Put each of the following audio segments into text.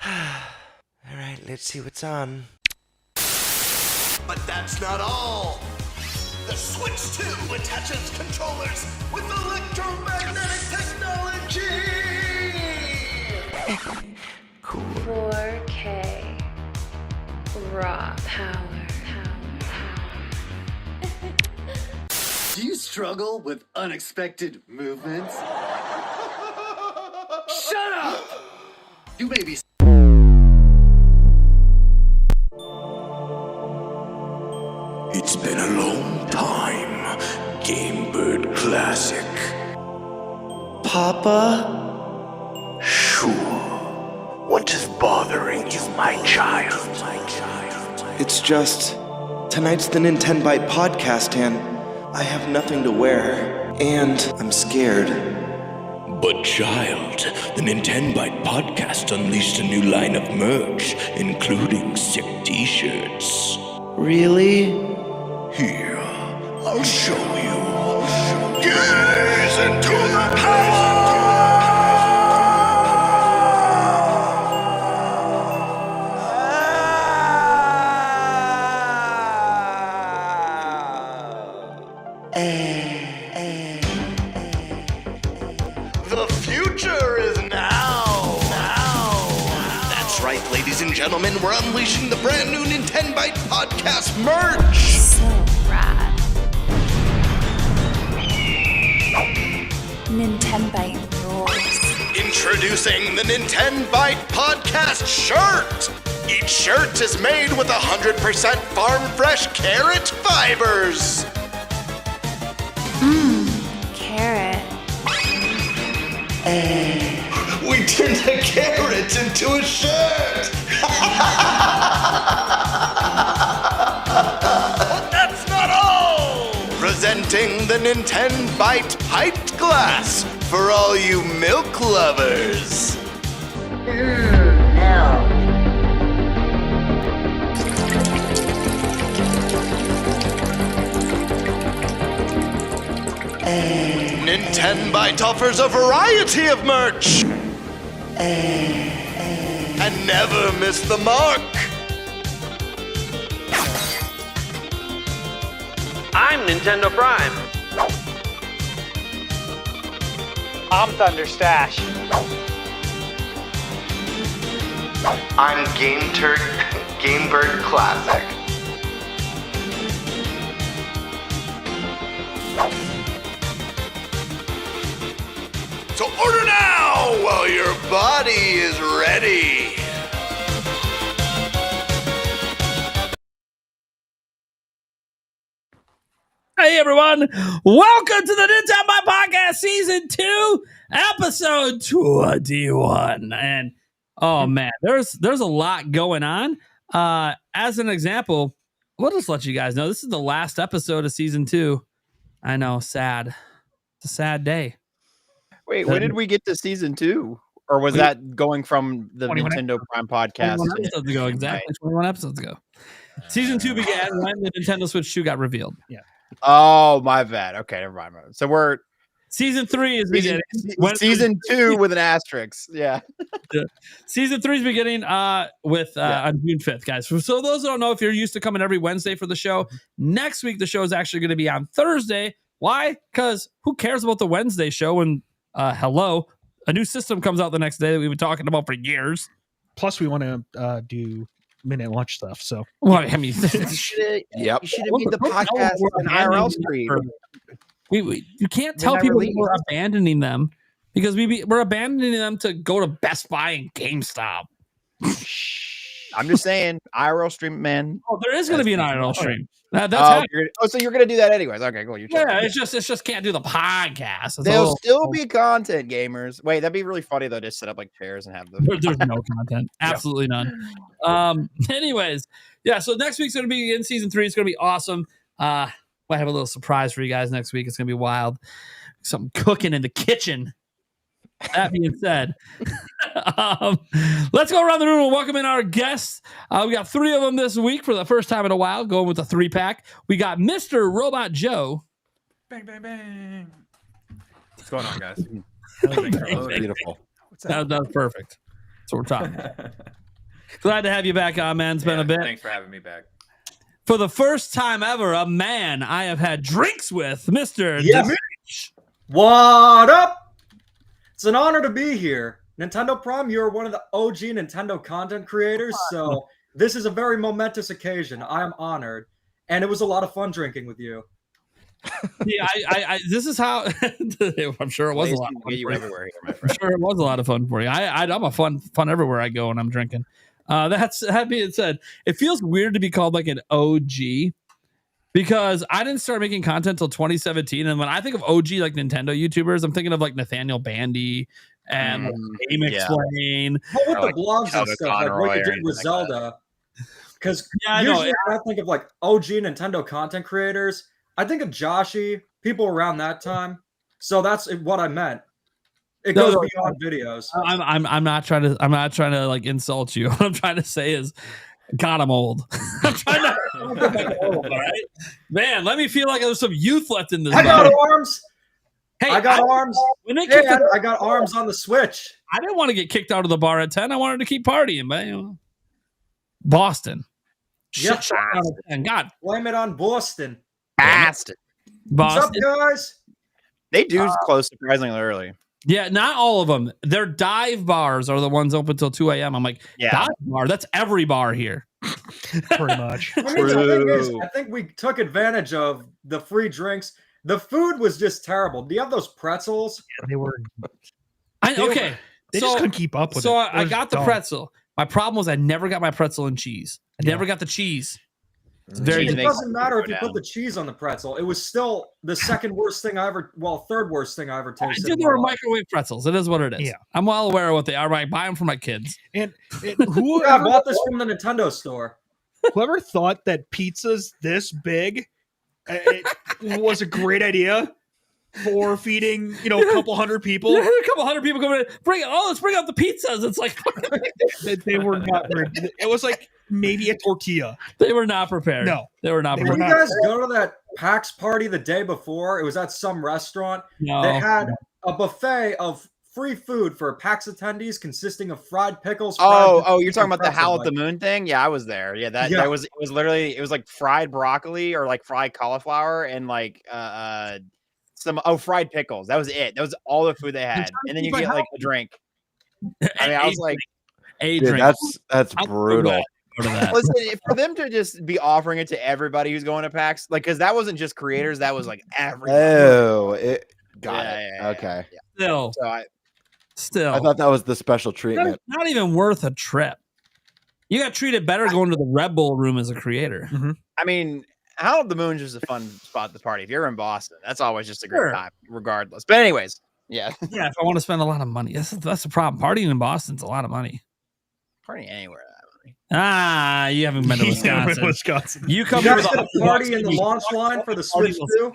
All right, let's see what's on. But that's not all. The Switch 2 attaches controllers with electromagnetic technology. Cool. 4K raw power. Do you struggle with unexpected movements? Shut up! You may be. It's been a long time, Game Bird Classic. Papa? Sure. What is bothering you, my child? It's just, tonight's the Nintenbyte Podcast, and I have nothing to wear, and I'm scared. But child, the Nintenbyte Podcast unleashed a new line of merch, including sick t-shirts. Really? Here, I'll show you. Gaze into the power! The future is now. That's right, ladies and gentlemen. We're unleashing the brand new Nintenbyte Podcast merch. So rad. Nintenbyte rules. Introducing the Nintenbyte Podcast shirt. Each shirt is made with 100% farm fresh carrot fibers. Carrot. We turned a carrot into a shirt. But that's not all. Presenting the Nintenbyte piped glass for all you milk lovers. Nintenbyte offers a variety of merch. And never miss the mark. I'm Nintendo Prime. I'm Thunderstash. I'm Game Bird Classic. So order now while your body is ready. Hey everyone, welcome to the Nintenbyte Podcast Season 2, Episode 21. And oh man, there's a lot going on. As an example, we'll just let you guys know this is the last episode of Season 2. I know, sad. It's a sad day. Wait, when did we get to season 2? Or was that going from the Nintendo Prime podcast? 21 episodes ago, exactly. 21 episodes ago. Season 2 began when the Nintendo Switch 2 got revealed. Yeah. Oh, my bad. Okay, never mind. So we're Season 3 is beginning. Season 2 with an asterisk. Yeah. Season 3 is beginning on June 5th, guys. So those who don't know, if you're used to coming every Wednesday for the show, next week the show is actually going to be on Thursday. Why? Because who cares about the Wednesday show when a new system comes out the next day that we've been talking about for years. Plus, we want to do minute lunch stuff. So, well, I mean, You should have made the podcast an IRL stream. You can't tell people that we're abandoning them because we're abandoning them to go to Best Buy and GameStop. I'm just saying, IRL stream, man. Oh, there is going to be an IRL stream. That's so you're going to do that anyways. Okay, cool. It's just can't do the podcast. There'll still be content, gamers. Wait, that'd be really funny though. Just set up like chairs and have them. There's no content. Absolutely none. Anyways, yeah. So next week's going to be in season 3. It's going to be awesome. I have a little surprise for you guys next week. It's going to be wild. Something cooking in the kitchen. That being said, let's go around the room and welcome in our guests. We got 3 of them this week for the first time in a while, going with a 3-pack. We got Mr. Robot Joe. bang, bang, bang. What's going on, guys? Oh, beautiful. That was perfect. That's what we're talking about. Glad to have you back on, man. It's been a bit. Thanks for having me back. For the first time ever, a man I have had drinks with, Mr. Yes. Dimitri. What up? It's an honor to be here. Nintendo Prime, you're one of the OG Nintendo content creators, so this is a very momentous occasion. I am honored, and it was a lot of fun drinking with you. Yeah, this is how I'm sure it was a lot of fun. Get you everywhere here, my friend. I'm sure it was a lot of fun for you. I'm a fun everywhere I go when I'm drinking. That being said, it feels weird to be called like an OG because I didn't start making content until 2017, and when I think of OG like Nintendo YouTubers, I'm thinking of like Nathaniel Bandy and Game Explain. What with the blogs and stuff, like what you did with Zelda? Because usually when I think of like OG Nintendo content creators, I think of Joshy, people around that time. So that's what I meant. It goes beyond videos. I'm not trying to like insult you. What I'm trying to say is, God, I'm old. I'm trying to old, all right? Man, let me feel like there's some youth left in this. I got arms. Hey, I got arms. I got arms on the Switch. I didn't want to get kicked out of the bar at 10. I wanted to keep partying, but you know, Boston. Yeah, God, blame it on Boston. Boston. What's up, guys? They do close surprisingly early. Yeah, not all of them. Their dive bars are the ones open till 2 a.m. I'm like, dive bar? That's every bar here. Pretty much. I think we took advantage of the free drinks. The food was just terrible. Do you have those pretzels? Yeah, they were. They just couldn't keep up with it. So I got the pretzel. My problem was I never got my pretzel and cheese. I never got the cheese. It doesn't matter if you put the cheese on the pretzel. It was still the third worst thing I ever tasted. I did were microwave pretzels. It is what it is. Yeah. I'm well aware of what they are. I buy them for my kids. And I bought this from the Nintendo store. Whoever thought that pizzas this big was a great idea for feeding, a couple hundred people. A couple hundred people coming in. Let's bring out the pizzas. It's like they were not. It was like maybe a tortilla. They were not prepared. No, they were not prepared. Did you guys go to that PAX party the day before? It was at some restaurant. No. They had a buffet of free food for PAX attendees consisting of fried pickles. You're talking about the Howl at the Moon thing? Yeah, I was there. Yeah, that was it was like fried broccoli or like fried cauliflower and like fried pickles. That was it. That was all the food they had. And then you get like a drink. I mean, I was like, drink. That's brutal. Listen, for them to just be offering it to everybody who's going to PAX, like, because that wasn't just creators, that was like everybody. Oh, got it. Yeah, okay. Yeah. Still, I thought that was the special treatment. Not even worth a trip. You got treated better going to the Red Bull room as a creator. Mm-hmm. I mean, Howl at the Moon's just a fun spot to party. If you're in Boston, that's always just a great time, regardless. But anyways, yeah. Yeah, if I want to spend a lot of money, that's the problem. Partying in Boston's a lot of money. Partying anywhere. You haven't been to Wisconsin. You come here with a party in the launch line for the Switch 2.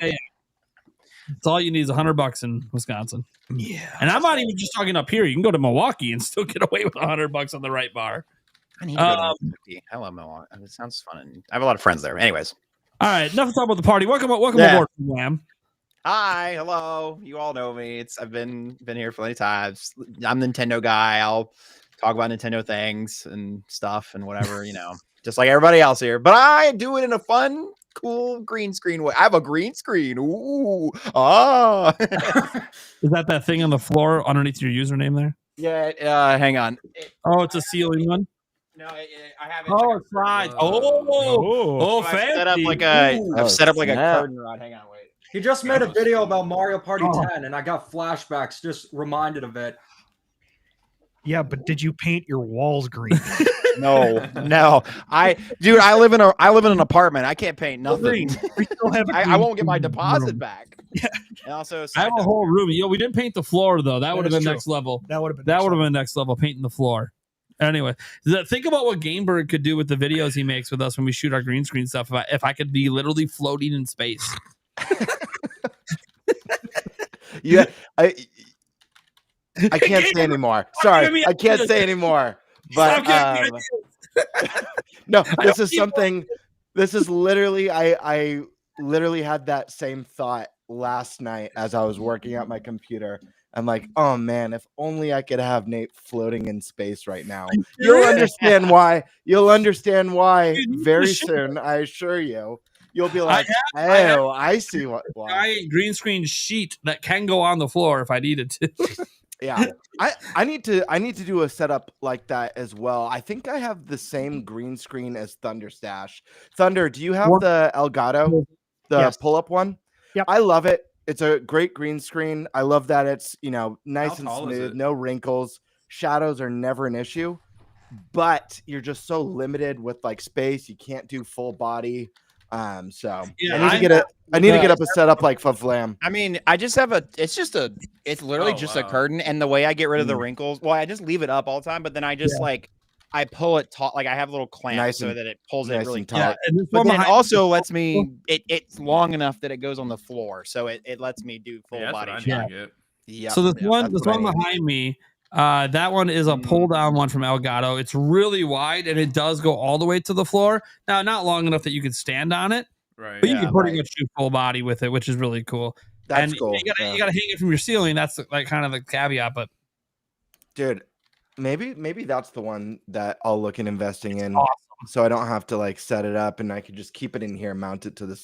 That's all you need is $100 in Wisconsin. Yeah, and I'm not even just talking up here. You can go to Milwaukee and still get away with $100 on the right bar. I need to go to Milwaukee. I love Milwaukee. It sounds fun. I have a lot of friends there. Anyways, all right. Enough to talk about the party. Welcome aboard, Wham. Hi, hello. You all know me. I've been here plenty of times. I'm the Nintendo guy. I'll talk about Nintendo things and stuff and whatever, just like everybody else here. But I do it in a fun, cool green screen way. I have a green screen. Ooh, Is that thing on the floor underneath your username there? Yeah. Hang on. It's a ceiling one. No, I have it. Oh, it's right. Fancy. I've set up like a curtain rod. Hang on, wait. He just made a video about Mario Party 10, and I got flashbacks just reminded of it. Yeah, but did you paint your walls green? No. I live in an apartment. I can't paint nothing. We still have I won't get my deposit back. Yeah. And also, I have a whole room. We didn't paint the floor though. That would have been next level. That would have been next level, painting the floor. Anyway, think about what Gamebird could do with the videos he makes with us when we shoot our green screen stuff. If I could be literally floating in space. Yeah, I can't say anymore. Sorry, I can't say anymore. But no, this is something. This is literally. I literally had that same thought last night as I was working at my computer, I'm like, oh man, if only I could have Nate floating in space right now. You'll understand why. You'll understand why very soon. I assure you. You'll be like, I see what. Giant green screen sheet that can go on the floor if I needed to. Yeah, I need to do a setup like that as well. I think I have the same green screen as Thunder Stash. Thunder, do you have the Elgato, the pull-up one? Yep. I love it. It's a great green screen. I love that it's nice and smooth, no wrinkles, shadows are never an issue. But you're just so limited with like space. You can't do full body. So yeah, I need to get a setup like Flam. I mean, I just have it's literally just a curtain, and the way I get rid of the wrinkles, well, I just leave it up all the time, but then I just I pull it taut, like I have a little clamp so that it pulls it really tight. Yeah, but then it also lets me it's long enough that it goes on the floor, so it lets me do full body shot. Yeah. So this one behind me, that one is a pull down one from Elgato. It's really wide and it does go all the way to the floor. Now, not long enough that you can stand on it, right? But you can pretty much do full body with it, which is really cool. That's cool. You gotta hang it from your ceiling. That's like kind of the caveat. But dude, maybe that's the one that I'll look at investing in. Awesome. So I don't have to like set it up, and I could just keep it in here, mount it to the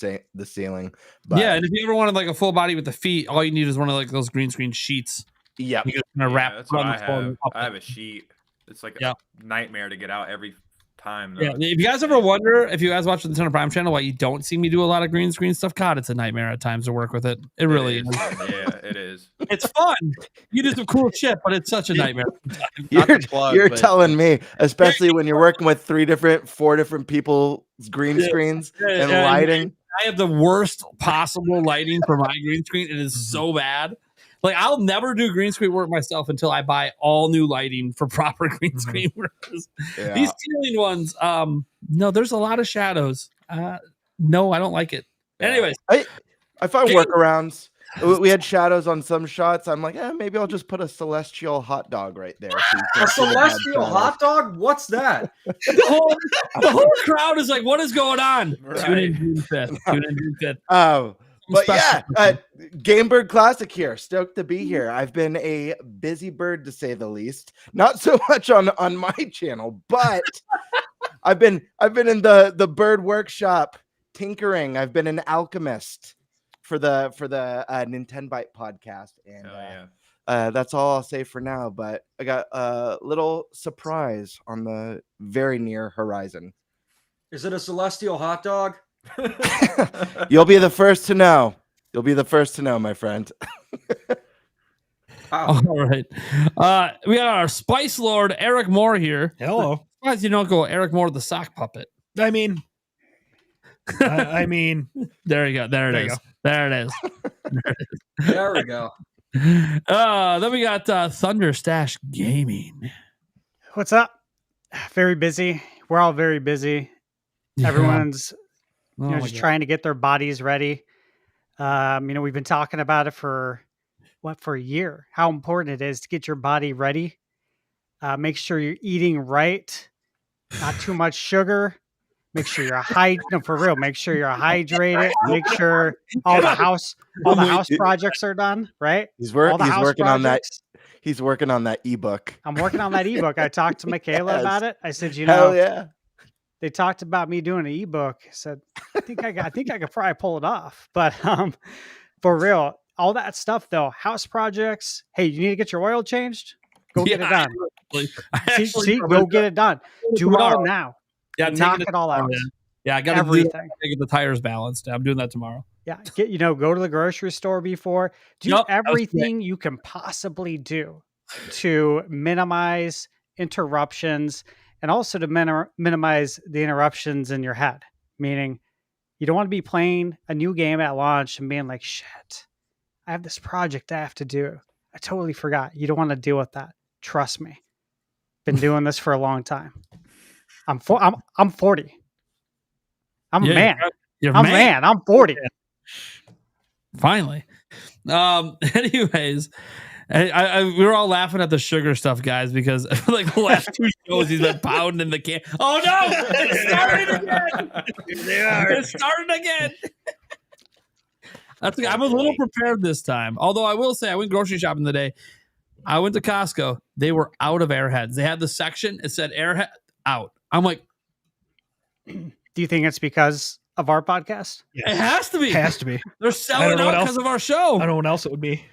ceiling. But yeah, and if you ever wanted like a full body with the feet, all you need is one of like those green screen sheets. Yeah, you can wrap. That's what I have. I have a sheet. It's like a nightmare to get out every time. Though. Yeah, if you guys ever wonder, if you guys watch the Nintendo Prime channel, why you don't see me do a lot of green screen stuff, God, it's a nightmare at times to work with it. It really is. Yeah, it is. It's fun. You do some cool shit, but it's such a nightmare. You're telling me, especially when you're working with 4 different people's green screens and lighting. I have the worst possible lighting for my green screen. It is so bad. Like, I'll never do green screen work myself until I buy all new lighting for proper green screen work. These ceiling ones, no, there's a lot of shadows. No, I don't like it. Anyways, I find workarounds. We had shadows on some shots. I'm like, maybe I'll just put a celestial hot dog right there. So a celestial hot dog? What's that? The whole crowd is like, what is going on? Right. Tune in June 5th. Oh. But yeah, Gamebird Classic here. Stoked to be here. I've been a busy bird to say the least. Not so much on my channel, but I've been in the bird workshop tinkering. I've been an alchemist for the Nintenbyte podcast, and that's all I'll say for now. But I got a little surprise on the very near horizon. Is it a celestial hot dog? You'll be the first to know. You'll be the first to know, my friend. All right. We got our Spice Lord, Eric Moore here. Hello. Surprised you don't go Eric Moore the sock puppet. I mean, there you go. There it is. There it is. There we go. Then we got Thunder Stash Gaming. What's up? Very busy. We're all very busy. Everyone's just trying to get their bodies ready. We've been talking about it for a year, how important it is to get your body ready. Make sure you're eating right, not too much sugar. Make sure you're for real. Make sure you're hydrated. Make sure all the house projects are done, right? He's working on that. He's working on that ebook. I'm working on that ebook. I talked to Michaela about it. I said, hell yeah. They talked about me doing an ebook. I said, I think I could probably pull it off. But for real, all that stuff though, house projects. Hey, you need to get your oil changed? Go get it done. Go get it done. Do it all now. Yeah, knock it all out. Yeah, I got everything. Get the tires balanced. I'm doing that tomorrow. Yeah, go to the grocery store before. Do everything you can possibly do to minimize interruptions. And also to minimize the interruptions in your head, meaning you don't want to be playing a new game at launch and being like, shit, I have this project I have to do. I totally forgot. You don't want to deal with that. Trust me. Been doing this for a long time. I'm 40. I'm a man. You're a man. I'm 40. Finally. Anyways, we were all laughing at the sugar stuff, guys, because like the last 2 shows he's been pounding in the can. Oh no! It's starting again. It's starting again. I'm a little prepared this time. Although I will say I went grocery shopping today. I went to Costco. They were out of Airheads. They had the section. It said Airhead out. I'm like, do you think it's because of our podcast? It has to be. It has to be. They're selling out because of our show. I don't know what else it would be.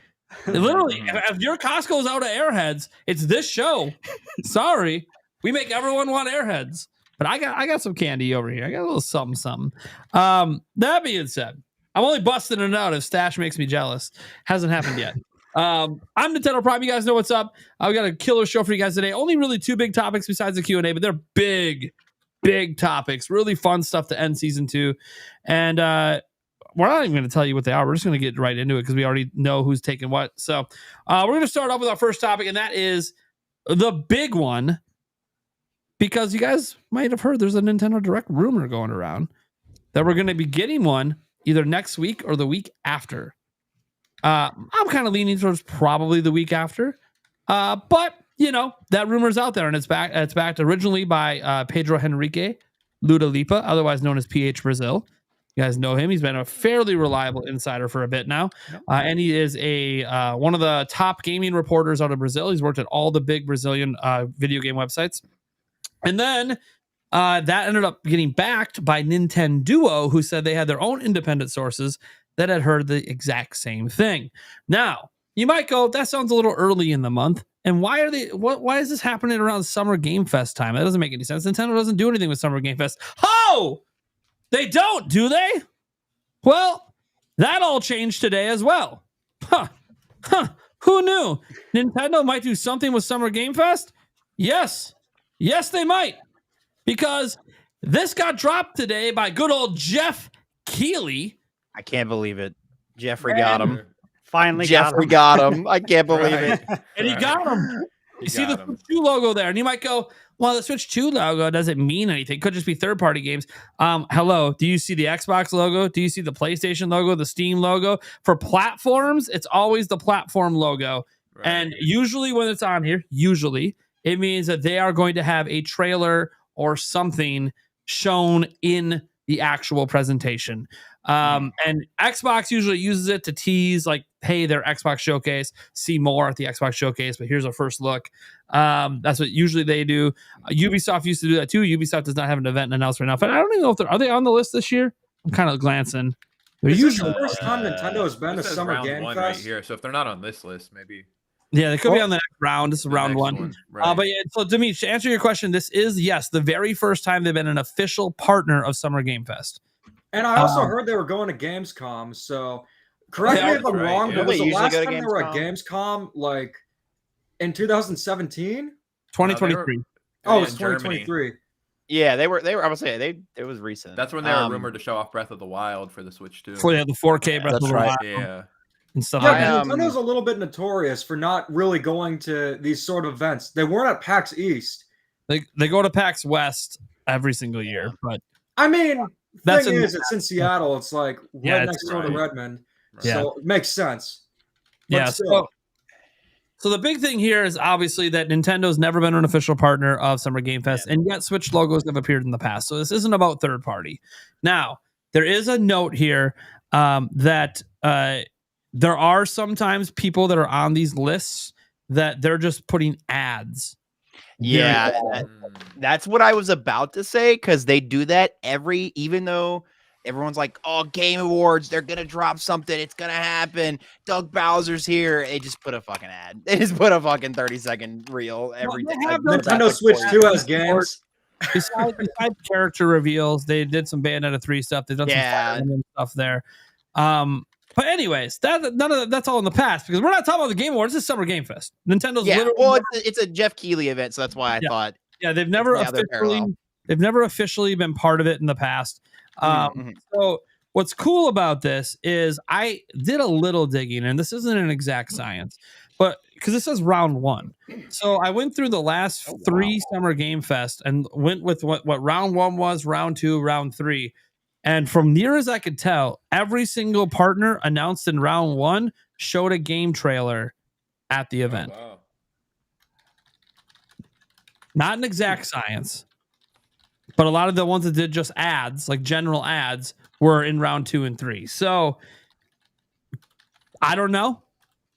Literally, if your Costco's out of Airheads, it's this show. Sorry. We make everyone want Airheads. But I got some candy over here. I got a little something. That being said, I'm only busting it out if Stash makes me jealous. Hasn't happened yet. I'm Nintendo Prime. You guys know what's up. I've got a killer show for you guys today. Only really 2 big topics besides the Q&A, but they're big topics. Really fun stuff to end season 2. And we're not even going to tell you what they are. We're just going to get right into it because we already know who's taking what. So we're going to start off with our first topic, and that is the big one. Because you guys might have heard there's a Nintendo Direct rumor going around that we're going to be getting one either next week or the week after. I'm kind of leaning towards probably the week after. But, that rumor's out there, and it's backed originally by Pedro Henrique Ludalipa, otherwise known as PH Brazil. You guys know him. He's been a fairly reliable insider for a bit now. And he is one of the top gaming reporters out of Brazil. He's worked at all the big Brazilian video game websites. And then that ended up getting backed by Nintenduo, who said they had their own independent sources that had heard the exact same thing. Now, you might go, that sounds a little early in the month. And why is this happening around Summer Game Fest time? That doesn't make any sense. Nintendo doesn't do anything with Summer Game Fest. Oh, they don't, do they? Well, that all changed today as well. Who knew? Nintendo might do something with Summer Game Fest? Yes, they might, because this got dropped today by good old Jeff Keighley. I can't believe it. Jeffrey got him. Finally Jeffrey got him. I can't believe it. And he got him. You see the Switch 2 logo there, and you might go, well, the Switch 2 logo doesn't mean anything. It could just be third-party games. Hello, do you see the Xbox logo? Do you see the PlayStation logo, the Steam logo? For platforms, it's always the platform logo. Right. And usually when it's on here, it means that they are going to have a trailer or something shown in the actual presentation. And Xbox usually uses it to tease, like, hey, their Xbox showcase, see more at the Xbox showcase, but here's a first look. That's what usually they do. Ubisoft used to do that too. Ubisoft does not have an event announced right now, but I don't even know if are they on the list this year? I'm kind of glancing. They're usually the first time Nintendo has been to Summer Game Fest right here. So if they're not on this list, maybe. Yeah, they could be on the next round. This is round one. Right. But yeah, so Dimitri, to answer your question, this is, yes, the very first time they've been an official partner of Summer Game Fest. And I also heard they were going to Gamescom. So correct me if I'm wrong, but was the last time they were at Gamescom like in 2017? 2023. Oh, it's 2023. Yeah, they were. I would say it was recent. That's when they were rumored to show off Breath of the Wild for the Switch too. For the 4K Breath of the Wild. Yeah. And stuff Nintendo's a little bit notorious for not really going to these sort of events. They weren't at PAX East. They go to PAX West every single year, but I mean, it's in Seattle. It's like right next door to Redmond, so it makes sense. But so the big thing here is obviously that Nintendo's never been an official partner of Summer Game Fest, and yet Switch logos have appeared in the past. So this isn't about third party. Now, there is a note here that there are sometimes people that are on these lists that they're just putting ads. Yeah, that's what I was about to say, because they do that even though everyone's like, oh, Game Awards, they're going to drop something. It's going to happen. Doug Bowser's here. They just put a fucking ad. They just put a fucking 30-second reel every day. Nintendo Switch 2 has games. Besides character reveals, they did some Bayonetta 3 stuff. They've done some Fire Emblem stuff there. But anyways, that's all in the past, because we're not talking about the Game Awards. This is Summer Game Fest. Nintendo. It's a Jeff Keighley event, so that's why I thought. Yeah, they've never officially been part of it in the past. So what's cool about this is I did a little digging, and this isn't an exact science, but because it says round 1. So I went through the last 3 Summer Game Fest and went with what round 1 was, round 2, round 3. And from near as I could tell, every single partner announced in round 1 showed a game trailer at the event. Oh, wow. Not an exact science, but a lot of the ones that did just ads, like general ads, were in round 2 and 3. So I don't know.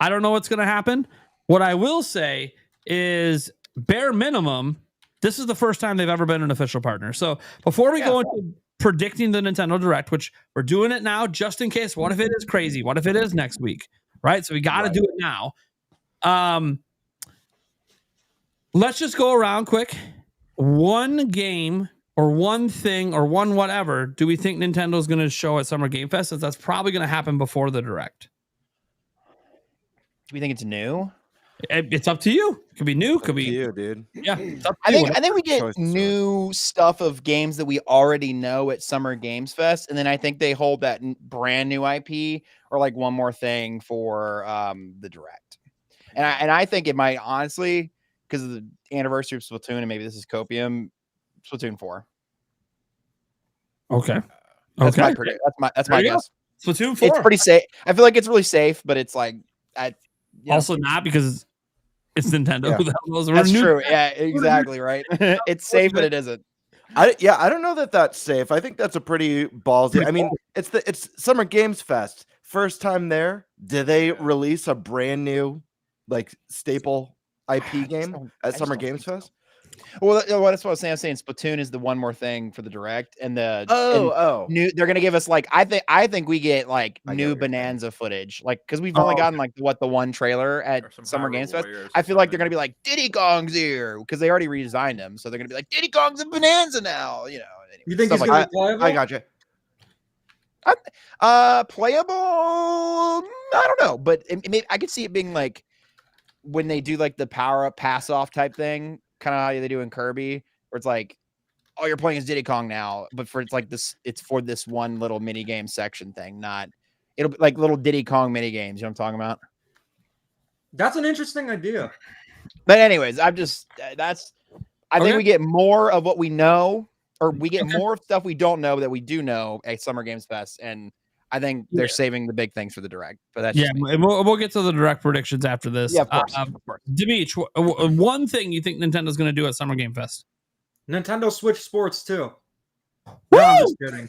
I don't know what's going to happen. What I will say is, bare minimum, this is the first time they've ever been an official partner. So before we go into predicting the Nintendo Direct, which we're doing it now just in case, what if it is crazy? What if it is next week? Right? So we got to do it now. Let's just go around quick. One game or one thing or one whatever do we think Nintendo's going to show at Summer Game Fest? Since that's probably going to happen before the Direct. Do we think it's new? It's up to you. Could be new. Could be you, dude. Yeah. I think we get new stuff of games that we already know at Summer Games Fest, and then I think they hold that brand new IP or like one more thing for the Direct. And I think it might honestly, because of the anniversary of Splatoon, and maybe this is Copium, Splatoon 4. Okay. That's my guess. Splatoon 4. It's pretty safe. I feel like it's really safe, but it's like also not because it's Nintendo. Yeah. That's true. Yeah, exactly. Right. It's safe, but it isn't. I don't know that that's safe. I think that's a pretty ballsy. I mean, it's Summer Games Fest. First time there. Did they release a brand new like staple IP game at Summer Games Fest? Well, that's what I was saying. I was saying Splatoon is the one more thing for the Direct, and the new. They're gonna give us like I think we get like new Bonanza footage, like because we've only gotten like the one trailer at Summer Games Fest. I feel like they're gonna be like Diddy Kong's here because they already redesigned him, so they're gonna be like Diddy Kong's in Bonanza now. You know. You think he's gonna be playable? I got you. Playable? I don't know, but I could see it being like when they do like the power up pass off type thing. Kind of how they do in Kirby, where it's like, oh, you're playing as Diddy Kong now, but for it's for this one little mini game section thing, it'll be like little Diddy Kong mini games. You know what I'm talking about? That's an interesting idea. But anyways, I think we get more of what we know, or we get more stuff we don't know that we do know at Summer Games Fest, and I think they're saving the big things for the Direct. But that's and we'll get to the Direct predictions after this. Yeah, of course. Dimitri, one thing you think Nintendo's going to do at Summer Game Fest? Nintendo Switch Sports 2. No, I'm just kidding.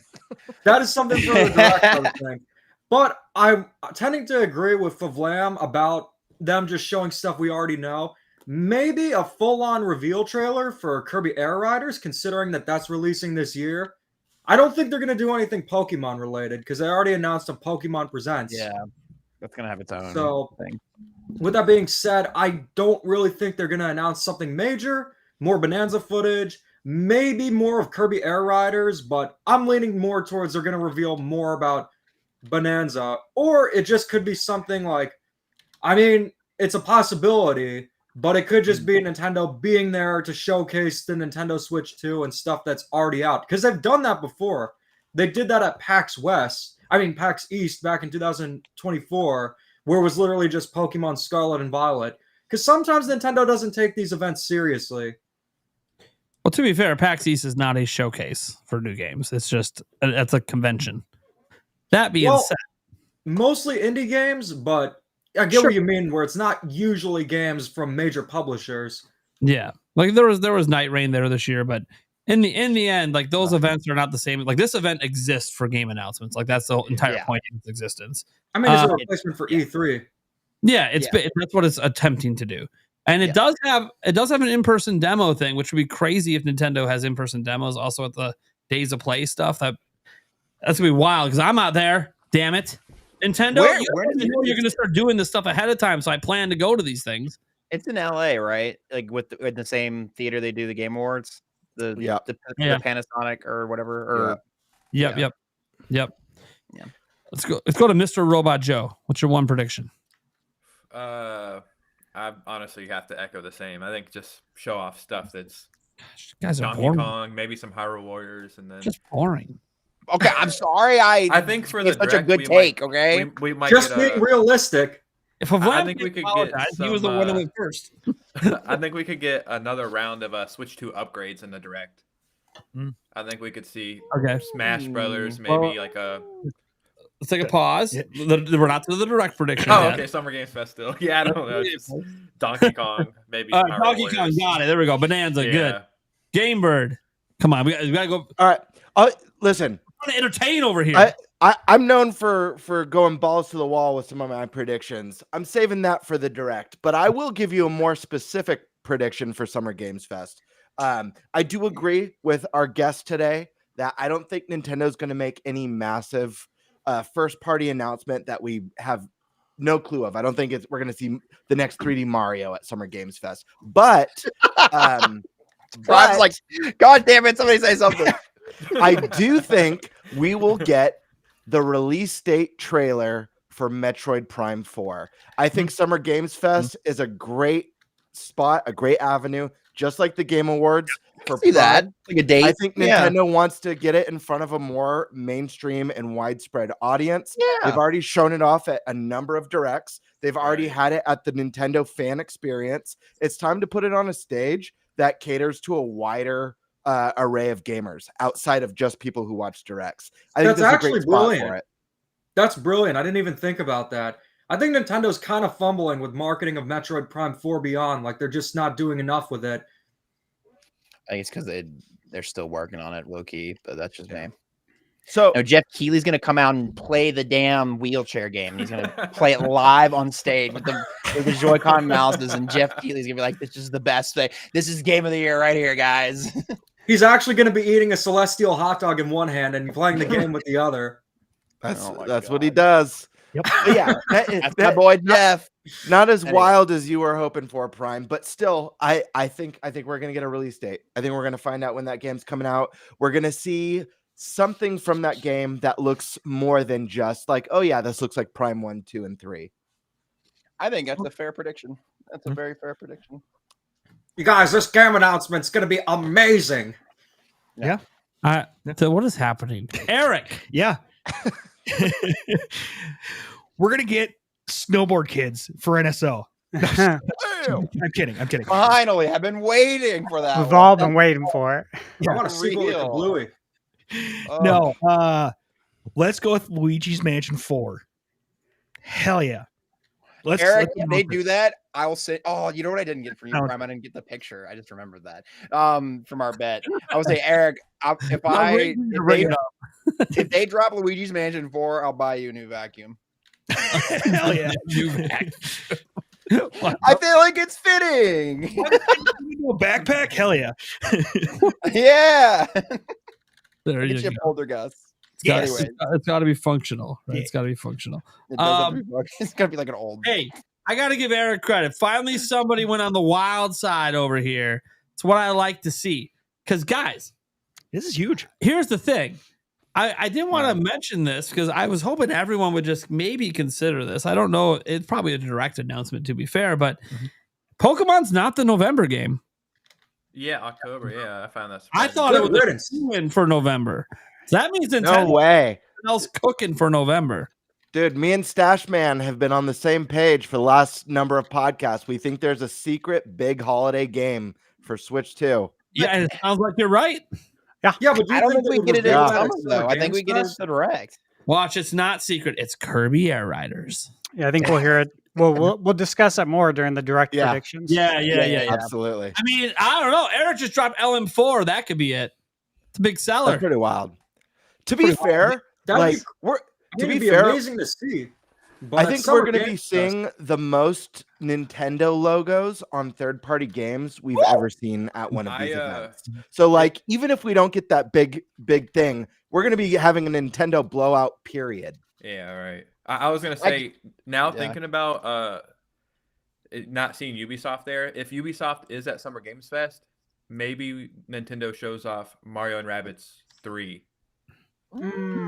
That is something for the Direct, I would think. But I'm tending to agree with Favlam about them just showing stuff we already know. Maybe a full-on reveal trailer for Kirby Air Riders, considering that that's releasing this year. I don't think they're going to do anything Pokemon related because they already announced a Pokemon Presents. Yeah, that's going to have its own thing. With that being said, I don't really think they're going to announce something major, more Bonanza footage, maybe more of Kirby Air Riders, but I'm leaning more towards they're going to reveal more about Bonanza, or it just could be something like, I mean, it's a possibility, but it could just be Nintendo being there to showcase the Nintendo Switch 2 and stuff that's already out. Because they've done that before. They did that at PAX East back in 2024, where it was literally just Pokemon Scarlet and Violet. Because sometimes Nintendo doesn't take these events seriously. Well, to be fair, PAX East is not a showcase for new games. It's just, it's a convention. That being said. Mostly indie games, but I get what you mean, where it's not usually games from major publishers. Yeah, like there was Night Rain there this year, but in the end, like those events are not the same. Like this event exists for game announcements. Like that's the entire point of its existence. I mean, it's a replacement for E3. Yeah, that's what it's attempting to do, and it does have an in-person demo thing, which would be crazy if Nintendo has in-person demos also at the Days of Play stuff. That's gonna be wild because I'm out there. Damn it. Nintendo, you're going to start doing this stuff ahead of time, so I plan to go to these things. It's in LA, right? Like with the same theater they do the Game Awards, the Panasonic or whatever. Or Yep. Yeah. Let's go to Mr. Robot Joe. What's your one prediction? I honestly have to echo the same. I think just show off stuff that's guys are Donkey boring. Kong, maybe some Hyrule Warriors, and then just boring. Okay, I'm sorry. I think for the such a good take. We might just being realistic. If I think we could get some, he was the one that went first. I think we could get another round of Switch 2 upgrades in the Direct. I think we could see Smash Brothers, maybe like a. Let's take a pause. We're not to the Direct prediction. Oh, okay. Summer Games Fest still. Yeah, I don't know. Just Donkey Kong, maybe. Donkey Kong, got it. There we go. Bonanza, good. Game Bird, come on, we gotta go. All right, listen. I'm trying to entertain over here. I'm known for going balls to the wall with some of my predictions. I'm saving that for the direct, but I will give you a more specific prediction for Summer Games Fest. I do agree with our guest today that I don't think Nintendo's going to make any massive first party announcement that we have no clue of. I don't think we're going to see the next 3D Mario at Summer Games Fest, but Bob's like, God damn it, somebody say something. I do think we will get the release date trailer for Metroid Prime 4. I think Summer Games Fest is a great spot, a great avenue, just like the Game Awards. For see that like a date. I think Nintendo wants to get it in front of a more mainstream and widespread audience. Yeah. They've already shown it off at a number of directs. They've already had it at the Nintendo Fan Experience. It's time to put it on a stage that caters to a wider array of gamers outside of just people who watch directs. I think that's actually brilliant. For it. That's brilliant. I didn't even think about that. I think Nintendo's kind of fumbling with marketing of Metroid Prime 4 Beyond. Like they're just not doing enough with it. I think it's because they're still working on it, low key, but that's just me. So Jeff Keighley's gonna come out and play the damn wheelchair game. And he's gonna play it live on stage with the Joy-Con mouses, and Jeff Keighley's gonna be like, "This is the best thing. This is game of the year right here, guys." He's actually gonna be eating a Celestial hot dog in one hand and playing the game with the other. That's what he does. Yep. But yeah, that's my boy Jeff. Not as wild as you were hoping for, Prime, but still, I think we're gonna get a release date. I think we're gonna find out when that game's coming out. We're gonna see something from that game that looks more than just like, oh yeah, this looks like Prime 1, 2, and 3. I think that's a fair prediction. That's a very fair prediction. You guys, this game announcement's gonna be amazing. Yeah. So what is happening, Eric? Yeah. We're gonna get snowboard kids for NSO. I'm kidding. Finally, I've been waiting for that. We've all been waiting for it. I want to see what with Bluey. No, let's go with Luigi's Mansion 4. Hell yeah. Eric, if they do that, I will say, oh, you know what I didn't get for you, Prime? I didn't get the picture. I just remembered that from our bet. I would say, Eric, if they drop Luigi's Mansion 4, I'll buy you a new vacuum. Hell yeah. New vacuum. I feel like it's fitting. A backpack? Hell yeah. Yeah. There you go. Poltergeist. It's got to be functional. Right? Yeah. It's got to be functional. It's got to be like an old. Hey, I got to give Eric credit. Finally, somebody went on the wild side over here. It's what I like to see. Because, guys, this is huge. Here's the thing. I didn't want to mention this because I was hoping everyone would just maybe consider this. I don't know. It's probably a direct announcement, to be fair, but Pokemon's not the November game. Yeah, October. Yeah, I found that. I thought it was a for November. So that means Nintendo no way else cooking for November. Dude, me and Stash Man have been on the same page for the last number of podcasts. We think there's a secret big holiday game for Switch 2. Yeah, it sounds like you're right. Yeah, but I don't think we get it in summer, though. I think we get it in the direct. Watch, it's not secret. It's Kirby Air Riders. Yeah, I think we'll hear it. We'll discuss it more during the direct predictions. Yeah. Absolutely. I mean, I don't know. Eric just dropped LM4. That could be it. It's a big seller. That's pretty wild. To be fair, amazing to see. But I think we're going to be seeing the most Nintendo logos on third-party games we've ever seen at one of these events. So, like, even if we don't get that big thing, we're going to be having a Nintendo blowout period. Yeah, right. I was going to say, thinking about not seeing Ubisoft there, if Ubisoft is at Summer Games Fest, maybe Nintendo shows off Mario and Rabbids 3.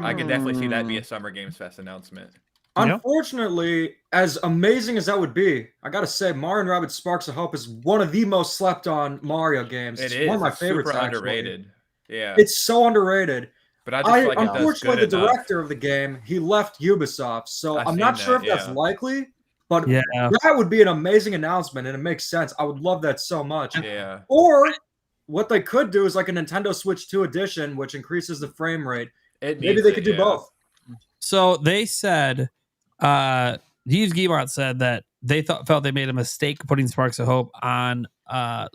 I could definitely see that be a Summer Games Fest announcement. Unfortunately, as amazing as that would be, I gotta say, Mario and Rabbids Sparks of Hope is one of the most slept on Mario games. It's one of my favorites. Super underrated. Yeah, it's so underrated. But I just unfortunately, the director of the game, he left Ubisoft, so I'm not sure if that's likely. But that would be an amazing announcement, and it makes sense. I would love that so much. Yeah. Or what they could do is like a Nintendo Switch 2 edition, which increases the frame rate. Maybe they could do both. So they said, Yves Guillemot said that they felt they made a mistake putting Sparks of Hope on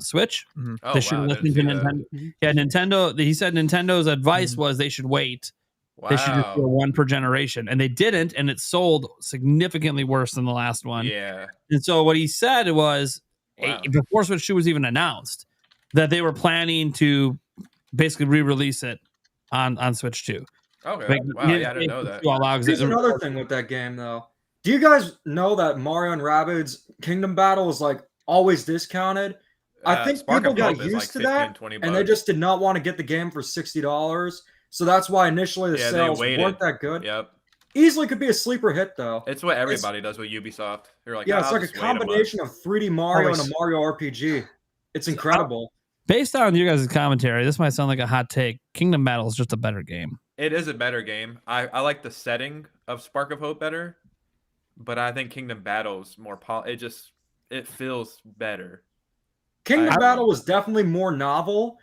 Switch. Mm-hmm. They should listen to Nintendo. Yeah, Nintendo. He said Nintendo's advice was they should wait Wow. They should just do one per generation. And they didn't, and it sold significantly worse than the last one. Yeah. And so what he said was, before Switch 2 was even announced, that they were planning to basically re-release it on Switch 2. Okay. Like, wow, yeah, I didn't know that. Here's another thing with that game, though. Do you guys know that Mario and Rabbids Kingdom Battle is like always discounted? I think people got used to that, and they just did not want to get the game for $60. So that's why initially the sales weren't that good. Yep. Easily could be a sleeper hit, though. It's what everybody does with Ubisoft. They're like, it's like a combination of 3D Mario and a Mario RPG. It's incredible. Based on you guys' commentary, this might sound like a hot take. Kingdom Battle is just a better game. It is a better game. I like the setting of Spark of Hope better, but I think Kingdom Battle is more it feels better. Kingdom Battle was definitely more novel,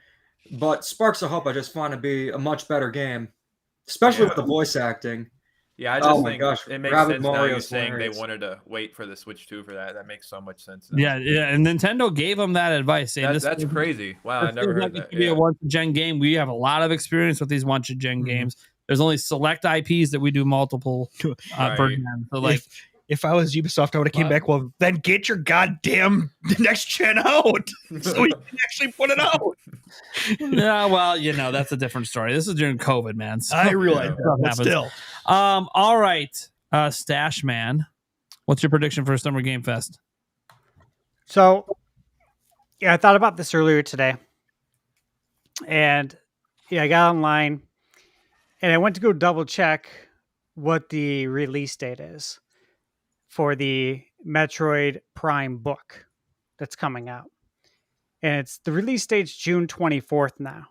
but Sparks of Hope I just find to be a much better game, especially with the voice acting. Yeah, I just think it makes sense now you're saying they wanted to wait for the Switch 2 for that. That makes so much sense now. Yeah, and Nintendo gave them that advice. Saying that's crazy. Wow, I never heard that. It could be a once-a-gen game. We have a lot of experience with these once-a-gen games. There's only select IPs that we do multiple per gen. So like, if I was Ubisoft, I would have came back. Well, then get your goddamn next gen out, so we can actually put it out. Yeah, well, that's a different story. This is during COVID, man. So, I realize that, but still. All right, Stash Man, what's your prediction for Summer Game Fest? So, I thought about this earlier today, and I got online, and I went to go double check what the release date is for the Metroid Prime book that's coming out. And it's the release date's June 24th now.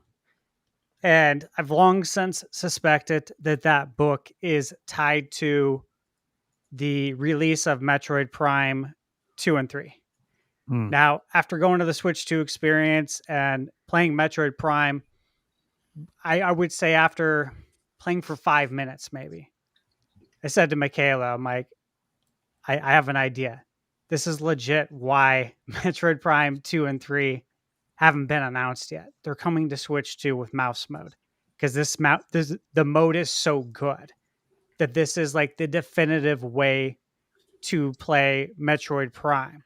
And I've long since suspected that book is tied to the release of Metroid Prime 2 and 3. Now, after going to the Switch 2 experience and playing Metroid Prime, I would say after playing for 5 minutes, maybe, I said to Michaela, I'm like, I have an idea. This is legit why Metroid Prime 2 and 3 haven't been announced yet. They're coming to Switch 2 with mouse mode. Because the mode is so good that this is like the definitive way to play Metroid Prime.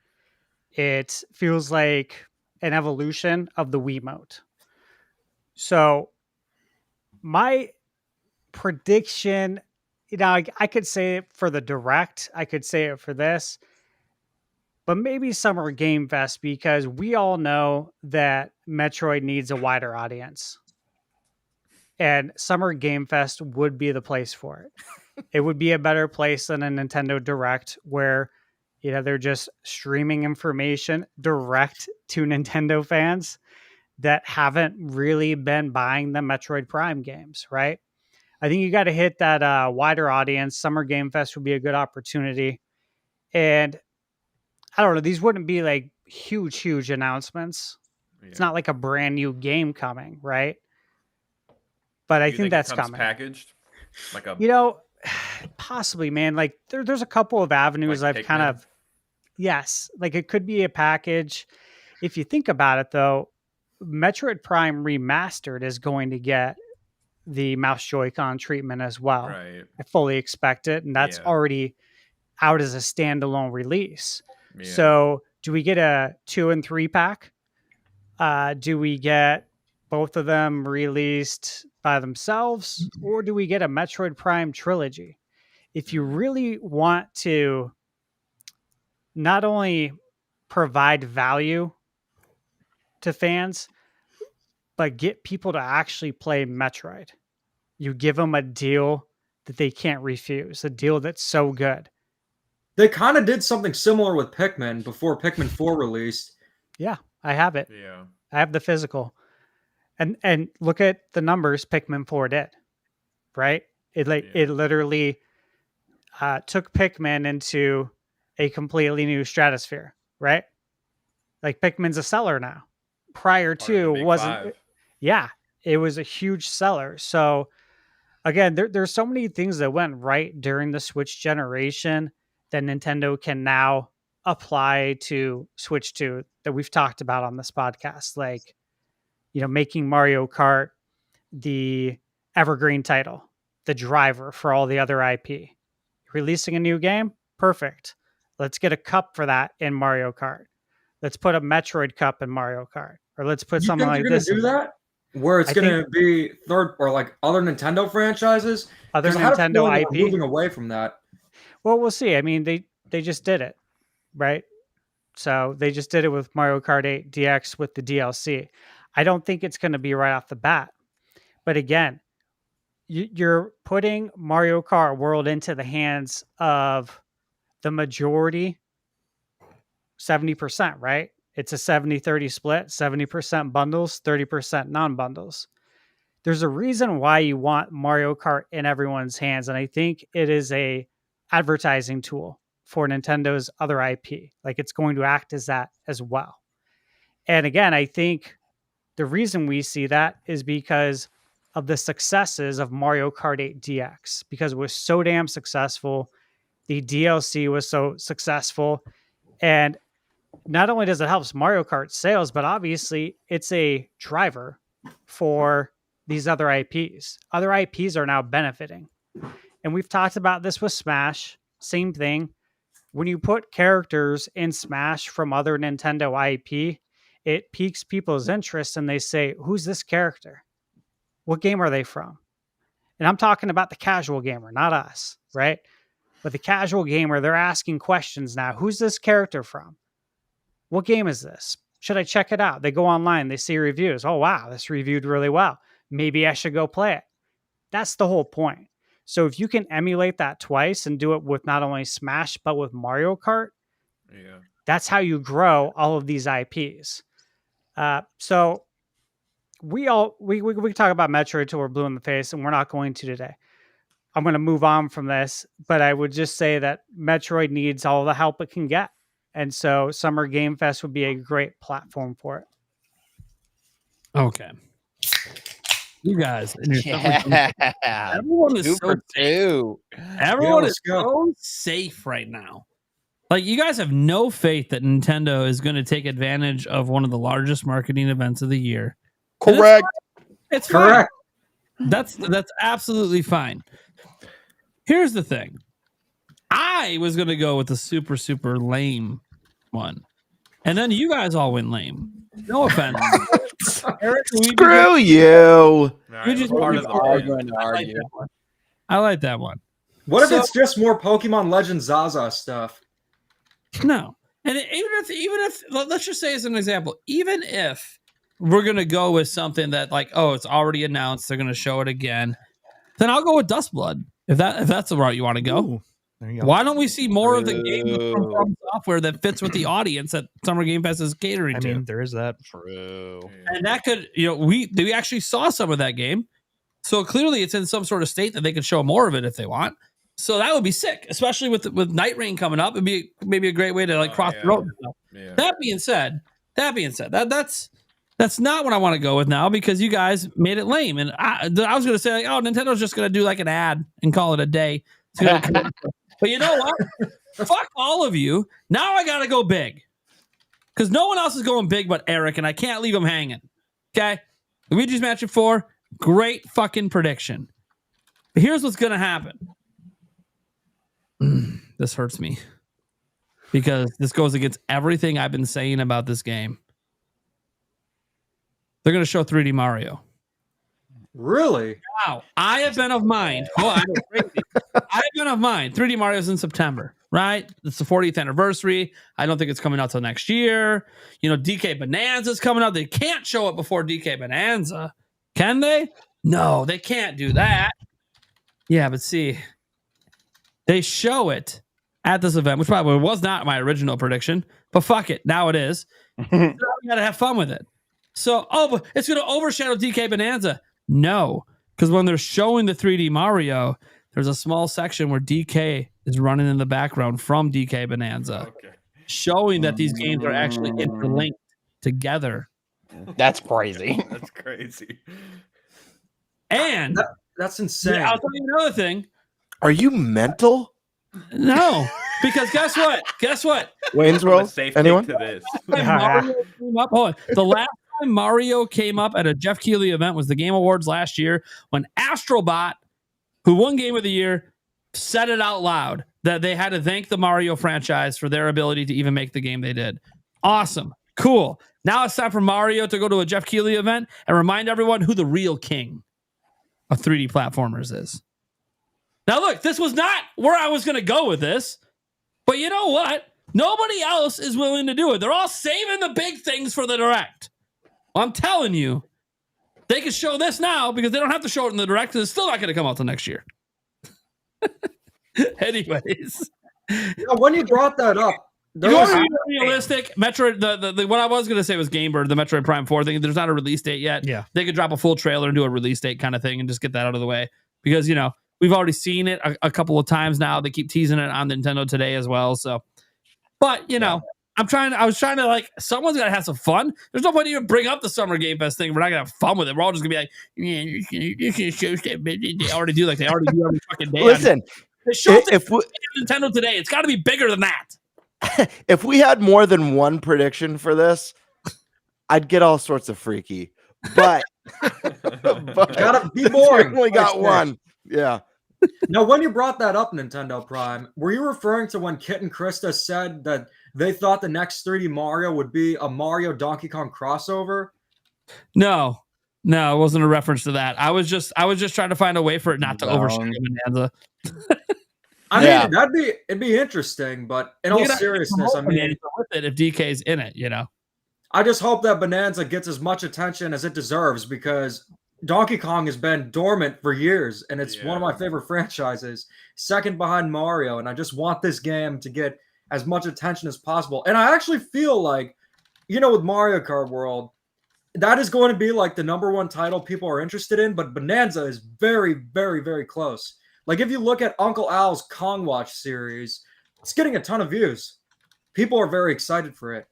It feels like an evolution of the Wiimote. So my prediction, I could say it for the Direct. I could say it for this. But maybe Summer Game Fest, because we all know that Metroid needs a wider audience. And Summer Game Fest would be the place for it. It would be a better place than a Nintendo Direct where, they're just streaming information direct to Nintendo fans that haven't really been buying the Metroid Prime games, right? I think you got to hit that wider audience. Summer Game Fest would be a good opportunity. And I don't know, these wouldn't be like huge announcements. Yeah. It's not like a brand new game coming, right? But I think that's coming. Packaged? Like possibly, man. Like there's a couple of avenues like I've kind of, yes, like it could be a package. If you think about it though, Metroid Prime Remastered is going to get the mouse Joy-Con treatment as well. Right. I fully expect it. And that's already out as a standalone release. Yeah. So do we get a 2 and 3 pack? Do we get both of them released by themselves? Or do we get a Metroid Prime trilogy? If you really want to not only provide value to fans, but get people to actually play Metroid, you give them a deal that they can't refuse, a deal that's so good. They kind of did something similar with Pikmin before Pikmin 4 released. Yeah, I have it. Yeah. I have the physical. And look at the numbers Pikmin 4 did, right? It literally took Pikmin into a completely new stratosphere, right? Like Pikmin's a seller now. Prior to wasn't. Yeah, it was a huge seller. So again, there's so many things that went right during the Switch generation that Nintendo can now apply to Switch 2 that we've talked about on this podcast. Like, making Mario Kart the evergreen title. the driver for all the other IP. Releasing a new game? Perfect. Let's get a cup for that in Mario Kart. Let's put a Metroid Cup in Mario Kart. Or let's put something like this. Do that? Where it's going to be third or like other Nintendo franchises? Other Nintendo IP? Moving away from that. Well, we'll see. I mean, they just did it, right? So they just did it with Mario Kart 8 DX with the DLC. I don't think it's going to be right off the bat. But again, you're putting Mario Kart World into the hands of the majority, 70%, right? It's a 70-30 split, 70% bundles, 30% non-bundles. There's a reason why you want Mario Kart in everyone's hands, and I think it is a advertising tool for Nintendo's other IP. Like, it's going to act as that as well. And again, I think the reason we see that is because of the successes of Mario Kart 8 DX, because it was so damn successful. The DLC was so successful. And not only does it help Mario Kart sales, but obviously it's a driver for these other IPs. Other IPs are now benefiting. And we've talked about this with Smash. Same thing. When you put characters in Smash from other Nintendo IP, it piques people's interest and they say, who's this character? What game are they from? And I'm talking about the casual gamer, not us, right? But the casual gamer, they're asking questions now. Who's this character from? What game is this? Should I check it out? They go online, they see reviews. Oh, wow, this reviewed really well. Maybe I should go play it. That's the whole point. So if you can emulate that twice and do it with not only Smash, but with Mario Kart, that's how you grow all of these IPs. So we talk about Metroid till we're blue in the face, and we're not going to today. I'm going to move on from this, but I would just say that Metroid needs all the help it can get. And so Summer Game Fest would be a great platform for it. Okay. You guys. Yeah. Everyone is so safe. Everyone is so safe right now. Like, you guys have no faith that Nintendo is going to take advantage of one of the largest marketing events of the year. Correct. It's correct. That's absolutely fine. Here's the thing. I was going to go with the super, super lame one. And then you guys all went lame. No offense. Eric, screw you. I like that one. What if it's just more Pokemon Legends Zaza stuff? No. And even if let's just say as an example, even if we're going to go with something that like, oh, it's already announced, they're going to show it again, then I'll go with Dustblood. If that's the route you want to go. Ooh, there you go. Why don't we see more of the game from software that fits with the audience that Summer Game Fest is catering to? I mean, there is that. True. And that could, we actually saw some of that game. So clearly it's in some sort of state that they could show more of it if they want. So that would be sick, especially with Night Rain coming up. It'd be maybe a great way to like cross the road. Yeah. That being said, that's not what I want to go with now because you guys made it lame. And I was going to say, like, oh, Nintendo's just going to do like an ad and call it a day. But you know what? Fuck all of you. Now I got to go big because no one else is going big but Eric, and I can't leave him hanging. Okay? Luigi's Mansion 4, great fucking prediction. But here's what's going to happen. This hurts me because this goes against everything I've been saying about this game. They're going to show 3D Mario. Really? Wow. I have been of mind. Oh, I know, crazy. I've been of mind. 3D Mario's in September, right? It's the 40th anniversary. I don't think it's coming out till next year. DK Bonanza's coming out. They can't show it before DK Bonanza. Can they? No, they can't do that. Yeah, but see, they show it at this event, which probably was not my original prediction, but fuck it. Now it is. So we got to have fun with it. So, but it's going to overshadow DK Bonanza. No, because when they're showing the 3D Mario, there's a small section where DK is running in the background from DK Bonanza, showing that these games are actually interlinked together. That's crazy. That's crazy. And that's insane. Yeah, I'll tell you another thing. Are you mental? No, because guess what? Guess what? Wayne's World? Anyone? To this. The last time Mario came up at a Jeff Keighley event was the Game Awards last year when Astrobot who won Game of the Year, said it out loud that they had to thank the Mario franchise for their ability to even make the game they did. Awesome. Cool. Now it's time for Mario to go to a Jeff Keighley event and remind everyone who the real king of 3D platformers is. Now, look, this was not where I was going to go with this, but you know what? Nobody else is willing to do it. They're all saving the big things for the Direct. Well, I'm telling you, they can show this now because they don't have to show it in the Direct because it's still not going to come out till next year. Anyways. When you brought that up, you want to be realistic, Metroid, the what I was going to say was Gamebird, the Metroid Prime 4 thing. There's not a release date yet. Yeah. They could drop a full trailer and do a release date kind of thing and just get that out of the way. Because, we've already seen it a couple of times now. They keep teasing it on Nintendo Today as well. So, but, I was trying to like, someone's got to have some fun. There's no point to even bring up the Summer Game Fest thing. We're not going to have fun with it. We're all just going to be like, you can show stuff. They already do every fucking day. Listen, if Nintendo Today, it's got to be bigger than that. If we had more than one prediction for this, I'd get all sorts of freaky. But gotta be boring. We only got one. Yeah. Now, when you brought that up, Nintendo Prime, were you referring to when Kit and Krista said that they thought the next 3D Mario would be a Mario Donkey Kong crossover? No, it wasn't a reference to that. I was just trying to find a way for it not to overshadow Bonanza. I mean, it'd be interesting, but in all seriousness, I mean, with it if DK's in it, I just hope that Bonanza gets as much attention as it deserves because Donkey Kong has been dormant for years, and it's one of my favorite franchises, second behind Mario, and I just want this game to get as much attention as possible. And I actually feel like, with Mario Kart World, that is going to be like the number one title people are interested in, but Bonanza is very, very, very close. Like, if you look at Uncle Al's Kong Watch series, it's getting a ton of views. People are very excited for it.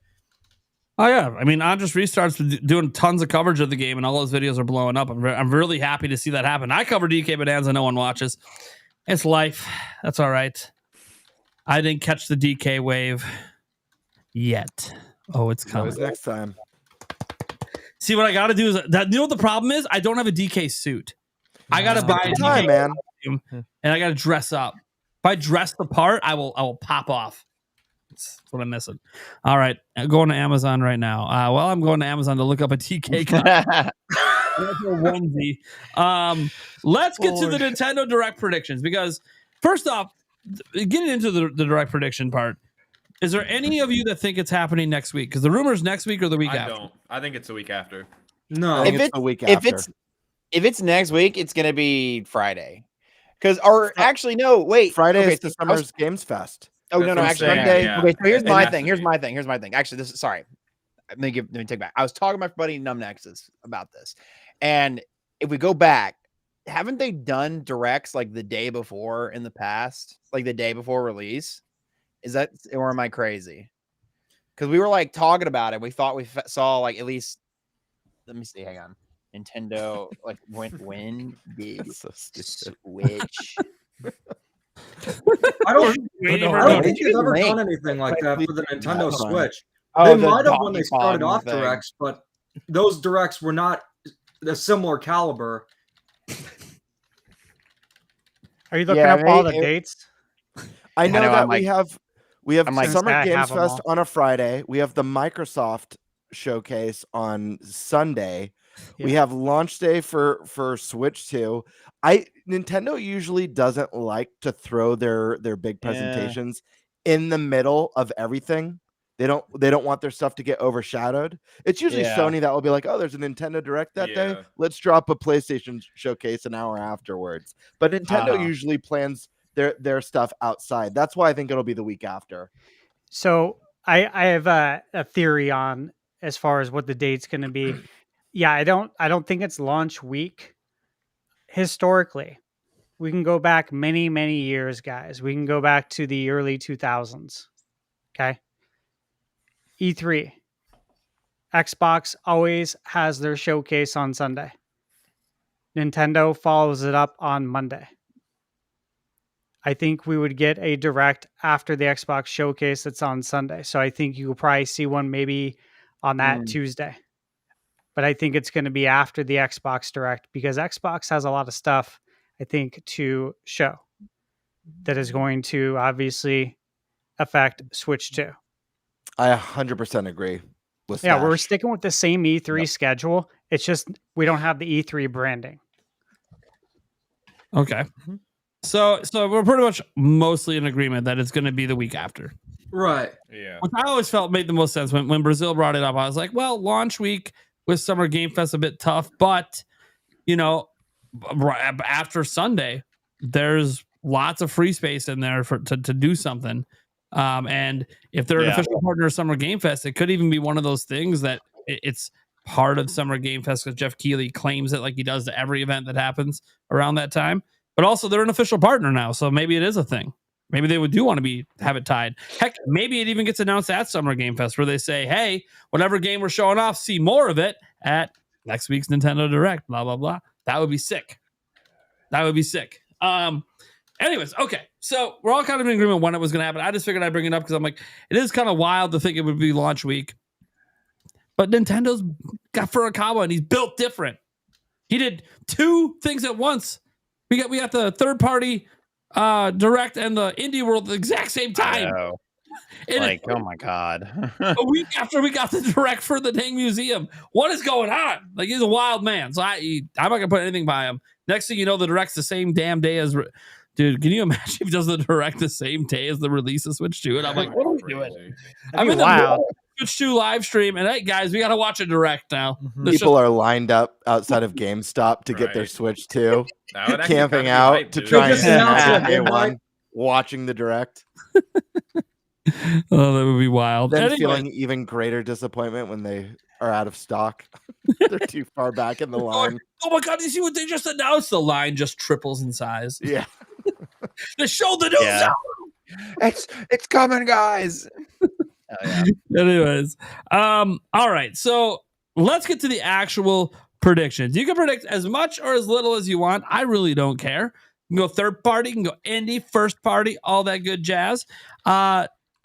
Oh, yeah. I mean, Andres Restart's doing tons of coverage of the game, and all those videos are blowing up. I'm really happy to see that happen. I cover DK Bonanza. No one watches. It's life. That's all right. I didn't catch the DK wave yet. Oh, it's coming. That was next time. See, what I got to do is that. You know what the problem is? I don't have a DK suit. I got to buy a DK man. Costume, and I got to dress up. If I dress the part, I will pop off. That's what I'm missing. All right, I'm going to Amazon right now. I'm going to Amazon to look up a DK onesie. Let's get to the Nintendo Direct predictions because first off, getting into the Direct prediction part, is there any of you that think it's happening next week? Because the rumors next week or the week after? I don't. I think it's the week after. No, I think it's the week after. If it's next week, it's gonna be Friday. Actually, no, wait. Friday is the Summer's Games Fest. Oh, no, actually. Sunday. Yeah. Okay, so here's my thing. Here's my thing. Actually, sorry. Let me take it back. I was talking to my buddy Numnexus about this. And if we go back, haven't they done directs like the day before in the past? Like the day before release? Or am I crazy? Because we were like talking about it. We thought we saw like at least, let me see, hang on. Nintendo, like when did Switch? I don't think they've ever done anything like that for the Nintendo Switch. Oh, they might have when they started off directs, but those directs were not a similar caliber. Are you looking up all the dates? I know that we have Summer Games them Fest on a Friday. We have the Microsoft showcase on Sunday. Yeah. We have launch day for Switch 2. Nintendo usually doesn't like to throw their big presentations in the middle of everything. They don't want their stuff to get overshadowed. It's usually Sony that will be like, oh, there's a Nintendo Direct that day. Let's drop a PlayStation showcase an hour afterwards. But Nintendo usually plans their stuff outside. That's why I think it'll be the week after. So I have a theory on as far as what the date's going to be. Yeah, I don't think it's launch week. Historically, we can go back many, many years, guys. We can go back to the early 2000s. Okay. E3. Xbox always has their showcase on Sunday. Nintendo follows it up on Monday. I think we would get a direct after the Xbox showcase that's on Sunday. So I think you will probably see one maybe on that Tuesday. But I think it's going to be after the Xbox Direct because Xbox has a lot of stuff I think, to show that is going to obviously affect Switch 2. I 100% agree with Yeah, we're Stash. sticking with the same E3 schedule. It's just we don't have the E3 branding. Okay. So we're pretty much mostly in agreement that it's going to be the week after. Right. Yeah. Which I always felt made the most sense when Brazil brought it up. I was like, well, launch week with Summer Game Fest a bit tough, but after Sunday, there's lots of free space in there to do something. And if they're an official partner of Summer Game Fest, it could even be one of those things that it's part of Summer Game Fest because Jeff Keighley claims it like he does to every event that happens around that time. But also they're an official partner now, so maybe it is a thing. Maybe they do want to have it tied. Heck, maybe it even gets announced at Summer Game Fest where they say, hey, whatever game we're showing off, see more of it at next week's Nintendo Direct, blah, blah, blah. That would be sick. Anyways, okay. So we're all kind of in agreement when it was going to happen. I just figured I'd bring it up because I'm like, it is kind of wild to think it would be launch week. But Nintendo's got Furukawa and he's built different. He did two things at once. We got the third party Direct and the Indie World at the exact same time. Oh my God. A week after we got the Direct for the dang museum. What is going on? Like, he's a wild man. So I'm not going to put anything by him. Next thing you know, the Direct's the same damn day as... Dude, can you imagine if he does the Direct the same day as the release of Switch 2? And I'm like, what are we doing? I'm in the Switch 2 live stream, and hey, guys, we got to watch a Direct now. People are lined up outside of GameStop to get their Switch 2, camping out to try and snap day one, watching the Direct. Oh, that would be wild. Then feeling even greater disappointment when they are out of stock. They're too far back in the line. Oh my God, you see what they just announced? The line just triples in size. Yeah. They showed the news out. It's coming, guys. Anyways, all right. So let's get to the actual predictions. You can predict as much or as little as you want. I really don't care. You can go third party, you can go indie, first party, all that good jazz.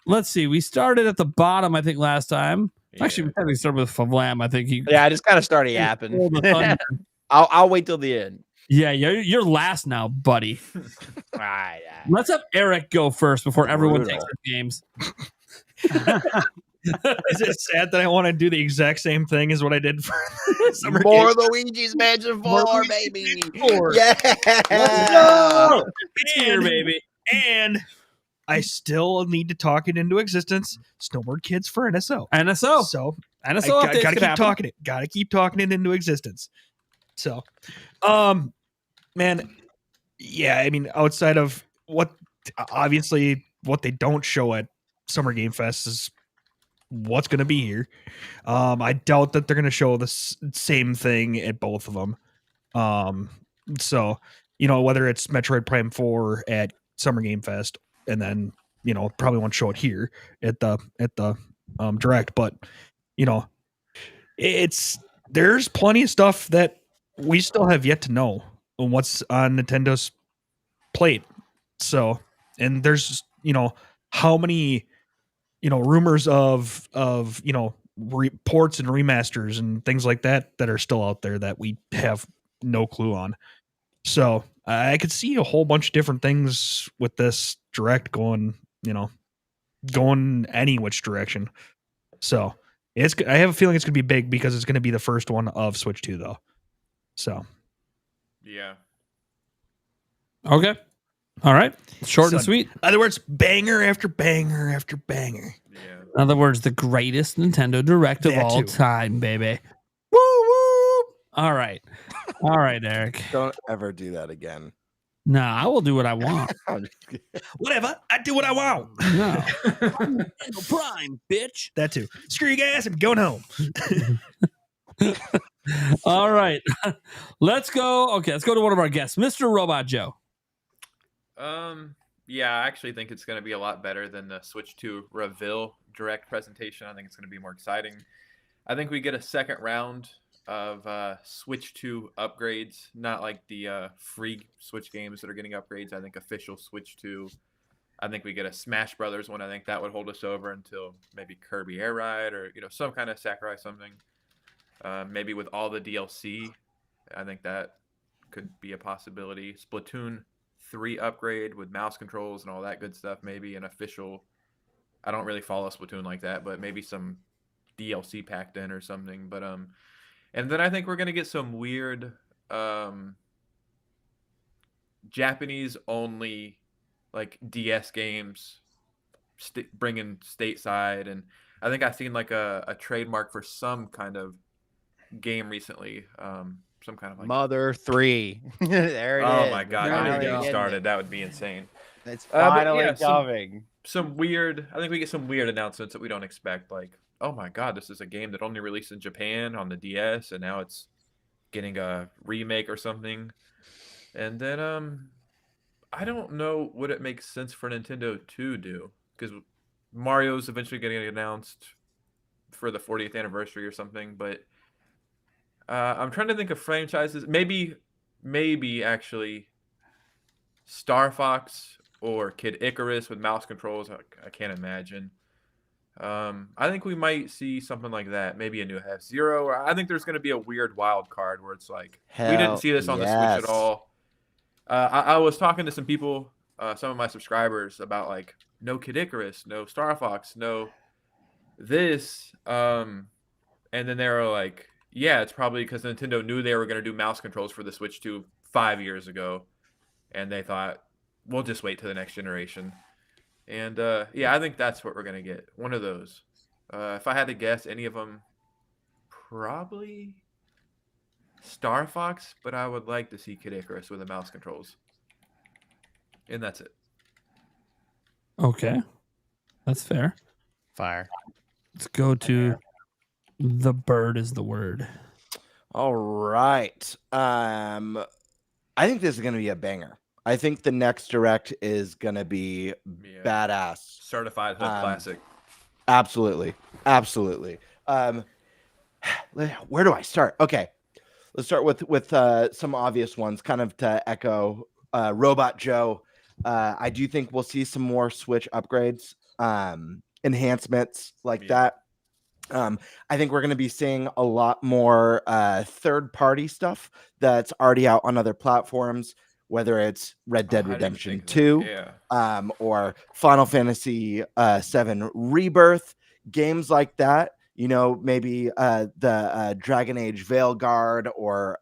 Let's see. We started at the bottom, I think, last time. Yeah. Actually, we probably started with Favlam. I think I just kind of started yapping. I'll wait till the end. Yeah, you're last now, buddy. All right. Let's have Eric go first before everyone takes their games. Is it sad that I want to do the exact same thing as what I did for Summer More Game? Luigi's Mansion 4, baby. 4. Yeah. Let's go. It's here, baby. And I still need to talk it into existence. Snowboard Kids for NSO. So NSO I gotta keep talking it. Gotta keep talking it into existence. So, man, yeah, I mean, outside of what they don't show at Summer Game Fest is what's going to be here. I doubt that they're going to show the same thing at both of them. So, whether it's Metroid Prime 4 at Summer Game Fest, and then, probably won't show it here at the Direct, but, there's plenty of stuff that we still have yet to know on what's on Nintendo's plate. So, and there's, how many, rumors of ports and remasters and things like that are still out there that we have no clue on. So I could see a whole bunch of different things with this Direct going any which direction. So I have a feeling it's going to be big because it's going to be the first one of Switch 2 though. So, yeah. Okay. All right. Short and sweet. In other words, banger after banger after banger. Yeah. In other words, the greatest Nintendo Direct of all time, baby. Woo woo. All right. All right, Eric. Don't ever do that again. No, I will do what I want. Whatever. I do what I want. No. Nintendo Prime, bitch. That too. Screw you guys. I'm going home. All right. Let's go. Okay, let's go to one of our guests, Mr. Robot Joe. Yeah, I actually think it's going to be a lot better than the Switch 2 reveal Direct presentation. I think it's going to be more exciting. I think we get a second round of Switch 2 upgrades, not like the free Switch games that are getting upgrades. I think official Switch 2. I think we get a Smash Brothers one. I think that would hold us over until maybe Kirby Air Ride or some kind of Sakurai something. Maybe with all the DLC. I think that could be a possibility. Splatoon 3 upgrade with mouse controls and all that good stuff. Maybe an official. I don't really follow Splatoon like that, but maybe some DLC packed in or something. But and then I think we're gonna get some weird Japanese only like DS games bringing stateside, and I think I've seen like a trademark for some kind of game recently. Some kind of like Mother 3. There it is. Oh my god! There Don't we get go. me started. That would be insane. It's But finally yeah, coming. some weird. I think we get some weird announcements that we don't expect. Like, oh my god, this is a game that only released in Japan on the DS, and now it's getting a remake or something. And then I don't know what it makes sense for Nintendo to do, because Mario's eventually getting announced for the 40th anniversary or something. But I'm trying to think of franchises. Maybe actually Star Fox or Kid Icarus with mouse controls. I can't imagine. I think we might see something like that. Maybe a new F-Zero. Or I think there's going to be a weird wild card where it's like, we didn't see this on the Switch at all. I was talking to some people, some of my subscribers, about like, no Kid Icarus, no Star Fox, no this. And then they were like, yeah, it's probably because Nintendo knew they were going to do mouse controls for the Switch 2 5 years ago. And they thought, we'll just wait to the next generation. And yeah, I think that's what we're going to get. One of those. If I had to guess, any of them, probably Star Fox, but I would like to see Kid Icarus with the mouse controls. And that's it. Okay. That's fair. Fire. Let's go to the bird is the word. All right. I think this is going to be a banger. I think the next direct is going to be badass. Certified hood classic. Absolutely. Where do I start? Okay. Let's start with some obvious ones, kind of to echo Robot Joe. I do think we'll see some more Switch upgrades, enhancements like that. I think we're going to be seeing a lot more third-party stuff that's already out on other platforms, whether it's Red Dead Redemption 2 or Final Fantasy 7 Rebirth, games like that. You know, maybe the Dragon Age Veilguard or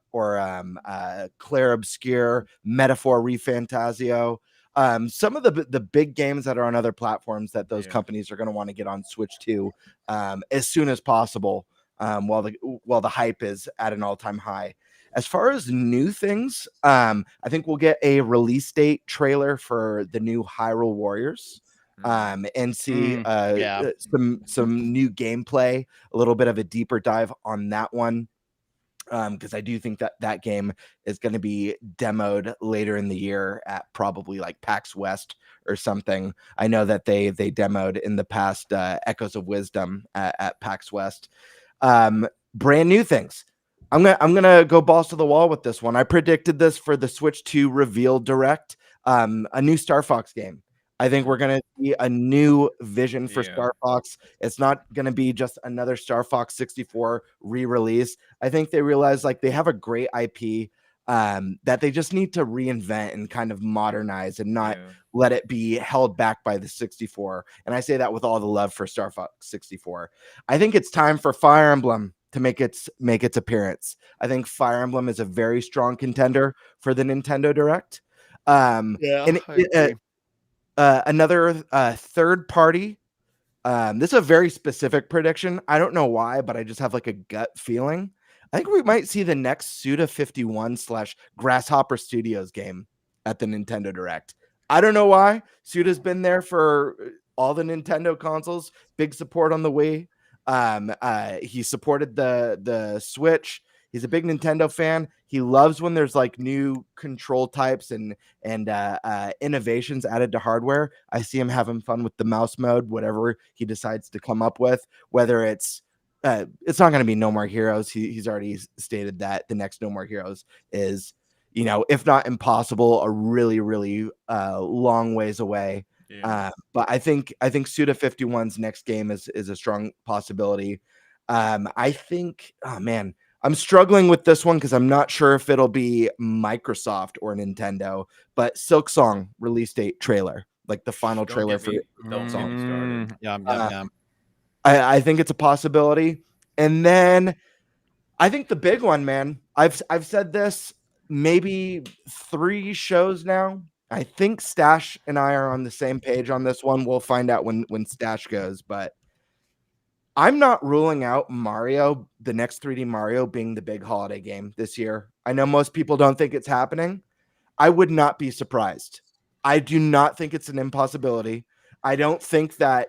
Clair Obscure, Metaphor Refantasio. Some of the big games that are on other platforms that those companies are going to want to get on Switch 2 as soon as possible, while the hype is at an all-time high. As far as new things, I think we'll get a release date trailer for the new Hyrule Warriors, and see some new gameplay, a little bit of a deeper dive on that one. Because I do think that game is going to be demoed later in the year at probably like PAX West or something. I know that they demoed in the past Echoes of Wisdom at PAX West. Brand new things. I'm gonna go balls to the wall with this one. I predicted this for the Switch 2 reveal direct. A new Star Fox game. I think we're going to see a new vision for Star Fox. It's not going to be just another Star Fox 64 re-release. I think they realize like they have a great IP that they just need to reinvent and kind of modernize and not let it be held back by the 64. And I say that with all the love for Star Fox 64. I think it's time for Fire Emblem to make its appearance. I think Fire Emblem is a very strong contender for the Nintendo Direct. Another third party. This is a very specific prediction. I don't know why, but I just have like a gut feeling. I think we might see the next Suda51 / Grasshopper Studios game at the Nintendo Direct. I don't know why. Suda's been there for all the Nintendo consoles. Big support on the Wii. He supported the Switch. He's a big Nintendo fan. He loves when there's like new control types and innovations added to hardware. I see him having fun with the mouse mode, whatever he decides to come up with. Whether it's not going to be No More Heroes. He's already stated that the next No More Heroes is, you know, if not impossible, a really, really long ways away. But I think Suda51's next game is a strong possibility. I think, oh man, I'm struggling with this one because I'm not sure if it'll be Microsoft or Nintendo, but Silksong release date trailer, like the final trailer for Silksong. Yeah. I think it's a possibility. And then I think the big one, man, I've said this maybe 3 shows now. I think Stash and I are on the same page on this one. We'll find out when Stash goes, but I'm not ruling out Mario, the next 3D Mario, being the big holiday game this year. I know most people don't think it's happening. I would not be surprised. I do not think it's an impossibility. I don't think that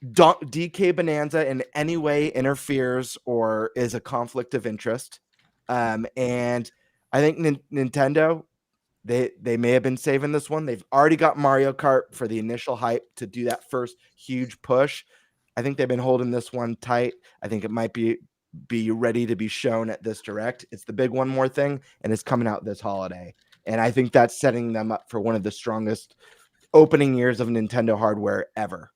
DK Bonanza in any way interferes or is a conflict of interest. And I think Nintendo, they may have been saving this one. They've already got Mario Kart for the initial hype to do that first huge push. I think they've been holding this one tight. I think it might be ready to be shown at this direct. It's the big one more thing, and it's coming out this holiday. And I think that's setting them up for one of the strongest opening years of Nintendo hardware ever.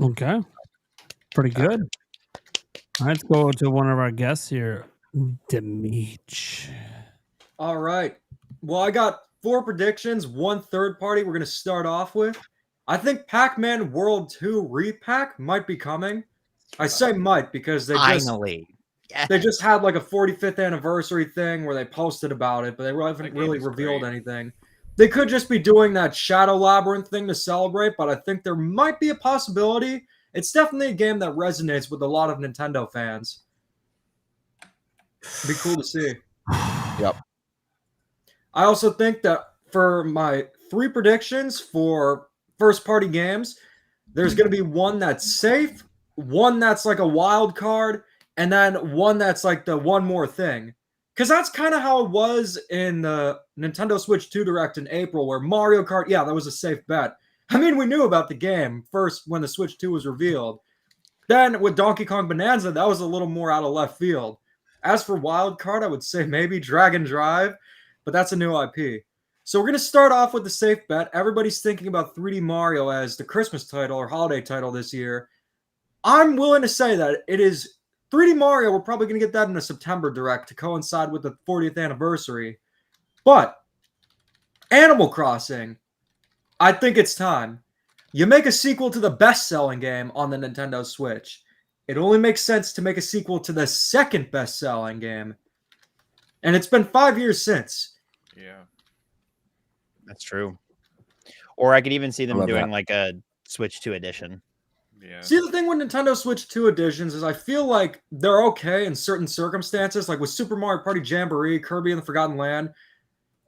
Okay. Pretty good. All right, let's go to one of our guests here, Demeech. All right. Well, I got 4 predictions, 1 third party we're going to start off with. I think Pac-Man World 2 repack might be coming. I say might because they just had like a 45th anniversary thing where they posted about it, but they haven't really revealed anything. They could just be doing that Shadow Labyrinth thing to celebrate, but I think there might be a possibility. It's definitely a game that resonates with a lot of Nintendo fans. Be cool to see. Yep. I also think that for my 3 predictions for first-party games, there's going to be one that's safe, one that's like a wild card, and then one that's like the one more thing. Because that's kind of how it was in the Nintendo Switch 2 Direct in April, where Mario Kart, yeah, that was a safe bet. I mean, we knew about the game first when the Switch 2 was revealed. Then with Donkey Kong Bonanza, that was a little more out of left field. As for wild card, I would say maybe Dragon Drive, but that's a new IP. So we're going to start off with the safe bet. Everybody's thinking about 3D Mario as the Christmas title or holiday title this year. I'm willing to say that it is 3D Mario. We're probably going to get that in a September Direct to coincide with the 40th anniversary. But Animal Crossing, I think it's time. You make a sequel to the best-selling game on the Nintendo Switch. It only makes sense to make a sequel to the second best-selling game. And it's been 5 years since. Yeah. That's true. Or I could even see them doing like a Switch 2 edition. Yeah. See, the thing with Nintendo Switch 2 editions is I feel like they're okay in certain circumstances, like with Super Mario Party Jamboree, Kirby and the Forgotten Land.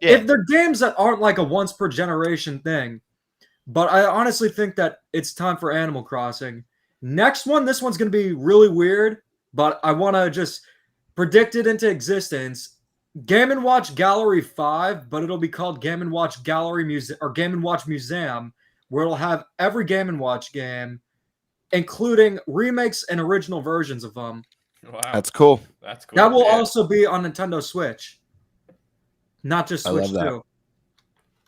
Yeah. If they're games that aren't like a once-per-generation thing. But I honestly think that it's time for Animal Crossing. Next one, this one's going to be really weird, but I want to just predict it into existence. Game & Watch Gallery 5, but it'll be called Game & Watch Gallery Museum or Game & Watch Museum, where it'll have every Game & Watch game, including remakes and original versions of them. Wow. That's cool. That's cool. That will also be on Nintendo Switch, not just Switch 2.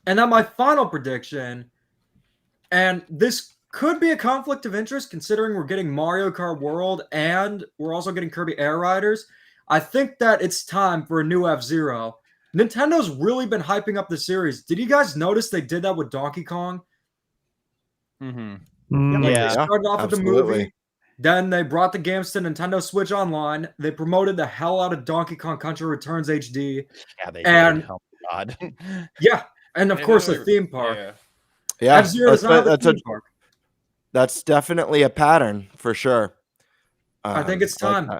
And then my final prediction, and this could be a conflict of interest considering we're getting Mario Kart World and we're also getting Kirby Air Riders. I think that it's time for a new F-Zero. Nintendo's really been hyping up the series. Did you guys notice they did that with Donkey Kong? Mm-hmm. They started off with the movie. Then they brought the games to Nintendo Switch Online. They promoted the hell out of Donkey Kong Country Returns HD. Yeah, they and did. Oh, God. Yeah, and of course the theme park. Yeah, F-Zero does not have a theme park. That's definitely a pattern for sure. I think it's time.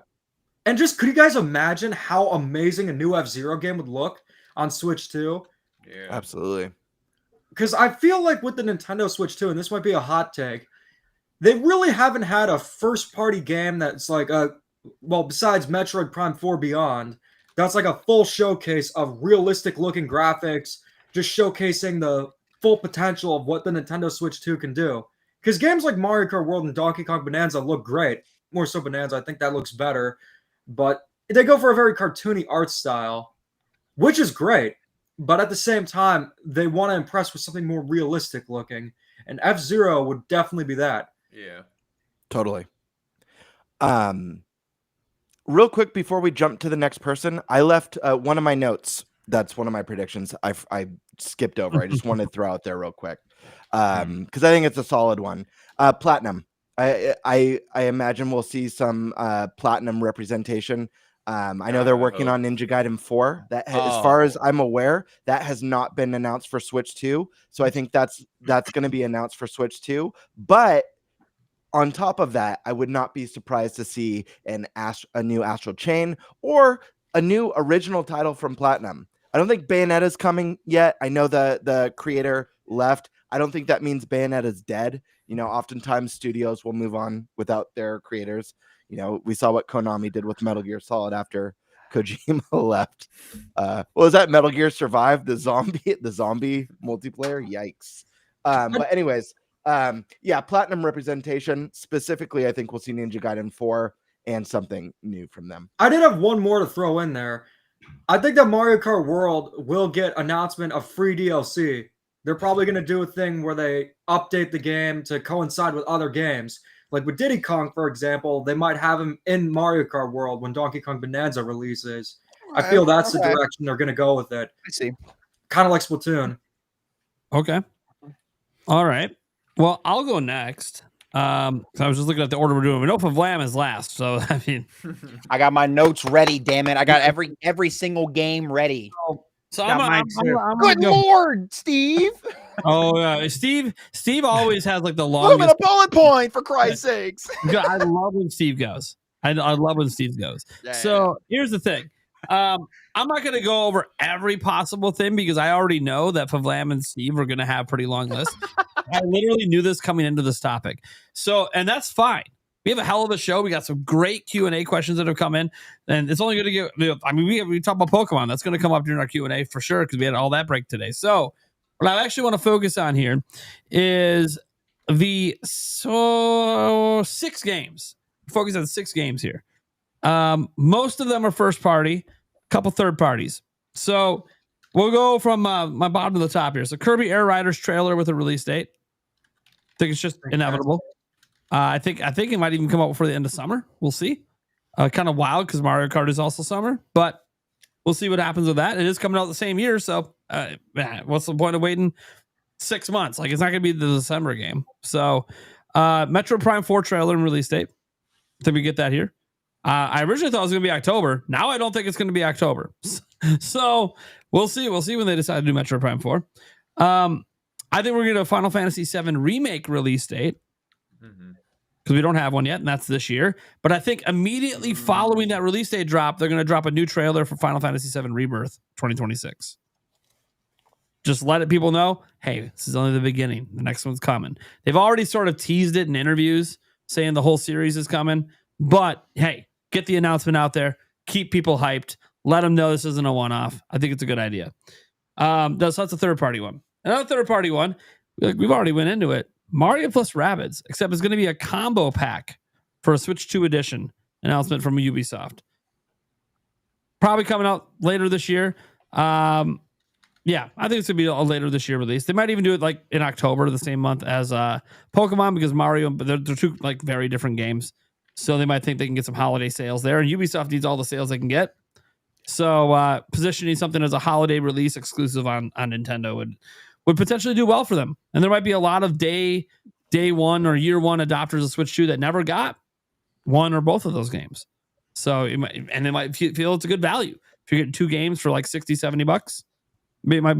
And just could you guys imagine how amazing a new F-Zero game would look on Switch 2? Yeah, absolutely. Because I feel like with the Nintendo Switch 2, and this might be a hot take, they really haven't had a first-party game that's like besides Metroid Prime 4 Beyond, that's like a full showcase of realistic-looking graphics, just showcasing the full potential of what the Nintendo Switch 2 can do. Because games like Mario Kart World and Donkey Kong Bonanza look great. More so Bonanza, I think that looks better. But they go for a very cartoony art style, which is great. But at the same time, they want to impress with something more realistic looking. And F-Zero would definitely be that. Yeah. Totally. real quick before we jump to the next person, I left one of my notes. That's one of my predictions. I skipped over. I just wanted to throw out there real quick because I think it's a solid one. Platinum. I imagine we'll see some platinum representation. I know they're working on Ninja Gaiden 4. That, as far as I'm aware, that has not been announced for Switch 2. So I think that's going to be announced for Switch 2. But on top of that, I would not be surprised to see a new Astral Chain or a new original title from Platinum. I don't think Bayonetta's coming yet. I know the creator left. I don't think that means Bayonetta's dead. You know, oftentimes studios will move on without their creators. You know, we saw what Konami did with Metal Gear Solid after Kojima left. Was that Metal Gear Survive, the zombie multiplayer? Yikes. But anyways, platinum representation. Specifically, I think we'll see Ninja Gaiden 4 and something new from them. I did have one more to throw in there. I think that Mario Kart World will get announcement of free DLC. They're probably going to do a thing where they update the game to coincide with other games. Like with Diddy Kong, for example, they might have him in Mario Kart World when Donkey Kong Bonanza releases. I feel that's the direction they're going to go with it. I see. Kind of like Splatoon. Okay. All right. Well, I'll go next. I was just looking at the order we're doing. We know Vlam is last, so I mean, I got my notes ready. Damn it! I got every single game ready. So I'm good Lord, Steve. Oh yeah, Steve always has like the longest. Moving a bullet point for Christ's sakes. I love when Steve goes. I love when Steve goes. So here's the thing. I'm not going to go over every possible thing because I already know that Vlam and Steve are going to have pretty long lists. I literally knew this coming into this topic. So, and that's fine. We have a hell of a show. We got some great Q&A questions that have come in, and it's only going to get, I mean, we talk about Pokemon. That's going to come up during our Q&A for sure because we had all that break today. So what I actually want to focus on here is the 6 games. Focus on 6 games here. Most of them are first party, a couple third parties. So we'll go from my bottom to the top here. So Kirby Air Riders trailer with a release date. I think it's just inevitable. I think it might even come out before the end of summer. We'll see. Kind of wild because Mario Kart is also summer, but we'll see what happens with that. It is coming out the same year, so what's the point of waiting 6 months? Like, it's not going to be the December game. So Metro Prime 4 trailer and release date. I think we get that here. I originally thought it was going to be October. Now I don't think it's going to be October. So we'll see. We'll see when they decide to do Metro Prime 4. I think we're going to a Final Fantasy VII Remake release date. Because we don't have one yet, and that's this year. But I think immediately following that release date drop, they're going to drop a new trailer for Final Fantasy VII Rebirth 2026. Just let people know, hey, this is only the beginning. The next one's coming. They've already sort of teased it in interviews, saying the whole series is coming. But, hey, get the announcement out there. Keep people hyped. Let them know this isn't a one-off. I think it's a good idea. That's a third-party one. Another third-party one, we've already went into it. Mario plus Rabbids, except it's going to be a combo pack for a Switch 2 edition announcement from Ubisoft. Probably coming out later this year. I think it's going to be a later this year release. They might even do it like in October, the same month as Pokemon, because Mario, but they're two like very different games. So they might think they can get some holiday sales there, and Ubisoft needs all the sales they can get. So positioning something as a holiday release exclusive on Nintendo would potentially do well for them. And there might be a lot of day one or year one adopters of Switch 2 that never got one or both of those games. So they might feel it's a good value. If you're getting 2 games for like $60-$70, it might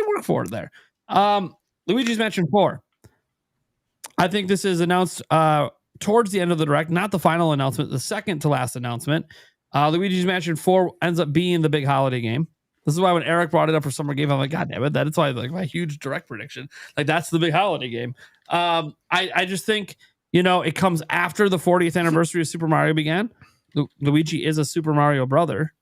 work for it there. Luigi's Mansion 4. I think this is announced towards the end of the direct, not the final announcement, the second to last announcement. Luigi's Mansion 4 ends up being the big holiday game. This is why when Eric brought it up for Summer Game, I'm like, God damn it, that's why like my huge direct prediction. Like, that's the big holiday game. I just think, it comes after the 40th anniversary of Super Mario began. Luigi is a Super Mario brother.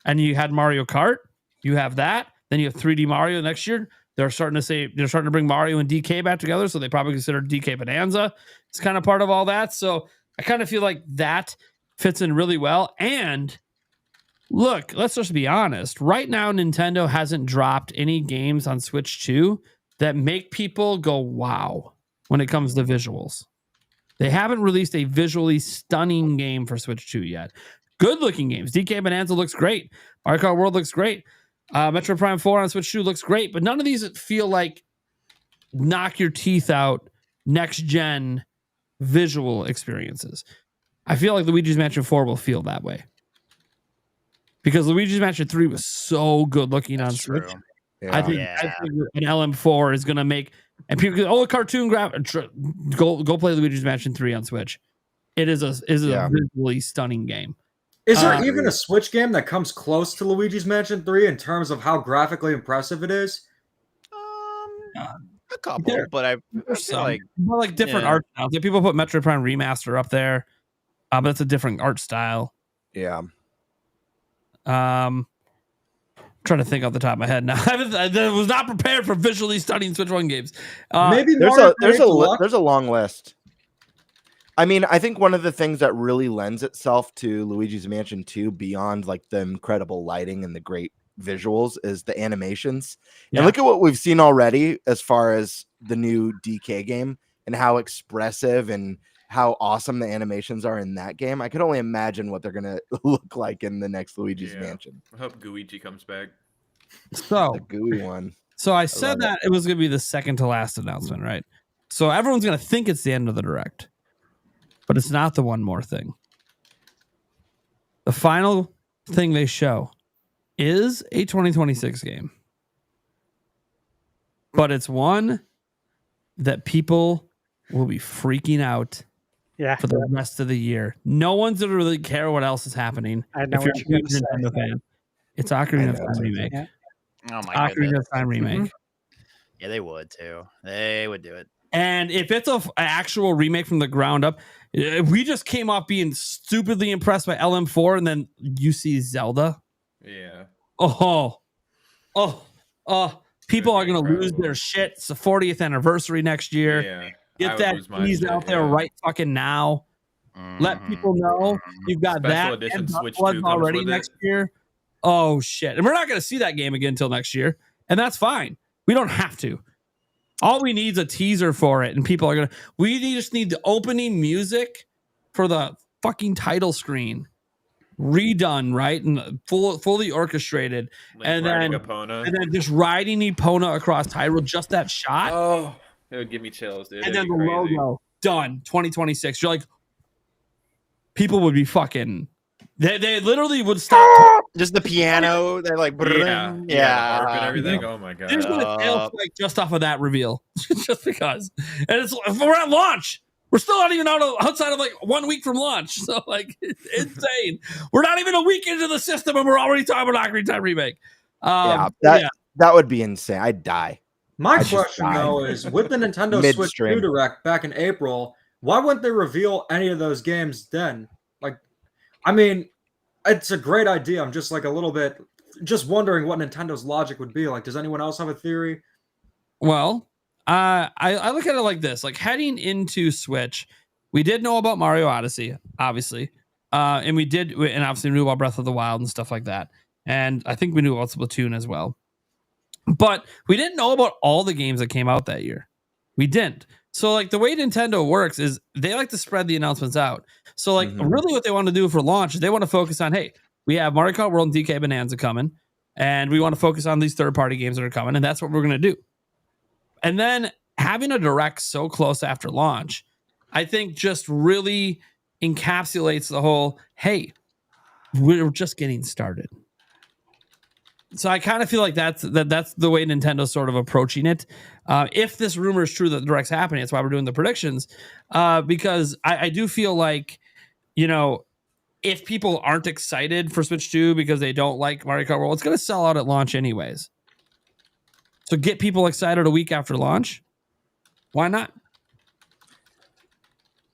And you had Mario Kart. You have that. Then you have 3D Mario next year. They're starting to bring Mario and DK back together. So they probably consider DK Bonanza. It's kind of part of all that. So I kind of feel like that fits in really well. And look, let's just be honest. Right now, Nintendo hasn't dropped any games on Switch 2 that make people go, wow, when it comes to visuals. They haven't released a visually stunning game for Switch 2 yet. Good looking games. DK Bonanza looks great. Mario Kart World looks great. Metro Prime 4 on Switch 2 looks great, but none of these feel like knock your teeth out next gen visual experiences. I feel like Luigi's Mansion 4 will feel that way. Because Luigi's Mansion 3 was so good looking on Switch. Yeah. I think an LM4 is going to make, and people go, cartoon go play Luigi's Mansion 3 on Switch. It is a visually stunning game. Is there even a Switch game that comes close to Luigi's Mansion 3 in terms of how graphically impressive it is? A couple, but I feel like different art styles. People put Metro Prime Remaster up there, but it's a different art style. Yeah. Trying to think off the top of my head now. I was not prepared for visually stunning Switch 1 games. Maybe there's a long list. I mean, I think one of the things that really lends itself to Luigi's Mansion 2 beyond like the incredible lighting and the great visuals is the animations. Yeah. And look at what we've seen already as far as the new DK game and how expressive and how awesome the animations are in that game. I can only imagine what they're going to look like in the next Luigi's Mansion. I hope Gooigi comes back. So, the gooey one. So I said that it was going to be the second to last announcement, right? So everyone's going to think it's the end of the Direct. But it's not the one more thing. The final thing they show is a 2026 game. But it's one that people will be freaking out for the rest of the year. No one's going to really care what else is happening. I know if you're a Nintendo fan. It's Ocarina of Time remake. Oh my Ocarina of Time remake. Mm-hmm. Yeah, they would too. They would do it. And if it's an actual remake from the ground up, we just came off being stupidly impressed by LM4, and then you see Zelda. Yeah. People are going to lose their shit. It's the 40th anniversary next year. Yeah. Get that tease out there right fucking now. Let people know you've got Special that edition and Switch 2 already comes with next year. Oh, shit. And we're not going to see that game again until next year. And that's fine. We don't have to. All we need is a teaser for it, and people are we just need the opening music for the fucking title screen redone, right? And fully orchestrated. Like and then just riding Epona across Hyrule, just that shot. Oh, it would give me chills, dude. And then the logo, done, 2026. You're like, people would be fucking... They literally would stop. Just the piano. They're like, and everything. Oh my god! There's gonna tail spike just off of that reveal, just because. And we're at launch. We're still not even outside of like 1 week from launch. So like, it's insane. We're not even a week into the system, and we're already talking about Ocarina of Time remake. That would be insane. I'd die. My question though is, with the Nintendo Switch 2 Direct back in April, why wouldn't they reveal any of those games then? Like, I mean, it's a great idea. I'm just like a little bit just wondering what Nintendo's logic would be. Like, does anyone else have a theory? Well, I look at it like this. Like, heading into Switch, we did know about Mario Odyssey, obviously. And obviously knew about Breath of the Wild and stuff like that. And I think we knew about Splatoon as well. But we didn't know about all the games that came out that year. We didn't. So, like, the way Nintendo works is they like to spread the announcements out. So, like, really what they want to do for launch is they want to focus on, hey, we have Mario Kart World and DK Bonanza coming, and we want to focus on these third-party games that are coming, and that's what we're going to do. And then having a Direct so close after launch, I think just really encapsulates the whole, hey, we're just getting started. So I kind of feel like that's the way Nintendo's sort of approaching it. If this rumor is true that the Direct's happening, that's why we're doing the predictions. Because I do feel like, you know, if people aren't excited for Switch 2 because they don't like Mario Kart World, it's going to sell out at launch anyways. So get people excited a week after launch. Why not?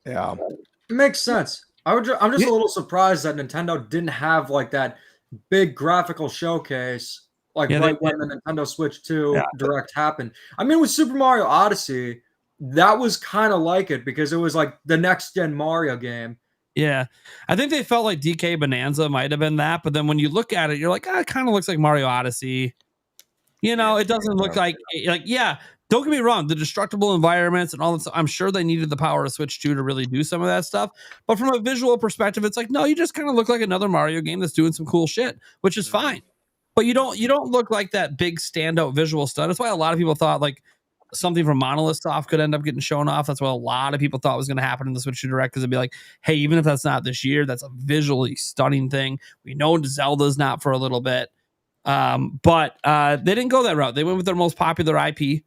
Yeah. It makes sense. I'm just a little surprised that Nintendo didn't have like that big graphical showcase when the Nintendo Switch 2 Direct happened. I mean, with Super Mario Odyssey, that was kind of like it because it was like the next gen Mario game. Yeah, I think they felt like DK Bonanza might have been that, but then when you look at it, you're like, it kind of looks like Mario Odyssey. You know, it doesn't look like don't get me wrong, the destructible environments and all that stuff, I'm sure they needed the power of Switch 2 to really do some of that stuff. But from a visual perspective, it's like, no, you just kind of look like another Mario game that's doing some cool shit, which is fine. But you don't look like that big standout visual stuff. That's why a lot of people thought like something from Monolith Soft could end up getting shown off. That's what a lot of people thought was going to happen in the Switch 2 Direct, because it'd be like, hey, even if that's not this year, that's a visually stunning thing. We know Zelda's not for a little bit. But they didn't go that route. They went with their most popular IP.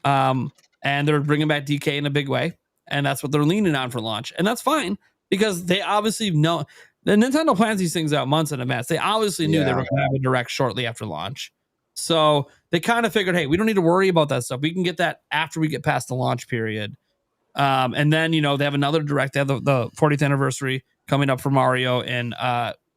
And they're bringing back DK in a big way, and that's what they're leaning on for launch, and that's fine because they obviously know the Nintendo plans these things out months in advance. They obviously knew they were going to have a Direct shortly after launch, so they kind of figured, hey, we don't need to worry about that stuff. We can get that after we get past the launch period, and then they have another Direct. They have the 40th anniversary coming up for Mario in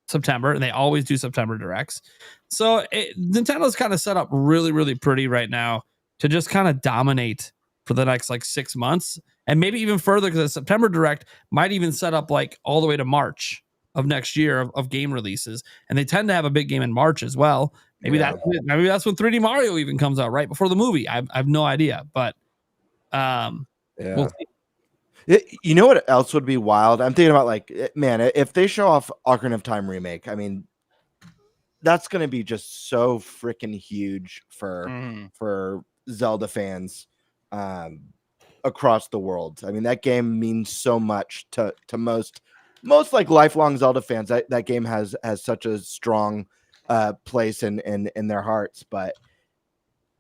September, and they always do September Directs. So Nintendo's kind of set up really, really pretty right now to just kind of dominate for the next like 6 months, and maybe even further, because the September Direct might even set up like all the way to March of next year of game releases, and they tend to have a big game in March as well. Maybe that's when 3D Mario even comes out right before the movie. I have no idea, but we'll see. You know what else would be wild? I'm thinking about like, man, if they show off Ocarina of Time remake, I mean, that's going to be just so freaking huge for Zelda fans across the world. I mean, that game means so much to most like lifelong Zelda fans. That game has such a strong place in their hearts. But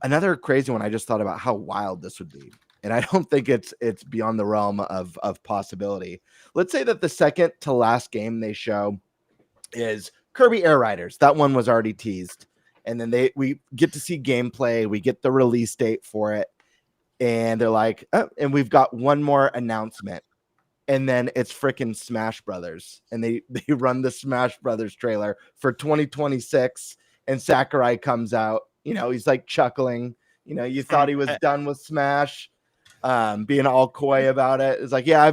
another crazy one, I just thought about how wild this would be, and I don't think it's beyond the realm of possibility. Let's say that the second to last game they show is Kirby Air Riders. That one was already teased. And then we get to see gameplay. We get the release date for it. And they're like, oh, and we've got one more announcement. And then it's freaking Smash Brothers. And they run the Smash Brothers trailer for 2026. And Sakurai comes out. He's like chuckling. You thought he was done with Smash, being all coy about it. It's like, yeah, I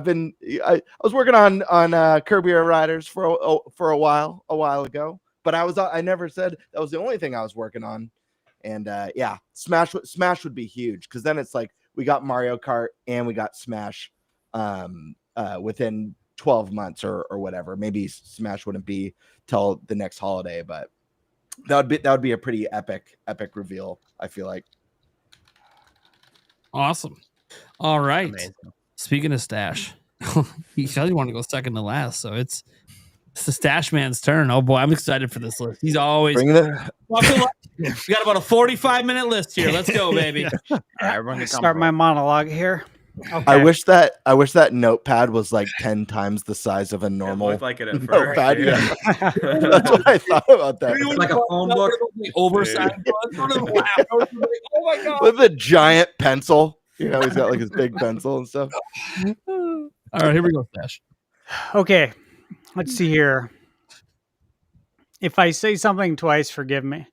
was working on Kirby Air Riders for a while ago. But I never said that was the only thing I was working on. And Smash would be huge, because then it's like we got Mario Kart and we got Smash within 12 months or whatever. Maybe Smash wouldn't be till the next holiday, but that would be a pretty epic reveal, I feel like. Awesome. All right. Amazing. Speaking of Stash, he said he wanted to go second to last, so it's the Stash Man's turn. Oh boy, I'm excited for this list. He's always bring it. We got about a 45-minute list here. Let's go, baby. All right, everyone start my monologue here. Okay. I wish that notepad was like 10 times the size of a normal. It looked like it at first. Notepad. Yeah. That's what I thought about that. It's like a phone book. Oversized. Oh my god! With a giant pencil. He's got like his big pencil and stuff. All right, here we go, Stash. Okay, let's see here. If I say something twice, forgive me.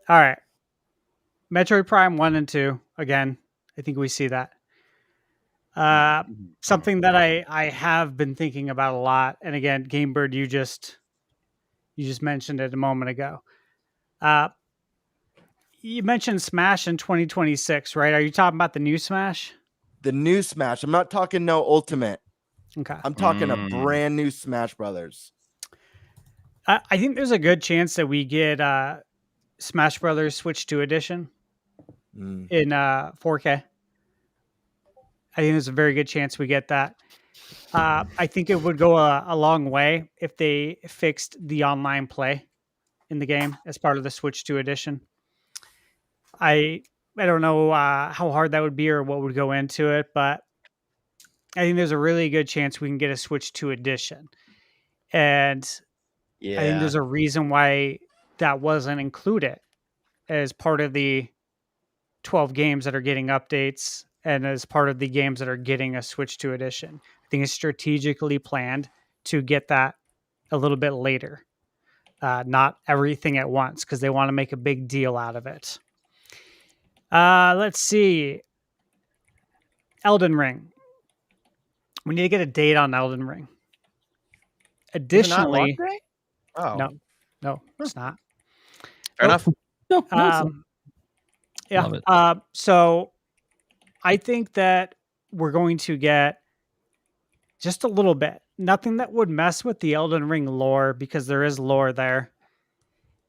All right. Metroid Prime 1 and 2. Again, I think we see that. Something that I have been thinking about a lot. And again, Gamebird, you just mentioned it a moment ago. You mentioned Smash in 2026, right? Are you talking about the new Smash? The new Smash. I'm not talking no Ultimate. Okay. I'm talking a brand new Smash Brothers. I think there's a good chance that we get Smash Brothers Switch 2 edition in 4K. I think there's a very good chance we get that. I think it would go a long way if they fixed the online play in the game as part of the Switch 2 edition. I don't know how hard that would be or what would go into it, but I think there's a really good chance we can get a Switch 2 edition. And I think there's a reason why that wasn't included as part of the 12 games that are getting updates and as part of the games that are getting a Switch 2 edition. I think it's strategically planned to get that a little bit later, not everything at once, because they want to make a big deal out of it. Let's see. Elden Ring. We need to get a date on Elden Ring. Additionally, no, it's not. Fair enough. Yeah. Love it. So I think that we're going to get just a little bit. Nothing that would mess with the Elden Ring lore because there is lore there.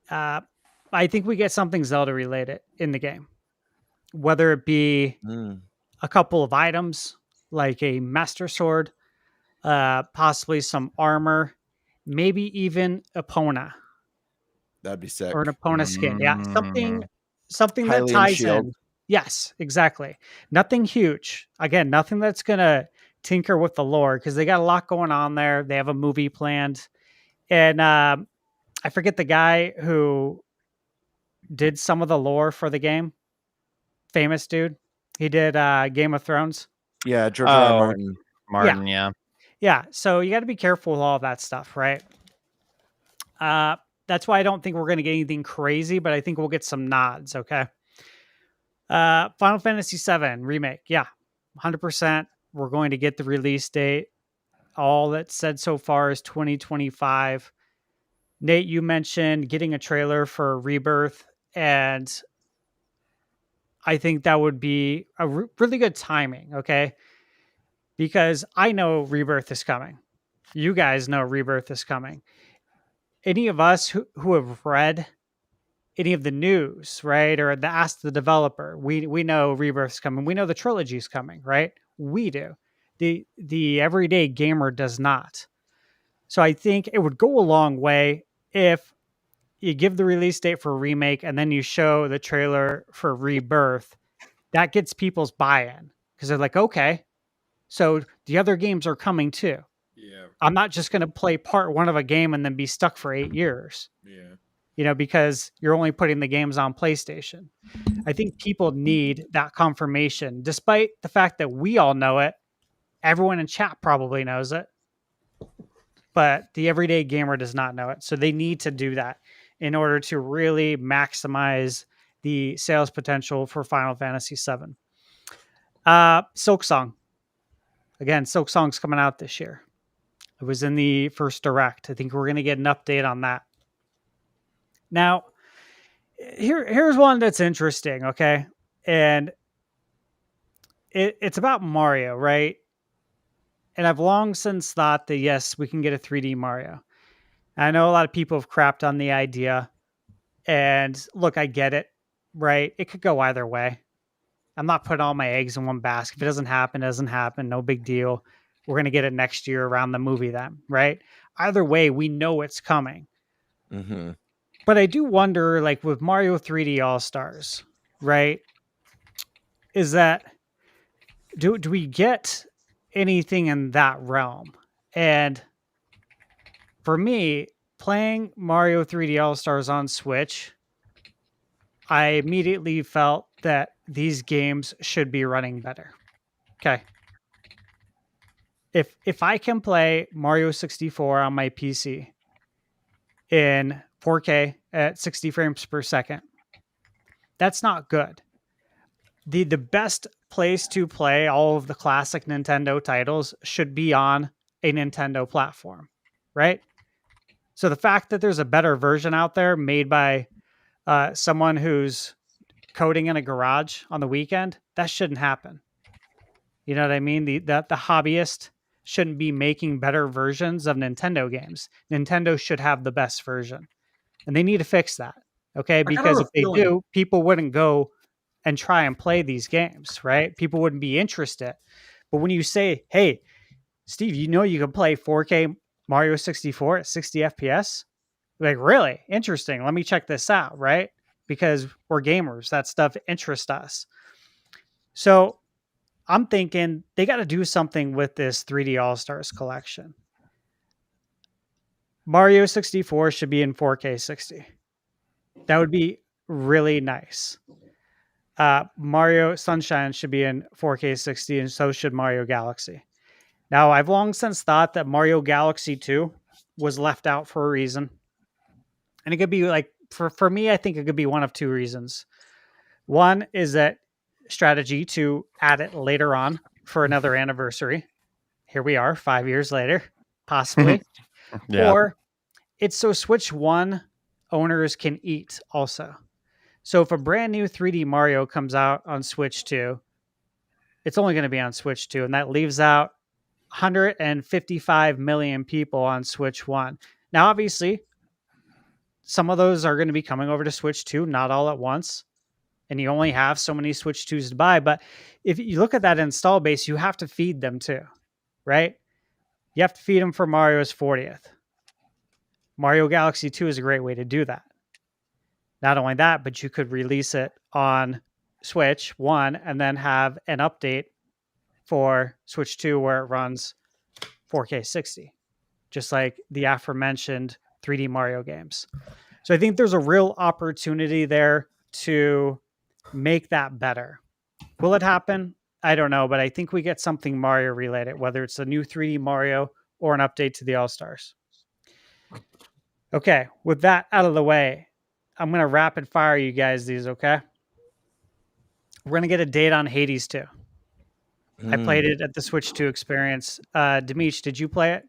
I think we get something Zelda related in the game, whether it be a couple of items like a Master Sword, possibly some armor, maybe even Epona. That'd be sick. Or an Epona skin. Yeah, something that Hylian ties shield. in. Yes, exactly. Nothing huge. Again, nothing that's gonna tinker with the lore because they got a lot going on there. They have a movie planned, and I forget the guy who did some of the lore for the game. Famous dude. He did Game of Thrones. Yeah, George R. R. Martin. Martin, yeah. Yeah, so you got to be careful with all that stuff, right? That's why I don't think we're going to get anything crazy, but I think we'll get some nods, okay? Final Fantasy VII Remake. Yeah, 100%. We're going to get the release date. All that's said so far is 2025. Nate, you mentioned getting a trailer for Rebirth, and I think that would be a really good timing, okay? Because I know Rebirth is coming. You guys know Rebirth is coming. Any of us who have read any of the news, right? Or ask the developer, we know Rebirth's coming. We know the trilogy's coming, right? We do. The everyday gamer does not. So I think it would go a long way if you give the release date for Remake and then you show the trailer for Rebirth. That gets people's buy-in because they're like, okay, so the other games are coming too. Yeah. I'm not just going to play part one of a game and then be stuck for 8 years. Yeah. You know, because you're only putting the games on PlayStation. I think people need that confirmation, despite the fact that we all know it. Everyone in chat probably knows it, but the everyday gamer does not know it. So they need to do that in order to really maximize the sales potential for Final Fantasy VII. Silk Song. Again, Silk Song's coming out this year. It was in the first direct. I think we're going to get an update on that. Now, here's one that's interesting, okay? And it's about Mario, right? And I've long since thought that, yes, we can get a 3D Mario. I know a lot of people have crapped on the idea. And look, I get it, right? It could go either way. I'm not putting all my eggs in one basket. If it doesn't happen, it doesn't happen. No big deal. We're going to get it next year around the movie then, right? Either way, we know it's coming. Mm-hmm. But I do wonder, like with Mario 3D All-Stars, right? Is that, do we get anything in that realm? And for me, playing Mario 3D All-Stars on Switch, I immediately felt that these games should be running better. Okay. If I can play Mario 64 on my PC in 4K at 60 frames per second, that's not good. The best place to play all of the classic Nintendo titles should be on a Nintendo platform, right? So the fact that there's a better version out there made by someone who's coding in a garage on the weekend, that shouldn't happen. You know what I mean? The hobbyist shouldn't be making better versions of Nintendo games. Nintendo should have the best version. And they need to fix that. Okay? Because if they do, people wouldn't go and try and play these games, right? People wouldn't be interested. But when you say, hey, Steve, you know you can play 4K Mario 64 at 60 FPS? Like, really? Interesting. Let me check this out, right? Because we're gamers. That stuff interests us. So I'm thinking they got to do something with this 3D All-Stars collection. Mario 64 should be in 4K 60. That would be really nice. Mario Sunshine should be in 4K 60, and so should Mario Galaxy. Now, I've long since thought that Mario Galaxy 2 was left out for a reason. And it could be like, for me, I think it could be one of two reasons. One is that strategy to add it later on for another anniversary. Here we are 5 years later, possibly. Yeah. Or it's so Switch 1 owners can eat also. So if a brand new 3D Mario comes out on Switch 2, it's only going to be on Switch 2, and that leaves out 155 million people on Switch 1. Now, obviously, some of those are going to be coming over to Switch 2, not all at once, and you only have so many Switch 2s to buy. But if you look at that install base, you have to feed them too, right? You have to feed them for Mario's 40th. Mario Galaxy 2 is a great way to do that. Not only that, but you could release it on Switch 1 and then have an update for Switch 2 where it runs 4K 60, just like the aforementioned 3D Mario games. So I think there's a real opportunity there to make that better. Will it happen? I don't know, but I think we get something Mario related, whether it's a new 3D Mario or an update to the All-Stars. Okay, with that out of the way, I'm going to rapid fire you guys these, okay? We're going to get a date on Hades 2. I played it at the Switch 2 experience. Demeech, did you play it?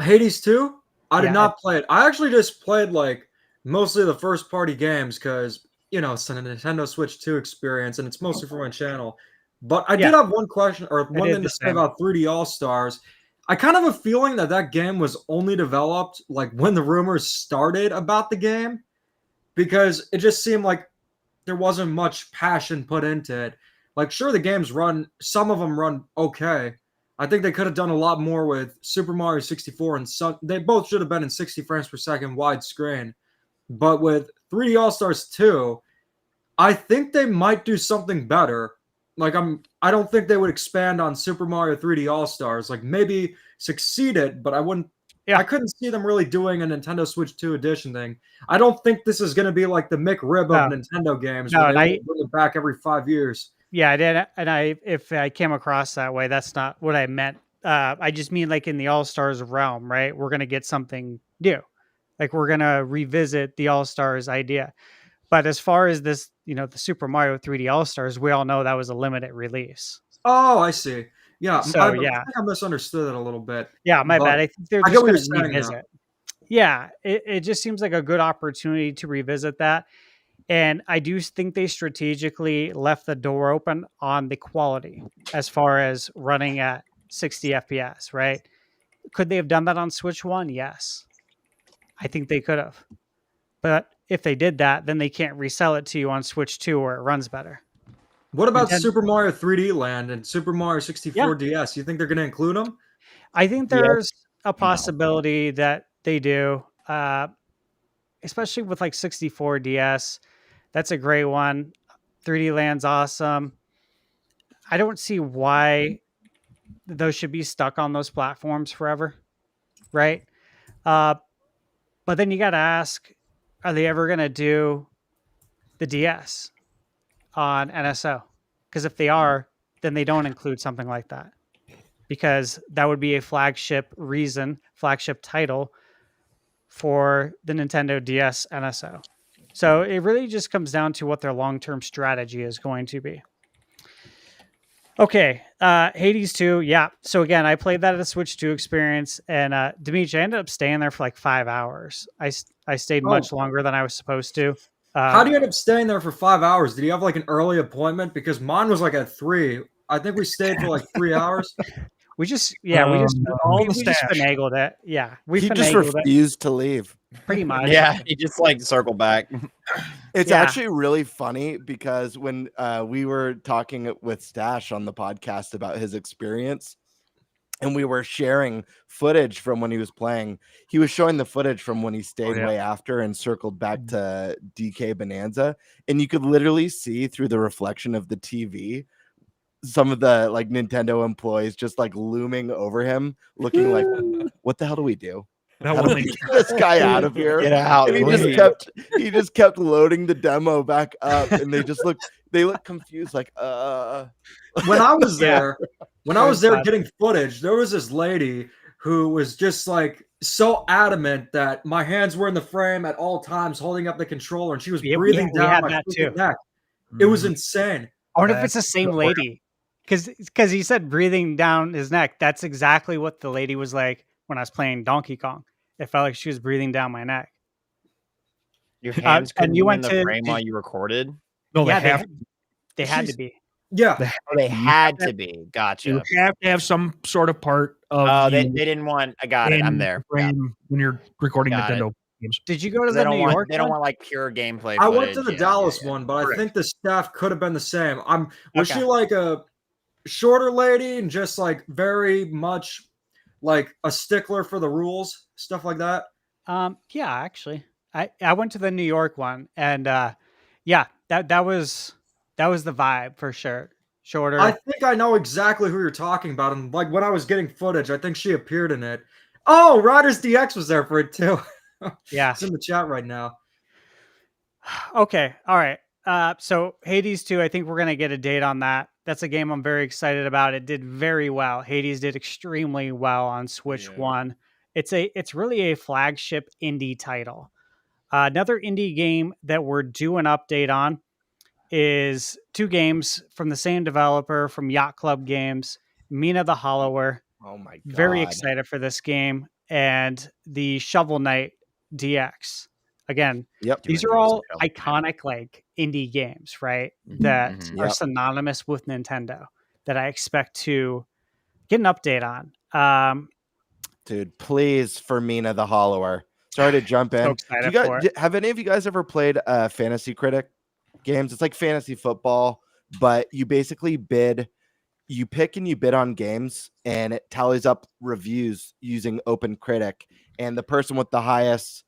Hades 2? I did not play it. I actually just played like mostly the first party games because, you know, it's a Nintendo Switch 2 experience and it's mostly for my channel. But I did have one question or one thing to say about 3D All-Stars. I kind of have a feeling that game was only developed like when the rumors started about the game, because it just seemed like there wasn't much passion put into it. Like, sure, the games run, some of them run okay. I think they could have done a lot more with Super Mario 64 and they both should have been in 60 frames per second widescreen. But with 3D All-Stars 2, I think they might do something better. Like, I don't think they would expand on Super Mario 3D All-Stars. Like, maybe succeed it, but I couldn't see them really doing a Nintendo Switch 2 edition thing. I don't think this is going to be like the McRib of Nintendo games where they bring it back every 5 years. Yeah, I did. And if I came across that way, that's not what I meant. I just mean like in the All-Stars realm, right? We're going to get something new. Like we're going to revisit the All-Stars idea. But as far as this, you know, the Super Mario 3D All-Stars, we all know that was a limited release. Oh, I see. Yeah. So, I think I misunderstood it a little bit. Yeah, my bad. I think they're just going to revisit. Yeah, it just seems like a good opportunity to revisit that. And I do think they strategically left the door open on the quality as far as running at 60 FPS, right? Could they have done that on Switch 1? Yes. I think they could have. But if they did that, then they can't resell it to you on Switch 2 where it runs better. What about Super Mario 3D Land and Super Mario 64 DS? You think they're going to include them? I think there's a possibility that they do, especially with like 64 DS. That's a great one. 3D Land's awesome. I don't see why those should be stuck on those platforms forever, right? But then you got to ask, are they ever going to do the DS on NSO? Because if they are, then they don't include something like that. Because that would be a flagship title for the Nintendo DS NSO. So it really just comes down to what their long-term strategy is going to be. Okay, Hades 2, yeah. So again, I played that at a Switch 2 experience, and Demetrius, I ended up staying there for like 5 hours. I stayed much longer than I was supposed to. How do you end up staying there for 5 hours? Did you have like an early appointment? Because mine was like at 3. I think we stayed for like 3 hours. We just finagled it. Yeah, he just refused to leave. Pretty much. Yeah, he just like circled back. It's actually really funny because when we were talking with Stash on the podcast about his experience, and we were sharing footage from when he was playing, he was showing the footage from when he stayed way after and circled back to DK Bonanza, and you could literally see through the reflection of the TV some of the like Nintendo employees just like looming over him, looking like, what the hell do we do? How do we get this guy out of here? Get out. And he just kept loading the demo back up, and they looked confused, like When I was there, getting footage, there was this lady who was just like so adamant that my hands were in the frame at all times, holding up the controller, and she was breathing down my neck. It was insane. I wonder if it's the same lady, because he said breathing down his neck. That's exactly what the lady was like when I was playing Donkey Kong. It felt like she was breathing down my neck. Your hands and you couldn't be went in the to frame while you recorded? No, yeah, they have they had to be. Yeah. They had to be. you Gotcha. have to have some sort of part of Oh, you they didn't want. I got it. I'm in there. the frame when you're recording Got it. Nintendo games. Did you go to They the don't New want. York They don't one? want like pure gameplay. I went to footage. the Yeah, Dallas yeah. one, but Correct. I think the staff could have been the same. Was Okay. she like a shorter lady and just like very much like a stickler for the rules, stuff like that? Yeah, actually, I went to the New York one, and yeah, that was the vibe for sure. Shorter. I think I know exactly who you're talking about. And like when I was getting footage, I think she appeared in it. Oh, Riders DX was there for it too. Yeah. It's in the chat right now. Okay. All right. So Hades 2, I think we're going to get a date on that. That's a game I'm very excited about. It did very well. Hades did extremely well on Switch 1. It's really a flagship indie title. Another indie game that we're due an update on is 2 games from the same developer from Yacht Club Games, Mina the Hollower. Oh my god. Very excited for this game, and the Shovel Knight DX. Again, these are all iconic like indie games, right? That are synonymous with Nintendo that I expect to get an update on. Dude, please, for Mina the Hollower. Sorry to jump in. So excited Have any of you guys ever played Fantasy Critic games? It's like fantasy football, but you basically bid. You pick and you bid on games, and it tallies up reviews using Open Critic, and the person with the highest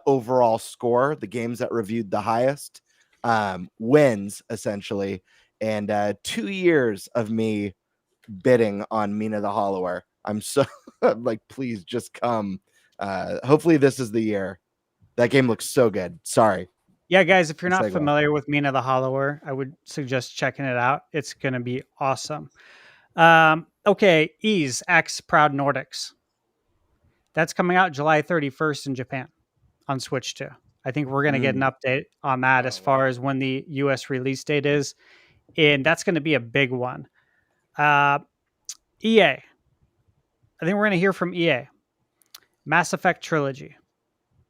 overall score, the games that reviewed the highest, wins essentially. And 2 years of me bidding on Mina the Hollower. I'm so like, please just come. Hopefully this is the year. That game looks so good. Sorry. Yeah, guys, if you're not Segue. familiar with Mina the Hollower, I would suggest checking it out. It's going to be awesome. Okay, Ease X Proud Nordics. That's coming out July 31st in Japan on Switch 2. I think we're going to get an update on that as far as when the US release date is. And that's going to be a big one. EA. I think we're going to hear from EA. Mass Effect Trilogy.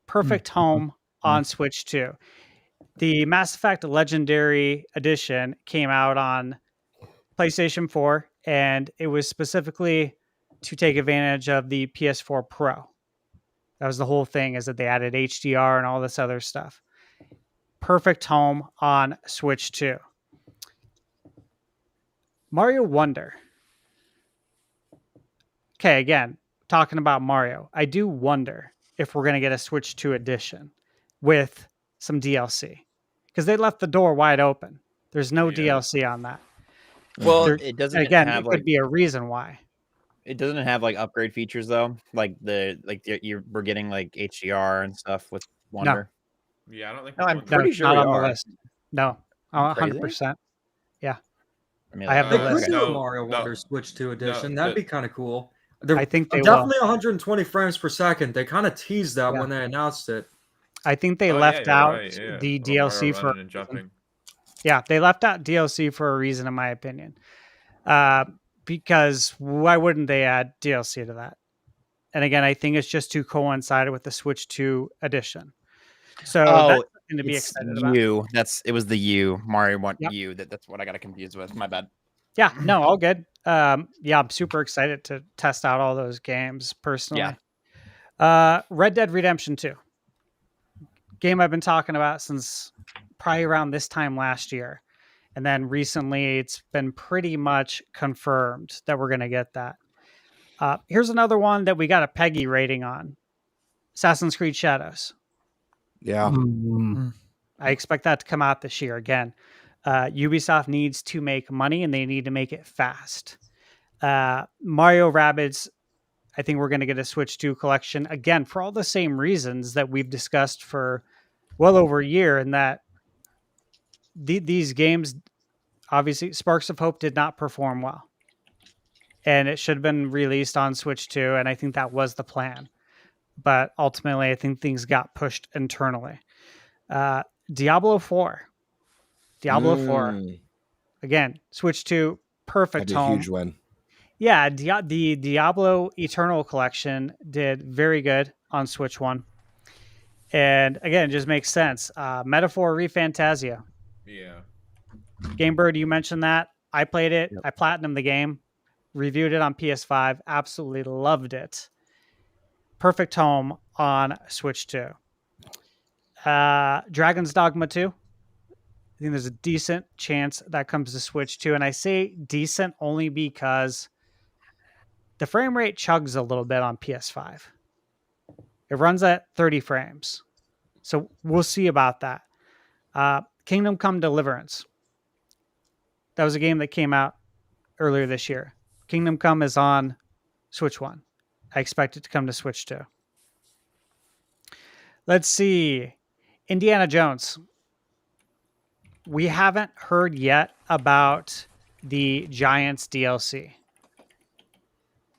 Perfect Home on Switch 2. The Mass Effect Legendary Edition came out on PlayStation 4, and it was specifically to take advantage of the PS4 Pro. That was the whole thing, is that they added HDR and all this other stuff. Perfect Home on Switch 2. Mario Wonder. Okay, again, talking about Mario, I do wonder if we're going to get a Switch 2 edition with some DLC, because they left the door wide open. There's no DLC on that. Well, it doesn't. Again, have, it could be a reason why. It doesn't have like upgrade features though. Like we're getting like HDR and stuff with Wonder. Yeah, I don't think. No, I'm Wonder- pretty sure not we on the are. list. No, 100%. Yeah, I have They the could list. do a Mario Wonder Switch 2 edition. That'd be kind of cool. I think they definitely 120 frames per second. They kind of teased that when they announced it. I think they left out the DLC for. Yeah, they left out DLC for a reason, in my opinion. Because why wouldn't they add DLC to that? And again, I think it's just too coincided with the Switch 2 edition. So that's going to be excited about. It was the U Mario one U. That's what I got confused with. My bad. Yeah, no, all good. Yeah, I'm super excited to test out all those games personally. Yeah. Red Dead Redemption 2. Game I've been talking about since probably around this time last year. And then recently it's been pretty much confirmed that we're going to get that. Here's another one that we got a Peggy rating on. Assassin's Creed Shadows. Yeah. I expect that to come out this year again. Ubisoft needs to make money and they need to make it fast. Mario Rabbids, I think we're going to get a Switch 2 collection again for all the same reasons that we've discussed for well over a year, and that these games, obviously Sparks of Hope did not perform well, and it should have been released on Switch 2, and I think that was the plan, but ultimately I think things got pushed internally. Diablo 4 again, Switch 2, perfect That'd be home. a huge win. Yeah, the Diablo Eternal Collection did very good on Switch 1. And again, it just makes sense. Metaphor ReFantasia. Yeah. Game Bird, you mentioned that. I played it. Yep. I platinumed the game, reviewed it on PS5, absolutely loved it. Perfect home on Switch 2. Dragon's Dogma 2. I think there's a decent chance that comes to Switch 2. And I say decent only because the frame rate chugs a little bit on PS5. It runs at 30 frames. So we'll see about that. Kingdom Come Deliverance. That was a game that came out earlier this year. Kingdom Come is on Switch 1. I expect it to come to Switch 2. Let's see. Indiana Jones. We haven't heard yet about the Giants DLC.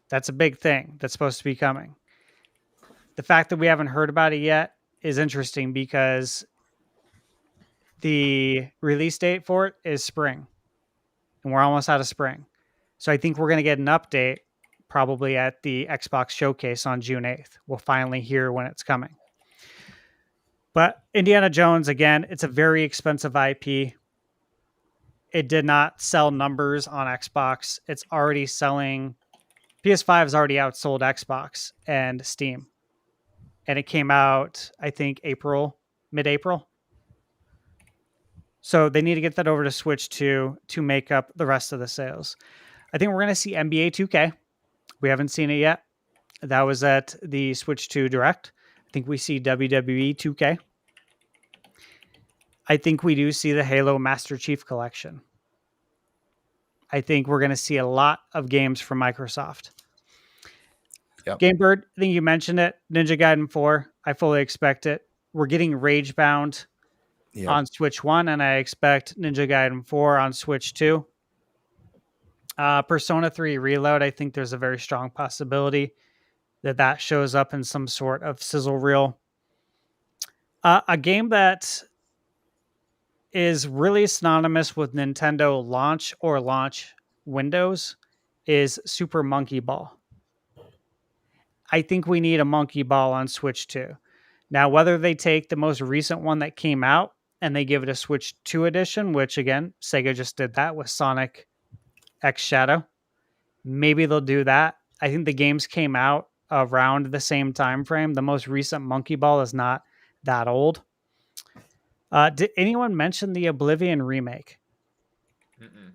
That's a big thing that's supposed to be coming. The fact that we haven't heard about it yet is interesting because the release date for it is spring. And we're almost out of spring. So I think we're going to get an update probably at the Xbox Showcase on June 8th. We'll finally hear when it's coming. But Indiana Jones, again, it's a very expensive IP. It did not sell numbers on Xbox. It's already selling. PS5 has already outsold Xbox and Steam. And it came out, I think, mid-April. So they need to get that over to Switch 2 to make up the rest of the sales. I think we're going to see NBA 2K. We haven't seen it yet. That was at the Switch 2 Direct. I think we see WWE 2K. I think we do see the Halo Master Chief Collection. I think we're going to see a lot of games from Microsoft. Yep. Game Bird, I think you mentioned it. Ninja Gaiden 4. I fully expect it. We're getting Ragebound on Switch 1, and I expect Ninja Gaiden 4 on Switch 2. Persona 3 Reload, I think there's a very strong possibility that shows up in some sort of sizzle reel. A game that is really synonymous with Nintendo launch or launch windows is Super Monkey Ball. I think we need a Monkey Ball on Switch 2. Now, whether they take the most recent one that came out and they give it a Switch 2 edition, which again, Sega just did that with Sonic X Shadow. Maybe they'll do that. I think the games came out around the same time frame. The most recent Monkey Ball is not that old. Did anyone mention the Oblivion remake? Mm-mm.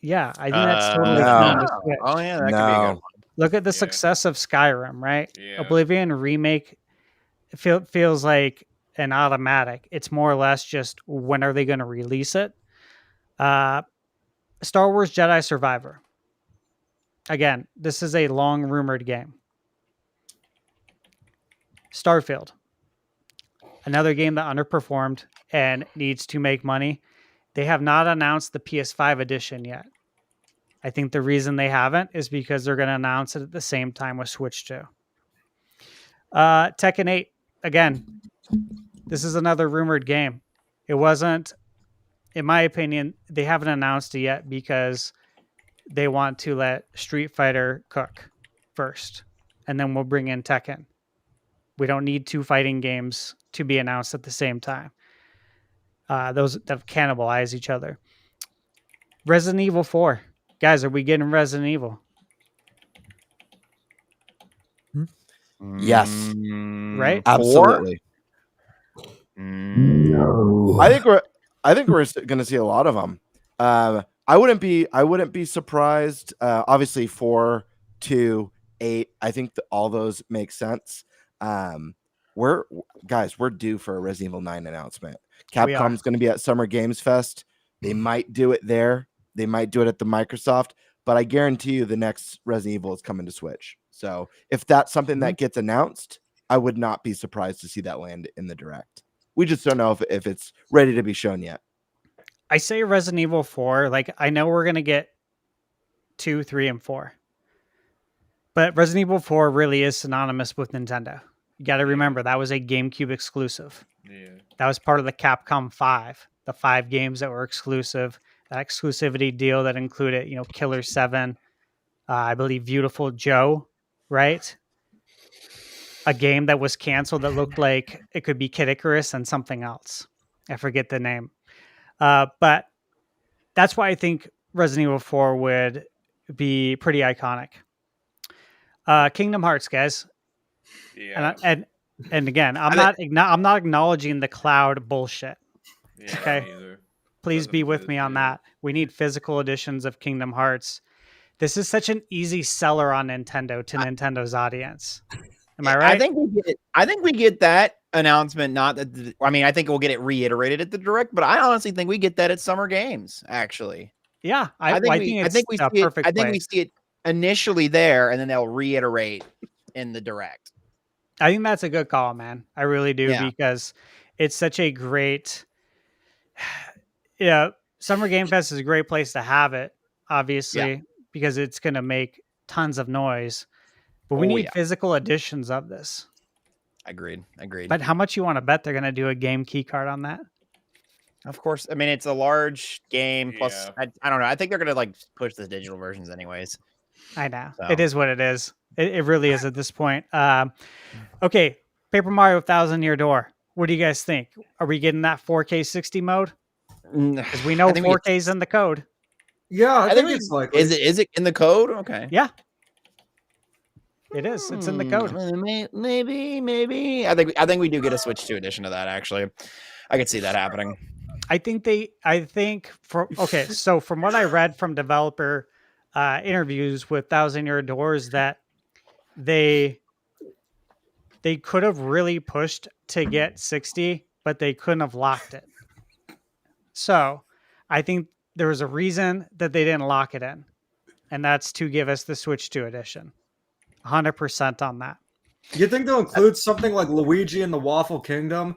Yeah, I think that's totally fun. Oh yeah, that could be a good one. Look at the success of Skyrim, right? Yeah. Oblivion remake feels like an automatic. It's more or less just when are they going to release it? Star Wars Jedi Survivor. Again, this is a long rumored game. Starfield. Another game that underperformed and needs to make money. They have not announced the PS5 edition yet. I think the reason they haven't is because they're going to announce it at the same time with Switch 2. Tekken 8. Again, this is another rumored game. It wasn't, in my opinion, they haven't announced it yet because they want to let Street Fighter cook first. And then we'll bring in Tekken. We don't need two fighting games to be announced at the same time. Those that cannibalize each other. Resident Evil 4. Guys, are we getting Resident Evil? Yes. Right? Absolutely. No. I think we're going to see a lot of them. I wouldn't be surprised. Obviously 4, 2, 8. I think that all those make sense. We're due for a Resident Evil 9 announcement. Capcom's going to be at Summer Games Fest. They might do it there. They might do it at the Microsoft, but I guarantee you the next Resident Evil is coming to Switch. So if that's something that gets announced, I would not be surprised to see that land in the Direct. We just don't know if it's ready to be shown yet. I say Resident Evil 4. Like, I know we're going to get 2, 3, and 4. But Resident Evil 4 really is synonymous with Nintendo. You got to remember, that was a GameCube exclusive. Yeah. That was part of the Capcom 5. The 5 games that were exclusive. That exclusivity deal that included, Killer 7, I believe Beautiful Joe, right? a game that was canceled that looked like it could be Kid Icarus and something else. I forget the name. But that's why I think Resident Evil 4 would be pretty iconic. Kingdom Hearts, guys. Yeah. And again, I'm not acknowledging the cloud bullshit. Yeah, okay. Please be with me on that. We need physical editions of Kingdom Hearts. This is such an easy seller on Nintendo to Nintendo's audience. Am I right? I think we get that announcement. Not that I think we'll get it reiterated at the Direct, but I honestly think we get that at Summer Games. Actually, yeah, I think we see it initially there, and then they'll reiterate in the Direct. I think that's a good call, man. I really do, because it's such a great. Yeah, Summer Game Fest is a great place to have it, obviously, because it's going to make tons of noise. But we need physical editions of this. Agreed. But how much you want to bet they're going to do a game key card on that? Of course. I mean, it's a large game. Plus, I don't know. I think they're going to push the digital versions anyways. I know. So. It is what it is. It really is at this point. Okay, Paper Mario 1,000 Year Door. What do you guys think? Are we getting that 4K 60 mode? Because we know 4K is in the code. Yeah, I think it's likely. Is it in the code? Okay. Yeah. It is. It's in the code. Maybe. I think we do get a Switch 2 edition of that, actually. I could see that happening. So from what I read from developer interviews with 1,000 Year Doors, that they could have really pushed to get 60, but they couldn't have locked it. So I think there was a reason that they didn't lock it in, and that's to give us the Switch 2 edition. 100% on that. You think they'll include something like Luigi in the Waffle Kingdom?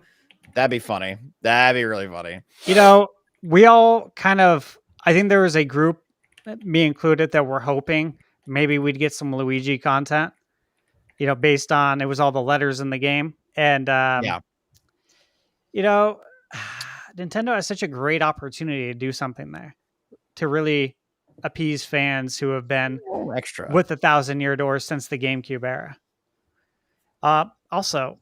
That'd be funny. That'd be really funny. We all I think there was a group, me included, that were hoping maybe we'd get some Luigi content, based on, it was all the letters in the game. And, Nintendo has such a great opportunity to do something there to really appease fans who have been extra with the 1,000 Year Door since the GameCube era. Also,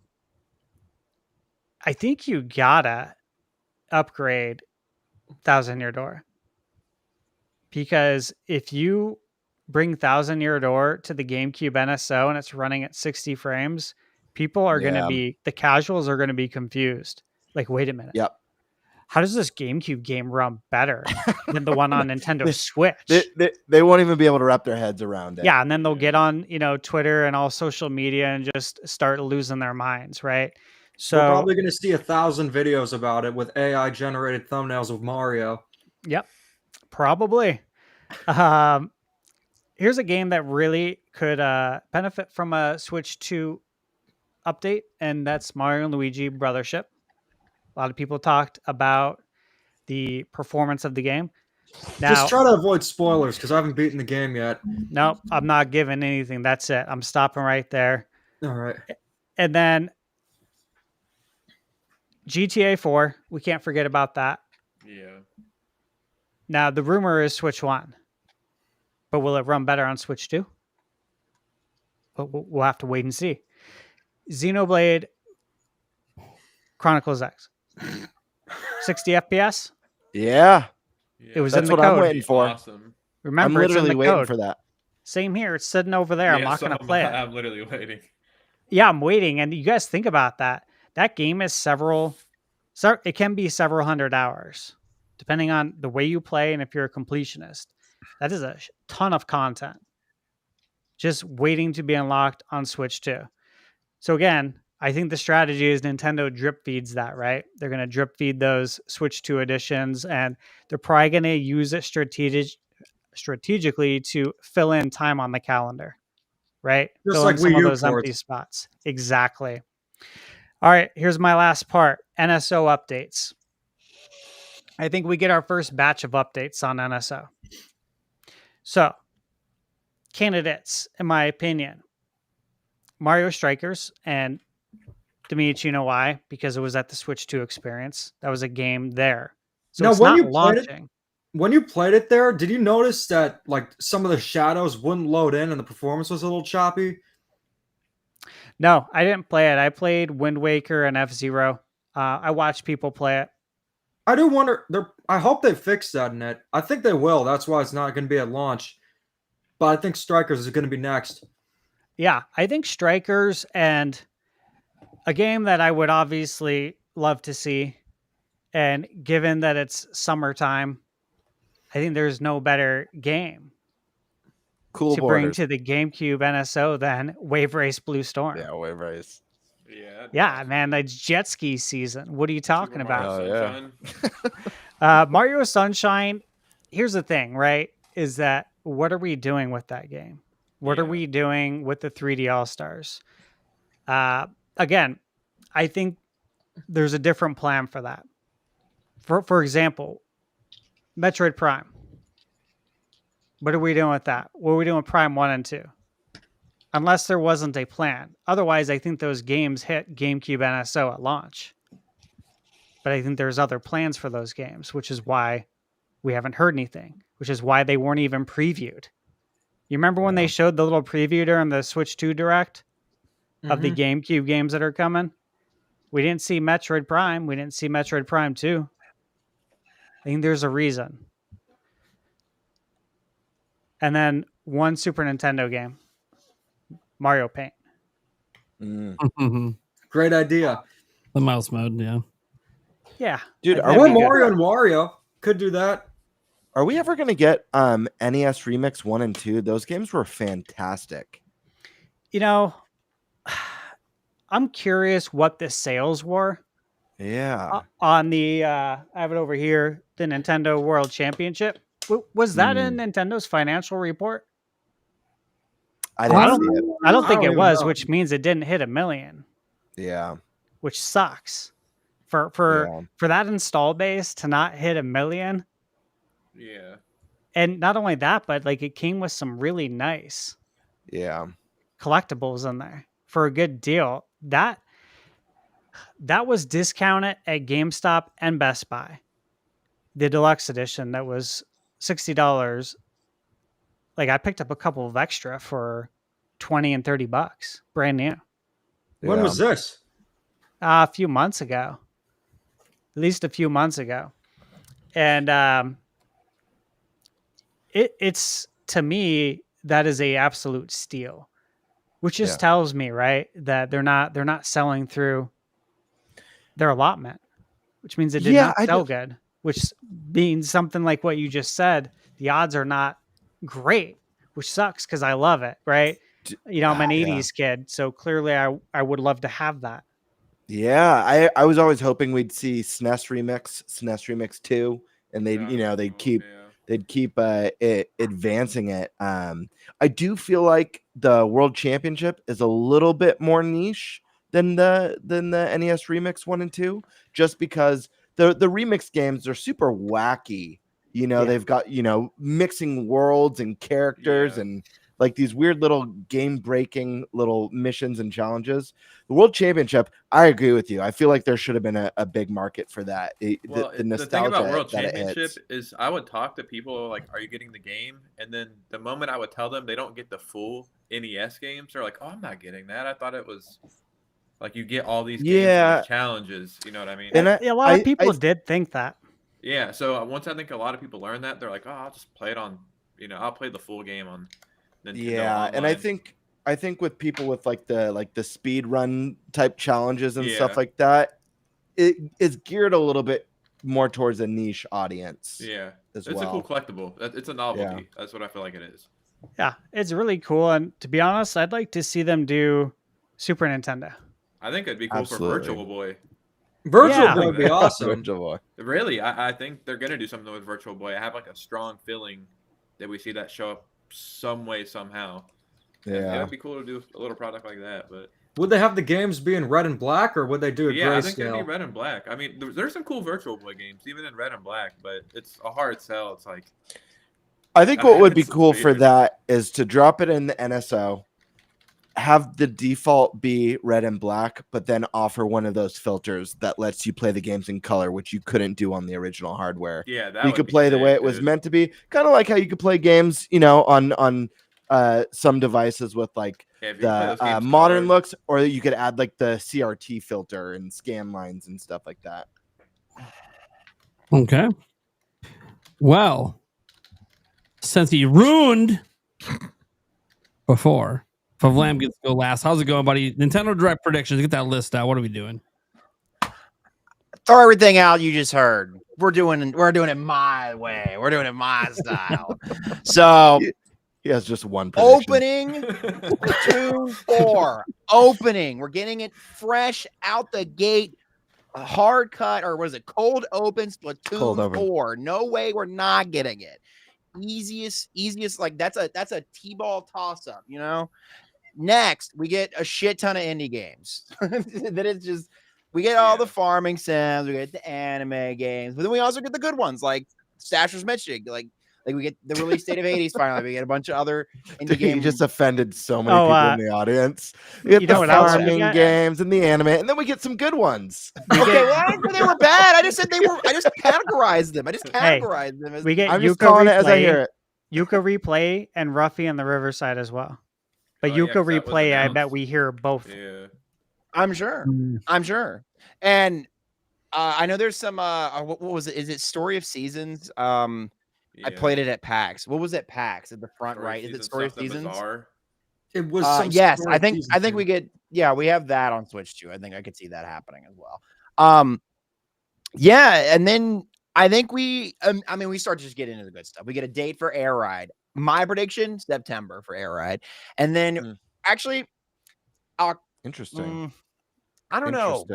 I think you gotta upgrade 1,000 Year Door, because if you bring 1,000 Year Door to the GameCube NSO and it's running at 60 frames, people are the casuals are going to be confused. Like, wait a minute. Yep. How does this GameCube game run better than the one on Nintendo Switch? They won't even be able to wrap their heads around it. Yeah, and then they'll get on, Twitter and all social media and just start losing their minds, right? So we're probably going to see 1,000 videos about it with AI generated thumbnails of Mario. Yep, probably. Here's a game that really could benefit from a Switch 2 update, and that's Mario and Luigi Brothership. A lot of people talked about the performance of the game. Now, just try to avoid spoilers, because I haven't beaten the game yet. Nope, I'm not giving anything. That's it. I'm stopping right there. All right. And then GTA 4, we can't forget about that. Yeah. Now, the rumor is Switch 1. But will it run better on Switch 2? But we'll have to wait and see. Xenoblade Chronicles X. 60 FPS? Yeah. It was That's in the what code. I'm waiting for. Awesome. Remember, I'm literally it's in the waiting code. for that. Same here. It's sitting over there. I'm not going to play it. I'm literally waiting. Yeah, I'm waiting. And you guys think about that. That game is it can be several hundred hours, depending on the way you play and if you're a completionist. That is a ton of content just waiting to be unlocked on Switch 2. So again, I think the strategy is Nintendo drip feeds that, right? They're going to drip feed those Switch 2 editions, and they're probably going to use it strategically to fill in time on the calendar, right? Just fill like in some Wii of U those ports. empty spots. Exactly. All right, here's my last part. NSO updates. I think we get our first batch of updates on NSO. So, candidates, in my opinion, Mario Strikers, and Dimitri, you know why? Because it was at the Switch 2 experience. That was a game there. So now, it's when not you played launching. When you played it there, did you notice that some of the shadows wouldn't load in and the performance was a little choppy? No, I didn't play it. I played Wind Waker and F-Zero. I watched people play it. I do wonder. I hope they fix that in it. I think they will. That's why it's not going to be at launch. But I think Strikers is going to be next. Yeah, I think Strikers and a game that I would obviously love to see, and given that it's summertime, I think there's no better game Cool to borders. bring to the GameCube NSO than Wave Race Blue Storm. Yeah, Wave Race. Yeah, man, it's jet ski season. What are you talking about? Yeah. Mario Sunshine, here's the thing, right? Is that what are we doing with that game? What are we doing with the 3D All-Stars? Again, I think there's a different plan for that. For example, Metroid Prime. What are we doing with that? What are we doing with Prime 1 and 2? Unless there wasn't a plan. Otherwise, I think those games hit GameCube NSO at launch. But I think there's other plans for those games, which is why we haven't heard anything, which is why they weren't even previewed. You remember when they showed the little preview during the Switch 2 Direct of the GameCube games that are coming? We didn't see Metroid Prime. We didn't see Metroid Prime 2. I think there's a reason. And then one Super Nintendo game, Mario Paint. Great idea. The mouse mode, yeah. Yeah. Dude, Or Mario and Wario could do that. Are we ever going to get NES Remix 1 and 2? Those games were fantastic. You know, I'm curious what the sales were. Yeah. On the, I have it over here, the Nintendo World Championship. Was that in Nintendo's financial report? I don't think it was, which means it didn't hit 1 million. Yeah. Which sucks. For that install base to not hit 1 million. Yeah. And not only that, but like it came with some really nice collectibles in there for a good deal. That was discounted at GameStop and Best Buy. The deluxe edition that was $60. Like I picked up a couple of extra for $20 and $30, brand new. When was this? A few months ago. At least a few months ago. And it's to me that is a absolute steal, which just tells me, right, that they're not selling through their allotment, which means it did not sell good, which means something like what you just said. The odds are not great, which sucks because I love it, right? You know, I'm an 80s kid, so clearly I would love to have that. Yeah, I was always hoping we'd see SNES Remix 2, and they'd keep advancing it. I do feel like the World Championship is a little bit more niche than the NES Remix 1 and 2, just because the remix games are super wacky. They've got mixing worlds and characters and like these weird little game-breaking little missions and challenges. The World Championship, I agree with you. I feel like there should have been a big market for that. The thing about World Championship is I would talk to people like, are you getting the game? And then the moment I would tell them they don't get the full NES games, they're like, oh, I'm not getting that. I thought it was like you get all these games and these challenges. You know what I mean? And a lot of people did think that. Yeah, so once I think a lot of people learn that, they're like, oh, I'll just play it on, I'll play the full game on Nintendo Online. And I think with people with like the speed run type challenges and stuff like that, it is geared a little bit more towards a niche audience. Yeah, it's a cool collectible. It's a novelty. Yeah. That's what I feel like it is. Yeah, it's really cool. And to be honest, I'd like to see them do Super Nintendo. I think it'd be cool for Virtual Boy. Virtual Boy would be awesome. Virtual Boy. Really, I think they're gonna do something with Virtual Boy. I have like a strong feeling that we see that show up some way, somehow. Yeah, it would be cool to do a little product like that. But would they have the games be in red and black, or would they do it grayscale? I think it'd be red and black. I mean, there's some cool Virtual Boy games, even in red and black, but it's a hard sell. It's like, I think what would be cool for that is to drop it in the NSO, have the default be red and black, but then offer one of those filters that lets you play the games in color, which you couldn't do on the original hardware. Yeah, that you could play the way it was meant to be, kind of like how you could play games, on some devices with like if you play those the games modern colored. looks, or you could add like the CRT filter and scan lines and stuff like that. Okay. Well, since he ruined before, Favlam gets to go last. How's it going, buddy? Nintendo Direct predictions. Get that list out. What are we doing? Throw everything out you just heard. We're doing it my way. We're doing it my style. So he has just one prediction. Opening 2-4. Opening. We're getting it fresh out the gate. A hard cut, or was it cold open? Splatoon 4. No way we're not getting it. Easiest. Like that's a T-ball toss up. Next, we get a shit ton of indie games. That is just. We get all the farming sims, we get the anime games, but then we also get the good ones like Stash was mentioning, like we get the release date of Hades finally. We get a bunch of other indie games. You just offended so many people in the audience. We get the farming games and the anime, and then we get some good ones. Okay, well, I didn't say they were bad. I just said they were. I just categorized them. As we get I'm Yuka just calling Replay, it as I hear it. Yuka Replay and Ruffy and the Riverside as well. But Yuka Replay, I bet we hear both. Yeah. I'm sure. And I know there's some what was it? Is it Story of Seasons? I played it at PAX. What was it, PAX at the front right? Is it Story of Seasons? It was yes, I think we get we have that on Switch too. I think I could see that happening as well. And then I think we start to just get into the good stuff. We get a date for Air Ride. My prediction, September for Air Ride. And then actually interesting. I don't know.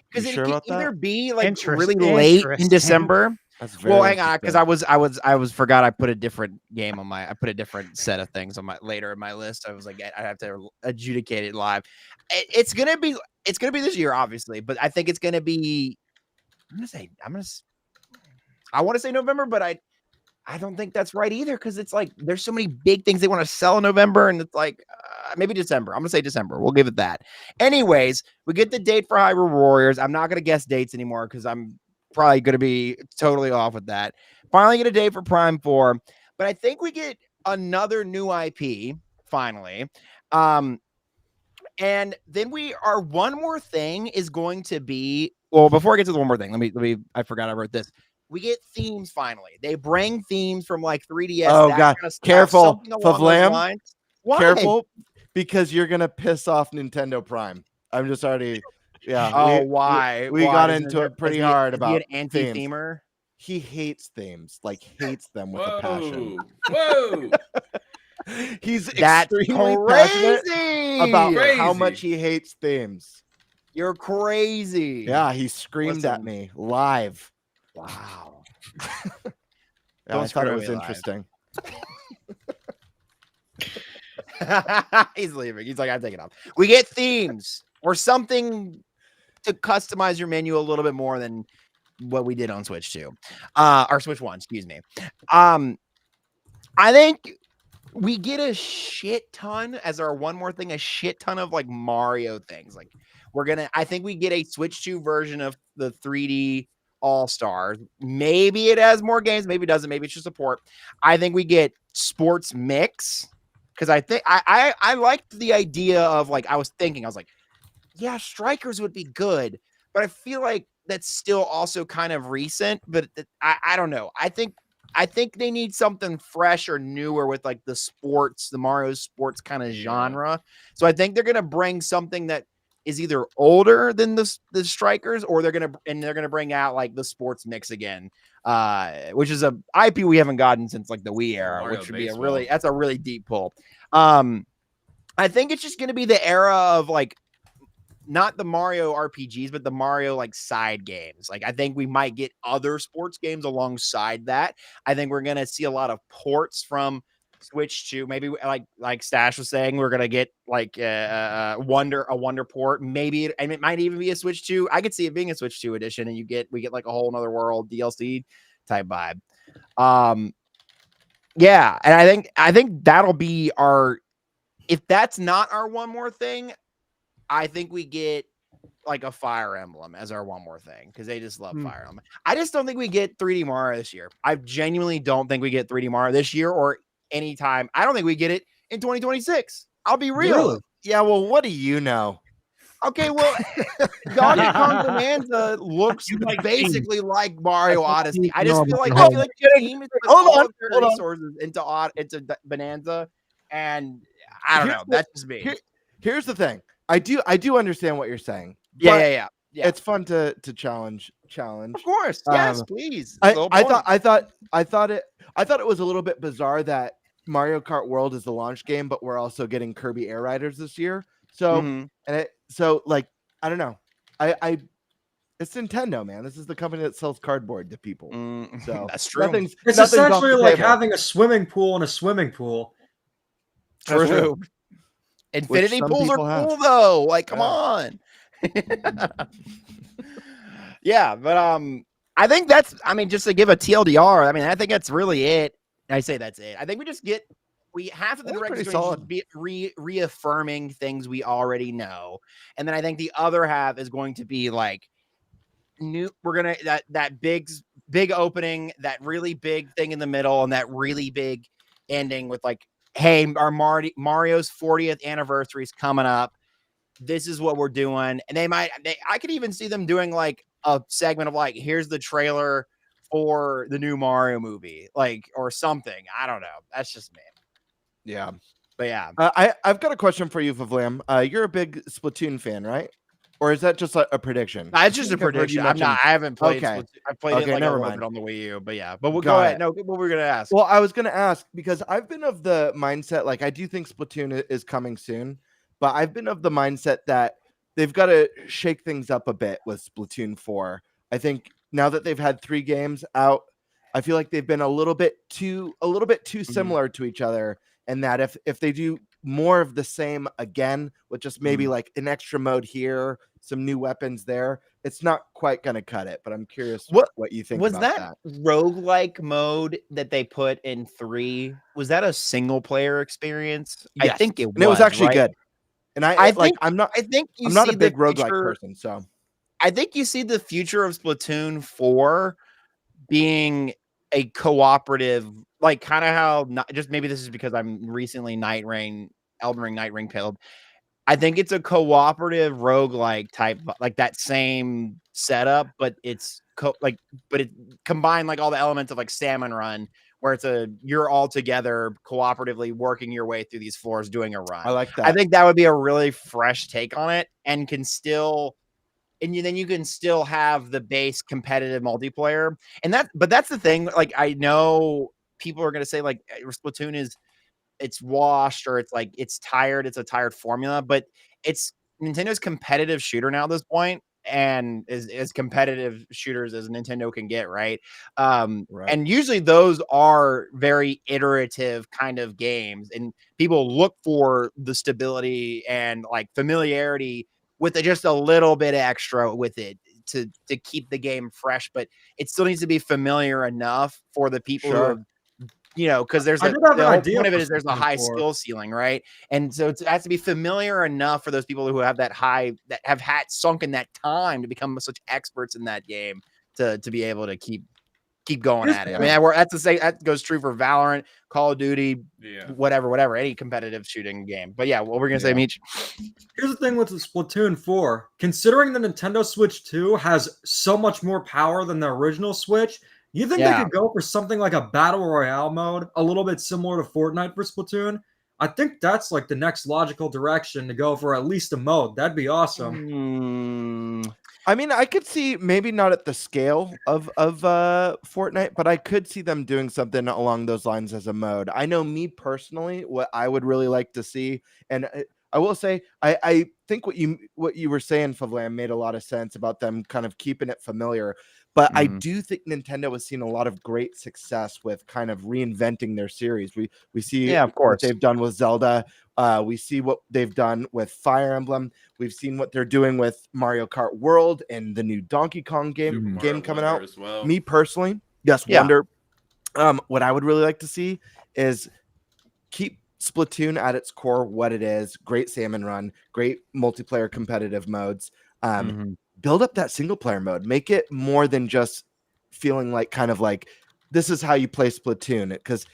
Because it can either be like really late in December. Well, hang on, because I was forgot I put a different game on I put a different set of things on my later in my list. I was like, I have to adjudicate it live. It's gonna be this year, obviously, but I think it's gonna be. I want to say November, but I don't think that's right either, because it's like there's so many big things they want to sell in November, and it's like maybe December. I'm gonna say December. We'll give it that. Anyways, we get the date for Hyrule Warriors. I'm not gonna guess dates anymore because I'm probably gonna be totally off with that. Finally get a date for Prime 4, but I think we get another new IP finally. And then our one more thing is going to be, well, before I get to the one more thing, let me I forgot I wrote this. We get themes finally. They bring themes from like 3DS. Oh God, kind of careful, Favlam. Careful, because you're gonna piss off Nintendo Prime. I'm just already, why? We got into it pretty hard about an anti-themer. He hates themes, like hates them with a passion. Whoa! He's extremely passionate about how much he hates themes. You're crazy. Yeah, he screamed at me live. Wow. I thought it was interesting. He's leaving. He's like, I'm taking off. We get themes or something to customize your menu a little bit more than what we did on Switch 2. Or Switch 1, excuse me. I think we get a shit ton as our one more thing, a shit ton of like Mario things. Like I think we get a Switch 2 version of the 3D All-Stars. Maybe it has more games, maybe it doesn't, maybe it's just support. I think we get sports mix, because I think I liked the idea of like, I was like, yeah, strikers would be good, but I feel like that's still also kind of recent. But I don't know. I think they need something fresh or newer with like the Mario sports kind of genre. So I think they're gonna bring something that is either older than the strikers, or they're gonna bring out like the sports mix again, which is a IP we haven't gotten since like the Wii era, Mario which would baseball. that's a really deep pull. I think it's just gonna be the era of like not the Mario RPGs, but the Mario like side games. Like I think we might get other sports games alongside that. I think we're gonna see a lot of ports from Switch 2, maybe like Stash was saying, we're gonna get like a Wonder port, maybe, and it might even be a Switch 2. I could see it being a Switch 2 edition, and we get like a whole nother world DLC type vibe. Yeah, and I think that'll be our. If that's not our one more thing, I think we get like a Fire Emblem as our one more thing, because they just love Fire Emblem. I just don't think we get 3D Mario this year. I genuinely don't think we get 3D Mario this year or anytime. I don't think we get it in 2026. I'll be real. Really? Yeah, well, what do you know? Okay, well, Donkey Kong Bonanza looks basically like Mario Odyssey. I just feel like the team is putting all of their resources into Bonanza, and I don't know. That's just me. Here's the thing. I do understand what you're saying. Yeah. It's fun to challenge. Of course, yes, please. I thought it was a little bit bizarre that Mario Kart World is the launch game, but we're also getting Kirby Air Riders this year. So like I don't know. It's Nintendo, man. This is the company that sells cardboard to people. So that's true. It's essentially like having a swimming pool in a swimming pool. True. Infinity pools are cool though. Like, come on. Yeah, but I think that's. I mean, just to give a TLDR. I mean, I think that's really it. I say that's it. I think we half of the direct is going to be reaffirming things we already know, and then I think the other half is going to be like new. We're gonna that big opening, that really big thing in the middle, and that really big ending with like, hey, our Mario's 40th anniversary is coming up. This is what we're doing. And I could even see them doing like a segment of like, here's the trailer for the new Mario movie, like, or something. I don't know. That's just me. Yeah. But yeah. I've got a question for you, Vavlam. You're a big Splatoon fan, right? Or is that just a prediction? It's just a prediction. I haven't played Splatoon. I played it like never a little mind. bit on the Wii U, but yeah. But we'll go ahead. No, what were we going to ask? Well, I was going to ask because I've been of the mindset, like I do think Splatoon is coming soon. But I've been of the mindset that they've got to shake things up a bit with Splatoon 4. I think now that they've had 3 games out, I feel like they've been a little bit too similar to each other, and that if they do more of the same again with just maybe like an extra mode here, some new weapons there, it's not quite going to cut it. But I'm curious what you think. Was about that roguelike mode that they put in 3? Was that a single player experience? Yes. I think it was. And it was actually good. And I'm not a big roguelike person, so I think you see the future of Splatoon 4 being a cooperative, like kind of how just maybe this is because I'm recently Elden Ring Night Ring pilled. I think it's a cooperative roguelike type, like that same setup, but it's but it combined like all the elements of like Salmon Run, where you're all together cooperatively working your way through these floors doing a run. I like that. I think that would be a really fresh take on it, and then you can still have the base competitive multiplayer. But that's the thing. Like, I know people are going to say like Splatoon it's washed, or it's like it's tired. It's a tired formula, but it's Nintendo's competitive shooter now at this point, and as competitive shooters as Nintendo can get, right? And usually those are very iterative kind of games, and people look for the stability and like familiarity with just a little bit extra with it to keep the game fresh, but it still needs to be familiar enough for the people who have, because there's the whole point of it is there's a high skill ceiling, right? And so it has to be familiar enough for those people who have that have sunk in that time to become such experts in that game to be able to keep going at it. I mean, that's to say that goes true for Valorant, Call of Duty, whatever, any competitive shooting game. But yeah, what we're gonna say, Meech? Here's the thing with the Splatoon 4. Considering the Nintendo Switch 2 has so much more power than the original Switch, you think they could go for something like a battle royale mode, a little bit similar to Fortnite for Splatoon? I think that's like the next logical direction to go for, at least a mode. That'd be awesome. I mean, I could see maybe not at the scale of Fortnite, but I could see them doing something along those lines as a mode. I know me personally, what I would really like to see, and I will say, I think what you were saying, Favlam, made a lot of sense about them kind of keeping it familiar. But I do think Nintendo has seen a lot of great success with kind of reinventing their series. We see of course, what they've done with Zelda. We see what they've done with Fire Emblem. We've seen what they're doing with Mario Kart World and the new Donkey Kong game coming out. As well. Me personally, Wonder. What I would really like to see is keep Splatoon at its core, what it is. Great Salmon Run, great multiplayer competitive modes. Build up that single player mode. Make it more than just feeling like kind of like this is how you play Splatoon. Because,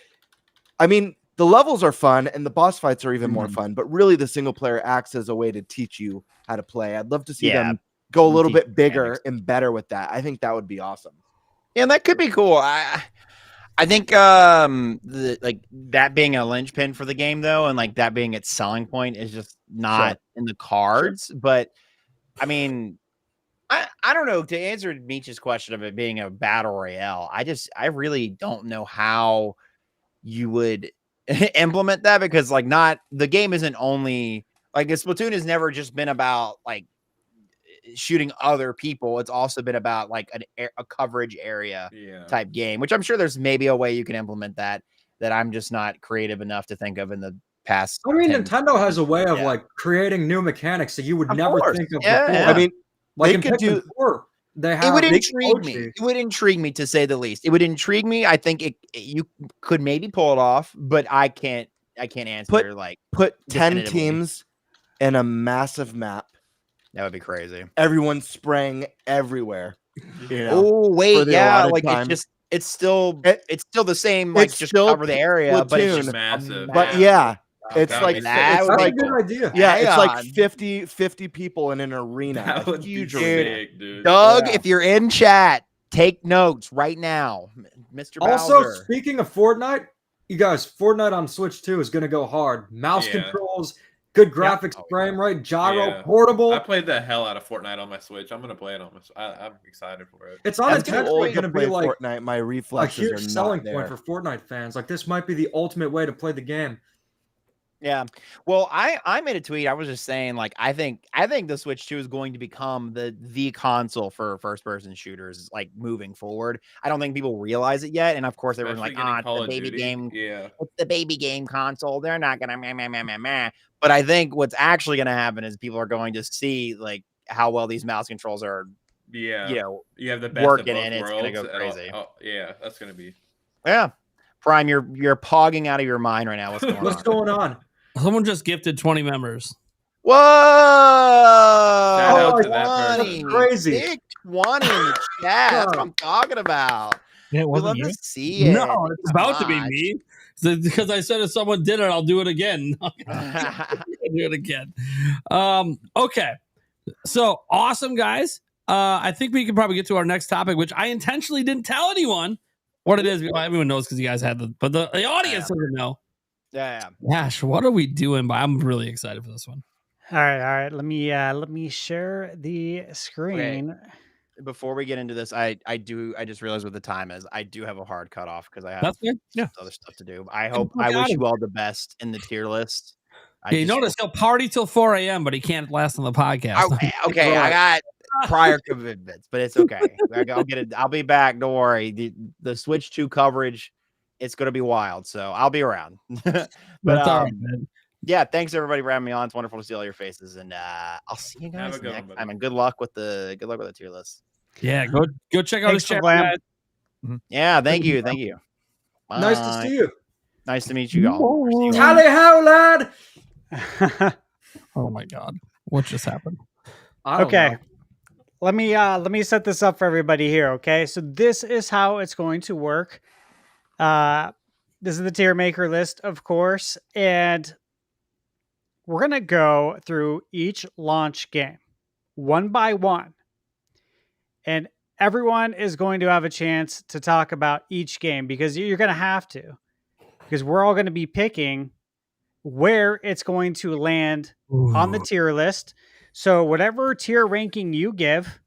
I mean, the levels are fun and the boss fights are even more fun, but really the single player acts as a way to teach you how to play. I'd love to see them go a little bit bigger and better with that. I think that would be awesome. Yeah, that could be cool. I think like that being a linchpin for the game though, and like that being its selling point is just not in the cards. But I mean, I don't know, to answer Meech's question of it being a battle royale, I really don't know how you would implement that, because like the game isn't only like Splatoon has never just been about like shooting other people. It's also been about like a coverage area type game, which I'm sure there's maybe a way you can implement that I'm just not creative enough to think of in the past. I mean, Nintendo has a way of like creating new mechanics that you would never think of before. I mean, like they could do. It would intrigue me. It would intrigue me, to say the least. It would intrigue me. I think you could maybe pull it off, but I can't answer. Put 10 teams in a massive map. That would be crazy. Everyone spraying everywhere. You know, oh wait, yeah, like it's still the same. Like just cover the area, Platoon, but it's just massive. But yeah. It's like that's a good idea. Yeah, it's like 50 people in an arena. That would huge be big, dude. Doug, if you're in chat, take notes right now, Mr. Also, Bowser. Speaking of Fortnite, you guys, Fortnite on Switch 2 is going to go hard. Mouse controls, good graphics, frame rate, gyro, portable. I played the hell out of Fortnite on my Switch. I'm gonna play it on my. I'm excited for it. It's unintentionally going to be like Fortnite. My reflexes a huge are selling not point for Fortnite fans. Like this might be the ultimate way to play the game. Yeah. Well, I made a tweet. I was just saying, like, I think the Switch 2 is going to become the console for first person shooters, like moving forward. I don't think people realize it yet. And of course, everyone's like, it's the baby game. Yeah. It's the baby game console. They're not gonna meh. But I think what's actually gonna happen is people are going to see like how well these mouse controls are. Yeah. You know, you have the best working of both in. It's gonna go crazy. Yeah, that's gonna be. Yeah. Prime, you're pogging out of your mind right now. What's going on? Someone just gifted 20 members. Whoa! Shout out to that person. Crazy. Big 20 in the chat. That's what I'm talking about. Yeah, we love to see it. No, it's about to be me. Because I said if someone did it, I'll do it again. Do it again. Okay. So awesome, guys. I think we can probably get to our next topic, which I intentionally didn't tell anyone what it is. Everyone knows because you guys had but the audience doesn't know. Yeah. Gosh, what are we doing? I'm really excited for this one. All right. Let me share the screen. Okay. Before we get into this, I just realized what the time is. I do have a hard cutoff because I have other stuff to do. I wish you all the best in the tier list. You notice he'll party till 4 a.m., but he can't last on the podcast. Okay, I got prior commitments, but it's okay. I'll get it. I'll be back. Don't worry. The Switch 2 coverage, it's going to be wild, so I'll be around. But all right, man. Yeah, thanks everybody for having me on. It's wonderful to see all your faces, and I'll see you guys next time. And good luck with the tier list. Yeah, go check out his channel. Yeah, thank you. Bye. Nice to see you. Nice to meet you all. Tally ho, lad. Oh my God, what just happened? Okay. Let me set this up for everybody here. Okay, so this is how it's going to work. This is the tier maker list, of course, and we're gonna go through each launch game one by one, and everyone is going to have a chance to talk about each game because you're gonna have to, because we're all going to be picking where it's going to land on the tier list. So whatever tier ranking you give,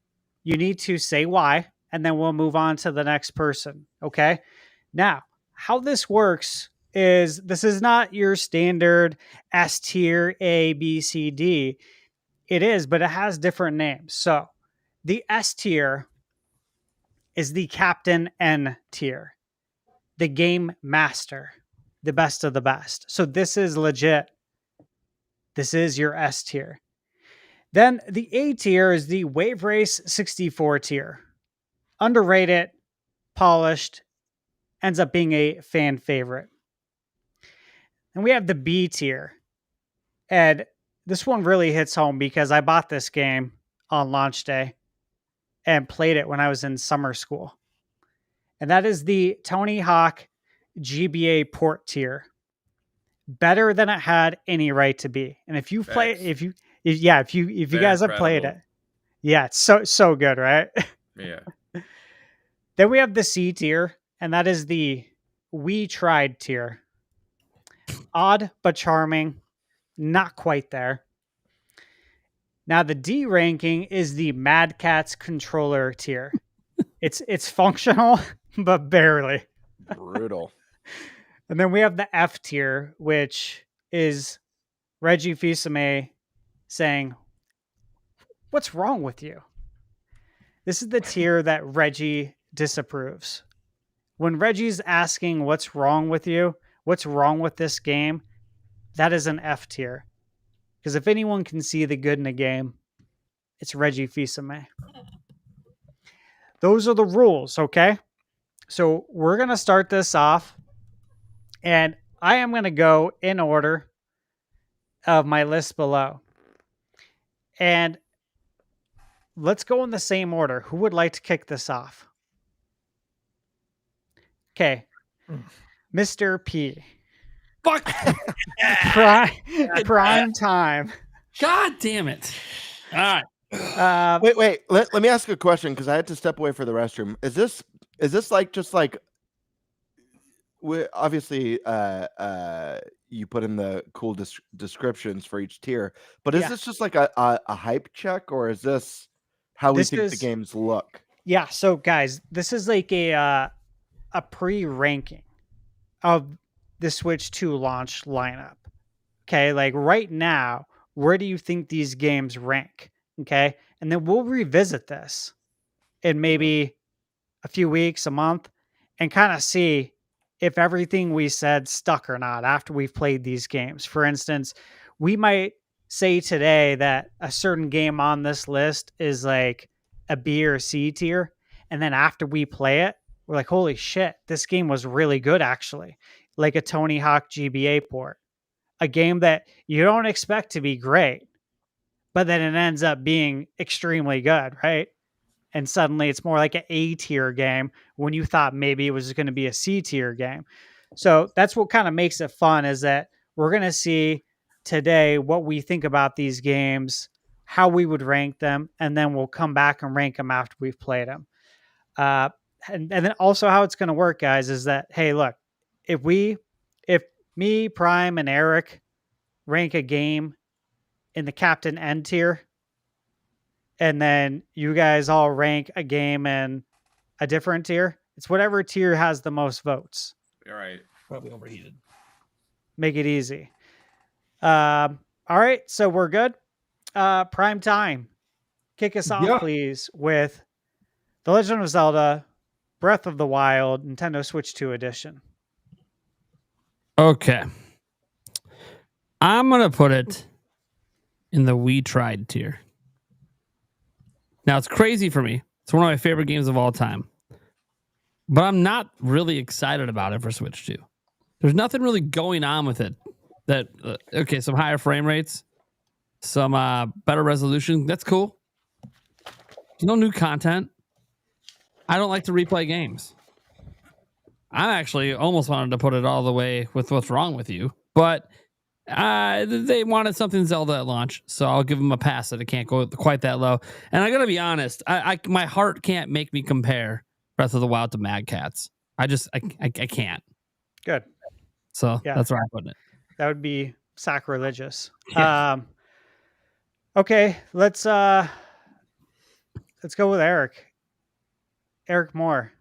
you need to say why, and then we'll move on to the next person. Okay. Now, how this works is this is not your standard S tier A, B, C, D. It is, but it has different names. So the S tier is the Captain N tier, the Game Master, the best of the best. So this is legit. This is your S tier. Then the A tier is the Wave Race 64 tier. Underrated, polished, ends up being a fan favorite. And we have the B tier. And this one really hits home because I bought this game on launch day and played it when I was in summer school. And that is the Tony Hawk GBA port tier. better than it had any right to be. And if you play, if you guys have played it, yeah, it's so good, right? Yeah. Then we have the C tier, and that is the we tried tier. Odd but charming, not quite there. Now the D ranking is the Mad Catz controller tier. It's functional, but barely. Brutal. And then we have the F tier, which is Reggie Fils-Aimé saying, "What's wrong with you?" This is the tier that Reggie disapproves. When Reggie's asking what's wrong with you, what's wrong with this game, that is an F tier. Because if anyone can see the good in a game, it's Reggie Fils-Aimé. Those are the rules, okay? So we're going to start this off, and I am going to go in order of my list below. And let's go in the same order. Who would like to kick this off? Okay. Mr. P. Fuck. Prime time. God damn it. All right. Wait. Let me ask a question because I had to step away for the restroom. Is this like just like obviously you put in the cool descriptions for each tier, but is this just like a hype check, or is this how we think the games look? Yeah, so guys, this is like a pre-ranking of the Switch 2 launch lineup. Okay, like right now, where do you think these games rank? Okay, and then we'll revisit this in maybe a few weeks, a month, and kind of see if everything we said stuck or not after we've played these games. For instance, we might say today that a certain game on this list is like a B or C tier, and then after we play it, we're like, holy shit, this game was really good, actually. Like a Tony Hawk GBA port. A game that you don't expect to be great, but then it ends up being extremely good, right? And suddenly it's more like an A tier game when you thought maybe it was going to be a C tier game. So that's what kind of makes it fun, is that we're going to see today what we think about these games, how we would rank them, and then we'll come back and rank them after we've played them. And then also how it's going to work, guys, is that, hey, look, if me, Prime, and Eric rank a game in the Captain N tier, and then you guys all rank a game in a different tier, it's whatever tier has the most votes. All right. Probably overheated. Make it easy. All right, so we're good. Prime time. Kick us off, please, with The Legend of Zelda Breath of the Wild Nintendo Switch 2 edition. Okay. I'm going to put it in the We Tried tier. Now, it's crazy for me. It's one of my favorite games of all time. But I'm not really excited about it for Switch 2. There's nothing really going on with it. Okay, some higher frame rates, some better resolution. That's cool. No new content. I don't like to replay games. I actually almost wanted to put it all the way with What's Wrong With You, but they wanted something Zelda at launch, so I'll give them a pass that it can't go quite that low. And I gotta be honest, my heart can't make me compare Breath of the Wild to Mad Catz. I can't. Good. So that's where I'm putting it. That would be sacrilegious. Yeah. Okay, let's go with Eric. Eric Moore.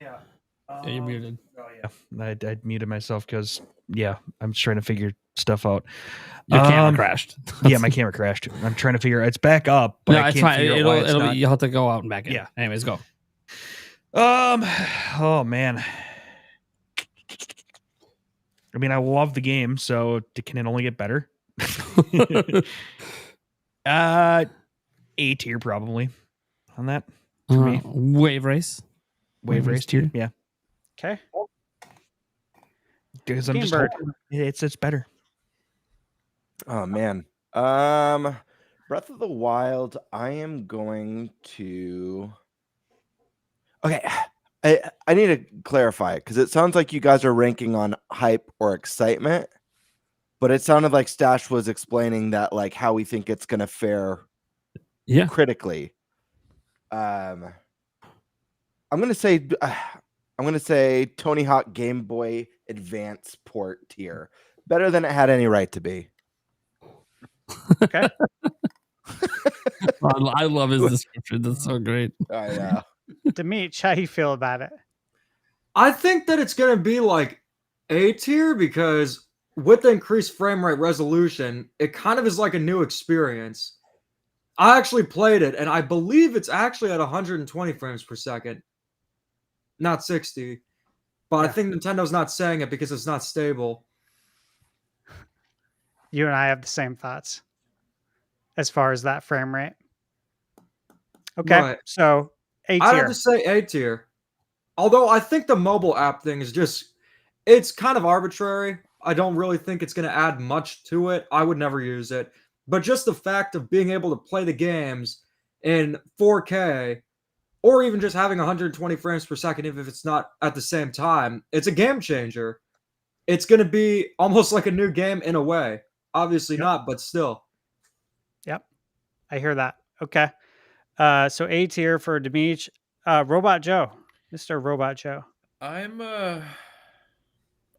Yeah. You're muted. Oh yeah, I muted myself because I'm just trying to figure stuff out. Your camera crashed. Yeah, my camera crashed. I'm trying to figure it's back up, but I can't figure out why it's not. You'll have to go out and back in. Yeah. Anyways, go. Oh man. I mean, I love the game, so can it only get better? A tier probably on that for me. Wave race tier, yeah. Okay. Because I'm just hoping it's better. Oh man. Breath of the Wild, I am going to Okay. I need to clarify because it sounds like you guys are ranking on hype or excitement. but it sounded like Stash was explaining that like how we think it's gonna fare critically. I'm gonna say Tony Hawk Game Boy Advance port tier. Better than it had any right to be. Okay. I love his description. That's so great. Demetch, how you feel about it? I think that it's going to be like A tier because with the increased frame rate resolution, it kind of is like a new experience. I actually played it, and I believe it's actually at 120 frames per second, not 60. But I think Nintendo's not saying it because it's not stable. You and I have the same thoughts as far as that frame rate. Okay, Right. so A tier. I'd have to say A tier. Although I think the mobile app thing is it's kind of arbitrary. I don't really think it's going to add much to it. I would never use it. But just the fact of being able to play the games in 4K or even just having 120 frames per second, even if it's not at the same time, it's a game changer. It's going to be almost like a new game in a way. Obviously not, but still. Yep. I hear that. Okay. So A tier for Demetch. Robot Joe. Mr. Robot Joe.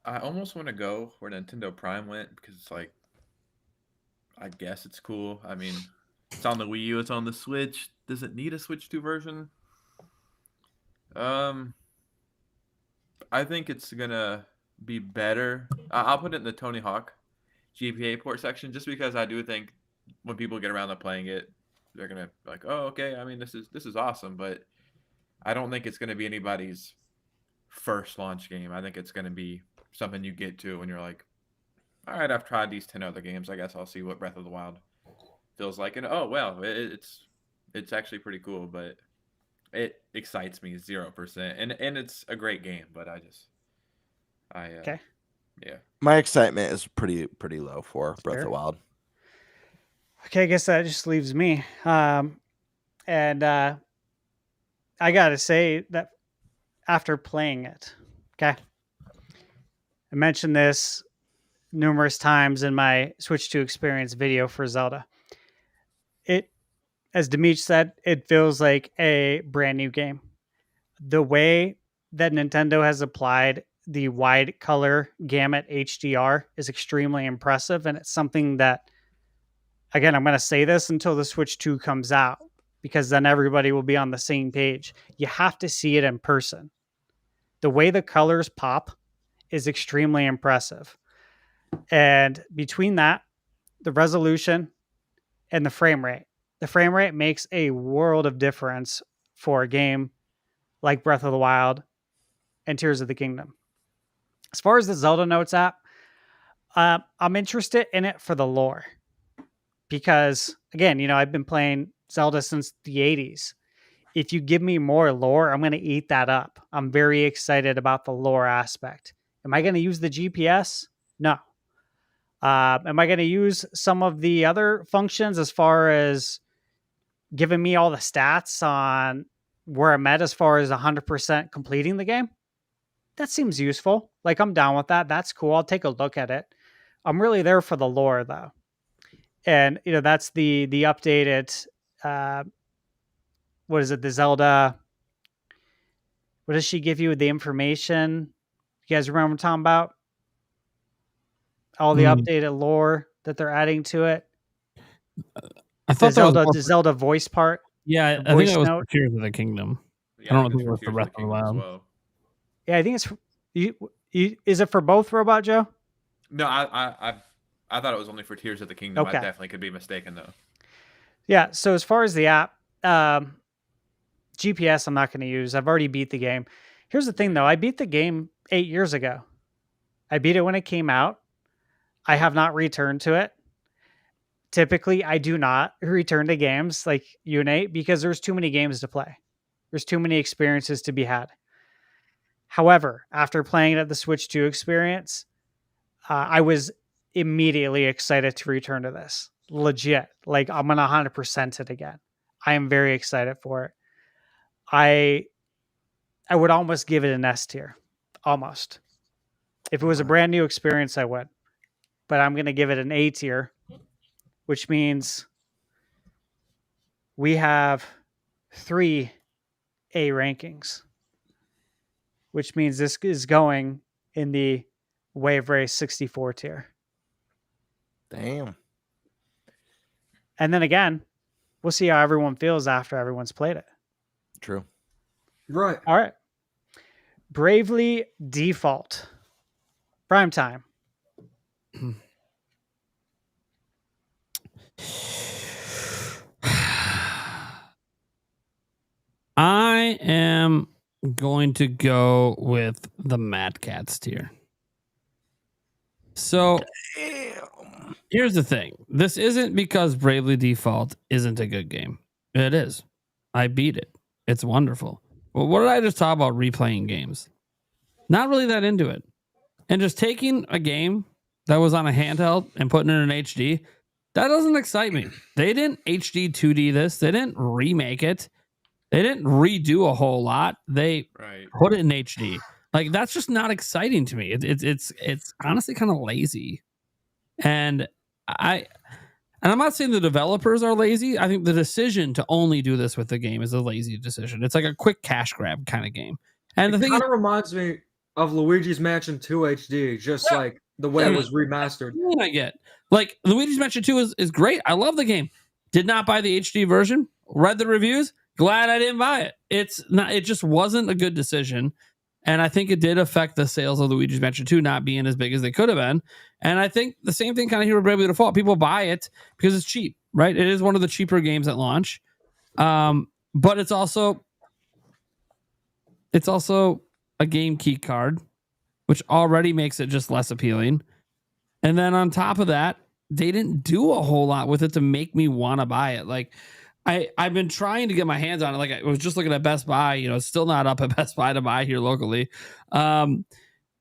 I almost want to go where Nintendo Prime went because it's like, I guess it's cool. I mean, it's on the Wii U, it's on the Switch. Does it need a Switch 2 version? I think it's gonna be better. I'll put it in the Tony Hawk GPA port section just because I do think when people get around to playing it, they're gonna be like, oh, okay. I mean, this is awesome, but I don't think it's gonna be anybody's first launch game. I think it's gonna be something you get to when you're like, all right, I've tried these 10 other games. I guess I'll see what Breath of the Wild feels like. And oh well, it's actually pretty cool, but it excites me 0%. And it's a great game, but okay. Yeah. My excitement is pretty low for Breath of the Wild. Okay, I guess that just leaves me. And I gotta say that after playing it, okay, I mentioned this numerous times in my Switch 2 experience video for Zelda. It, as Demetch said, it feels like a brand new game. The way that Nintendo has applied the wide color gamut HDR is extremely impressive, and it's something that, again, I'm going to say this until the Switch 2 comes out, because then everybody will be on the same page. You have to see it in person. The way the colors pop is extremely impressive. And between that, the resolution and the frame rate makes a world of difference for a game like Breath of the Wild and Tears of the Kingdom. As far as the Zelda Notes app, I'm interested in it for the lore. Because, again, I've been playing Zelda since the 80s. If you give me more lore, I'm going to eat that up. I'm very excited about the lore aspect. Am I going to use the GPS? No. Am I going to use some of the other functions as far as giving me all the stats on where I'm at as far as 100% completing the game? That seems useful. Like, I'm down with that. That's cool. I'll take a look at it. I'm really there for the lore, though. And, that's the updated, what is it? The Zelda. What does she give you? The information? You guys remember what I'm talking about? All the updated lore that they're adding to it. I thought the Zelda voice part. Yeah, I think that was for Tears of the Kingdom. Yeah, I don't think it was for Breath of the Wild. Well. Yeah, I think it's. Is it for both, Robot Joe? No, I thought it was only for Tears of the Kingdom. Okay. I definitely could be mistaken though. Yeah. So as far as the app, GPS, I'm not going to use. I've already beat the game. Here's the thing, though. I beat the game 8 years ago. I beat it when it came out. I have not returned to it. Typically, I do not return to games like you, Nate, because there's too many games to play. There's too many experiences to be had. However, after playing it at the Switch 2 experience, I was immediately excited to return to this. Legit. Like, I'm going to 100% it again. I am very excited for it. I would almost give it an S tier. Almost. If it was a brand new experience, I would. but I'm going to give it an A tier, which means we have 3 A rankings, which means this is going in the Wave Race 64 tier. Damn. And then again, we'll see how everyone feels after everyone's played it. True. Right. All right. Bravely Default. Prime time. I am going to go with the Mad Cats tier. So here's the thing. This isn't because Bravely Default isn't a good game. It is. I beat it. It's wonderful. Well, what did I just talk about replaying games? Not really that into it. And just taking a game that was on a handheld and putting it in HD, that doesn't excite me. They didn't HD 2D this. They didn't remake it. They didn't redo a whole lot. They put it in HD. Like, that's just not exciting to me. It's honestly kind of lazy. And I'm not saying the developers are lazy. I think the decision to only do this with the game is a lazy decision. It's like a quick cash grab kind of game. And the thing kind of reminds me of Luigi's Mansion 2 HD, just like the way it was remastered. I get like Luigi's Mansion 2 is great. I love the game. Did not buy the HD version. Read the reviews. Glad I didn't buy it. It just wasn't a good decision. And I think it did affect the sales of Luigi's Mansion 2 not being as big as they could have been. And I think the same thing kind of here with Bravely Default. People buy it because it's cheap, right? It is one of the cheaper games at launch. But it's also a game key card, which already makes it just less appealing. And then on top of that, they didn't do a whole lot with it to make me want to buy it. Like, I've been trying to get my hands on it. Like, I was just looking at Best Buy, it's still not up at Best Buy to buy here locally. And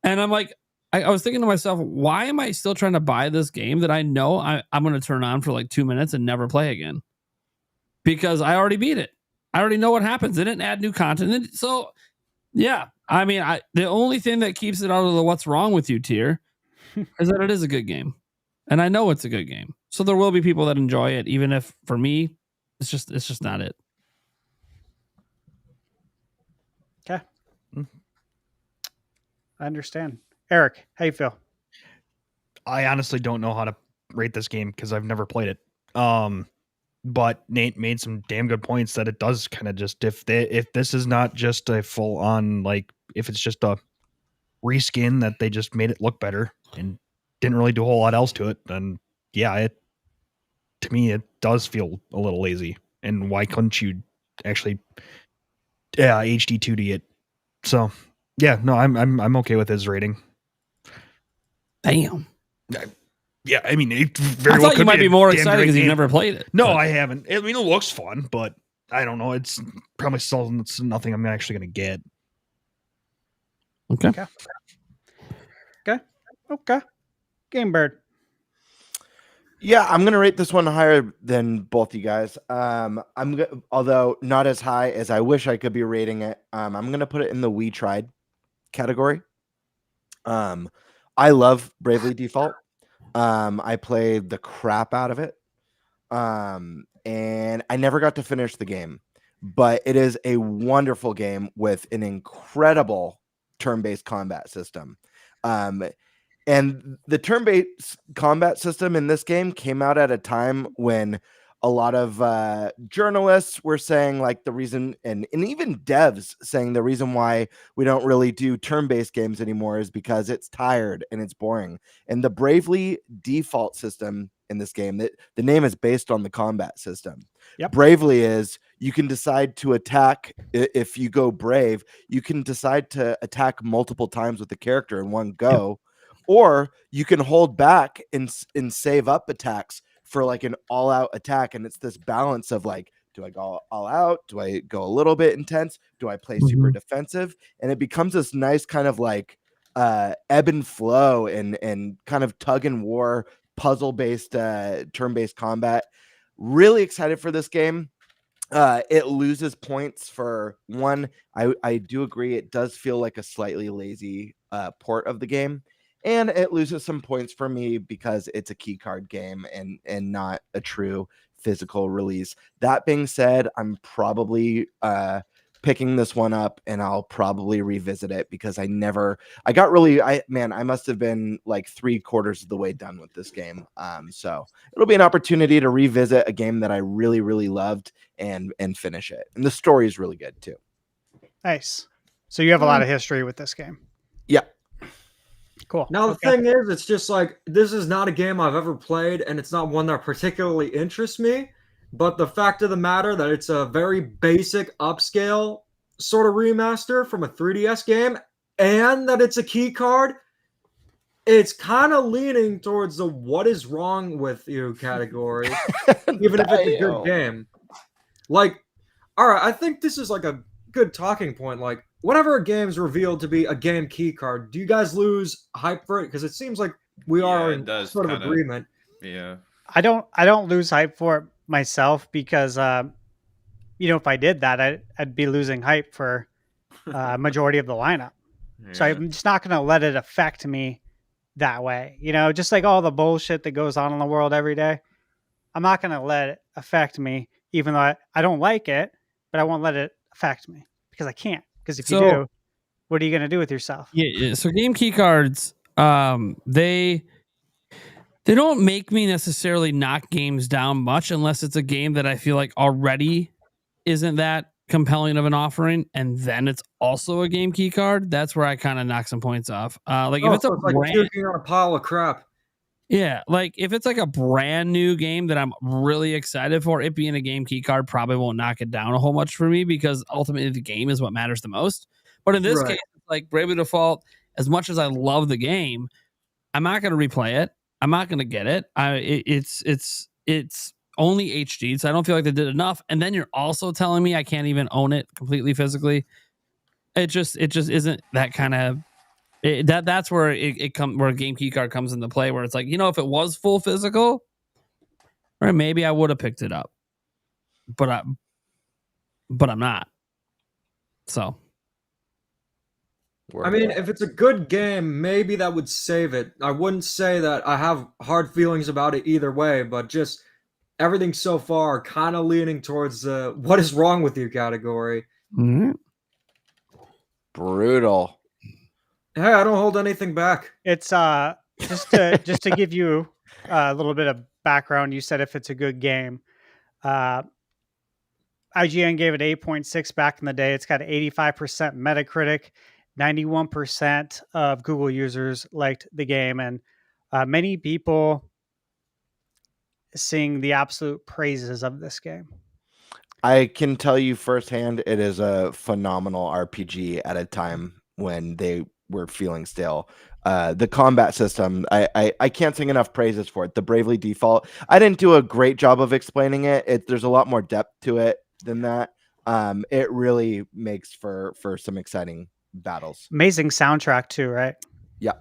I'm like, I was thinking to myself, why am I still trying to buy this game that I know I'm going to turn on for like 2 minutes and never play again? Because I already beat it. I already know what happens. They didn't add new content. So, yeah. I mean, the only thing that keeps it out of the what's wrong with you tier is that it is a good game. And I know it's a good game. So there will be people that enjoy it, even if for me, it's just not it. Okay. I understand. Eric, how you feel? I honestly don't know how to rate this game because I've never played it. But Nate made some damn good points that it does kind of just, if this is not just a full on, like, if it's just a reskin that they just made it look better and didn't really do a whole lot else to it, then yeah, to me, it does feel a little lazy. And why couldn't you actually HD 2D it? So yeah, no, I'm okay with his rating. Damn. Yeah, I mean, it very I thought you might be more excited because you never played it. No, I haven't. I mean, it looks fun, but I don't know. It's probably still nothing I'm actually going to get. Okay. Game Bird. Yeah, I'm gonna rate this one higher than both you guys. Although not as high as I wish I could be rating it. I'm gonna put it in the we tried category. I love Bravely Default. I played the crap out of it. And I never got to finish the game, but it is a wonderful game with an incredible turn-based combat system. And the turn-based combat system in this game came out at a time when a lot of journalists were saying, like, the reason, and even devs saying the reason why we don't really do turn-based games anymore is because it's tired and it's boring. And the Bravely Default system in this game, that the name is based on the combat system. Yep. Bravely is you can decide to attack. If you go brave, you can decide to attack multiple times with the character in one go. Yep. Or you can hold back and save up attacks for like an all-out attack. And it's this balance of like, do I go all out? Do I go a little bit intense? Do I play super defensive? And it becomes this nice kind of like ebb and flow and kind of tug and war puzzle-based turn-based combat. Really excited for this game. It loses points for one. I do agree it does feel like a slightly lazy port of the game. and it loses some points for me because it's a key card game and not a true physical release. That being said, I'm probably picking this one up, and I'll probably revisit it because I must have been like 3/4 of the way done with this game. So it'll be an opportunity to revisit a game that I really, really loved and finish it. And the story is really good too. Nice. So you have a lot of history with this game. Yeah. Cool. Now the thing is, it's just like, this is not a game I've ever played, and it's not one that particularly interests me. But the fact of the matter that it's a very basic upscale sort of remaster from a 3DS game, and that it's a key card, it's kind of leaning towards the "what is wrong with you" category, even if it's a good game. Like, all right, I think this is like a good talking point. Like, whenever a game is revealed to be a game key card, do you guys lose hype for it? Because it seems like we are in sort of agreement. Yeah. I don't lose hype for it myself because if I did that, I'd be losing hype for a majority of the lineup. Yeah. So I'm just not going to let it affect me that way. Just like all the bullshit that goes on in the world every day, I'm not going to let it affect me, even though I don't like it, but I won't let it affect me because I can't. Because if you do, what are you going to do with yourself? Yeah. So game key cards, they don't make me necessarily knock games down much unless it's a game that I feel like already isn't that compelling of an offering, and then it's also a game key card. That's where I kind of knock some points off. If it's like puking on a pile of crap. Yeah, like if it's like a brand new game that I'm really excited for, it being a game key card probably won't knock it down a whole much for me because ultimately the game is what matters the most. But in this case, like Bravely Default, as much as I love the game, I'm not going to replay it. I'm not going to get it. It's only HD, so I don't feel like they did enough. And then you're also telling me I can't even own it completely physically. It just isn't that kind of. That's where where a game key card comes into play, where it's like, if it was full physical, right, maybe I would have picked it up, but I'm not. So, I mean, if it's a good game, maybe that would save it. I wouldn't say that I have hard feelings about it either way, but just everything so far kind of leaning towards the "what is wrong with you" category. Mm-hmm. Brutal. Hey, I don't hold anything back. It's just to give you a little bit of background. You said if it's a good game, IGN gave it 8.6 back in the day. It's got 85% Metacritic, 91% of Google users liked the game, and many people sing the absolute praises of this game. I can tell you firsthand, it is a phenomenal RPG at a time when they were feeling stale. The combat system, I can't sing enough praises for it. The Bravely Default, I didn't do a great job of explaining it. There's a lot more depth to it than that. It really makes for some exciting battles. Amazing soundtrack too, right? Yeah.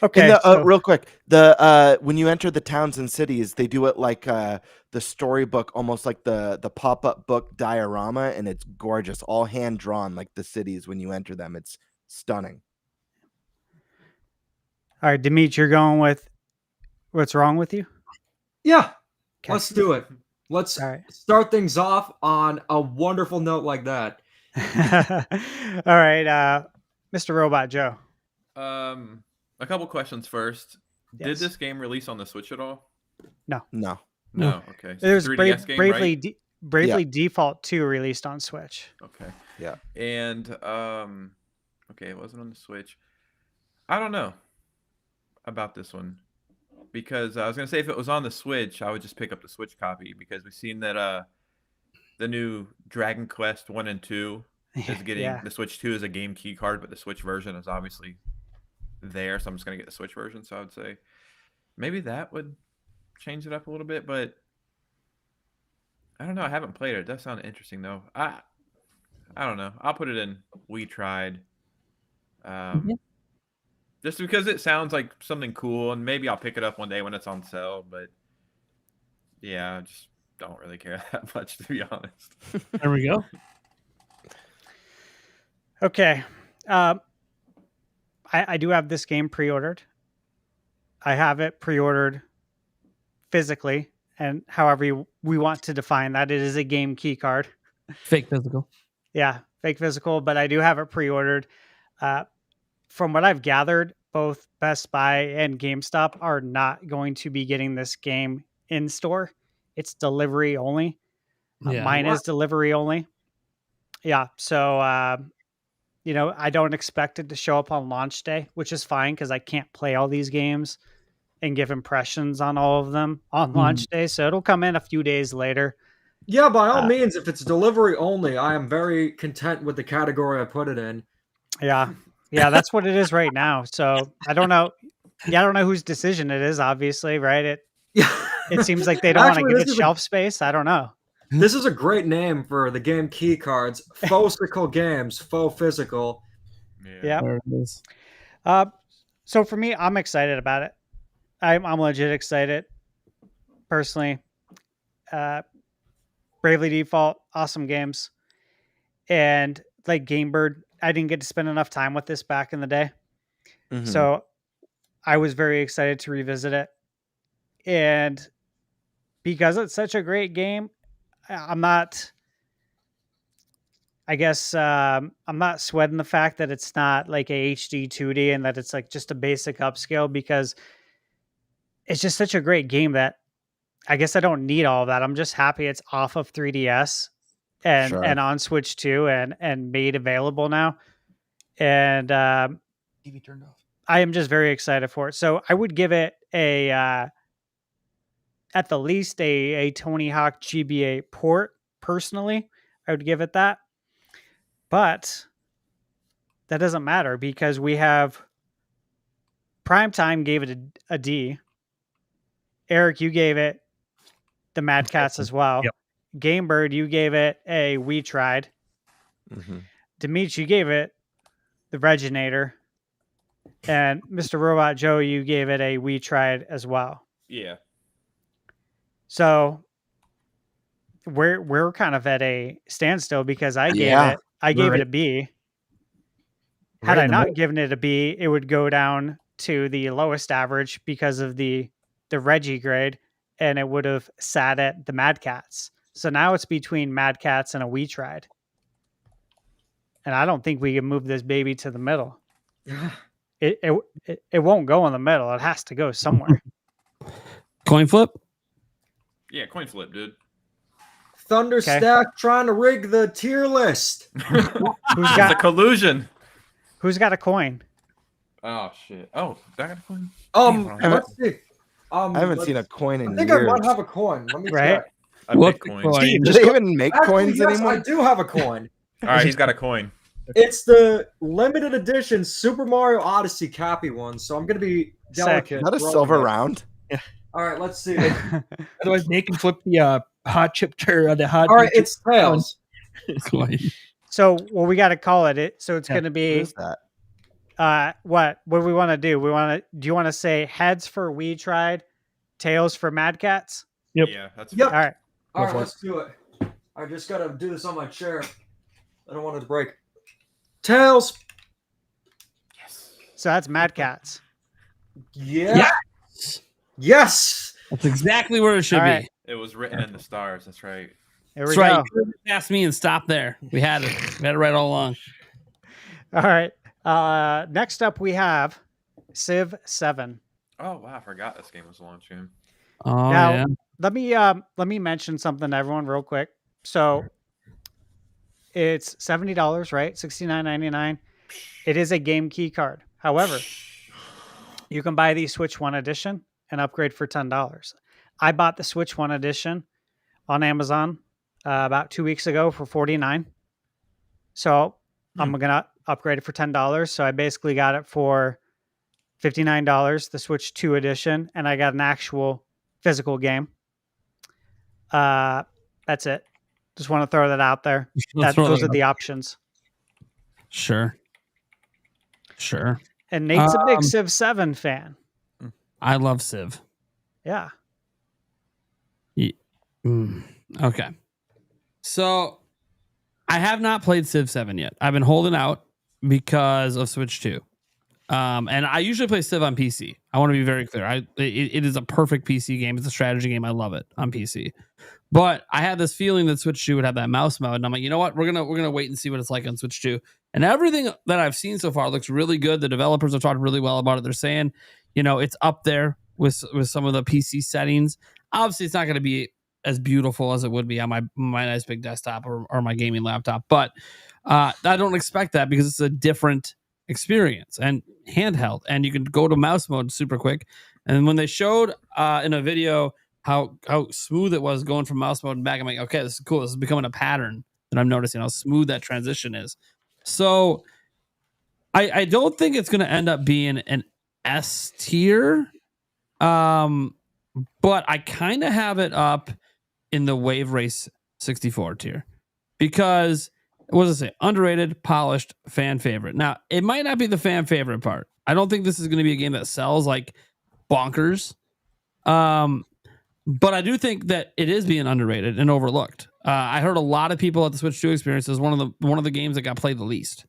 Okay. Real quick, when you enter the towns and cities, they do it like the storybook, almost like the pop-up book diorama, and it's gorgeous, all hand drawn, like the cities when you enter them. It's stunning. All right, Demet, you're going with what's wrong with you? Yeah, okay. Let's do it. Let's start things off on a wonderful note like that. All right, Mr. Robot Joe. A couple questions first. Yes. Did this game release on the Switch at all? No. Okay. So there's Bravely Default 2 released on Switch. Okay. Yeah. And okay, it wasn't on the Switch. I don't know about this one because I was gonna say if it was on the Switch, I would just pick up the Switch copy because we've seen that the new Dragon Quest 1 and 2 is getting the Switch 2 is a game key card, but the Switch version is obviously there, so I'm just gonna get the Switch version. So I would say maybe that would change it up a little bit, but I don't know. I haven't played it. It does sound interesting though. I don't know. I'll put it in We Tried. Just because it sounds like something cool, and maybe I'll pick it up one day when it's on sale, but yeah, I just don't really care that much, to be honest. There we go. Okay. I do have this game pre-ordered. I have it pre-ordered physically, and however we want to define that. It is a game key card. Fake physical. Yeah, fake physical, but I do have it pre-ordered. From what I've gathered, both Best Buy and GameStop are not going to be getting this game in store. It's delivery only. Mine is delivery only. Yeah, so I don't expect it to show up on launch day, which is fine because I can't play all these games and give impressions on all of them on launch day. So it'll come in a few days later. Yeah, by all means, if it's delivery only, I am very content with the category I put it in. Yeah. Yeah, that's what it is right now. So I don't know. Yeah, I don't know whose decision it is, obviously, right? It seems like they don't want to give it shelf space. I don't know. This is a great name for the game key cards. Physical games, faux physical. Yeah. There it is. So for me, I'm excited about it. I'm legit excited. Personally. Bravely Default, awesome games. And like Game Bird, I didn't get to spend enough time with this back in the day. Mm-hmm. So I was very excited to revisit it. And because it's such a great game, I'm not sweating the fact that it's not like a HD 2D and that it's like just a basic upscale, because it's just such a great game that I guess I don't need all of that. I'm just happy it's off of 3DS and on Switch 2 and made available now. And TV turned off. I am just very excited for it. So I would give it at the least a Tony Hawk GBA port. Personally, I would give it that. But that doesn't matter because we have Primetime gave it a D. Eric, you gave it the Mad Cats as well. Yep. Game Bird, you gave it a We Tried. Mm-hmm. Demetri, you gave it the Reginator. And Mr. Robot Joe, you gave it a We Tried as well. Yeah. So we're kind of at a standstill because I gave it a B. Had I not given it a B, it would go down to the lowest average because of the Reggie grade, and it would have sat at the Mad Cats. So now it's between Mad Cats and a We Tried. And I don't think we can move this baby to the middle. It won't go in the middle. It has to go somewhere. Coin flip? Yeah, coin flip, dude. Thunderstack trying to rig the tier list. Who's got a collusion? Who's got a coin? Oh shit! Oh, I got a coin. Let's see. I haven't seen a coin in years. I think I might have a coin. Let me check. What coin? Do they even make coins anymore? I do have a coin. All right, he's got a coin. It's the limited edition Super Mario Odyssey Cappy one, so I'm gonna be delicate. Is that a silver round? Yeah. All right, let's see. Otherwise, they can flip the hot chip or the hot. All right, it's tails. So, well, we got to call it. So it's going to be. What do we want to do? Do you want to say heads for We Tried, tails for Mad Cats? Yep. Yeah, that's yep. All right. All right, let's do it. I just got to do this on my chair. I don't want it to break. Tails. Yes. So that's Mad Cats. Yeah. Yes. That's exactly where it should be. It was written in the stars. That's right. That's right. Ask me and stop there. We had it. We had it right all along. All right. Next up, we have Civ 7. Oh wow, I forgot this game was launching. Oh now, yeah. Let me mention something to everyone real quick. So it's $70, right? $69.99. It is a game key card. However, you can buy the Switch 1 edition and upgrade for $10. I bought the Switch 1 edition on Amazon about 2 weeks ago for $49. So I'm gonna upgrade it for $10. So I basically got it for $59, the Switch 2 edition, and I got an actual physical game. That's it. Just want to throw that out there. Those are the options. Sure. And Nate's a big Civ 7 fan. I love Civ. Yeah. Okay. So I have not played Civ 7 yet. I've been holding out because of Switch 2. And I usually play Civ on PC. I want to be very clear. It is a perfect PC game. It's a strategy game. I love it on PC. But I had this feeling that Switch 2 would have that mouse mode, and I'm like, you know what? We're gonna wait and see what it's like on Switch 2. And everything that I've seen so far looks really good. The developers have talked really well about it. They're saying, it's up there with some of the PC settings. Obviously, it's not going to be as beautiful as it would be on my nice big desktop or my gaming laptop. But I don't expect that because it's a different experience and handheld, and you can go to mouse mode super quick. And when they showed in a video how smooth it was going from mouse mode and back, I'm like, okay, this is cool. This is becoming a pattern that I'm noticing how smooth that transition is. So I don't think it's going to end up being an S tier, but I kind of have it up in the Wave Race 64 tier because, what does it say? Underrated, polished, fan favorite. Now, it might not be the fan favorite part. I don't think this is going to be a game that sells like bonkers. But I do think that it is being underrated and overlooked. I heard a lot of people at the Switch 2 experience is one of the games that got played the least.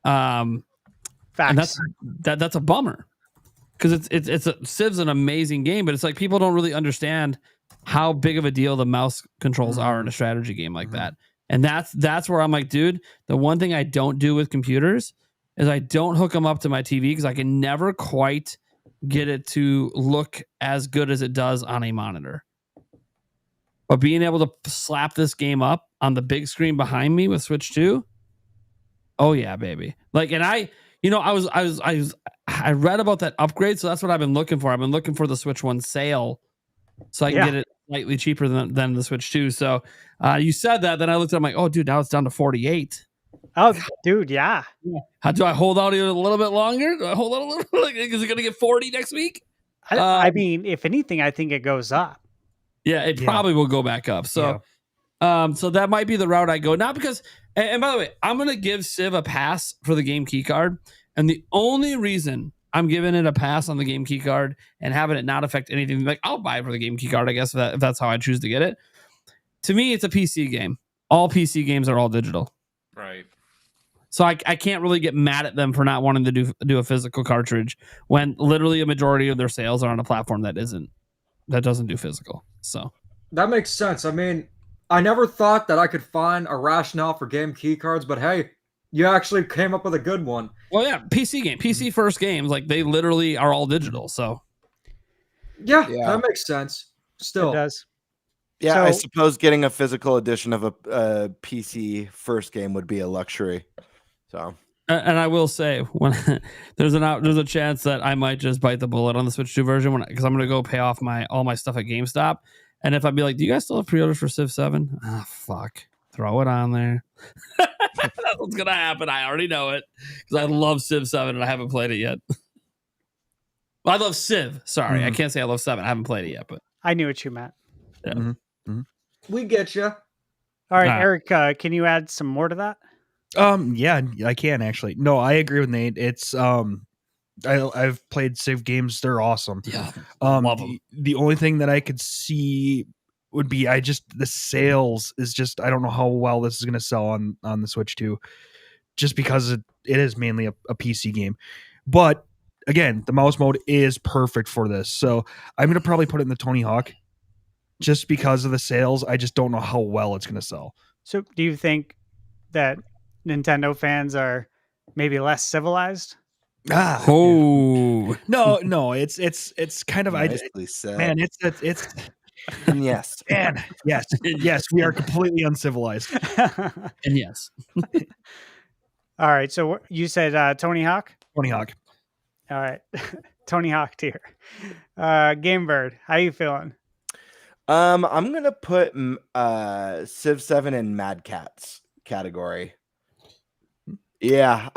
Facts. And that's a bummer because Civ's an amazing game, but it's like people don't really understand how big of a deal the mouse controls are in a strategy game like that. And that's where I'm like, dude, the one thing I don't do with computers is I don't hook them up to my TV because I can never quite get it to look as good as it does on a monitor. But being able to slap this game up on the big screen behind me with Switch 2, oh yeah, baby. Like, and I read about that upgrade, so that's what I've been looking for. I've been looking for the Switch 1 sale so I can get it slightly cheaper than the Switch 2. So you said that, then I looked at it, I'm like, oh dude, now it's down to 48. Oh, dude, yeah. How do I hold out a little bit longer? Do I hold out a little? Like, is it going to get 40 next week? I mean, if anything, I think it goes up. Yeah, it probably will go back up. So, so that might be the route I go. Not because, and by the way, I'm going to give Civ a pass for the game key card, and the only reason I'm giving it a pass on the game key card and having it not affect anything, like I'll buy it for the game key card, I guess, if that's how I choose to get it. To me, it's a PC game. All PC games are all digital. Right. So I can't really get mad at them for not wanting to do a physical cartridge when literally a majority of their sales are on a platform that doesn't do physical. So that makes sense. I mean, I never thought that I could find a rationale for game key cards, but hey, you actually came up with a good one. Well, yeah, PC first games, like they literally are all digital. So yeah. That makes sense. Still it does. Yeah, So, I suppose getting a physical edition of a PC first game would be a luxury. So, and I will say, when there's a chance that I might just bite the bullet on the Switch 2 version because I'm going to go pay off all my stuff at GameStop. And if I'd be like, do you guys still have pre-orders for Civ 7? Ah, fuck. Throw it on there. That's what's going to happen. I already know it because I love Civ 7 and I haven't played it yet. Well, I love Civ. Sorry, I can't say I love 7. I haven't played it yet, but I knew what you meant. Yeah. We get you. All right, Eric, can you add some more to that? Yeah, I can actually. No, I agree with Nate. It's I've played Civ games; they're awesome. Yeah, love them. The only thing that I could see would be the sales is just I don't know how well this is going to sell on the Switch 2, just because it is mainly a PC game. But again, the mouse mode is perfect for this, so I'm going to probably put it in the Tony Hawk, just because of the sales. I just don't know how well it's going to sell. So, do you think that Nintendo fans are maybe less civilized? No, it's kind of nicely said. Man, it's yes, man, yes, we are completely uncivilized. And yes. All right, so you said Tony Hawk. Tony Hawk. All right, Tony Hawk tier. Game Bird, how you feeling? I'm gonna put Civ 7 in Mad Catz category. Yeah,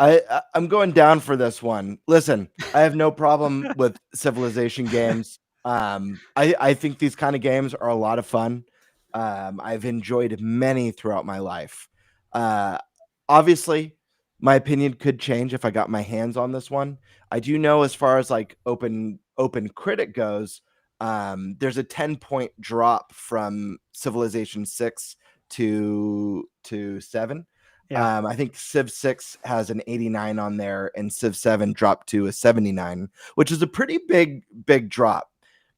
I'm going down for this one. Listen, I have no problem with Civilization games. I think these kind of games are a lot of fun. I've enjoyed many throughout my life. Obviously, my opinion could change if I got my hands on this one. I do know as far as like open critic goes, there's a 10-point drop from Civilization 6 to 7. Yeah. I think Civ 6 has an 89 on there, and Civ 7 dropped to a 79, which is a pretty big drop.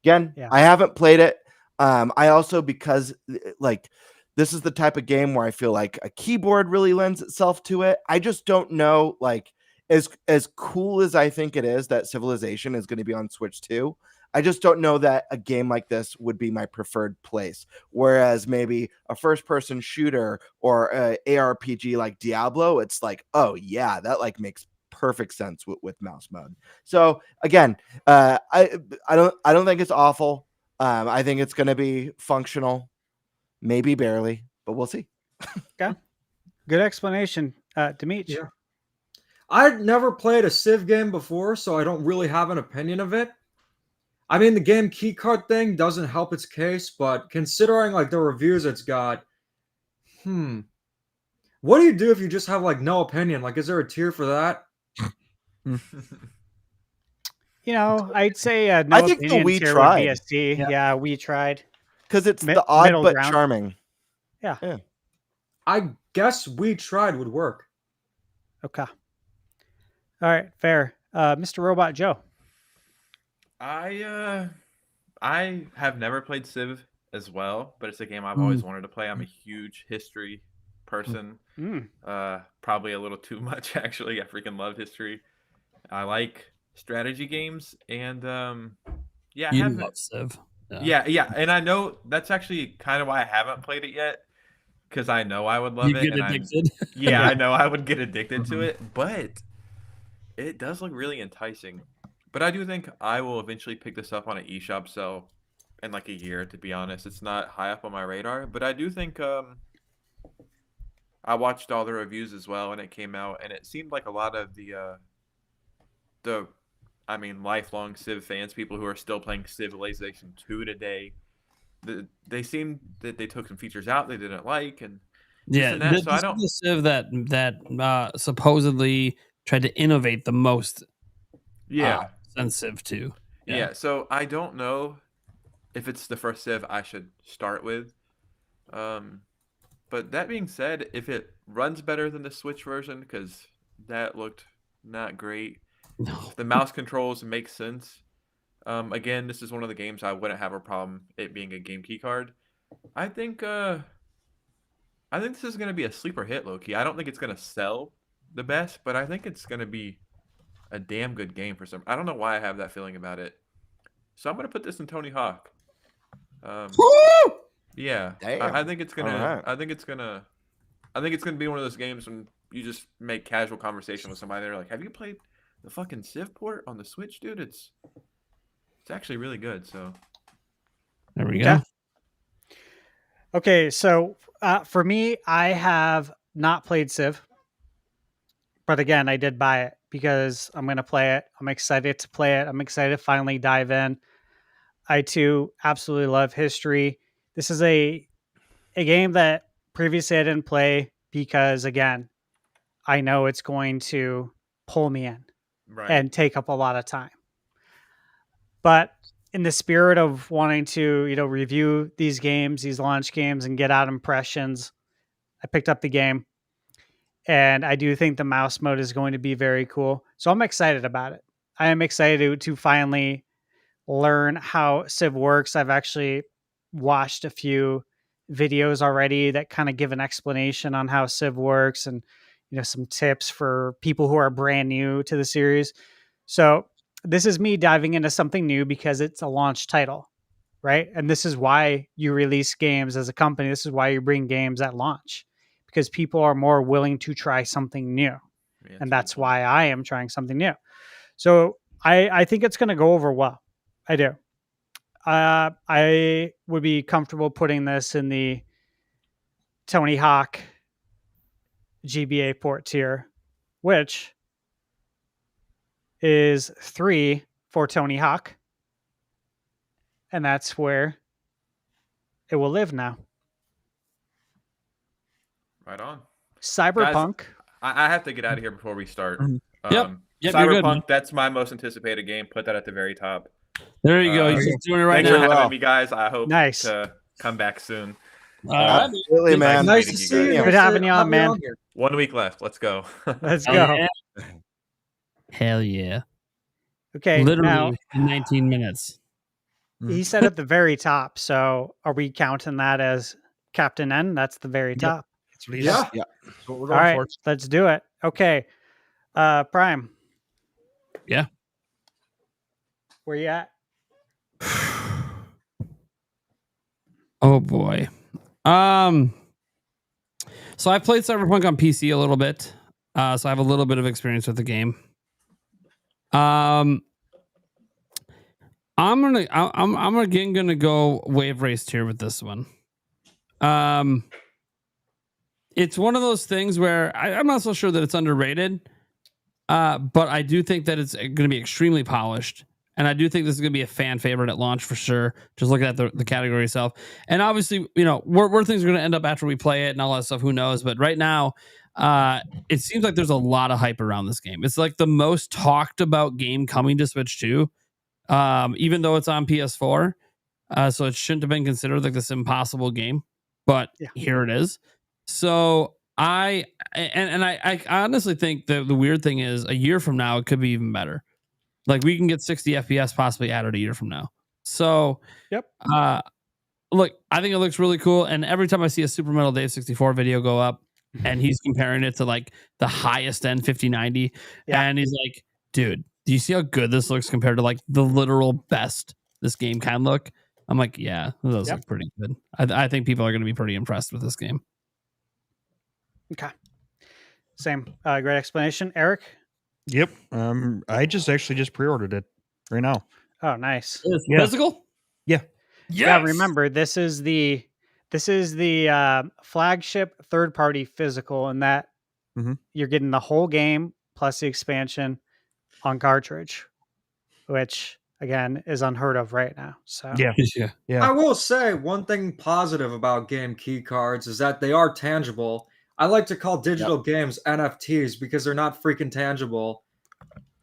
Again, Yeah. I haven't played it. I also, because like this is the type of game where I feel like a keyboard really lends itself to it. I just don't know, like as cool as I think it is that Civilization is going to be on Switch 2. I just don't know that a game like this would be my preferred place. Whereas maybe a first-person shooter or a ARPG like Diablo, it's like, oh yeah, that like makes perfect sense with mouse mode. So again, I don't think it's awful. I think it's going to be functional, maybe barely, but we'll see. Okay, good explanation, Demetri. Yeah. I'd never played a Civ game before, so I don't really have an opinion of it. I mean, the game keycard thing doesn't help its case, but considering like the reviews it's got, what do you do if you just have like no opinion? Like, is there a tier for that? I'd say no I think opinion we tier tried. would be a C. Yeah, we tried. Because it's the odd middle but ground. charming. Yeah. I guess we tried would work. Okay. All right, fair. Mr. Robot Joe. I have never played Civ as well, but it's a game I've always wanted to play. I'm a huge history person. Probably a little too much, actually. I freaking love history. I like strategy games, and yeah, I haven't. Love Civ. Yeah, and I know that's actually kind of why I haven't played it yet, because I know I would love You it. get addicted. I know I would get addicted to it, but it does look really enticing. But I do think I will eventually pick this up on an eShop sale in like a year, to be honest. It's not high up on my radar, but I do think I watched all the reviews as well, and it came out, and it seemed like a lot of the lifelong Civ fans, people who are still playing Civilization 2 today, they seemed that they took some features out they didn't like, and yeah, that. This So I is don't. the Civ that supposedly tried to innovate the most. Yeah. Since Civ 2. Yeah, so I don't know if it's the first Civ I should start with. But that being said, if it runs better than the Switch version, because that looked not great, if the mouse controls make sense. Again, this is one of the games I wouldn't have a problem it being a game key card. I think this is going to be a sleeper hit, low-key. I don't think it's going to sell the best, but I think it's going to be a damn good game for some. I don't know why I have that feeling about it. So I'm gonna put this in Tony Hawk. Yeah, I think it's gonna. Right. I think it's gonna be one of those games when you just make casual conversation with somebody. They're like, "Have you played the fucking Civ port on the Switch, dude? It's actually really good." So there we go. Yeah. Okay, so for me, I have not played Civ, but again, I did buy it because I'm going to play it. I'm excited to play it. I'm excited to finally dive in. I too absolutely love history. This is a game that previously I didn't play because, again, I know it's going to pull me in and take up a lot of time. But in the spirit of wanting to, review these games, these launch games, and get out impressions, I picked up the game. And I do think the mouse mode is going to be very cool. So I'm excited about it. I am excited to finally learn how Civ works. I've actually watched a few videos already that kind of give an explanation on how Civ works and, some tips for people who are brand new to the series. So this is me diving into something new because it's a launch title, right? And this is why you release games as a company. This is why you bring games at launch. Because people are more willing to try something new. Yeah, and that's why I am trying something new. So I think it's going to go over well. I do. I would be comfortable putting this in the Tony Hawk GBA port tier, which is 3 for Tony Hawk. And that's where it will live now. Right on. Cyberpunk. Guys, I have to get out of here before we start. Yep, Cyberpunk, that's my most anticipated game. Put that at the very top. There you go. You're just doing it right now. Thanks for having me, guys. I hope nice. to come back soon. Absolutely, man. Nice to see you. Good having you on, man. 1 week left. Let's go. Let's go. Yeah. Hell yeah. Okay, Literally now in 19 minutes. he said at the very top. So are we counting that as Captain N? That's the very top. That's what he Yeah. Yeah. That's what we're All going right, for. let's do it. Okay. Prime. Yeah. Where you at? Oh boy. So I played Cyberpunk on PC a little bit. So I have a little bit of experience with the game. I'm gonna go wave race tier with this one. It's one of those things where I'm not so sure that it's underrated. But I do think that it's going to be extremely polished. And I do think this is going to be a fan favorite at launch for sure. Just looking at the category itself. And obviously, where things are going to end up after we play it and all that stuff, who knows? But right now, it seems like there's a lot of hype around this game. It's like the most talked about game coming to Switch 2, even though it's on PS4. So it shouldn't have been considered like this impossible game. But here it is. So I honestly think that the weird thing is a year from now, it could be even better. Like we can get 60 FPS possibly added a year from now. So, look, I think it looks really cool. And every time I see a Super Metal Dave 64 video go up and he's comparing it to like the highest end 5090, and he's like, dude, do you see how good this looks compared to like the literal best this game can look? I'm like, yeah, those look pretty good. I think people are going to be pretty impressed with this game. Okay. Same. Great explanation. Eric? Yep. I just pre-ordered it right now. Oh, nice. Physical? Yeah. Yeah. Remember, this is the flagship third-party physical, and that you're getting the whole game plus the expansion on cartridge, which again is unheard of right now. So I will say one thing positive about game key cards is that they are tangible. I like to call digital games NFTs because they're not freaking tangible.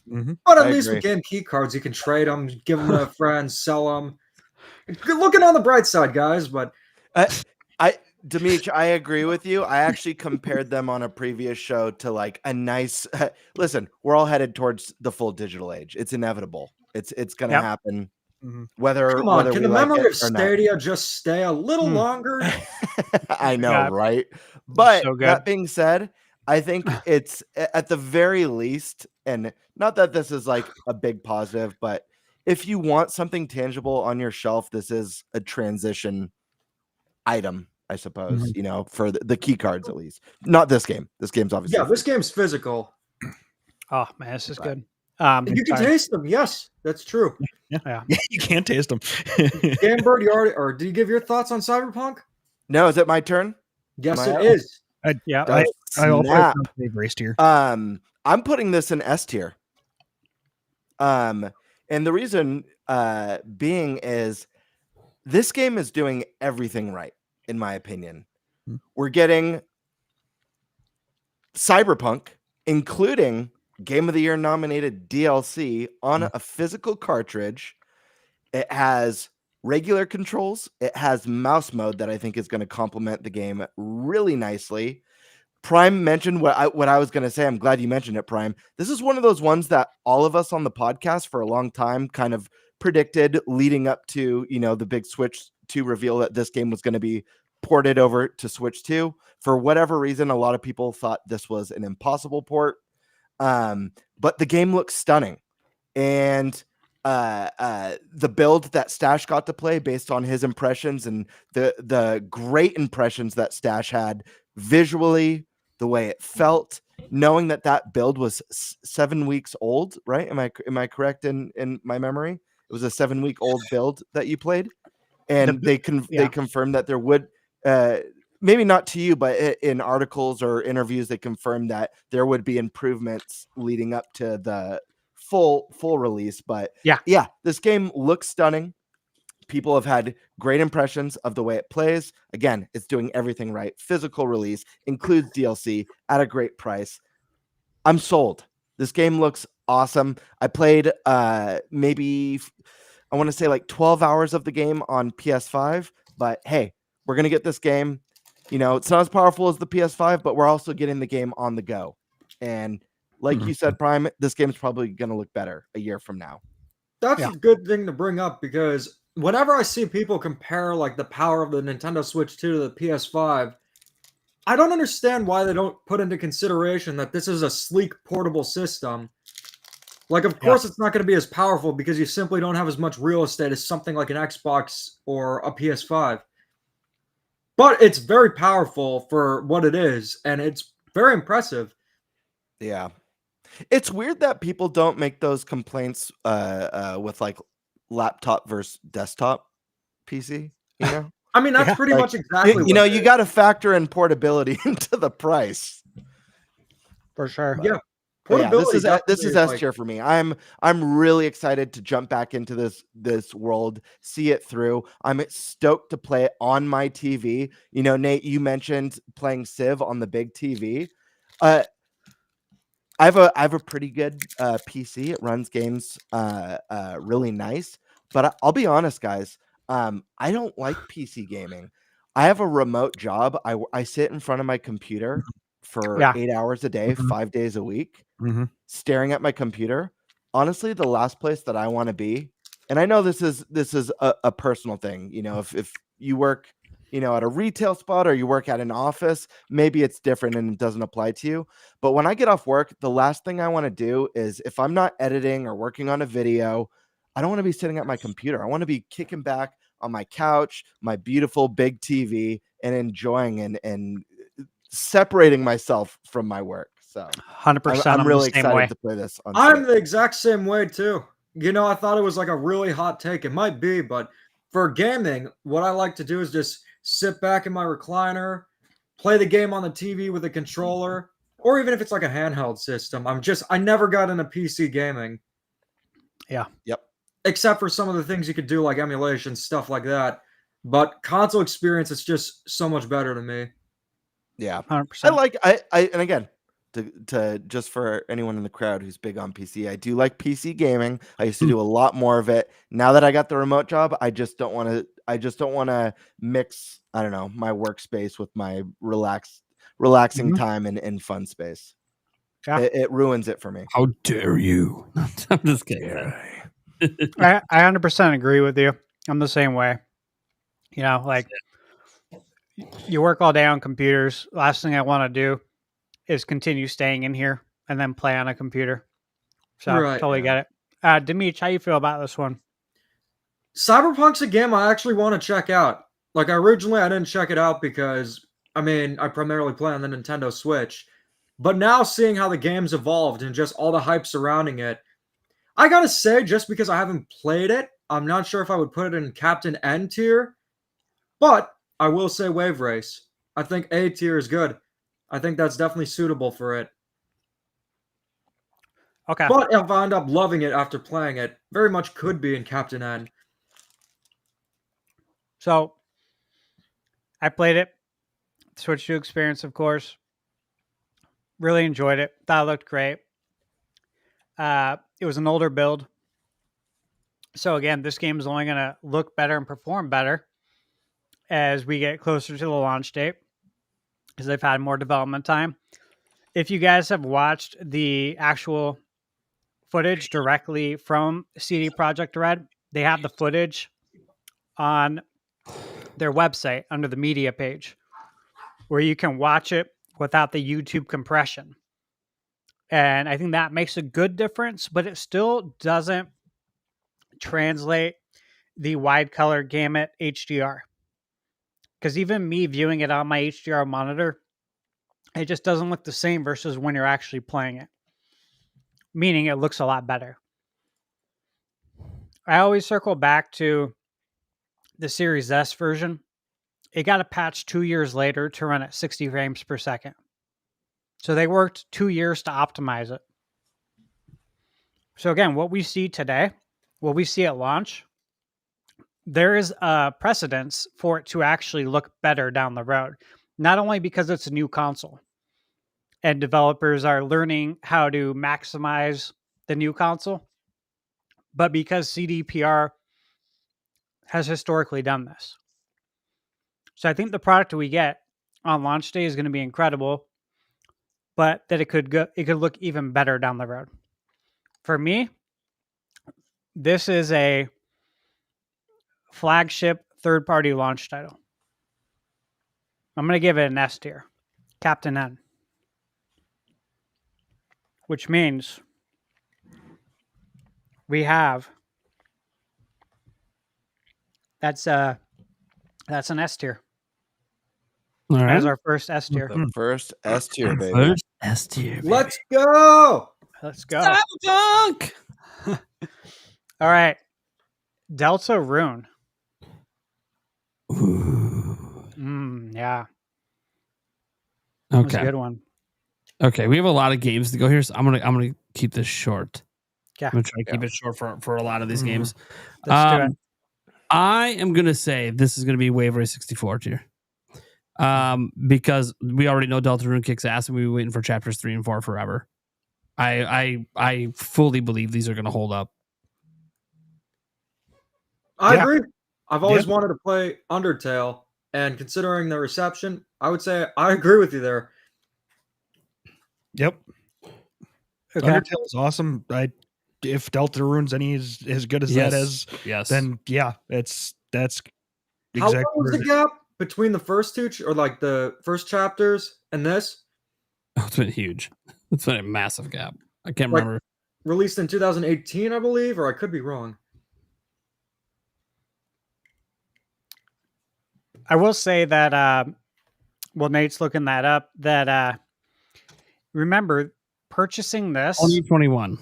But at least with game key cards, you can trade them, give them to a friend, sell them. Looking on the bright side, guys. But Demetri, I agree with you. I actually compared them on a previous show to like a nice. Listen, we're all headed towards the full digital age. It's inevitable. It's going to happen. Whether can the memory of Stadia just stay a little longer? I know, right? But that being said, I think it's at the very least, and not that this is like a big positive, but if you want something tangible on your shelf, this is a transition item, I suppose, for the key cards at least. Not this game. This game's obviously. Yeah, this game's physical. Oh, man, this is good. You can taste them. Yes, that's true. Yeah. You can't taste them. Gamebird, or did you give your thoughts on Cyberpunk? No, is it my turn? Yes, it is. I also race tier. I'm putting this in S tier. And the reason being is this game is doing everything right, in my opinion. We're getting Cyberpunk, including Game of the Year nominated DLC on a physical cartridge. It has regular controls. It has mouse mode that I think is going to complement the game really nicely. Prime mentioned what I was going to say. I'm glad you mentioned it, Prime. This is one of those ones that all of us on the podcast for a long time kind of predicted leading up to, the big Switch 2 reveal that this game was going to be ported over to Switch 2. For whatever reason, a lot of people thought this was an impossible port. But the game looks stunning. And the build that Stash got to play based on his impressions and the great impressions that Stash had visually, the way it felt, knowing that build was 7 weeks old, right? Am I correct in my memory? It was a 7-week-old build that you played, and they confirmed that there would maybe not to you, but in articles or interviews, they confirmed that there would be improvements leading up to the full release. But yeah, this game looks stunning. People have had great impressions of the way it plays. Again, it's doing everything right. Physical release, includes DLC at a great price. I'm sold. This game looks awesome. I played maybe, I want to say like 12 hours of the game on PS5, but hey, we're going to get this game. You know, it's not as powerful as the PS5, but we're also getting the game on the go. And like you said, Prime, this game is probably going to look better a year from now. That's a good thing to bring up, because whenever I see people compare like the power of the Nintendo Switch 2 to the PS5, I don't understand why they don't put into consideration that this is a sleek portable system. Like, of course, it's not going to be as powerful because you simply don't have as much real estate as something like an Xbox or a PS5. But it's very powerful for what it is, and it's very impressive. Yeah. It's weird that people don't make those complaints with like laptop versus desktop PC, you know? I mean, that's pretty much exactly you know, you got to factor in portability into the price. For sure. Yeah. This is S tier for me. I'm really excited to jump back into this world, see it through. I'm stoked to play it on my TV. You know, Nate, you mentioned playing Civ on the big TV. I have a pretty good PC. It runs games really nice. But I'll be honest, guys. I don't like PC gaming. I have a remote job. I sit in front of my computer for 8 hours a day, 5 days a week, staring at my computer. Honestly, the last place that I want to be, and I know this is a personal thing. You know, if you work, you know, at a retail spot or you work at an office, maybe it's different and it doesn't apply to you. But when I get off work, the last thing I want to do is, if I'm not editing or working on a video, I don't want to be sitting at my computer. I want to be kicking back on my couch, my beautiful big TV, and enjoying and separating myself from my work. So 100%. I'm really excited to play this. I'm the exact same way too. You know, I thought it was like a really hot take. It might be, but for gaming, what I like to do is just sit back in my recliner, play the game on the TV with a controller, or even if it's like a handheld system. I never got into PC gaming. Yeah. Yep. Except for some of the things you could do, like emulation, stuff like that. But console experience is just so much better to me. Yeah. 100%. And again, to just for anyone in the crowd who's big on PC, I do like PC gaming. I used to do a lot more of it. Now that I got the remote job, I just don't want to mix, I don't know, my workspace with my relaxing time and fun space. Yeah. It ruins it for me. How dare you? I'm just kidding. I 100% agree with you. I'm the same way. You know, like, you work all day on computers. Last thing I want to do is continue staying in here and then play on a computer. So totally get it. Demetri, how you feel about this one? Cyberpunk's a game I actually want to check out. Like, originally I didn't check it out because, I mean, I primarily play on the Nintendo Switch. But now seeing how the game's evolved and just all the hype surrounding it, I gotta say, just because I haven't played it, I'm not sure if I would put it in Captain N tier. But I will say Wave Race. I think A tier is good. I think that's definitely suitable for it. Okay. But if I end up loving it after playing it, very much could be in Captain N. So, I played it. Switch 2 experience, of course. Really enjoyed it. Thought it looked great. It was an older build. So again, this game is only going to look better and perform better as we get closer to the launch date, because they've had more development time. If you guys have watched the actual footage directly from CD Projekt Red, they have the footage on their website under the media page where you can watch it without the YouTube compression. And I think that makes a good difference, but it still doesn't translate the wide color gamut HDR. Because even me viewing it on my HDR monitor, it just doesn't look the same versus when you're actually playing it. Meaning it looks a lot better. I always circle back to the Series S version. It got a patch 2 years later to run at 60 frames per second. So they worked 2 years to optimize it. So again, what we see today, what we see at launch, there is a precedence for it to actually look better down the road. Not only because it's a new console and developers are learning how to maximize the new console, but because CDPR has historically done this. So I think the product we get on launch day is going to be incredible, but that it could look even better down the road. For me, this is a flagship third-party launch title. I'm going to give it an S tier, Captain N, which means we have that's an S tier. All right. As our first S tier. The first S tier, baby. First S tier. Let's go. Let's go. Cyberpunk! All right. Delta Rune. Yeah. That was a Okay. good one. Okay, we have a lot of games to go here, so I'm gonna keep this short. Yeah. I'm gonna try to keep it short for a lot of these games. Let's do it. I am gonna say this is gonna be Wave Race 64 tier. Because we already know Deltarune kicks ass, and we've been waiting for chapters 3 and 4 forever. I fully believe these are gonna hold up. I agree. I've always wanted to play Undertale, and considering the reception, I would say I agree with you there. Yep. Okay. Undertale is awesome. If Deltarune's any as good as that is, then yeah, that's exactly. How long was the gap between the first two, or like the first chapters and this? Oh, it's been huge. It's been a massive gap. I can't remember. Released in 2018, I believe, or I could be wrong. I will say that while Nate's looking that up, that remember purchasing this 2021.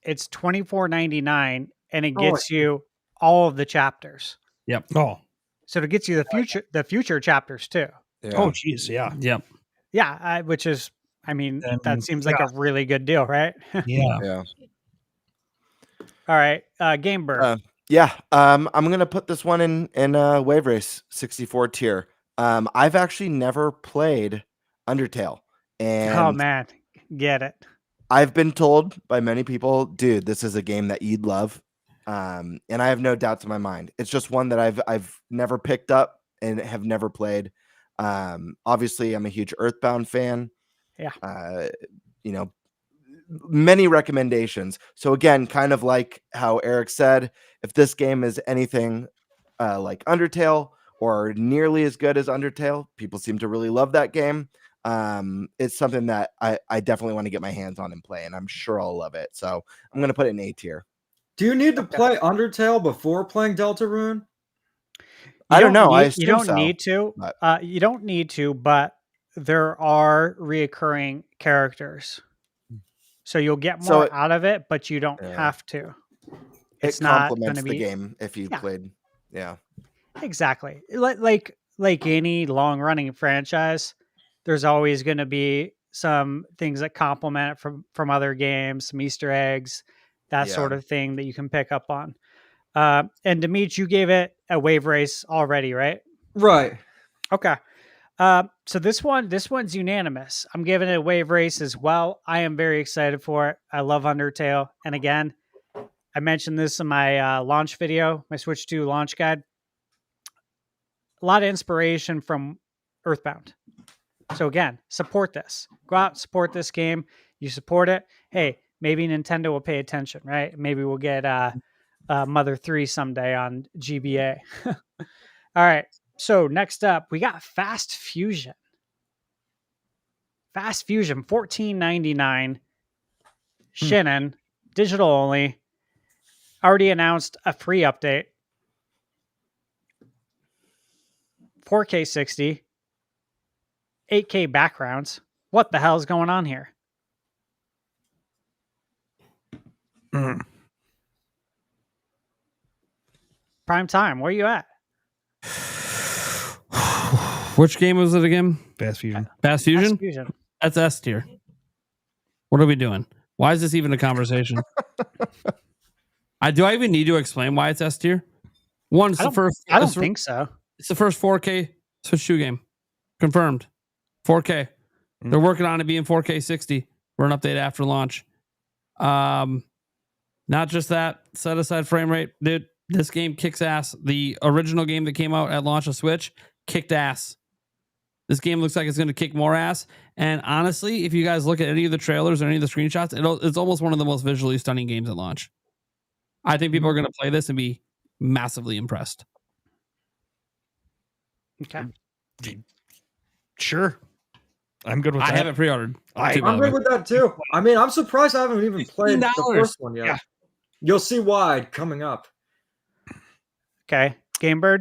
It's $24.99 and it gets you all of the chapters. Yep. Oh. So it gets you the future chapters too. Yeah. Oh geez, yeah. Yep. Yeah, which is, I mean, that seems like a really good deal, right? Yeah. Yeah. All right, Game Bird. Yeah, I'm gonna put this one in Wave Race 64 tier. I've actually never played Undertale, and Oh man, get it. I've been told by many people, dude, this is a game that you'd love, and I have no doubts in my mind. It's just one that I've never picked up and have never played. Obviously, I'm a huge Earthbound fan. Yeah. Many recommendations. So again, kind of like how Eric said, if this game is anything like Undertale or nearly as good as Undertale, people seem to really love that game. It's something that I definitely want to get my hands on and play, and I'm sure I'll love it. So I'm going to put it in A tier. Do you need to play Undertale before playing Deltarune? I don't know. You don't need to. You don't need to, but there are reoccurring characters. So you'll get more out of it, but you don't have to. It's not going to be the game if you played. Yeah, exactly. Like any long running franchise, there's always going to be some things that complement it from other games, some Easter eggs, that sort of thing that you can pick up on. And Demeet, you gave it a Wave Race already, right? Right. Okay. So this one's unanimous. I'm giving it a Wave Race as well. I am very excited for it. I love Undertale. And again, I mentioned this in my launch video, my Switch 2 launch guide. A lot of inspiration from Earthbound. So again, support this. Go out, support this game. You support it. Hey, maybe Nintendo will pay attention, right? Maybe we'll get Mother 3 someday on GBA. All right. So next up, we got Fast Fusion. Fast Fusion, $14.99. Shinin, digital only. Already announced a free update. 4K 60. 8K backgrounds. What the hell is going on here? Prime time, where are you at? Which game was it again? Fast Fusion. Fast Fusion? Fast Fusion. That's S tier. What are we doing? Why is this even a conversation? Do I even need to explain why it's S tier? One, it's the first. I don't think so. It's the first 4K Switch 2 game. Confirmed. 4K. They're working on it being 4K 60 for an update after launch. Not just that, set aside frame rate. Dude, this game kicks ass. The original game that came out at launch of Switch kicked ass. This game looks like it's going to kick more ass. And honestly, if you guys look at any of the trailers or any of the screenshots, it's almost one of the most visually stunning games at launch. I think people are going to play this and be massively impressed. Okay. Sure. I'm good with that. I have it pre-ordered. I'm good with that too. I mean, I'm surprised I haven't even played the first one yet. Yeah. You'll see why coming up. Okay. Gamebird?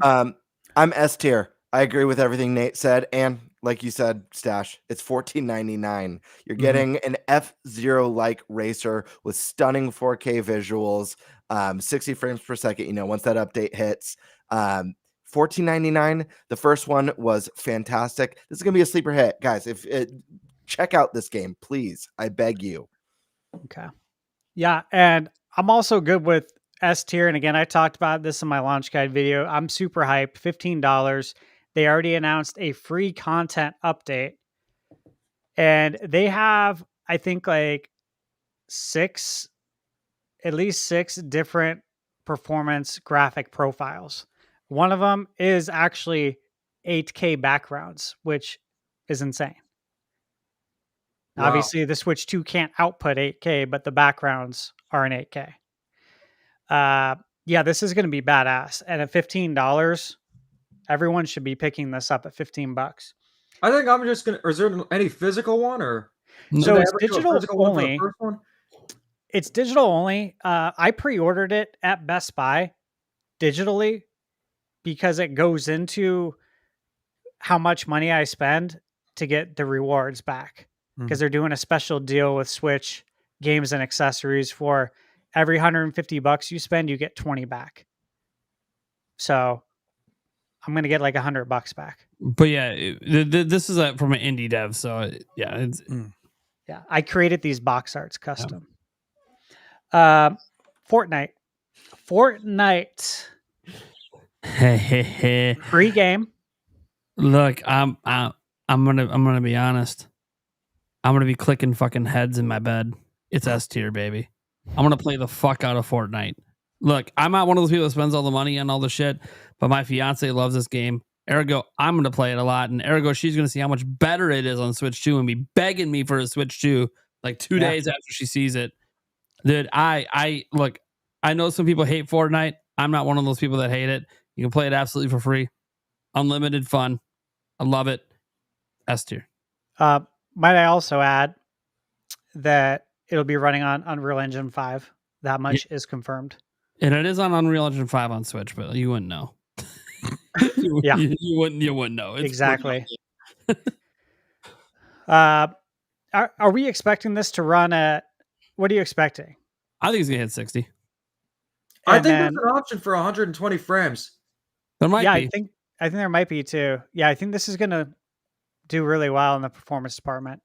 I'm S tier. I agree with everything Nate said. And like you said, Stash, it's $14.99. You're getting an F-Zero-like racer with stunning 4K visuals, 60 frames per second, once that update hits. $14.99. The first one was fantastic. This is going to be a sleeper hit. Guys, check out this game, please. I beg you. Okay. Yeah, and I'm also good with S tier. And again, I talked about this in my launch guide video. I'm super hyped. $15. They already announced a free content update. And they have, I think, like at least six different performance graphic profiles. One of them is actually 8K backgrounds, which is insane. Wow. Obviously, the Switch 2 can't output 8K, but the backgrounds are in 8K. Yeah, this is going to be badass. And at $15, everyone should be picking this up at $15. I think I'm just going to... Is there any physical one? Or so it's digital only. It's digital only. I pre-ordered it at Best Buy digitally, because it goes into how much money I spend to get the rewards back. Because they're doing a special deal with Switch games and accessories for every $150 you spend, you get 20 back. So I'm going to get like $100 back. But yeah, this is from an indie dev. So yeah, yeah, I created these box arts custom. Yeah. Fortnite. Free game. Look, I'm gonna be honest. I'm gonna be clicking fucking heads in my bed. It's S tier, baby. I'm gonna play the fuck out of Fortnite. Look, I'm not one of those people that spends all the money on all the shit, but my fiance loves this game. Ergo, I'm gonna play it a lot, and ergo, she's gonna see how much better it is on Switch 2 and be begging me for a Switch 2 like 2 days after she sees it. Dude, I look. I know some people hate Fortnite. I'm not one of those people that hate it. You can play it absolutely for free. Unlimited fun. I love it. S tier. Might I also add that it'll be running on Unreal Engine 5. That much is confirmed. And it is on Unreal Engine 5 on Switch, but you wouldn't know. You wouldn't know. It's exactly. Are we expecting this to run at... What are you expecting? I think it's going to hit 60. I think there's an option for 120 frames. There might be. I think there might be too. Yeah, I think this is going to do really well in the performance department.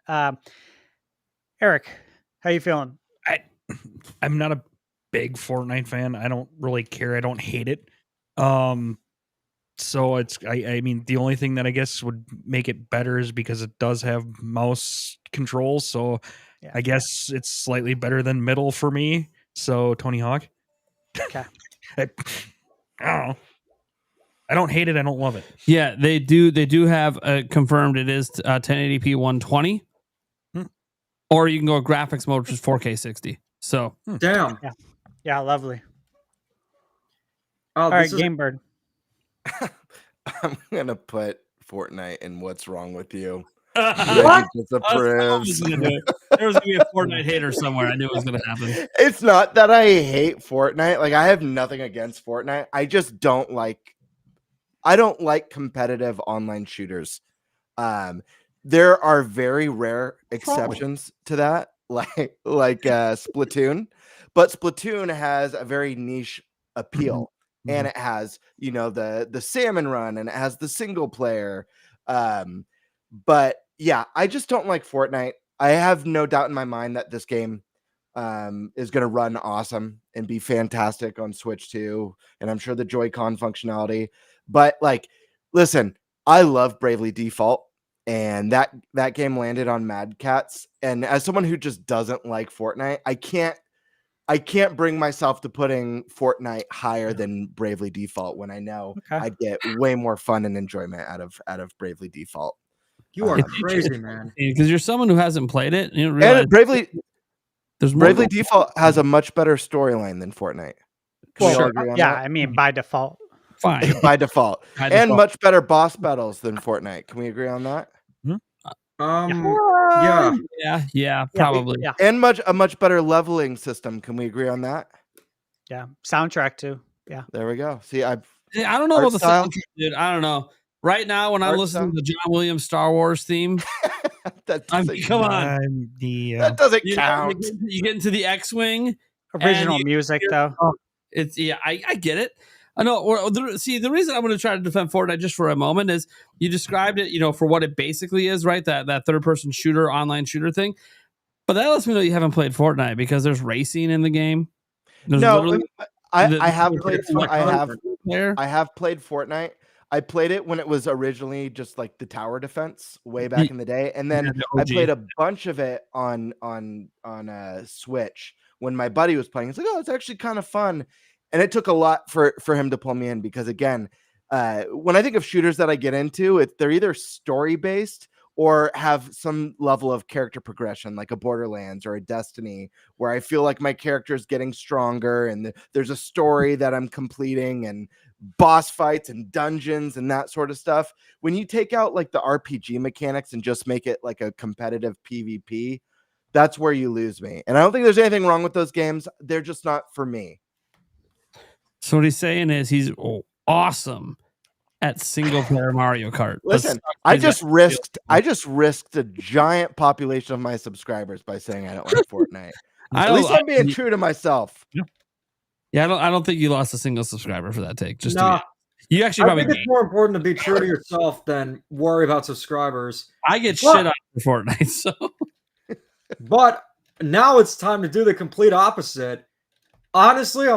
Eric, how you feeling? I'm not a big Fortnite fan. I don't really care. I don't hate it. So it's I mean, the only thing that I guess would make it better is because it does have mouse controls. So I guess it's slightly better than middle for me. So Tony Hawk. Okay. I don't know. I don't hate it. I don't love it. Yeah, they do have confirmed it is 1080p 120. Or you can go graphics mode, which is 4K 60. So damn. Yeah, lovely. Oh, all right, Gamebird. I'm gonna put Fortnite in What's Wrong with You. What? There was gonna be a Fortnite hater somewhere. I knew it was gonna happen. It's not that I hate Fortnite. Like, I have nothing against Fortnite. I just don't like competitive online shooters. There are very rare exceptions to that, like Splatoon, but Splatoon has a very niche appeal, and it has the salmon run, and it has the single player. But yeah, I just don't like Fortnite. I have no doubt in my mind that this game is going to run awesome and be fantastic on Switch 2, and I'm sure the Joy-Con functionality. But like, listen, I love Bravely Default. And that game landed on Mad Catz. And as someone who just doesn't like Fortnite, I can't I can't bring myself to putting Fortnite higher than Bravely Default when I know I'd get way more fun and enjoyment out of Bravely Default. You are crazy, man. Because you're someone who hasn't played it. You don't And realize Bravely Default has a much better storyline than Fortnite. Can we all agree on that? I mean, by default. Fine. By default. By And default. much better boss battles than Fortnite. Can we agree on that? Yeah, probably. Yeah. And a much better leveling system. Can we agree on that? Yeah. Soundtrack too. Yeah. There we go. See, I don't know art about the style? soundtrack, dude. I don't know. Right now, when I'm Art listening style? to the John Williams Star Wars theme, come on. That doesn't count. You get into the X-Wing. Original music, though. I get it. I know. The reason I'm going to try to defend Fortnite just for a moment is you described it, for what it basically is, right? That third-person shooter, online shooter thing. But that lets me know you haven't played Fortnite because there's racing in the game. I have played Fortnite. I played it when it was originally just like the tower defense way back in the day, and then I played a bunch of it on Switch when my buddy was playing. It's like, oh, it's actually kind of fun, and it took a lot for him to pull me in because again, when I think of shooters that I get into, they're either story based or have some level of character progression, like a Borderlands or a Destiny, where I feel like my character is getting stronger and there's a story that I'm completing and boss fights and dungeons and that sort of stuff. When you take out like the RPG mechanics and just make it like a competitive PvP, that's where you lose me. And I don't think there's anything wrong with those games. They're just not for me. So what he's saying is he's awesome at single player Mario Kart. Listen, I just risked a giant population of my subscribers by saying I don't like Fortnite. At least I'm being true to myself. Yeah, I don't think you lost a single subscriber for that take. You actually I probably think it's more important to be true to yourself than worry about subscribers. I get shit on for Fortnite, so but now it's time to do the complete opposite. Honestly,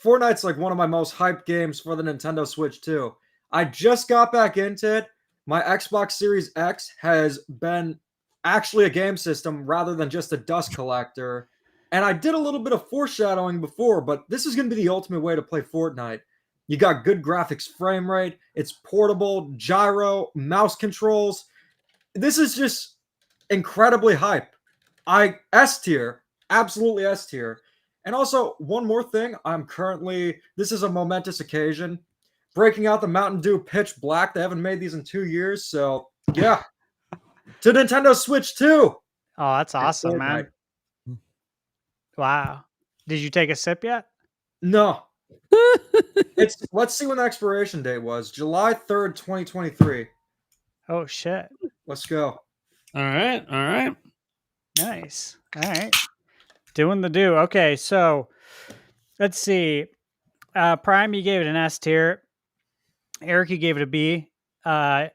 Fortnite's like one of my most hyped games for the Nintendo Switch too. I just got back into it. My Xbox Series X has been actually a game system rather than just a dust collector. And I did a little bit of foreshadowing before, but this is going to be the ultimate way to play Fortnite. You got good graphics frame rate. It's portable, gyro, mouse controls. This is just incredibly hype. S tier, absolutely S tier. And also, one more thing. This is a momentous occasion. Breaking out the Mountain Dew Pitch Black. They haven't made these in 2 years. So, yeah. To Nintendo Switch 2. Oh, that's awesome, man. Wow. Did you take a sip yet? No. Let's see when the expiration date was. July 3rd, 2023. Oh, shit. Let's go. All right. Nice. All right. Doing the do. Okay, so let's see. Prime, you gave it an S tier. Eric, you gave it a B. Or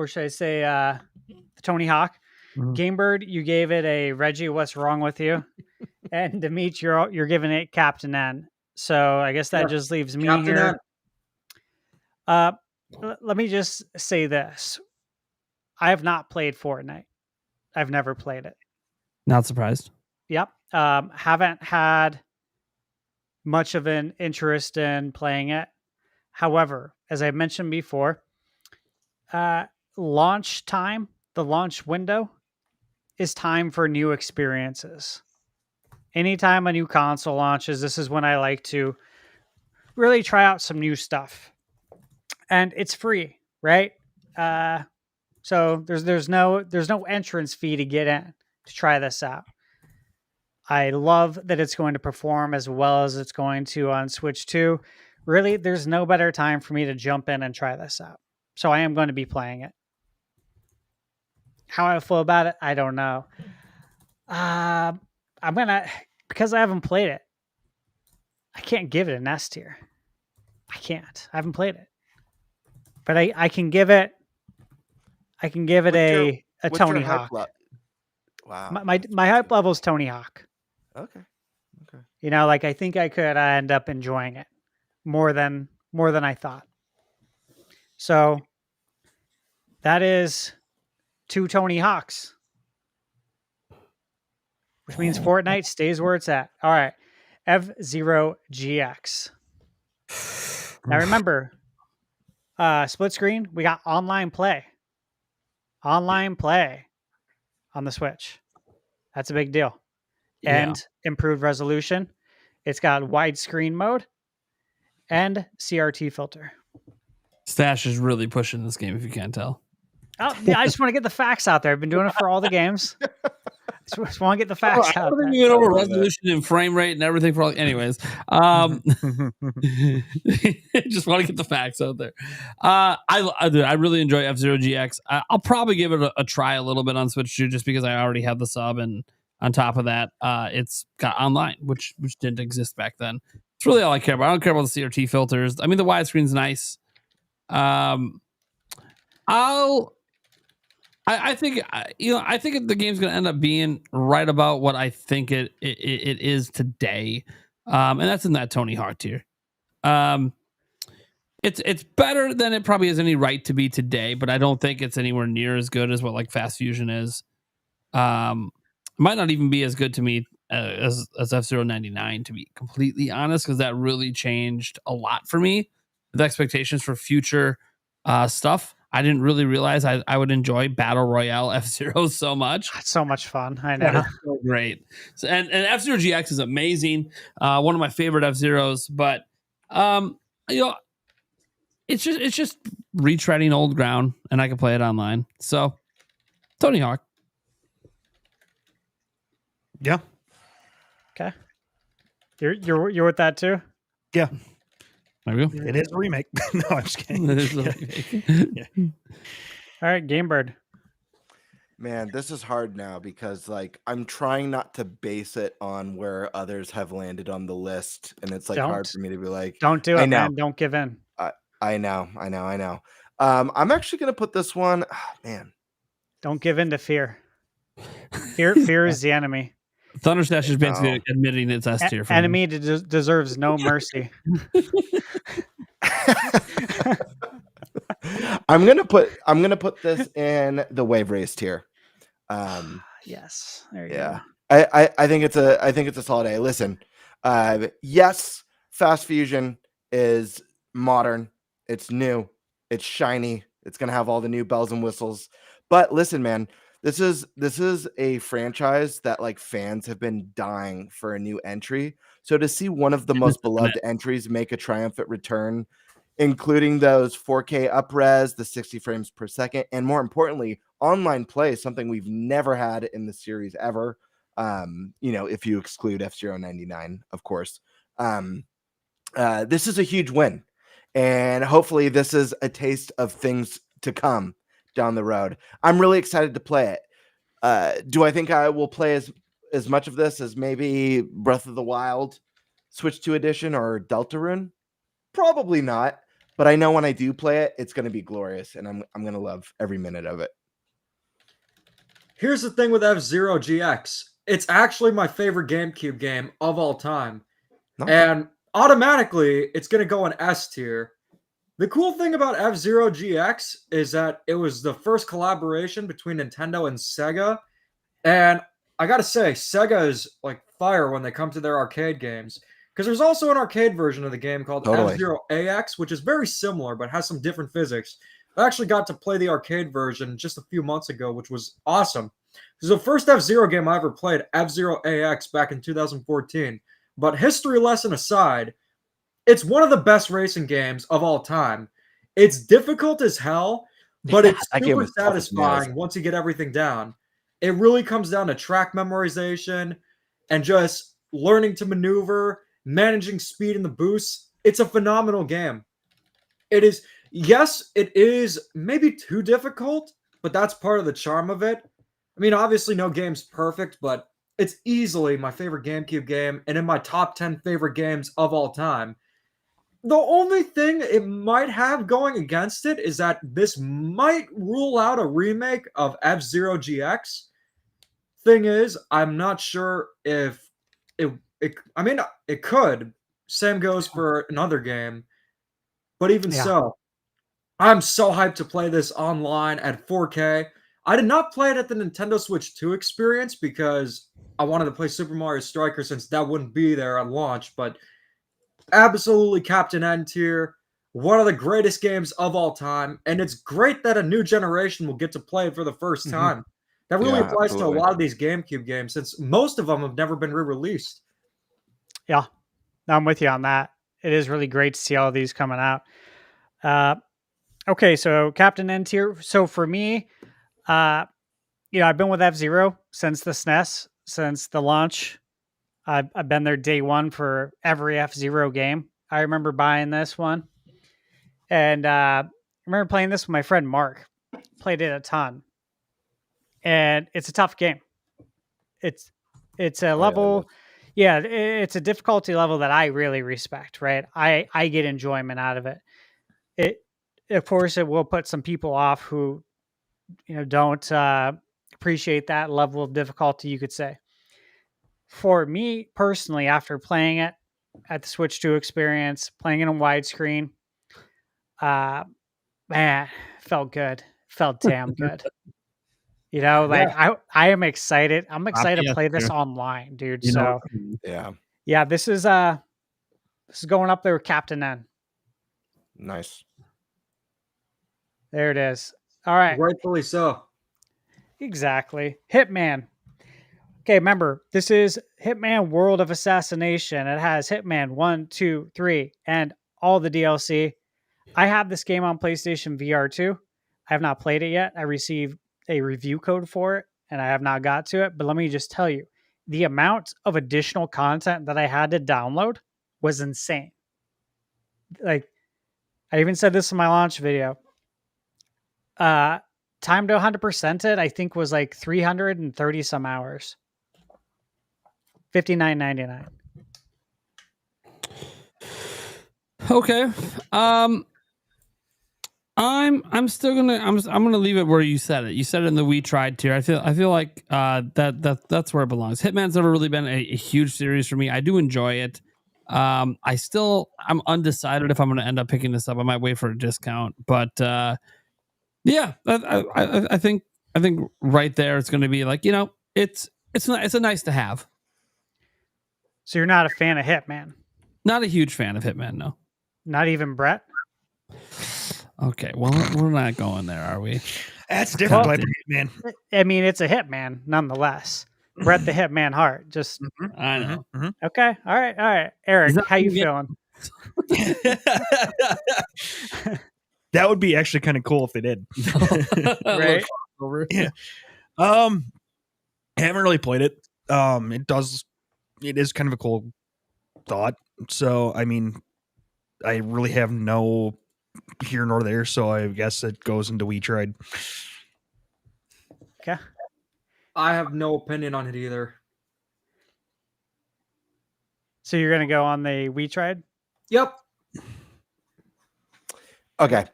should I say Tony Hawk. Mm-hmm. Gamebird, you gave it a Reggie, what's wrong with you? And Demet, you're giving it Captain N. So I guess that just leaves me Captain here. Let me just say this. I have not played Fortnite. I've never played it. Not surprised. Yep. Haven't had much of an interest in playing it. However, as I mentioned before, launch time, the launch window, is time for new experiences. Anytime a new console launches, this is when I like to really try out some new stuff. And it's free, right? So there's no entrance fee to get in to try this out. I love that it's going to perform as well as it's going to on Switch 2. Really, there's no better time for me to jump in and try this out. So I am going to be playing it. How I feel about it, I don't know. Because I haven't played it, I can't give it an S tier. I can't. I haven't played it. But I can give it a Tony Hawk. Wow. My hype level is Tony Hawk. Okay. I think I could end up enjoying it more than I thought. So that is 2 Tony Hawks, which means Fortnite stays where it's at. All right. F-Zero GX. Now remember, split screen, we got online play. Online play on the Switch. That's a big deal. And improved resolution. It's got widescreen mode and CRT filter. Stash is really pushing this game, if you can't tell. Oh, yeah, I just want to get the facts out there. I've been doing it for all the games. Just want to get the facts out there. We went over resolution and frame rate and everything for all. Anyways, just want to get the facts out there. I really enjoy F-Zero GX. I'll probably give it a try a little bit on Switch too, just because I already have the sub, and on top of that, it's got online, which didn't exist back then. It's really all I care about. I don't care about the CRT filters. I mean, the widescreen's nice. I think the game's going to end up being right about what I think it is today, and that's in that Tony Hawk tier. It's better than it probably has any right to be today, but I don't think it's anywhere near as good as what like Fast Fusion is. Might not even be as good to me as F-Zero 99, to be completely honest, because that really changed a lot for me with expectations for future stuff. I didn't really realize I would enjoy Battle Royale F-Zero so much. It's so much fun. I know. So great. So, and F-Zero GX is amazing. One of my favorite F-Zeros, but it's just retreading old ground, and I can play it online. So Tony Hawk. Yeah. Okay. You're with that too? Yeah. There we go. It is a remake. No, I'm just kidding. It is a remake. Yeah. All right, Game Bird. Man, this is hard now because like I'm trying not to base it on where others have landed on the list, and it's like hard for me to be like, don't do it, man. Don't give in. I know. I'm actually gonna put this one. Man, don't give in to fear. Fear is the enemy. Thunderstash is basically admitting it's S tier. Enemy deserves no mercy. I'm gonna put this in the wave race tier. Yes, there you go. I think it's a solid A. Listen, yes, Fast Fusion is modern, it's new, it's shiny, it's gonna have all the new bells and whistles. But listen, man, this is a franchise that like fans have been dying for a new entry. So to see one of the most beloved entries make a triumphant return, including those 4K up-res, the 60 frames per second, and more importantly, online play, something we've never had in the series ever. If you exclude F-Zero 99, of course. This is a huge win. And hopefully this is a taste of things to come down the road. I'm really excited to play it. Do I think I will play as much of this as maybe Breath of the Wild, Switch 2 Edition, or Deltarune? Probably not. But I know when I do play it, it's going to be glorious, and I'm going to love every minute of it. Here's the thing with F-Zero GX. It's actually my favorite GameCube game of all time. No. And automatically, it's going to go in S tier. The cool thing about F-Zero GX is that it was the first collaboration between Nintendo and Sega. And I got to say, Sega is like fire when they come to their arcade games. Because there's also an arcade version of the game called F-Zero AX, which is very similar, but has some different physics. I actually got to play the arcade version just a few months ago, which was awesome. This is the first F-Zero game I ever played, F-Zero AX, back in 2014. But history lesson aside, it's one of the best racing games of all time. It's difficult as hell, but it's super satisfying once you get everything down. It really comes down to track memorization and just learning to maneuver, managing speed in the boosts. It's a phenomenal game. It is, yes, it is maybe too difficult, but that's part of the charm of it. I mean, obviously no game's perfect, but it's easily my favorite GameCube game and in my top 10 favorite games of all time. The only thing it might have going against it is that this might rule out a remake of F-Zero GX. Thing is, I'm not sure if it could. Same goes for another game. But even so, I'm so hyped to play this online at 4K. I did not play it at the Nintendo Switch 2 experience because I wanted to play Super Mario Striker since that wouldn't be there at launch, but absolutely Captain N tier, one of the greatest games of all time, and it's great that a new generation will get to play it for the first time. That really applies to a lot of these GameCube games, since most of them have never been re-released. Yeah, I'm with you on that. It is really great to see all of these coming out. Okay, so Captain N tier. So for me, I've been with F-Zero since the SNES, since the launch. I've been there day one for every F-Zero game. I remember buying this one. And I remember playing this with my friend Mark. Played it a ton. And it's a tough game. It's a level, it's a difficulty level that I really respect, right? I get enjoyment out of it. Of course, it will put some people off who, don't appreciate that level of difficulty, you could say. For me personally, after playing it at the Switch 2 experience, playing it on widescreen, man, felt good. Felt damn good. I am excited. I'm excited to play this online, dude. Yeah, this is going up there with Captain N. Nice. There it is. All right. Rightfully so. Exactly. Hitman. Okay, remember, this is Hitman World of Assassination. It has Hitman 1, 2, 3, and all the DLC. I have this game on PlayStation VR 2. I have not played it yet. I received a review code for it, and I have not got to it. But let me just tell you, the amount of additional content that I had to download was insane. Like, I even said this in my launch video. Time to 100% it, I think, was like 330 some hours. $59.99. Okay. I'm still gonna leave it where you said it. You said it in the We Tried tier. I feel like that's where it belongs. Hitman's never really been a huge series for me. I do enjoy it. I'm undecided if I'm gonna end up picking this up. I might wait for a discount, but yeah, I think right there it's gonna be like, it's a nice to have. So you're not a fan of Hitman? Not a huge fan of Hitman, no. Not even Brett? Okay, well, we're not going there, are we? That's a different type of Hitman. I mean, it's a Hitman, nonetheless. Brett the Hitman Hart. Just I know. Okay, all right. Eric, how you feeling? That would be actually kind of cool if they did. Right? Yeah. I haven't really played it. It is kind of a cool thought. So, I mean, I really have no here nor there, so I guess it goes into We Tried. Okay. I have no opinion on it either. So you're gonna go on the We Tried? Yep. Okay.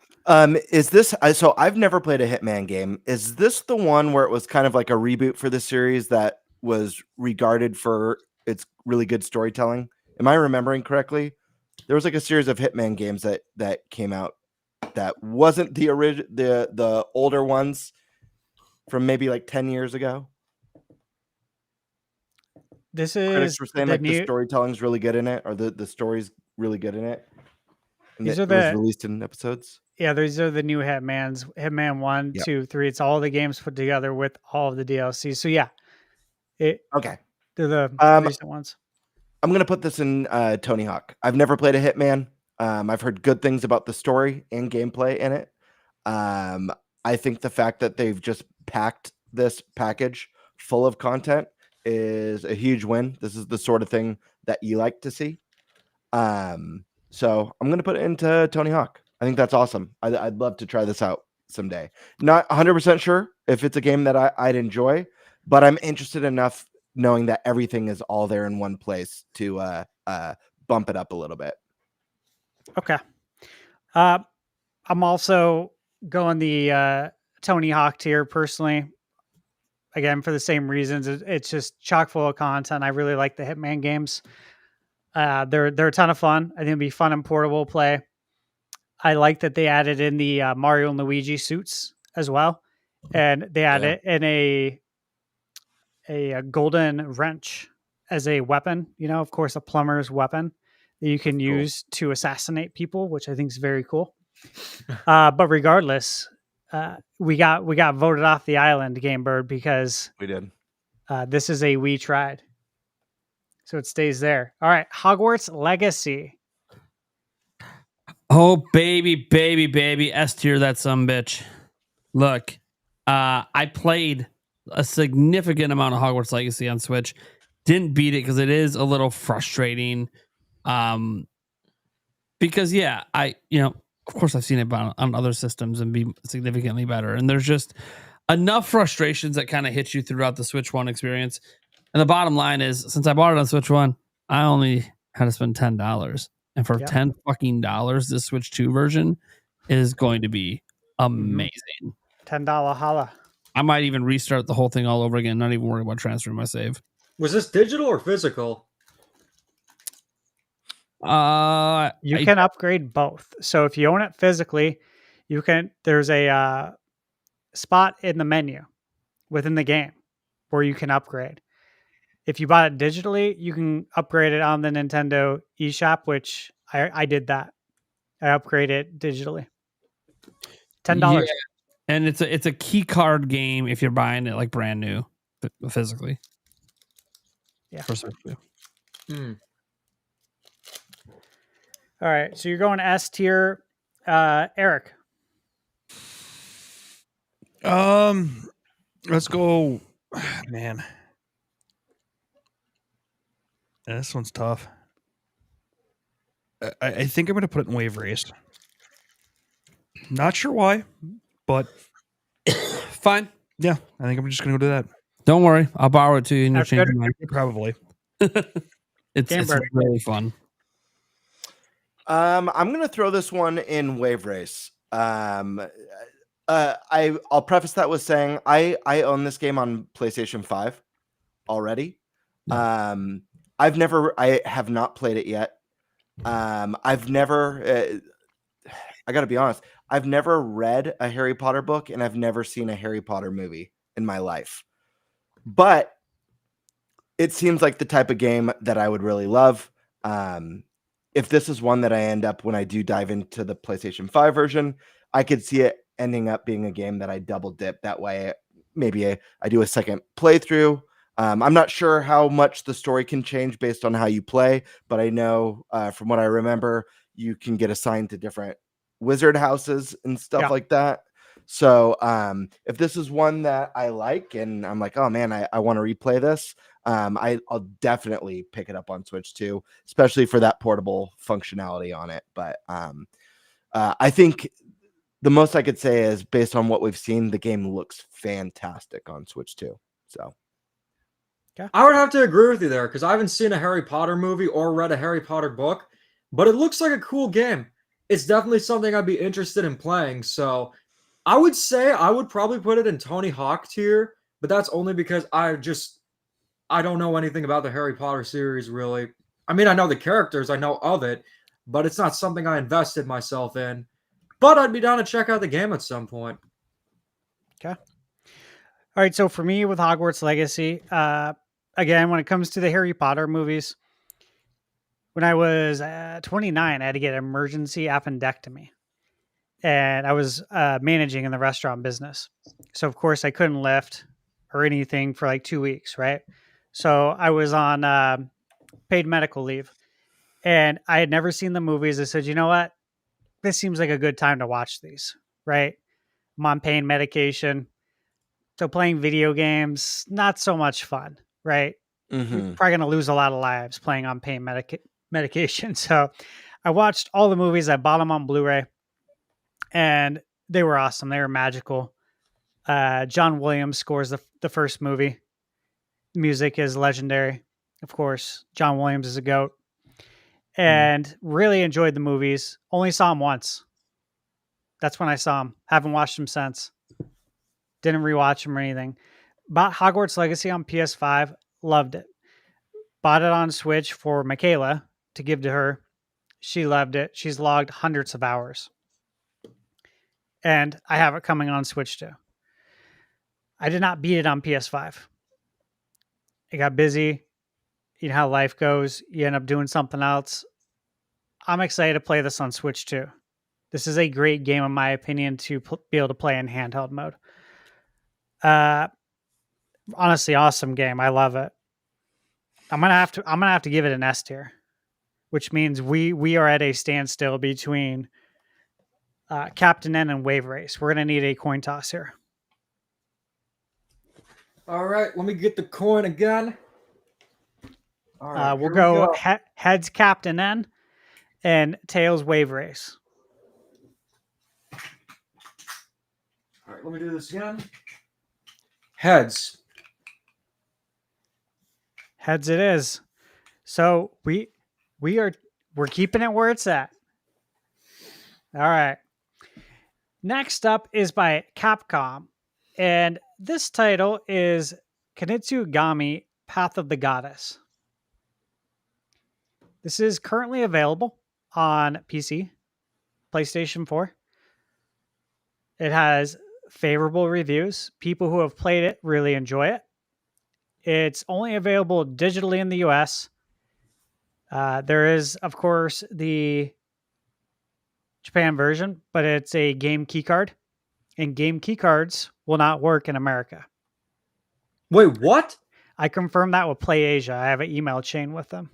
Is this so I've never played a Hitman game. Is this the one where it was kind of like a reboot for the series that was regarded for its really good storytelling? Am I remembering correctly? There was like a series of Hitman games that came out that wasn't the the older ones from maybe like 10 years ago. This is Critics were saying the storytelling's really good in it, or the story's really good in it. And these it are was released in episodes. Yeah, these are the new Hitmans. Hitman 1, 2, 3. It's all the games put together with all of the DLC. So yeah. Okay. They're the recent ones. I'm gonna put this in Tony Hawk. I've never played a Hitman. I've heard good things about the story and gameplay in it. I think the fact that they've just packed this package full of content is a huge win. This is the sort of thing that you like to see. So I'm gonna put it into Tony Hawk. I think that's awesome. I'd love to try this out someday. Not 100% sure if it's a game that I'd enjoy, but I'm interested enough knowing that everything is all there in one place to bump it up a little bit. Okay. I'm also going the Tony Hawk tier personally. Again, for the same reasons. It's just chock full of content. I really like the Hitman games. They're a ton of fun. I think it'd be fun and portable play. I like that they added in the Mario and Luigi suits as well. and they had it in a golden wrench as a weapon. You know, of course, a plumber's weapon that you can use to assassinate people, which I think is very cool. But regardless, we got voted off the island, Game Bird, because we did. This is a we tried, so it stays there. All right, Hogwarts Legacy. Oh baby, S tier, that sumbitch. Look, I played a significant amount of Hogwarts Legacy on Switch. Didn't beat it because it is a little frustrating. Because of course I've seen it on other systems and be significantly better. And there's just enough frustrations that kind of hit you throughout the Switch 1 experience. And the bottom line is, since I bought it on Switch 1, I only had to spend $10. And for $10 fucking dollars, this Switch 2 version is going to be amazing. $10 holla. I might even restart the whole thing all over again, not even worry about transferring my save. Was this digital or physical? You can upgrade both. So if you own it physically, there's a spot in the menu within the game where you can upgrade. If you bought it digitally, you can upgrade it on the Nintendo eShop, which I did that. I upgraded digitally. $10. Yeah. And it's a key card game if you're buying it like brand new physically. Yeah. For Switch 2. All right, so you're going S tier, Eric. Let's go, man. This one's tough. I think I'm going to put it in Wave Race. Not sure why, but fine. Yeah, I think I'm just going to go do that. Don't worry, I'll borrow it to you and you'll change your mind. Probably. It's really fun. I'm going to throw this one in Wave Race. I'll preface that with saying I own this game on PlayStation 5 already. Yeah. I have not played it yet. I've never, I got to be honest, I've never read a Harry Potter book and I've never seen a Harry Potter movie in my life. But it seems like the type of game that I would really love. If this is one that I end up, when I do dive into the PlayStation 5 version, I could see it ending up being a game that I double dip. That way, maybe I do a second playthrough. I'm not sure how much the story can change based on how you play, but I know from what I remember, you can get assigned to different wizard houses and stuff like that. So if this is one that I like and I'm like, oh man, I want to replay this, I'll definitely pick it up on Switch 2, especially for that portable functionality on it. But I think the most I could say is, based on what we've seen, the game looks fantastic on Switch 2. So I would have to agree with you there, because I haven't seen a Harry Potter movie or read a Harry Potter book, but it looks like a cool game. It's definitely something I'd be interested in playing. So I would say I would probably put it in Tony Hawk tier, but that's only because I don't know anything about the Harry Potter series, really. I mean, I know the characters, I know of it, but it's not something I invested myself in. But I'd be down to check out the game at some point. Okay. All right, so for me with Hogwarts Legacy, again, when it comes to the Harry Potter movies, when I was 29, I had to get an emergency appendectomy. And I was managing in the restaurant business. So, of course, I couldn't lift or anything for like 2 weeks, right? So I was on paid medical leave. And I had never seen the movies. I said, you know what? This seems like a good time to watch these, right? I'm on pain medication. So playing video games, not so much fun, right? Mm-hmm. You're probably going to lose a lot of lives playing on pain medication. So I watched all the movies. I bought them on Blu-ray. And they were awesome. They were magical. John Williams scores the first movie. Music is legendary. Of course, John Williams is a GOAT. And really enjoyed the movies. Only saw them once. That's when I saw them. Haven't watched them since. Didn't rewatch them or anything. Bought Hogwarts Legacy on PS5. Loved it. Bought it on Switch for Michaela to give to her. She loved it. She's logged hundreds of hours. And I have it coming on Switch too. I did not beat it on PS5. It got busy. You know how life goes. You end up doing something else. I'm excited to play this on Switch too. This is a great game, in my opinion, to be able to play in handheld mode. Honestly, awesome game. I love it. I'm gonna have to give it an S tier, which means we are at a standstill between Captain N and Wave Race. We're gonna need a coin toss here. All right, let me get the coin again. All right, we'll go heads Captain N and tails Wave Race. All right, let me do this again. Heads. Heads it is. So we're keeping it where it's at. All right. Next up is by Capcom, and this title is Kunitsugami Path of the Goddess. This is currently available on PC, PlayStation 4. It has favorable reviews. People who have played it really enjoy it. It's only available digitally in the US. There is, of course, the Japan version, but it's a game keycard, and game keycards will not work in America. Wait, what? I confirmed that with PlayAsia. I have an email chain with them.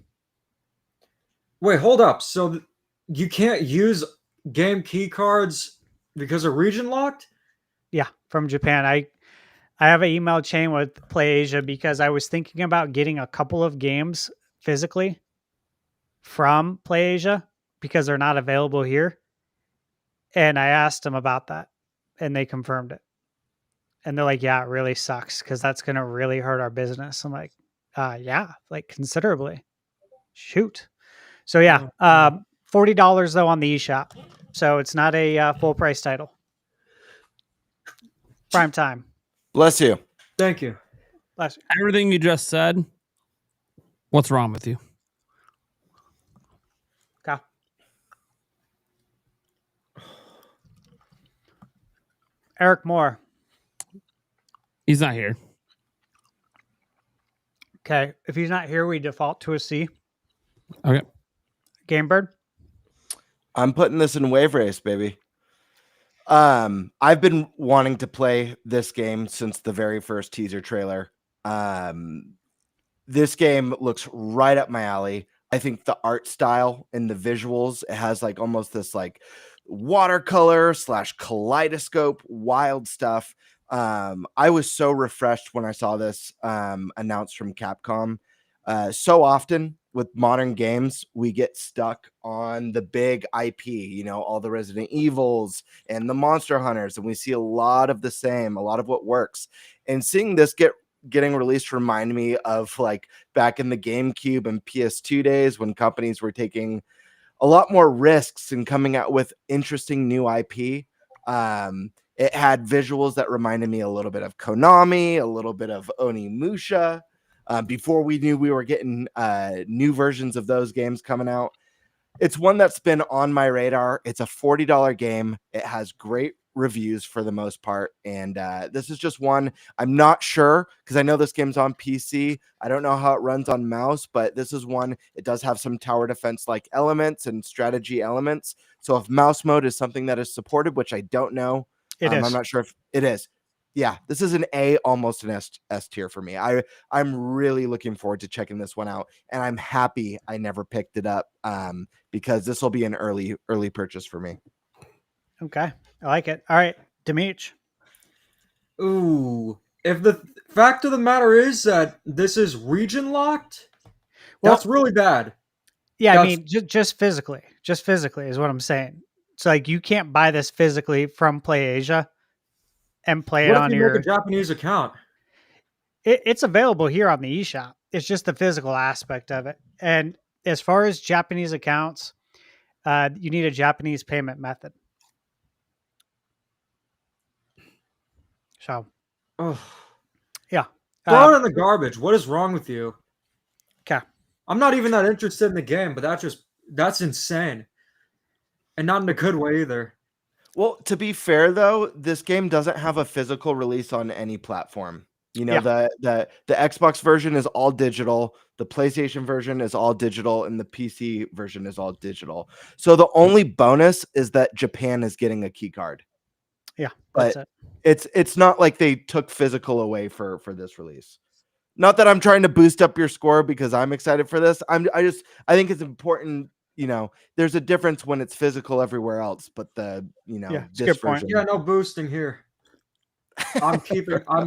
Wait, hold up. So you can't use game keycards because of region locked? Yeah, from Japan. I have an email chain with PlayAsia because I was thinking about getting a couple of games physically from PlayAsia because they're not available here. And I asked them about that, and they confirmed it. And they're like, yeah, it really sucks because that's going to really hurt our business. I'm like, yeah, like considerably. Shoot. So yeah, $40 though on the eShop. So it's not a full price title. Prime time. Bless you. Thank you. Bless you. Everything you just said, what's wrong with you? Okay. Eric Moore. He's not here. Okay. If he's not here, we default to a C. Okay. Gamebird. I'm putting this in Wave Race, baby. I've been wanting to play this game since the very first teaser trailer. This game looks right up my alley. I think the art style and the visuals, it has like almost this like watercolor / kaleidoscope, wild stuff. I was so refreshed when I saw this announced from Capcom. So often with modern games, we get stuck on the big IP, you know, all the Resident Evils and the Monster Hunters, and we see a lot of the same, a lot of what works. And seeing this getting released reminded me of like back in the GameCube and PS2 days when companies were taking a lot more risks and coming out with interesting new IP. It had visuals that reminded me a little bit of Konami, a little bit of Onimusha. Before we knew we were getting new versions of those games coming out. It's one that's been on my radar. It's a $40 game. It has great reviews for the most part. And this is just one I'm not sure because I know this game's on PC. I don't know how it runs on mouse, but this is one. It does have some tower defense like elements and strategy elements. So if mouse mode is something that is supported, which I don't know, I'm not sure if it is. Yeah, this is an A, almost an S tier for me. I'm really looking forward to checking this one out, and I'm happy I never picked it up because this will be an early purchase for me. Okay, I like it. All right, Demetch. Ooh, if the fact of the matter is that this is region locked, that's really bad. Yeah, I mean, just physically is what I'm saying. It's like you can't buy this physically from PlayAsia and play it on your make a Japanese account. It's available here on the eShop. It's just the physical aspect of it. And as far as Japanese accounts, you need a Japanese payment method. So, yeah. Throw it in the garbage. What is wrong with you? Okay. I'm not even that interested in the game, but that's insane. And not in a good way either. Well, to be fair though, this game doesn't have a physical release on any platform. You know, the Xbox version is all digital, the PlayStation version is all digital, and the PC version is all digital. So the only bonus is that Japan is getting a key card. Yeah, but that's it's not like they took physical away for this release. Not that I'm trying to boost up your score because I'm excited for this. I think it's important. You know, there's a difference when it's physical everywhere else, but this version. Yeah, no boosting here. I'm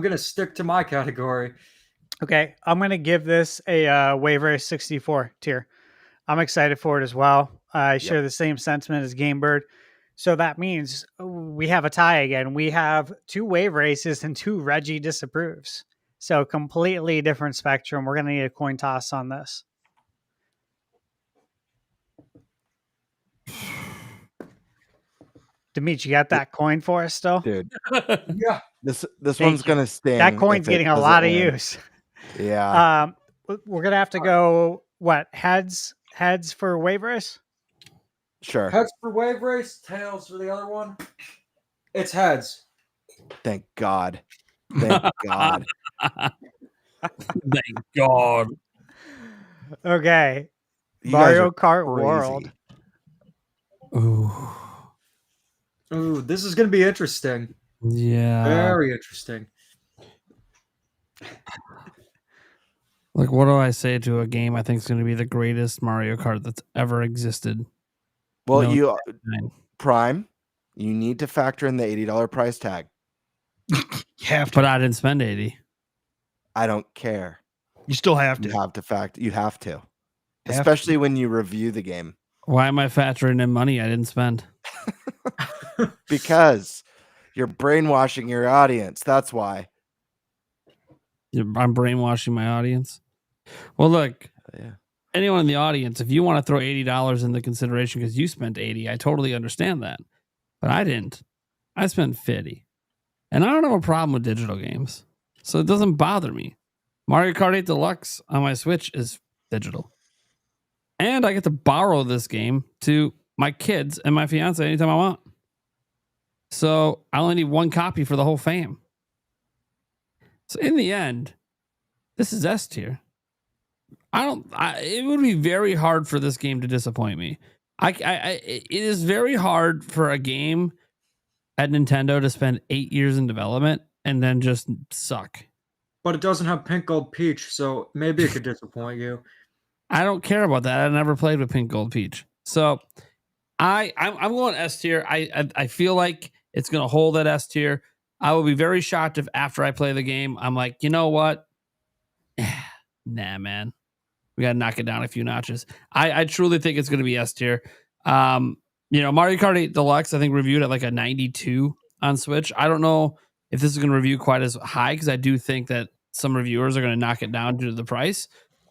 gonna stick to my category. Okay, I'm gonna give this a Wave Race 64 tier. I'm excited for it as well. I share the same sentiment as Gamebird. So that means we have a tie again. We have 2 Wave Races and 2 Reggie disapproves. So completely different spectrum. We're gonna need a coin toss on this. Demeet, you got that coin for us still? Dude. Yeah. This one's going to sting. That coin's getting a lot of use. Yeah. We're going to have to go, what, heads for Wave Race? Sure. Heads for Wave Race, tails for the other one. It's heads. Thank God. Thank God. Thank God. Okay. You Mario guys are Kart crazy. World. Ooh, this is going to be interesting. Yeah. Very interesting. Like, what do I say to a game I think is going to be the greatest Mario Kart that's ever existed? Well, Prime, you need to factor in the $80 price tag. But I didn't spend 80. I don't care. You still have to. You have to. Especially when you review the game. Why am I factoring in money I didn't spend? Because you're brainwashing your audience. That's why. I'm brainwashing my audience. Well, look, anyone in the audience, if you want to throw $80 into consideration because you spent 80, I totally understand that. But I didn't. I spent 50. And I don't have a problem with digital games. So it doesn't bother me. Mario Kart 8 Deluxe on my Switch is digital. And I get to borrow this game to my kids and my fiance anytime I want. So I only need 1 copy for the whole fam. So in the end, this is S tier. It would be very hard for this game to disappoint me. It is very hard for a game at Nintendo to spend 8 years in development and then just suck. But it doesn't have Pink Gold Peach, so maybe it could disappoint you. I don't care about that. I never played with Pink Gold Peach. So I'm going S tier. I feel like it's going to hold at S tier. I will be very shocked if after I play the game, I'm like, you know what? Nah, man. We got to knock it down a few notches. I truly think it's going to be S tier. Mario Kart 8 Deluxe, I think reviewed at like a 92 on Switch. I don't know if this is going to review quite as high because I do think that some reviewers are going to knock it down due to the price.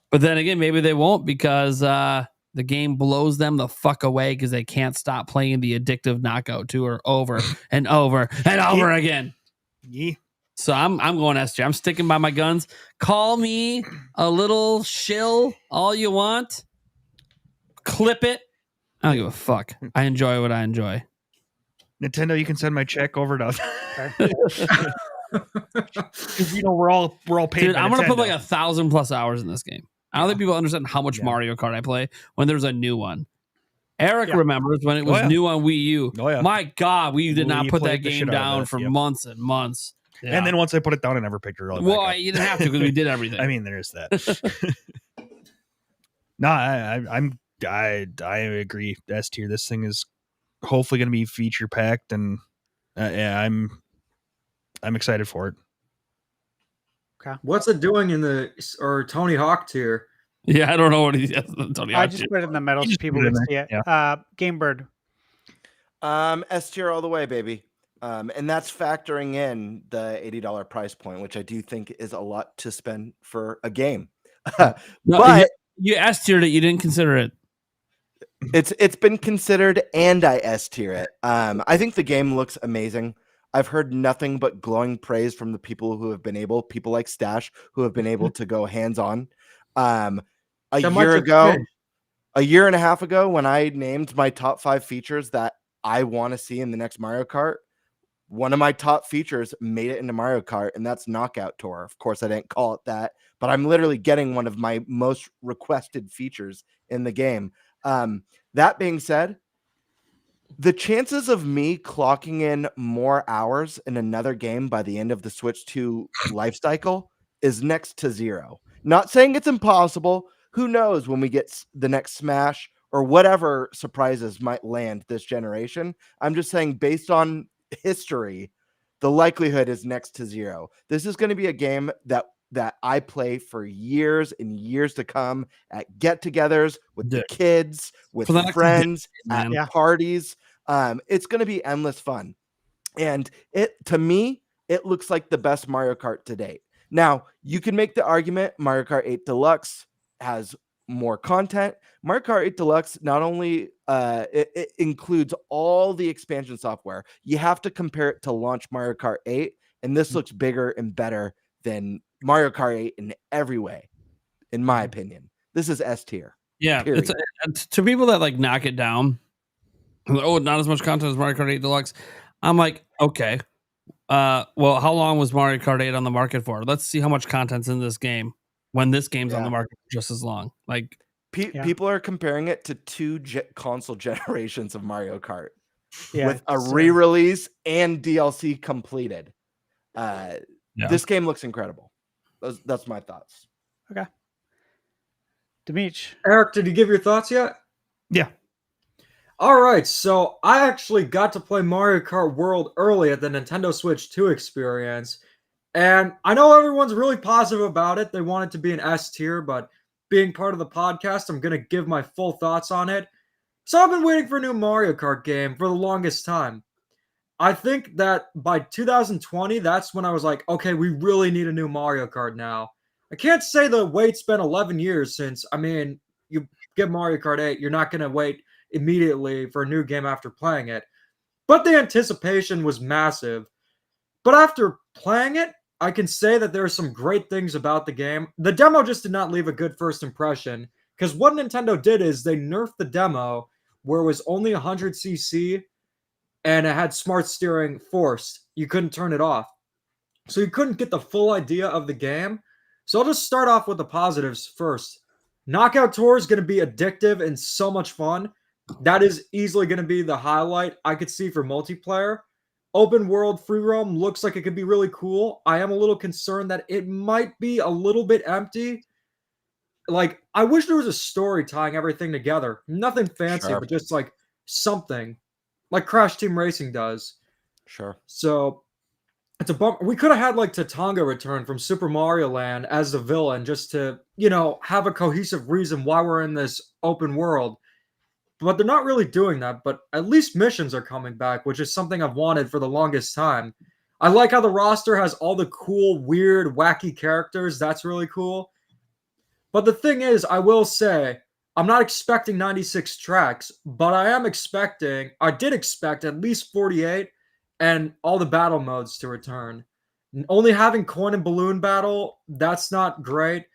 But then again, maybe they won't because the game blows them the fuck away because they can't stop playing the addictive Knockout Tour over and over and over again. Yeah. So I'm going S tier. I'm sticking by my guns. Call me a little shill all you want. Clip it. I don't give a fuck. I enjoy what I enjoy. Nintendo, you can send my check over to. Because we're all paid. Dude, I'm gonna put like 1,000+ hours in this game. I don't think people understand how much Mario Kart I play when there's a new one. Eric remembers when it was new on Wii U. Oh, yeah. My God, we did not put that game down for Yep. months and months. Yeah. And then once I put it down, I never picked it really Well, you didn't have to because we did everything. I mean, there's that. No, I agree. S tier. This thing is hopefully going to be feature packed, and I'm excited for it. Okay. What's it doing in the Tony Hawk tier? Yeah, I don't know what he has. Tony I Hawk just tier. put it in the middle so people can see it. Yeah. Gamebird. S tier all the way, baby. And that's factoring in the $80 price point, which I do think is a lot to spend for a game. But you S tiered it, you didn't consider it. It's been considered, and I S tier it. I think the game looks amazing. I've heard nothing but glowing praise from the people who have been able, people like Stash, who have been able to go hands-on. A year and a half ago, when I named my top 5 features that I want to see in the next Mario Kart. One of my top features made it into Mario Kart, and that's Knockout Tour. Of course, I didn't call it that, but I'm literally getting one of my most requested features in the game. That being said, the chances of me clocking in more hours in another game by the end of the Switch 2 life cycle is next to zero. Not saying it's impossible. Who knows when we get the next Smash or whatever surprises might land this generation. I'm just saying, based on history, the likelihood is next to zero. This is going to be a game that I play for years and years to come at get-togethers with the kids, with friends, at parties. It's going to be endless fun. And to me, it looks like the best Mario Kart to date. Now, you can make the argument Mario Kart 8 Deluxe has more content. Mario Kart 8 Deluxe not only it includes all the expansion software. You have to compare it to launch Mario Kart 8, and this looks bigger and better than Mario Kart 8 in every way, in my opinion. This is S tier. Yeah, it's to people that like knock it down. Oh, not as much content as Mario Kart 8 Deluxe. I'm like, okay. Well, how long was Mario Kart 8 on the market for? Let's see how much content's in this game when this game's on the market for just as long. Like, people are comparing it to two console generations of Mario Kart with a re-release and DLC completed. This game looks incredible. That's my thoughts. Okay. Demeech. Eric, did you give your thoughts yet? Yeah. All right, so I actually got to play Mario Kart World early at the Nintendo Switch 2 experience, and I know everyone's really positive about it. They want it to be an S tier, but being part of the podcast, I'm going to give my full thoughts on it. So I've been waiting for a new Mario Kart game for the longest time. I think that by 2020, that's when I was like, okay, we really need a new Mario Kart now. I can't say the wait's been 11 years since, I mean, you get Mario Kart 8, you're not going to wait immediately for a new game after playing it. But the anticipation was massive. But after playing it, I can say that there are some great things about the game. The demo just did not leave a good first impression, because what Nintendo did is they nerfed the demo where it was only 100cc and it had smart steering forced. You couldn't turn it off. So you couldn't get the full idea of the game. So I'll just start off with the positives first. Knockout Tour is going to be addictive and so much fun. That is easily going to be the highlight I could see for multiplayer. Open world free roam looks like it could be really cool. I am a little concerned that it might be a little bit empty. Like, I wish there was a story tying everything together. Nothing fancy, but just like something like Crash Team Racing does. Sure. So it's a bummer. We could have had like Tatanga return from Super Mario Land as the villain just to, have a cohesive reason why we're in this open world. But they're not really doing that. But at least missions are coming back, which is something I've wanted for the longest time. I like how the roster has all the cool, weird, wacky characters. That's really cool. But the thing is, I will say, I'm not expecting 96 tracks, but I did expect at least 48 and all the battle modes to return. Only having coin and balloon battle, that's not great.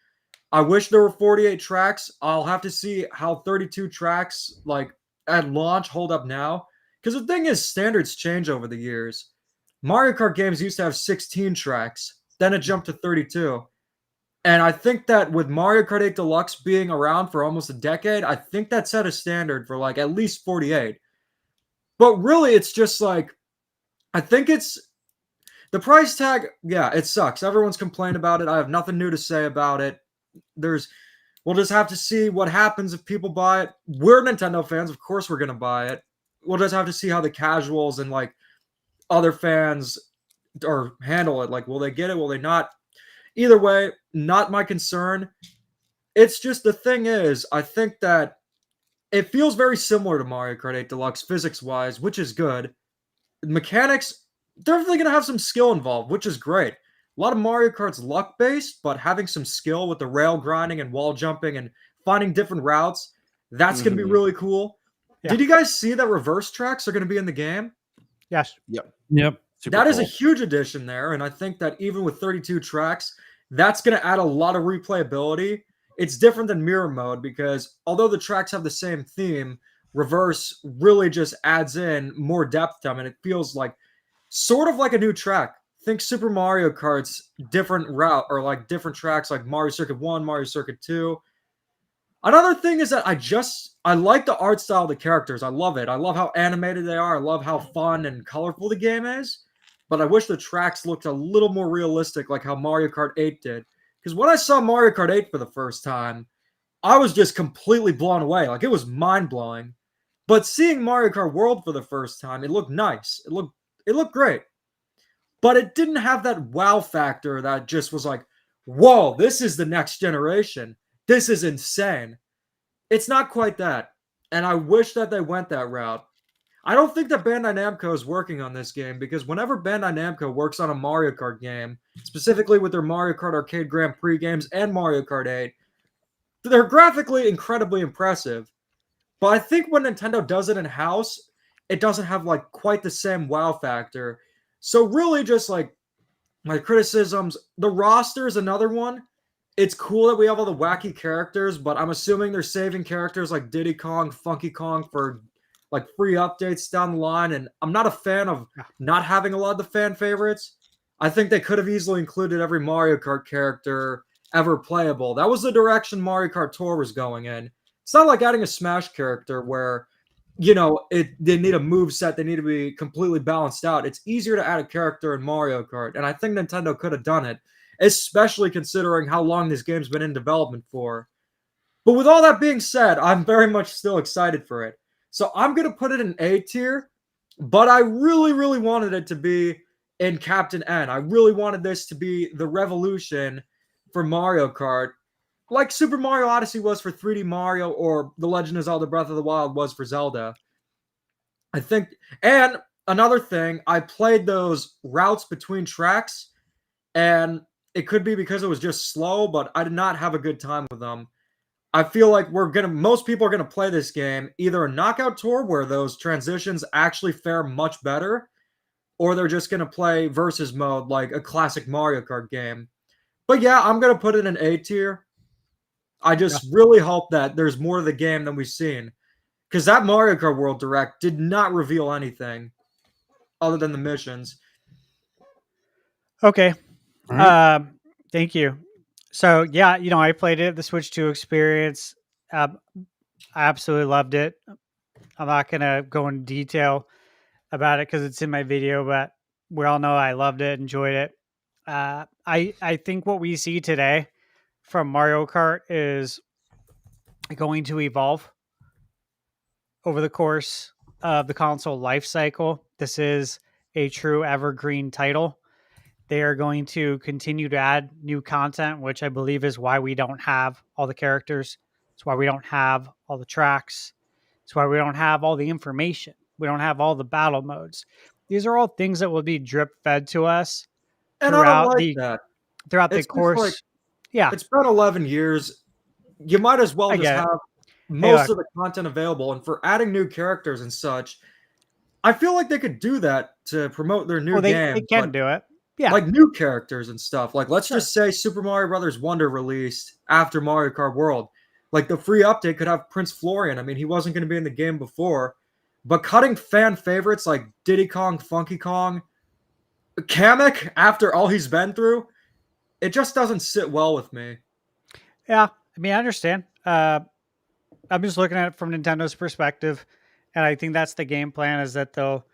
I wish there were 48 tracks. I'll have to see how 32 tracks, like at launch, hold up now. Because the thing is, standards change over the years. Mario Kart games used to have 16 tracks. Then it jumped to 32. And I think that with Mario Kart 8 Deluxe being around for almost a decade, I think that set a standard for like at least 48. But really, it's just like, I think it's the price tag. Yeah, it sucks. Everyone's complained about it. I have nothing new to say about it. We'll just have to see what happens if people buy it. We're Nintendo fans. Of course, we're going to buy it. We'll just have to see how the casuals and like other fans handle it. Like, will they get it? Will they not? Either way, not my concern. It's just the thing is, I think that it feels very similar to Mario Kart 8 Deluxe physics-wise, which is good. Mechanics, definitely going to have some skill involved, which is great. A lot of Mario Kart's luck-based, but having some skill with the rail grinding and wall jumping and finding different routes, that's going to be really cool. Yeah. Did you guys see that reverse tracks are going to be in the game? Yes. Yep. That is a huge addition there, and I think that even with 32 tracks, that's going to add a lot of replayability. It's different than mirror mode because although the tracks have the same theme, Reverse really just adds in more depth to them, and it feels like sort of like a new track. Think Super Mario Kart's different route, or like different tracks like Mario Circuit 1, Mario Circuit 2. Another thing is that I like the art style of the characters. I love it. I love how animated they are. I love how fun and colorful the game is. But I wish the tracks looked a little more realistic, like how Mario Kart 8 did. Because when I saw Mario Kart 8 for the first time, I was just completely blown away. Like, it was mind-blowing. But seeing Mario Kart World for the first time, it looked nice. It looked great. But it didn't have that wow factor that just was like, whoa, this is the next generation. This is insane. It's not quite that. And I wish that they went that route. I don't think that Bandai Namco is working on this game, because whenever Bandai Namco works on a Mario Kart game, specifically with their Mario Kart Arcade Grand Prix games and Mario Kart 8, they're graphically incredibly impressive. But I think when Nintendo does it in-house, it doesn't have like quite the same wow factor. So really just like my criticisms, the roster is another one. It's cool that we have all the wacky characters, but I'm assuming they're saving characters like Diddy Kong, Funky Kong for like free updates down the line. And I'm not a fan of not having a lot of the fan favorites. I think they could have easily included every Mario Kart character ever playable. That was the direction Mario Kart Tour was going in. It's not like adding a Smash character where, you know, they need a move set. They need to be completely balanced out. It's easier to add a character in Mario Kart. And I think Nintendo could have done it, especially considering how long this game's been in development for. But with all that being said, I'm very much still excited for it. So I'm going to put it in A tier, but I really, really wanted it to be in Captain N. I really wanted this to be the revolution for Mario Kart, like Super Mario Odyssey was for 3D Mario, or The Legend of Zelda Breath of the Wild was for Zelda. I think, and another thing, I played those routes between tracks, and it could be because it was just slow, but I did not have a good time with them. I feel like most people are gonna play this game either a knockout tour where those transitions actually fare much better, or they're just gonna play versus mode like a classic Mario Kart game. But yeah, I'm gonna put it in A tier. I just really hope that there's more to the game than we've seen, because that Mario Kart World Direct did not reveal anything other than the missions. Okay. Thank you. So yeah, you know, I played it, the Switch 2 experience. I absolutely loved it. I'm not gonna go into detail about it because it's in my video, but we all know I loved it, enjoyed it. I think what we see today from Mario Kart is going to evolve over the course of the console life cycle. This is a true evergreen title. They are going to continue to add new content, which I believe is why we don't have all the characters. It's why we don't have all the tracks. It's why we don't have all the information. We don't have all the battle modes. These are all things that will be drip fed to us throughout the course. Like, yeah, it's been 11 years. You might as well just have most of the content available. And for adding new characters and such, I feel like they could do that to promote their new game. They can do it. Yeah, like new characters and stuff. Like, let's just say Super Mario Brothers Wonder released after Mario Kart World. Like, the free update could have Prince Florian. I mean, he wasn't going to be in the game before. But cutting fan favorites like Diddy Kong, Funky Kong, Kamek, after all he's been through, it just doesn't sit well with me. Yeah, I mean, I understand. I'm just looking at it from Nintendo's perspective, and I think that's the game plan, is that they'll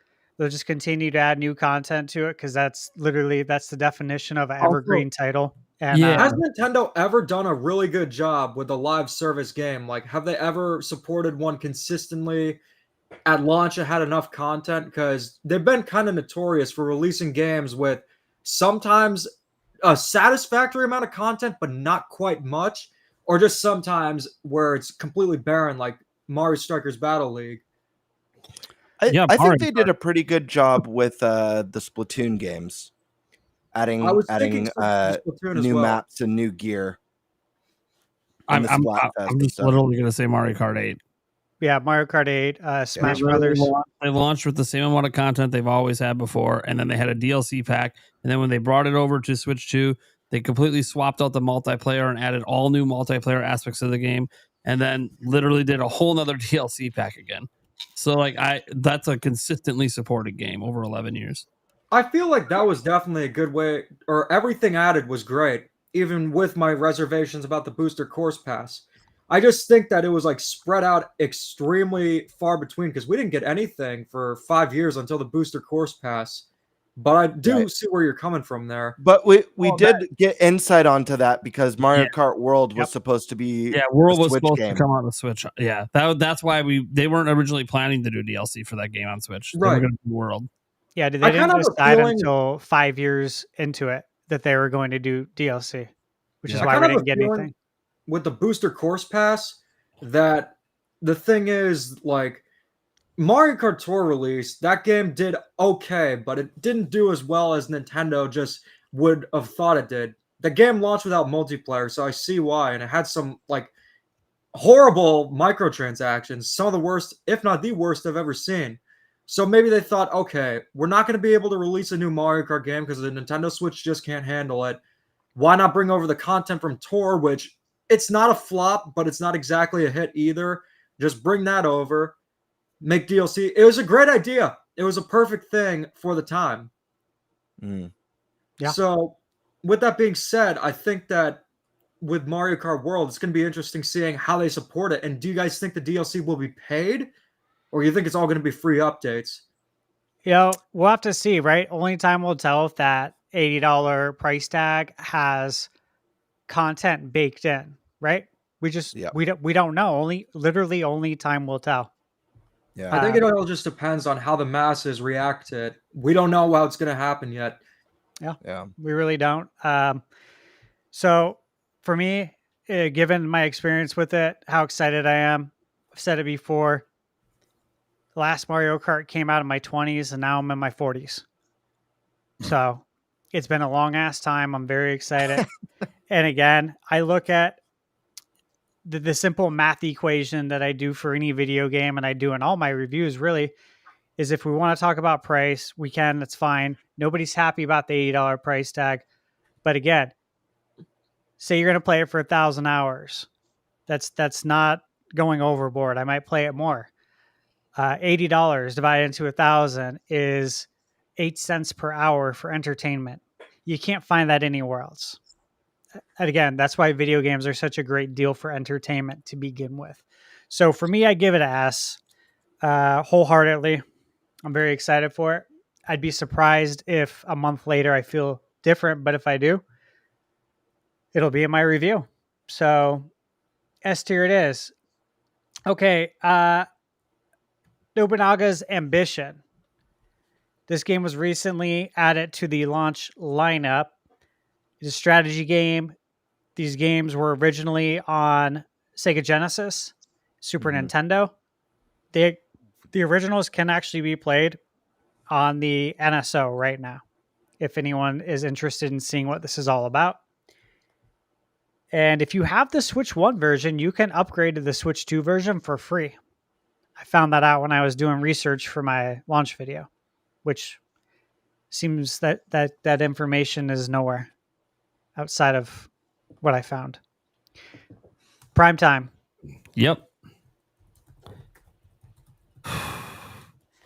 just continue to add new content to it, because that's the definition of an evergreen title. And has Nintendo ever done a really good job with a live service game? Like, have they ever supported one consistently at launch and had enough content? Because they've been kind of notorious for releasing games with sometimes a satisfactory amount of content, but not quite much, or just sometimes where it's completely barren, like Mario Strikers Battle League. I think they did a pretty good job with the Splatoon games, adding new maps and new gear. I'm just literally going to say Mario Kart 8. Yeah, Mario Kart 8, Smash Brothers. They launched with the same amount of content they've always had before, and then they had a DLC pack. And then when they brought it over to Switch 2, they completely swapped out the multiplayer and added all new multiplayer aspects of the game. and then literally did a whole nother DLC pack again. So like that's a consistently supported game over 11 years. I feel like that was definitely a good way, or everything added was great, even with my reservations about the booster course pass. I just think that it was like spread out extremely far between because we didn't get anything for 5 years until the booster course pass. But I do see where you're coming from there. But we did get insight onto that because Mario Kart World was supposed to be World was supposed to come on the Switch. Yeah, that's why they weren't originally planning to do DLC for that game on Switch. They were going to do World. Yeah, they didn't decide until 5 years into it that they were going to do DLC, which is why we didn't get anything. With the booster course pass, that the thing is like Mario Kart Tour release, that game did okay, but it didn't do as well as Nintendo just would have thought it did. The game launched without multiplayer, so I see why, and it had some like horrible microtransactions, some of the worst, if not the worst I've ever seen. So maybe they thought, okay, we're not going to be able to release a new Mario Kart game because the Nintendo Switch just can't handle it. Why not bring over the content from Tour, which it's not a flop, but it's not exactly a hit either. Just bring that over, make DLC. It was a great idea. It was a perfect thing for the time. Yeah. So with that being said, I think that with Mario Kart World, it's going to be interesting seeing how they support it. And do you guys think the DLC will be paid? Or you think it's all going to be free updates? We'll have to see, right? Only time will tell if that $80 price tag has content baked in, right? We don't know. Literally only time will tell. Yeah. I think it all just depends on how the masses react to it. We don't know how it's going to happen yet. Yeah. We really don't. So for me, given my experience with it, how excited I am, I've said it before. The last Mario Kart came out in my 20s and now I'm in my 40s. So it's been a long ass time. I'm very excited. And again, I look at the simple math equation that I do for any video game and I do in all my reviews really is if we want to talk about price, we can, that's fine. Nobody's happy about the $80 price tag. But again, say you're going to play it for 1,000 hours. That's not going overboard. I might play it more. $80 divided into 1,000 is 8 cents per hour for entertainment. You can't find that anywhere else. And again, that's why video games are such a great deal for entertainment to begin with. So for me, I give it an S wholeheartedly. I'm very excited for it. I'd be surprised if a month later I feel different, but if I do, it'll be in my review. So S tier it is. Okay, Nobunaga's Ambition. This game was recently added to the launch lineup. It's a strategy game. These games were originally on Sega Genesis, Super Nintendo. The originals can actually be played on the NSO right now, if anyone is interested in seeing what this is all about. And if you have the Switch 1 version, you can upgrade to the Switch 2 version for free. I found that out when I was doing research for my launch video, which seems that information is nowhere outside of what I found. Prime time. Yep.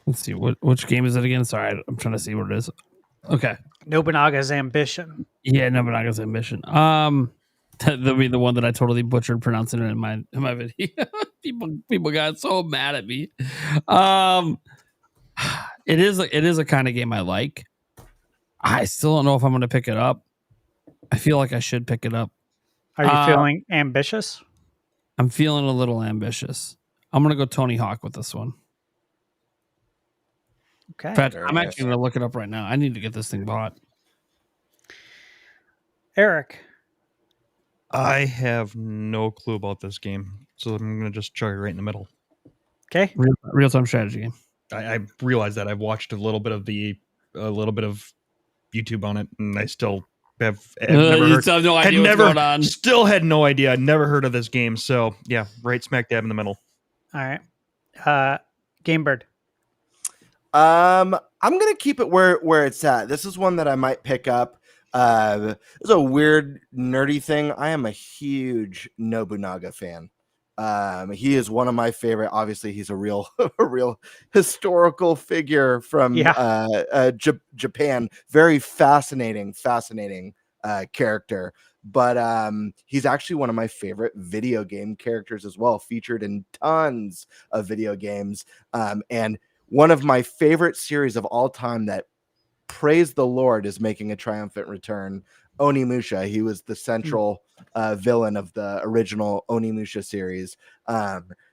Let's see. Which game is it again? Sorry, I'm trying to see what it is. Okay. Nobunaga's Ambition. Yeah, Nobunaga's Ambition. That'll be the one that I totally butchered pronouncing it in my video. people got so mad at me. It is a kind of game I like. I still don't know if I'm going to pick it up. I feel like I should pick it up. Are you feeling ambitious? I'm feeling a little ambitious. I'm going to go Tony Hawk with this one. Okay. In fact, I'm actually going to look it up right now. I need to get this thing bought. Eric. I have no clue about this game, so I'm going to just chug it right in the middle. Okay. Real-time strategy game. I realize that I've watched a little bit of YouTube on it, and I still have never heard, have no idea what's going on. Still had no idea. I'd never heard of this game, so yeah, right smack dab in the middle. All right. Gamebird. I'm gonna keep it where it's at. This is one that I might pick up. It's a weird nerdy thing. I am a huge Nobunaga fan. He is one of my favorite. Obviously, he's a real historical figure from Japan. Very fascinating character. But he's actually one of my favorite video game characters as well, featured in tons of video games. And one of my favorite series of all time that, praise the Lord, is making a triumphant return. Onimusha. He was the central villain of the original Onimusha series.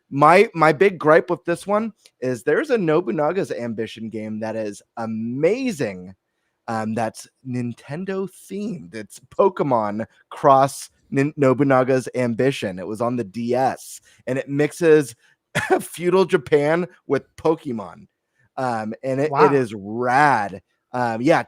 My big gripe with this one is there's a Nobunaga's Ambition game that is amazing. That's Nintendo themed. It's Pokemon Cross Nobunaga's Ambition. It was on the DS, and it mixes feudal Japan with Pokemon. And it is rad.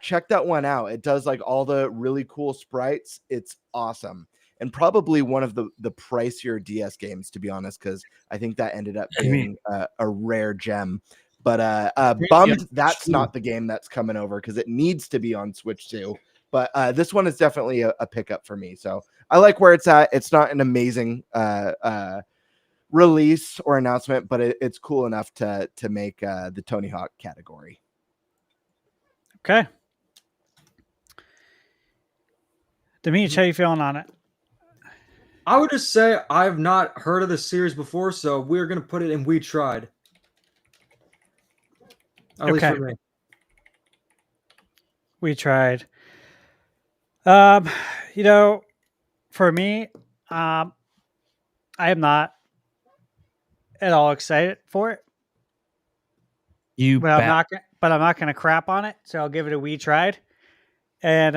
Check that one out. It does like all the really cool sprites. It's awesome. And probably one of the pricier DS games, to be honest, because I think that ended up being a rare gem. But bummed that's not the game that's coming over, because it needs to be on Switch too. But this one is definitely a pickup for me. So I like where it's at. It's not an amazing release or announcement, but it's cool enough to make the Tony Hawk category. Okay. Demetri, how you feeling on it? I would just say I've not heard of this series before, so we're going to put it in We Tried. At least for me. We tried. For me, I am not at all excited for it. But I'm not going to crap on it, so I'll give it a We Tried. And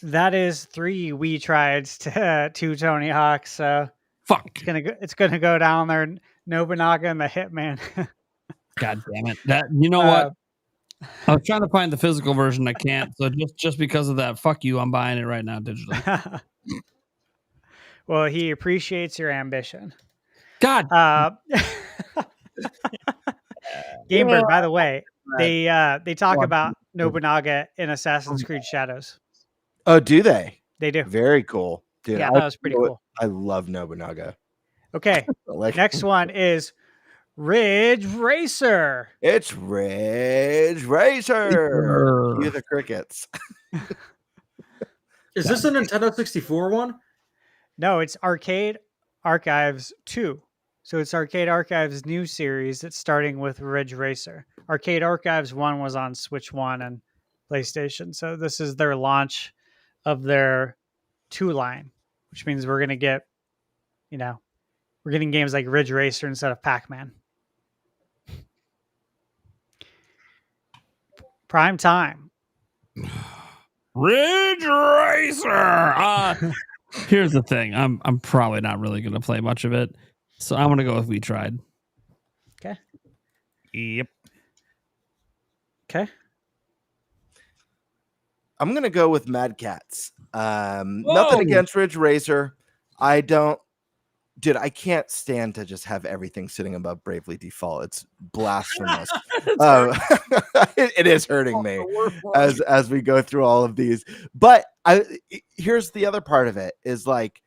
that is 3 We Trieds to 2 Tony Hawks. So fuck, it's gonna go down there. Nobunaga and the Hitman. God damn it! What? I was trying to find the physical version. I can't. So just because of that, fuck you. I'm buying it right now digitally. Well, he appreciates your ambition. God. Gamebird, by the way, they talk about Nobunaga in Assassin's Creed Shadows. Oh, do they? They do. Very cool, dude. Yeah, that was pretty cool. I love Nobunaga. Okay, next one is Ridge Racer. It's Ridge Racer. Cue the crickets. Is this a Nintendo 64 one? No, it's Arcade Archives 2. So it's Arcade Archives' new series that's starting with Ridge Racer. Arcade Archives 1 was on Switch 1 and PlayStation. So this is their launch of their 2 line, which means we're going to get, we're getting games like Ridge Racer instead of Pac-Man. Prime time. Ridge Racer. Here's the thing. I'm probably not really going to play much of it. So I'm going to go with We Tried. Okay. Yep. Okay. I'm going to go with Mad Cats. Nothing against Ridge Racer. I can't stand to just have everything sitting above Bravely Default. It's blasphemous. It is hurting me as we go through all of these. But here's the other part of it is like,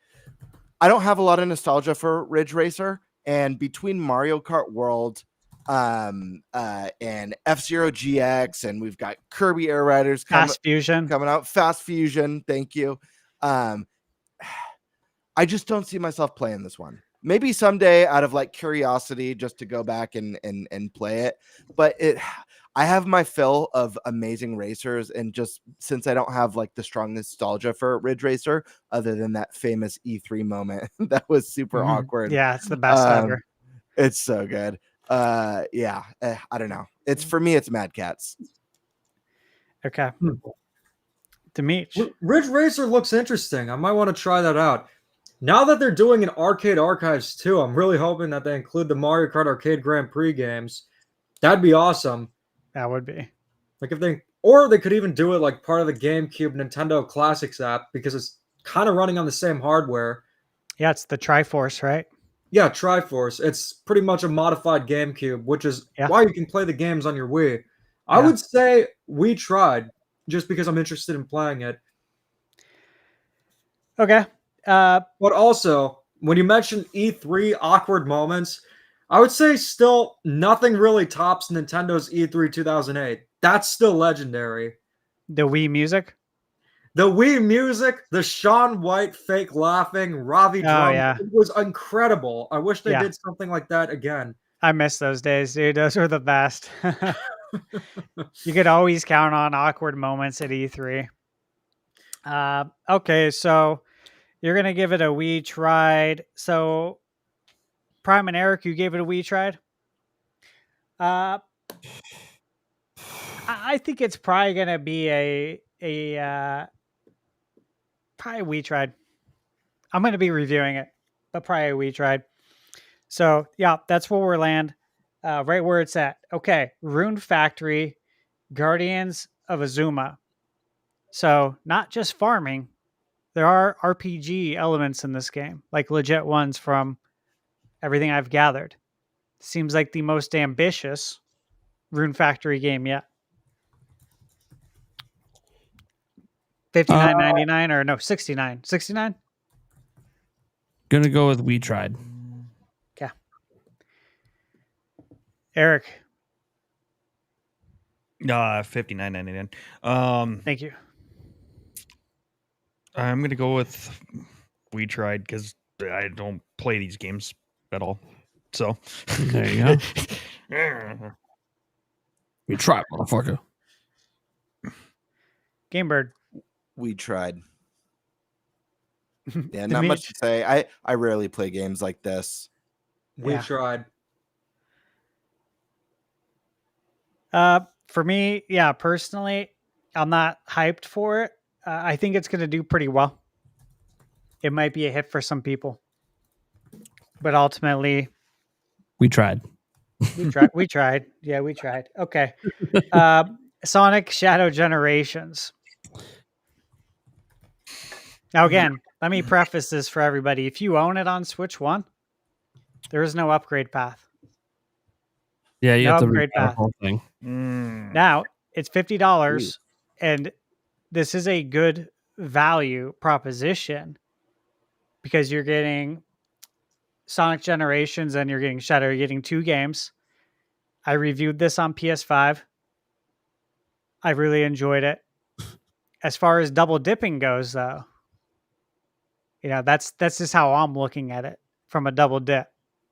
I don't have a lot of nostalgia for Ridge Racer, and between Mario Kart World and F-Zero GX, and we've got Kirby Air Riders Fast Fusion coming out. Fast Fusion, thank you. I just don't see myself playing this one. Maybe someday out of like curiosity just to go back and play it. But I have my fill of amazing racers, and just since I don't have like the strong nostalgia for Ridge Racer, other than that famous E3 moment that was super awkward. Yeah, it's the best ever. It's so good. I don't know. It's for me, it's Mad Cats. Okay. Demetri. Ridge Racer looks interesting. I might want to try that out. Now that they're doing an Arcade Archives 2, I'm really hoping that they include the Mario Kart Arcade Grand Prix games. That'd be awesome. That would be. Like they could even do it like part of the GameCube Nintendo Classics app, because it's kind of running on the same hardware. Yeah, it's the Triforce, right? Yeah, Triforce. It's pretty much a modified GameCube, which is why you can play the games on your Wii. I would say We Tried, just because I'm interested in playing it. Okay. But also, when you mentioned E3 awkward moments, I would say still nothing really tops Nintendo's E3 2008. That's still legendary. The Wii music? The Wii music, the Shaun White fake laughing, Ravi drum, it was incredible. I wish they did something like that again. I miss those days, dude. Those were the best. You could always count on awkward moments at E3. Okay, so you're going to give it a Wii tried. So, Prime and Eric, you gave it a Wii tried? I think it's probably going to be probably Wii tried. I'm going to be reviewing it, but probably a Wii tried. So, yeah, that's where we're land. Right where it's at. Okay, Rune Factory, Guardians of Azuma. So, not just farming. There are RPG elements in this game, like legit ones from everything I've gathered. Seems like the most ambitious Rune Factory game yet. $59.99 or no, $69. $69? Gonna go with We Tried. Okay. Eric. $59.99. Thank you. I'm gonna go with We Tried because I don't play these games at all. So there you go. We tried, motherfucker. Gamebird. We tried. Yeah, not much to say. I rarely play games like this. We tried. For me, personally, I'm not hyped for it. I think it's going to do pretty well. It might be a hit for some people, but ultimately, we tried. We tried. Yeah, we tried. Okay. Sonic Shadow Generations. Now, again, let me preface this for everybody. If you own it on Switch 1, there is no upgrade path. Yeah, you have to upgrade read the path. whole thing. Now, it's $50, and this is a good value proposition because you're getting Sonic Generations and you're getting Shadow. You're getting 2 games. I reviewed this on PS5. I really enjoyed it. As far as double dipping goes, though, that's just how I'm looking at it from a double dip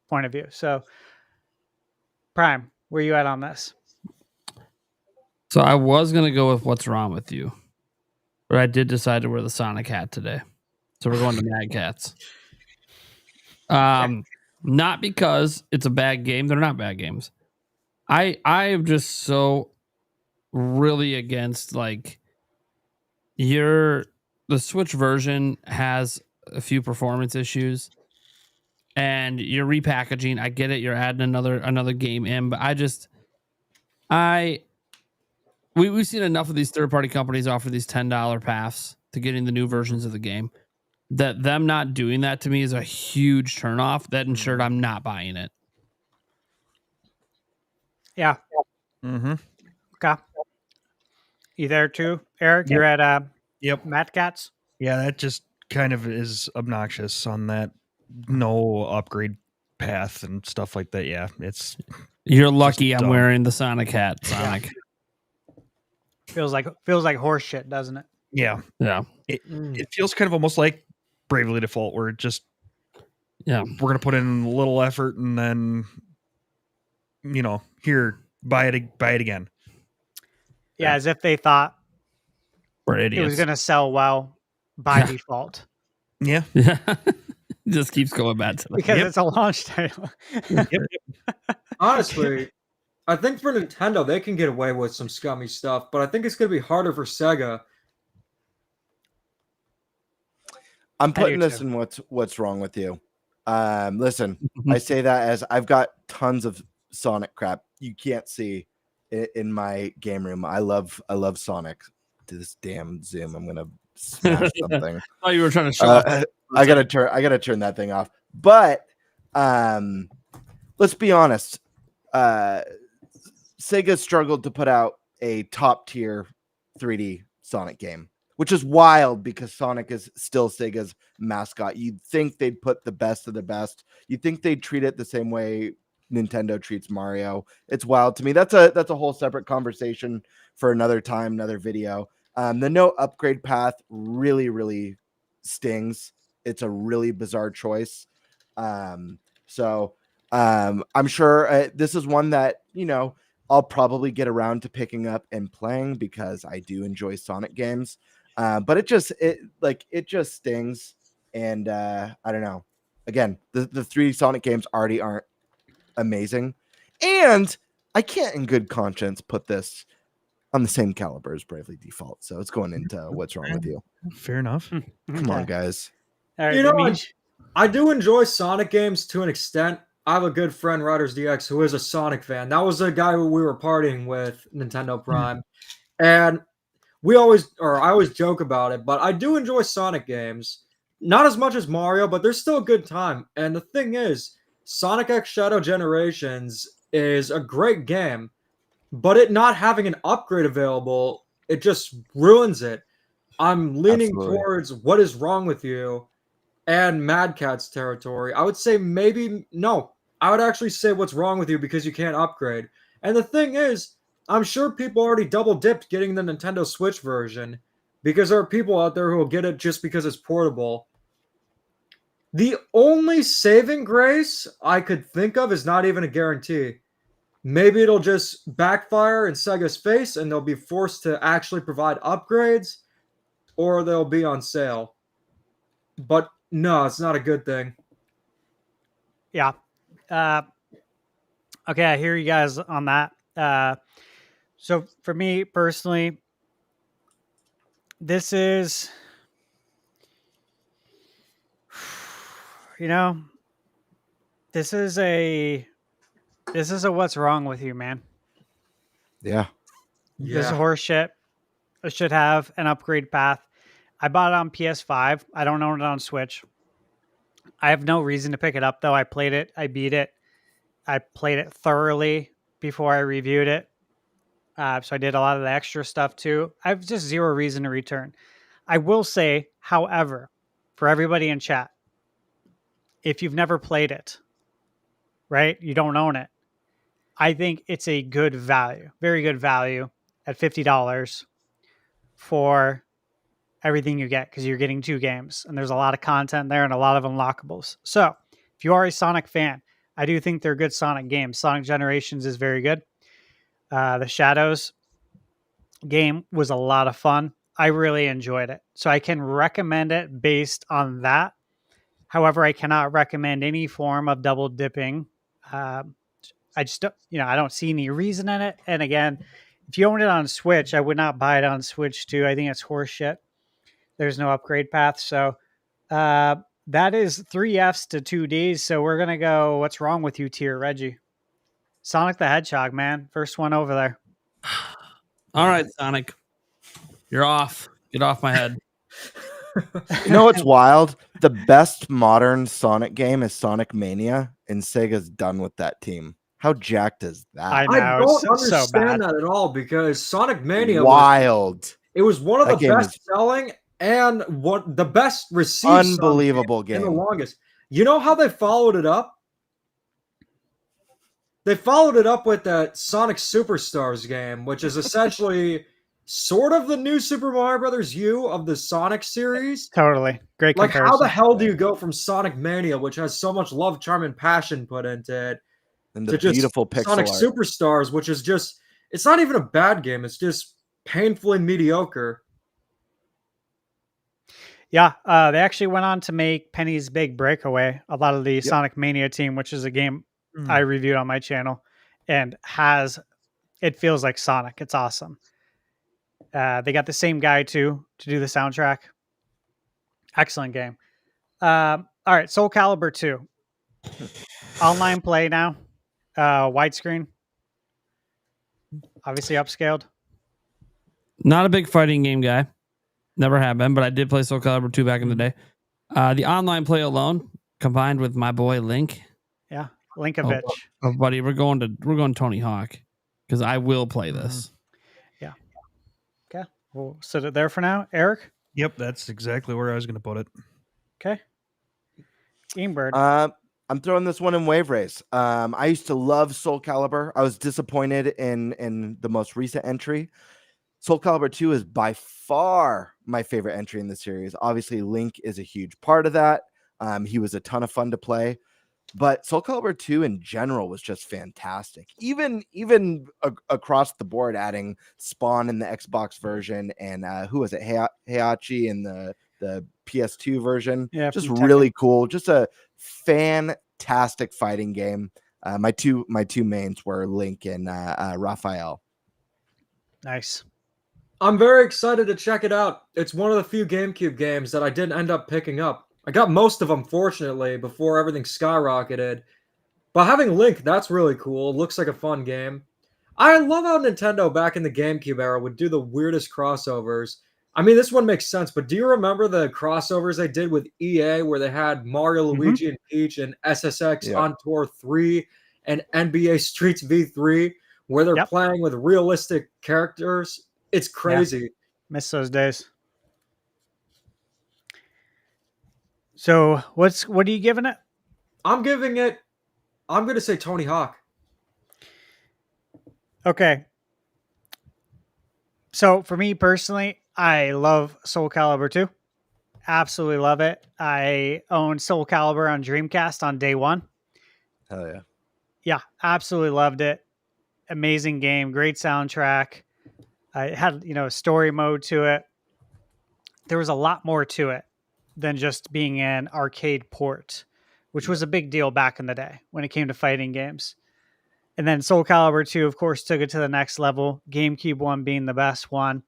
point of view. So, Prime, where you at on this? So I was gonna go with What's Wrong with You, but I did decide to wear the Sonic hat today. So we're going to Mad Cats. Not because it's a bad game. They're not bad games. I am just so really against the Switch version has a few performance issues and you're repackaging. I get it. You're adding another game in, but we've seen enough of these third-party companies offer these $10 paths to getting the new versions of the game that them not doing that to me is a huge turnoff. That ensured I'm not buying it. Yeah. Mm-hmm. Okay. You there too, Eric? Yep. You're at Mad Cats? Yeah, that just kind of is obnoxious on that no upgrade path and stuff like that. Yeah, you're lucky I'm wearing the Sonic hat, Sonic. Yeah. Feels like horse shit, doesn't it? Yeah. Yeah. It feels kind of almost like Bravely Default, where we're gonna put in a little effort and then here, buy it again. Yeah, as if they thought it was gonna sell well by default. Yeah. Just keeps going back to that. Because it's a launch title. Honestly, I think for Nintendo, they can get away with some scummy stuff, but I think it's going to be harder for Sega. I'm putting this in what's wrong with you. Listen, I say that as I've got tons of Sonic crap you can't see in my game room. I love Sonic. To this damn Zoom, I'm gonna smash something. Oh, you were trying to show off. I gotta turn that thing off. But let's be honest. Sega struggled to put out a top tier 3D Sonic game which is wild because Sonic is still Sega's mascot. You'd think they'd put the best of the best. You'd think they'd treat it the same way Nintendo treats Mario. It's wild to me. That's a whole separate conversation for another time, another video. The no upgrade path really, really stings. It's a really bizarre choice. So I'm sure this is one that, I'll probably get around to picking up and playing because I do enjoy Sonic games. But it just stings. And I don't know. Again, the 3 Sonic games already aren't amazing. And I can't in good conscience put this on the same caliber as Bravely Default. So it's going into What's Wrong With You. Fair enough. Come on, guys. All right, I do enjoy Sonic games to an extent. I have a good friend, Riders DX, who is a Sonic fan. That was the guy who we were partying with, Nintendo Prime. And I always joke about it, but I do enjoy Sonic games. Not as much as Mario, but there's still a good time. And the thing is, Sonic X Shadow Generations is a great game, but it not having an upgrade available, it just ruins it. I'm leaning towards What Is Wrong With You and Mad Cat's territory. I would say I would actually say What's Wrong With You because you can't upgrade. And the thing is, I'm sure people already double dipped getting the Nintendo Switch version because there are people out there who will get it just because it's portable. The only saving grace I could think of is not even a guarantee. Maybe it'll just backfire in Sega's face and they'll be forced to actually provide upgrades, or they'll be on sale. But no, it's not a good thing. Yeah. Okay, I hear you guys on that. So for me personally, this is, this is a What's Wrong With You, man. Yeah. This is horse shit. It should have an upgrade path. I bought it on PS5. I don't own it on Switch. I have no reason to pick it up, though. I played it. I beat it. I played it thoroughly before I reviewed it. So I did a lot of the extra stuff, too. I have just zero reason to return. I will say, however, for everybody in chat, if you've never played it, right, you don't own it, I think it's a good value, very good value at $50 for everything you get, because you're getting 2 games and there's a lot of content there and a lot of unlockables. So if you are a Sonic fan, I do think they're good Sonic games. Sonic Generations is very good. The Shadows game was a lot of fun. I really enjoyed it. So I can recommend it based on that. However, I cannot recommend any form of double dipping. I just don't, I don't see any reason in it. And again, if you own it on Switch, I would not buy it on Switch too. I think it's horse shit. There's no upgrade path. So that is 3 Fs to 2 Ds. So we're going to go, What's Wrong With You tier, Reggie. Sonic the Hedgehog, man. First one over there. All right, Sonic. You're off. Get off my head. You know what's wild? The best modern Sonic game is Sonic Mania, and Sega's done with that team. How jacked is that? I know. I don't so understand bad. that at all because Sonic Mania wild. It was one of That the game best selling and the best received unbelievable game in the longest. You know how they followed it up? They followed it up with that Sonic Superstars game, which is essentially sort of the new Super Mario Brothers U of the Sonic series. Totally. Great Like, comparison. how the hell do you go from Sonic Mania, which has so much love, charm, and passion put into it, and the to just beautiful pixel Sonic art. Superstars, which is just, it's not even a bad game. It's just painfully mediocre. Yeah, they actually went on to make Penny's Big Breakaway, a lot of the Sonic Mania team, which is a game I reviewed on my channel, and it feels like Sonic. It's awesome. They got the same guy too to do the soundtrack. Excellent game. All right, Soul Calibur 2. Online play now. Widescreen. Obviously upscaled. Not a big fighting game guy. Never have been, but I did play Soul Calibur 2 back in the day. The online play alone, combined with my boy Link. Yeah, Linkovich. Oh, buddy, we're going Tony Hawk because I will play this. Yeah. Okay. We'll sit it there for now. Eric? Yep, that's exactly where I was going to put it. Okay. Gamebird. I'm throwing this one in Wave Race. I used to love Soul Calibur. I was disappointed in the most recent entry. Soul Calibur 2 is by far my favorite entry in the series. Obviously, Link is a huge part of that. He was a ton of fun to play. But Soul Calibur 2 in general was just fantastic. Even across the board, adding Spawn in the Xbox version and who was it? Heihachi in the PS2 version. Yeah, just really cool. Just a fantastic fighting game. My two mains were Link and Raphael. Nice. I'm very excited to check it out. It's one of the few GameCube games that I didn't end up picking up. I got most of them, fortunately, before everything skyrocketed. But having Link, that's really cool. Looks like a fun game. I love how Nintendo back in the GameCube era would do the weirdest crossovers. I mean, this one makes sense, but do you remember the crossovers they did with EA where they had Mario, Luigi, and Peach and SSX on Tour 3 and NBA Streets V3 where they're playing with realistic characters? It's crazy. Yeah. Miss those days. So what are you giving it? I'm going to say Tony Hawk. Okay. So for me personally, I love Soul Calibur 2. Absolutely love it. I owned Soul Calibur on Dreamcast on day one. Hell yeah. Yeah, absolutely loved it. Amazing game, great soundtrack. It had, a story mode to it. There was a lot more to it than just being an arcade port, which was a big deal back in the day when it came to fighting games. And then Soul Calibur 2, of course, took it to the next level, GameCube one being the best one.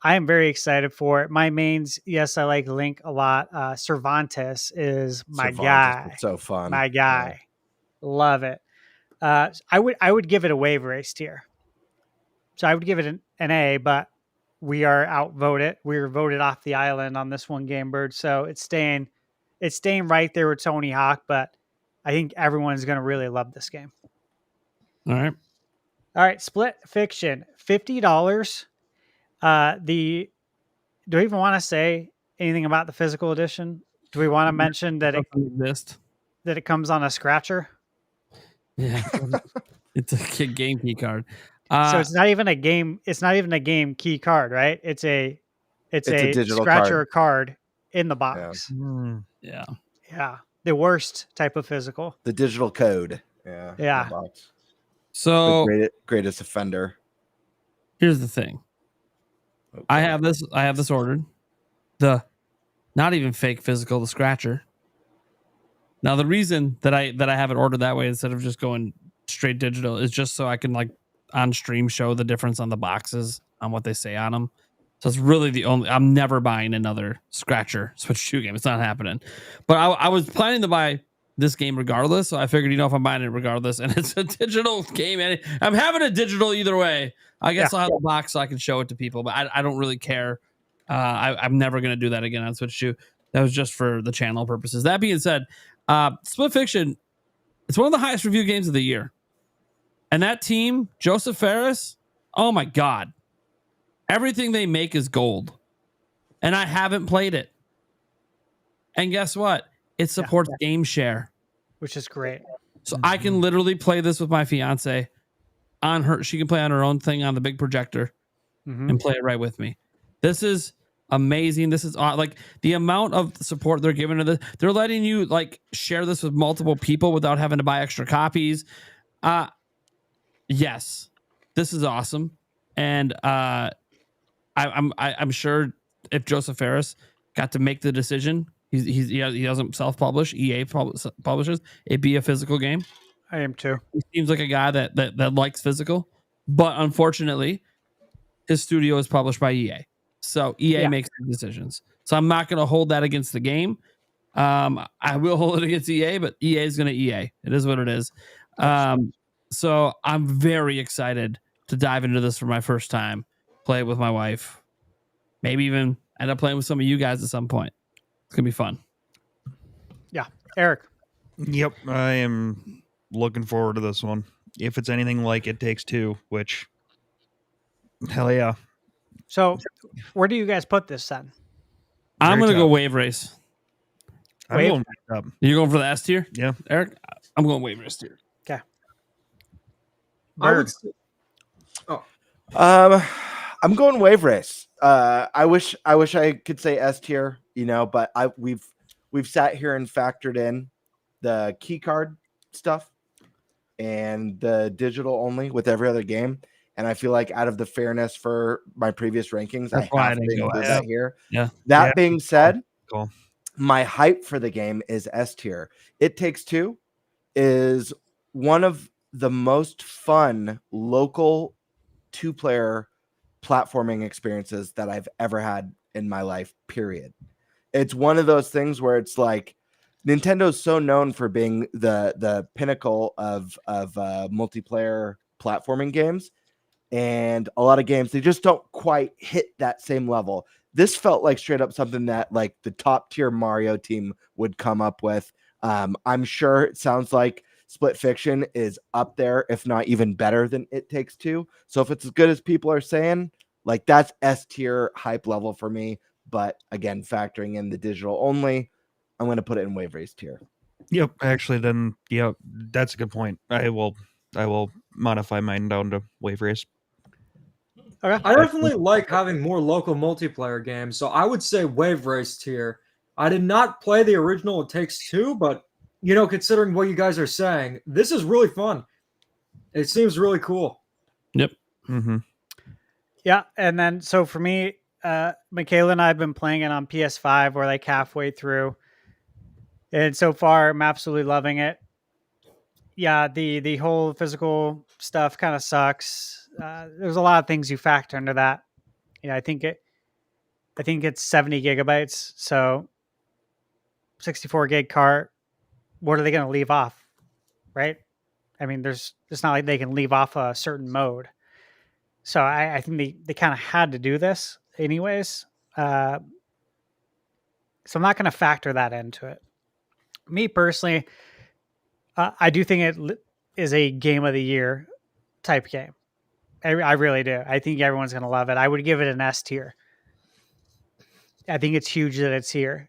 I am very excited for it. My mains, yes, I like Link a lot. Cervantes is my guy. So fun. My guy. Yeah. Love it. I would give it a wave race tier. So I would give it an A, but we are outvoted. We were voted off the island on this one, Gamebird. So it's staying right there with Tony Hawk, but I think everyone's going to really love this game. All right. Split Fiction, $50. Do we even want to say anything about the physical edition? Do we want to mention that it comes on a scratcher? Yeah. It's a game key card. So it's not even a game. It's not even a game key card, right? It's a digital scratcher card in the box. Yeah. Yeah. The worst type of physical. The digital code. Yeah. Yeah. So the greatest offender. Here's the thing. Okay. I have this ordered. The not even fake physical, the scratcher. Now the reason that I have it ordered that way instead of just going straight digital is just so I can on stream show the difference on the boxes on what they say on them. So it's really the only. I'm never buying another scratcher Switch 2 game. It's not happening. But I was planning to buy this game regardless. So I figured, if I'm buying it regardless, and it's a digital game, and I'm having a digital either way. I guess I'll have the box so I can show it to people. But I don't really care. I'm never going to do that again on Switch 2. That was just for the channel purposes. That being said, Split Fiction, it's one of the highest review games of the year. And that team, Joseph Ferris, oh my God. Everything they make is gold. And I haven't played it. And guess what? It supports Game Share. Which is great. So I can literally play this with my fiance on her. She can play on her own thing on the big projector and play it right with me. This is amazing. This is the amount of support they're giving to this. They're letting you share this with multiple people without having to buy extra copies. Yes, this is awesome, and I'm sure if Joseph Ferris got to make the decision, he doesn't self-publish. EA publishes. It'd be a physical game. I am too. He seems like a guy that likes physical, but unfortunately, his studio is published by EA, so EA makes the decisions. So I'm not going to hold that against the game. I will hold it against EA, but EA is going to EA. It is what it is. So I'm very excited to dive into this for my first time, play it with my wife, maybe even end up playing with some of you guys at some point. It's going to be fun. Yeah. Eric. Yep. I am looking forward to this one. If it's anything like It Takes Two, which, hell yeah. So, where do you guys put this then? I'm going to go wave race. I'm going up. You're going for the S tier? Yeah. Eric? I'm going wave race tier. Okay. Bird. I'm going wave race. I wish I could say S tier, but we've sat here and factored in the key card stuff and the digital only with every other game. And I feel like out of the fairness for my previous rankings, I have to include that here. Yeah. That being said, cool. My hype for the game is S tier. It Takes Two is one of the most fun local 2-player platforming experiences that I've ever had in my life, period. It's one of those things where it's like Nintendo's so known for being the pinnacle of multiplayer platforming games, and a lot of games they just don't quite hit that same level. This felt like straight up something that like the top tier Mario team would come up with. I'm sure it sounds like Split Fiction is up there, if not even better than It Takes Two. So if it's as good as people are saying, like that's S tier hype level for me. But again, factoring in the digital only, I'm going to put it in wave race tier. Yep. Actually, then, yeah, that's a good point. I will modify mine down to wave race. Okay. I definitely like having more local multiplayer games, so I would say wave race tier. I did not play the original It Takes Two, but considering what you guys are saying, this is really fun. It seems really cool. Yep. Mm-hmm. Yeah, and then so for me, Michaela and I have been playing it on PS5. We're like halfway through, and so far I'm absolutely loving it. Yeah, the whole physical stuff kind of sucks. There's a lot of things you factor into that. I think it's 70 gigabytes, so 64 gig cart. What are they going to leave off, right? I mean, it's not like they can leave off a certain mode. So I think they kind of had to do this anyways. So I'm not going to factor that into it. Me personally, I do think it is a game of the year type game. I really do. I think everyone's going to love it. I would give it an S tier. I think it's huge that it's here.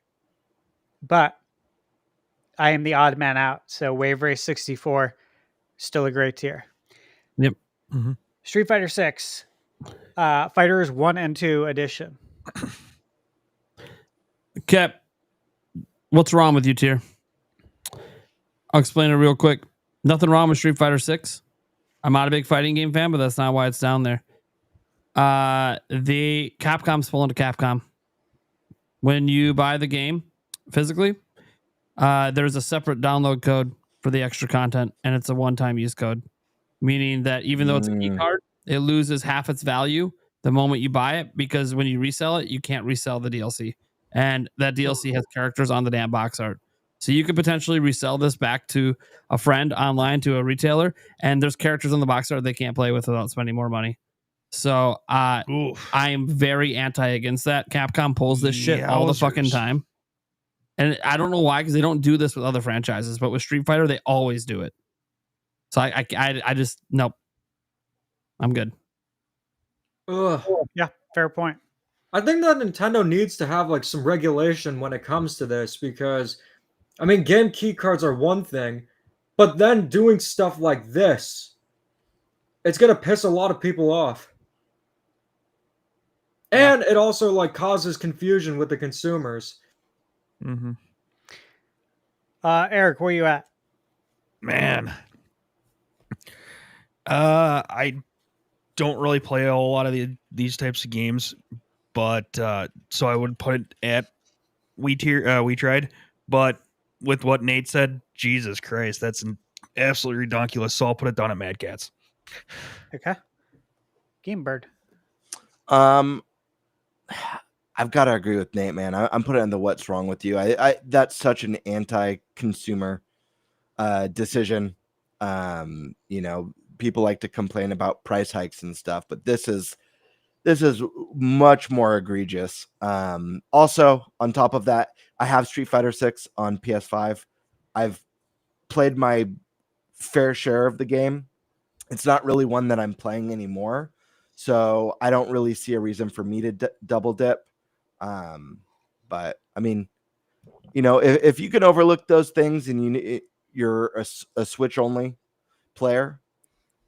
But I am the odd man out. So Wave Race 64, still a great tier. Yep. Mm-hmm. Street Fighter 6, Fighters 1 and 2 edition. Cap, what's wrong with you, tier? I'll explain it real quick. Nothing wrong with Street Fighter 6. I'm not a big fighting game fan, but that's not why it's down there. The Capcom's pulling to Capcom. When you buy the game physically, there's a separate download code for the extra content, and it's a one-time use code, meaning that even though it's a key card, it loses half its value the moment you buy it, because when you resell it, you can't resell the DLC, and that DLC has characters on the damn box art. So you could potentially resell this back to a friend online, to a retailer, and there's characters on the box art they can't play with without spending more money. So I am very anti against that. Capcom pulls this shit all the fucking time. And I don't know why, because they don't do this with other franchises, but with Street Fighter, they always do it. So I just, nope. I'm good. Ugh. Yeah, fair point. I think that Nintendo needs to have like some regulation when it comes to this, because I mean, game key cards are one thing, but then doing stuff like this, it's going to piss a lot of people off. And it also like causes confusion with the consumers. Mm-hmm. Eric, where you at? Man. I don't really play a whole lot of these types of games, but so I would put it at we tried, but with what Nate said, Jesus Christ, that's absolutely ridiculous. So I'll put it down at Mad Cats. Okay. Game Bird. I've got to agree with Nate, man. I'm putting it in the what's wrong with you. I that's such an anti-consumer decision. People like to complain about price hikes and stuff, but this is much more egregious. Also, on top of that, I have Street Fighter 6 on PS5. I've played my fair share of the game. It's not really one that I'm playing anymore. So I don't really see a reason for me to double dip. But I mean, if you can overlook those things and you're a Switch only player,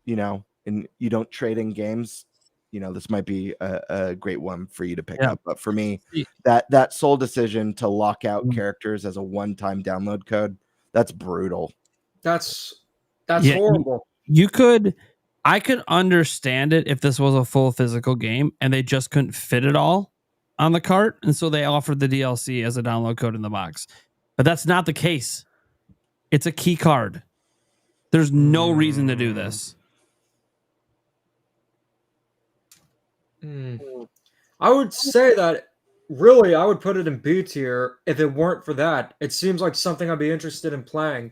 and you don't trade in games, this might be a great one for you to pick up. But for me, that sole decision to lock out characters as a one-time download code, that's brutal. That's horrible. I could understand it if this was a full physical game and they just couldn't fit it all on the cart, and so they offered the DLC as a download code in the box. But that's not the case. It's a key card. There's no reason to do this. I would say that really I would put it in B tier if it weren't for that. It seems like something I'd be interested in playing.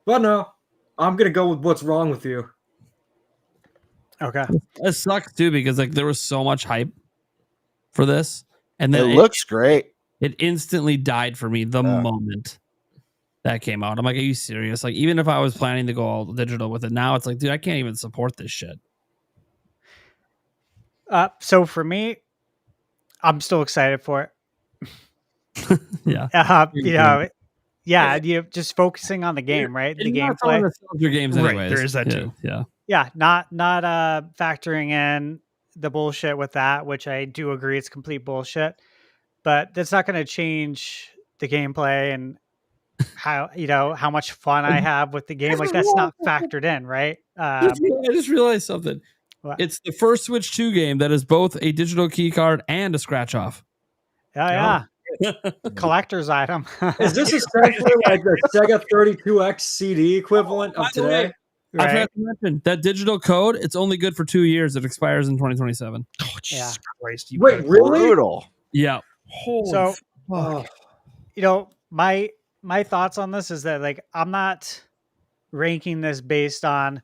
But no, I'm going to go with what's wrong with you. Okay. It sucks too because there was so much hype for this, and then it looks great. It instantly died for me the moment that came out. I'm like, are you serious? Like, even if I was planning to go all digital with it, now it's like, dude, I can't even support this shit. So for me, I'm still excited for it. Yeah. You're just focusing on the game, right? The gameplay. Your games, anyways. Right, there is that too. Yeah, not factoring in the bullshit with that, which I do agree it's complete bullshit. But that's not going to change the gameplay and how much fun I have with the game. Like, that's not factored in, right? I just realized something. What? It's the first Switch 2 game that is both a digital key card and a scratch off. Yeah. Collector's item. Is this essentially like the Sega 32X CD equivalent of today? I forgot to mention that digital code, it's only good for 2 years. It expires in 2027. Oh, Jesus Christ. Wait, really? Brutal. Yeah. So, my thoughts on this is that, like, I'm not ranking this based on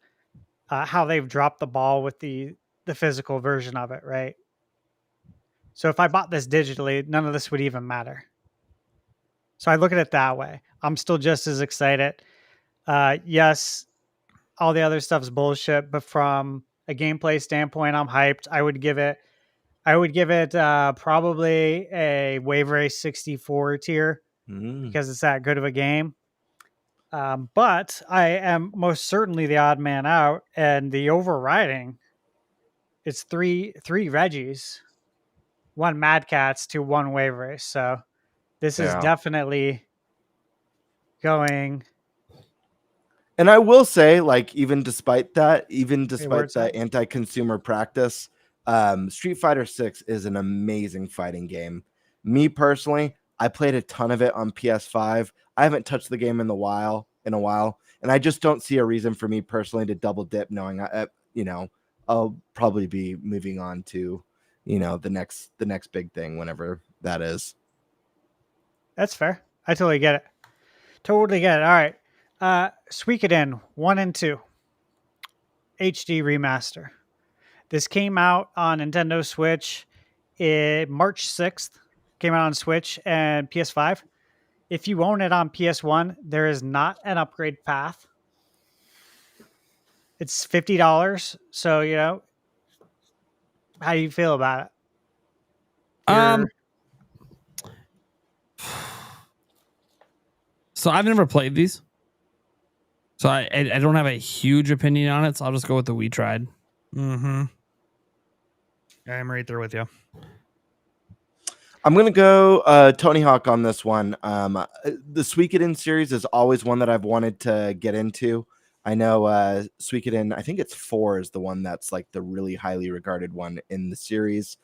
how they've dropped the ball with the physical version of it, right? So if I bought this digitally, none of this would even matter. So I look at it that way. I'm still just as excited. Yes, all the other stuff's bullshit, but from a gameplay standpoint, I'm hyped. I would give it probably a Wave Race 64 tier because it's that good of a game. But I am most certainly the odd man out, and the overriding, it's three Reggies, one Mad Cats to one Wave Race. So this is definitely going. And I will say, like, even despite that anti-consumer practice, Street Fighter 6 is an amazing fighting game. Me personally, I played a ton of it on PS5. I haven't touched the game in a while, and I just don't see a reason for me personally to double dip, knowing I'll probably be moving on to the next big thing, whenever that is. That's fair. I totally get it. All right. Suikoden 1 and 2 HD remaster. This came out on Nintendo Switch March 6th. Came out on Switch and PS5. If you own it on PS1, there is not an upgrade path. It's $50. So, how do you feel about it? So I've never played these. So I don't have a huge opinion on it. So I'll just go with the we tried. Mm-hmm. I'm right there with you. I'm going to go Tony Hawk on this one. The Suikoden series is always one that I've wanted to get into. I know Suikoden, I think it's 4 is the one that's like the really highly regarded one in the series.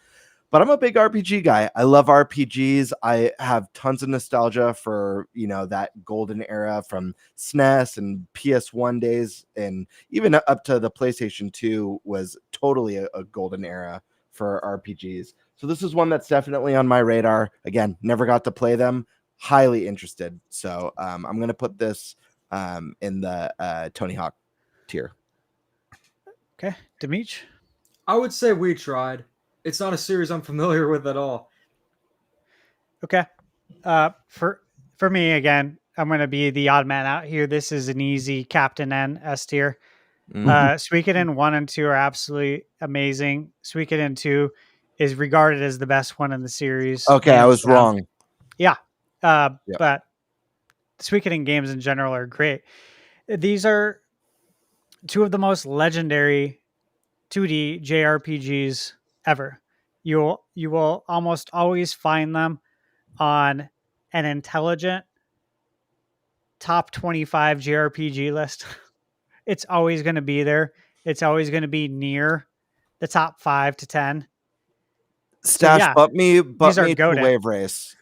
But I'm a big RPG guy. I love RPGs. I have tons of nostalgia for, that golden era from SNES and PS1 days. And even up to the PlayStation 2 was totally a golden era for RPGs. So this is one that's definitely on my radar. Again, never got to play them. Highly interested. So I'm going to put this in the Tony Hawk tier. Okay. Demeech? I would say we tried. It's not a series I'm familiar with at all. Okay. For me, again, I'm going to be the odd man out here. This is an easy Captain N S tier. Suikoden 1 and 2 are absolutely amazing. Suikoden 2 is regarded as the best one in the series. Okay, I was wrong. Yeah. But Suikoden games in general are great. These are two of the most legendary 2D JRPGs ever. You will almost always find them on an intelligent top 25 JRPG list. It's always going to be there. It's always going to be near the top 5 to 10. Stash, so, bump me to goated. Wave Race.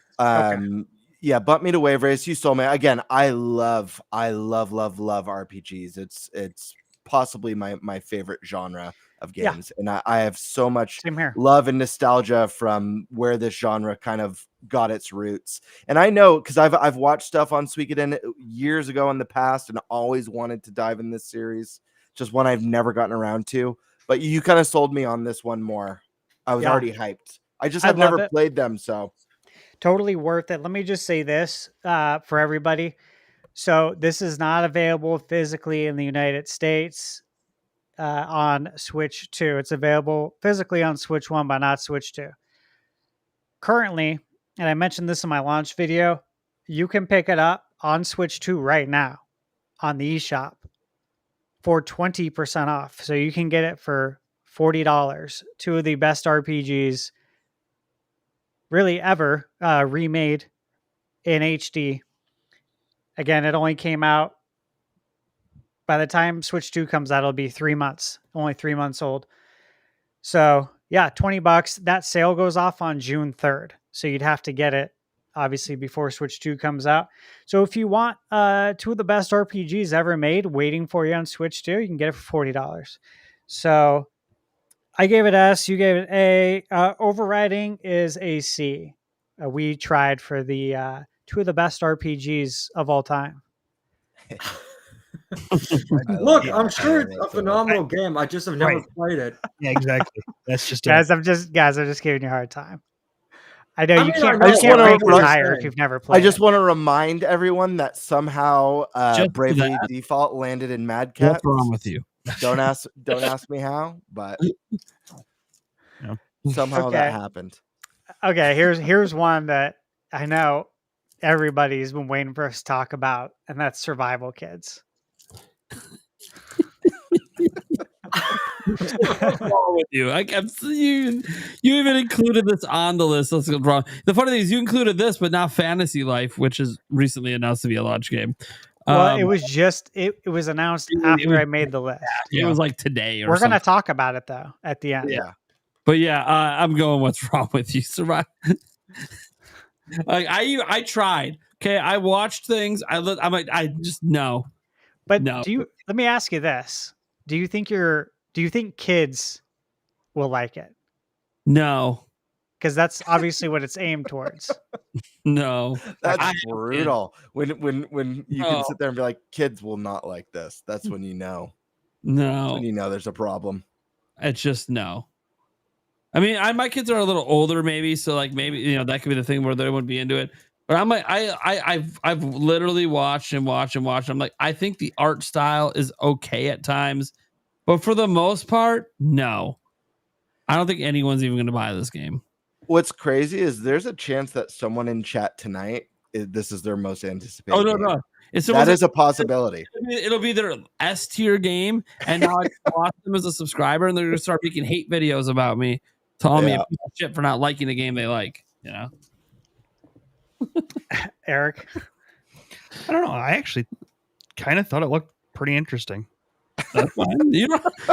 Yeah, bump me to Wave Race. You sold me. Again, I love RPGs. It's possibly my favorite genre of games, and I have so much love and nostalgia from where this genre kind of got its roots. And I know because I've watched stuff on Suikoden years ago in the past, and always wanted to dive in this series. Just one I've never gotten around to. But you kind of sold me on this one more. I was already hyped. I just have never played them, so totally worth it. Let me just say this for everybody. So this is not available physically in the United States on Switch 2. It's available physically on Switch 1, but not Switch 2. Currently, and I mentioned this in my launch video, you can pick it up on Switch 2 right now on the eShop for 20% off. So you can get it for $40. Two of the best RPGs really ever remade in HD. Again, it only came out, by the time Switch 2 comes out, it'll be 3 months, only 3 months old. So yeah, $20. That sale goes off on June 3rd. So you'd have to get it obviously before Switch 2 comes out. So if you want two of the best RPGs ever made waiting for you on Switch 2, you can get it for $40. So I gave it S, you gave it A. Overriding is a C. We tried for the two of the best RPGs of all time. Look, I'm sure it's a phenomenal game. I just have never played it. Yeah, exactly. That's just guys. I'm just giving you a hard time. I know you can't rank it higher if you've never played. I just want to remind everyone that somehow Bravely Default landed in Mad Cat. What's wrong with you? Don't ask me how, but somehow that happened. Okay, here's one that I know everybody's been waiting for us to talk about, and that's Survival Kids. What's wrong with you? You even included this on the list. That's wrong. The funny thing is, you included this, but not Fantasy Life, which is recently announced to be a launch game. Well, it was just it was announced after I made the list. It was like today. We're gonna talk about it though at the end. Yeah, but I'm going. What's wrong with you? Survive. Like I tried. Okay, I watched things. I'm like, I just no. But no. Let me ask you this: Do you think kids will like it? No, because that's obviously what it's aimed towards. No, that's brutal. When you can sit there and be like, kids will not like this. That's when you know. No, that's when you know there's a problem. It's just no. I mean, my kids are a little older, maybe, so like maybe that could be the thing where they wouldn't be into it. But I'm like, I've literally watched and watched and watched. I'm like, I think the art style is okay at times, but for the most part, no. I don't think anyone's even going to buy this game. What's crazy is there's a chance that someone in chat tonight, this is their most anticipated. Oh no, game. No, that is a possibility. It'll be their S tier game, and now I lost them as a subscriber, and they're going to start making hate videos about me, telling me shit for not liking the game they like. Eric, I don't know. I actually kind of thought it looked pretty interesting. That's fine.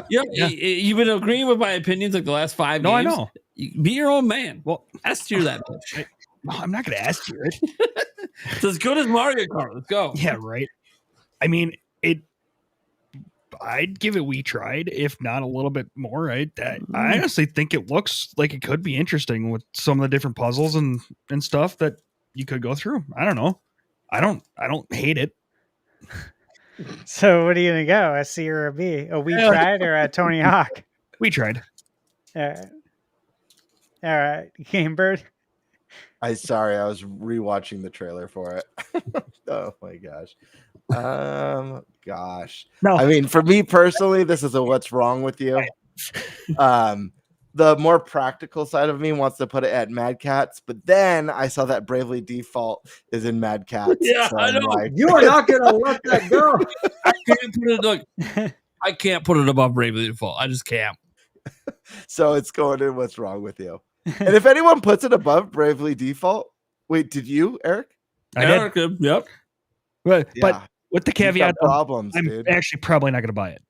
You've been agreeing with my opinions like the last 5 games. No, I know. Be your own man. Well, S tier that bitch. I'm not going to S tier it. It's as good as Mario Kart. Let's go. Yeah, right. I mean, I'd give it we tried, if not a little bit more. I honestly think it looks like it could be interesting with some of the different puzzles and stuff that you could go through. I don't know. I don't hate it. So what are you gonna go? A C or a B? A we tried or a Tony Hawk? We tried. All right. Game Bird. I was rewatching the trailer for it. Oh my gosh. Gosh. No. I mean, for me personally, this is a what's wrong with you. The more practical side of me wants to put it at Mad Cats, but then I saw that Bravely Default is in Mad Cats. Yeah, so I know. like, You are not gonna let that go. I can't put it. Look, I can't put it above Bravely Default. I just can't. so it's going in what's wrong with you. And if anyone puts it above Bravely Default, wait, did you, Eric? I did. Yep. But Yeah. with the You've got caveat, problems, I'm dude. actually probably not going to buy it.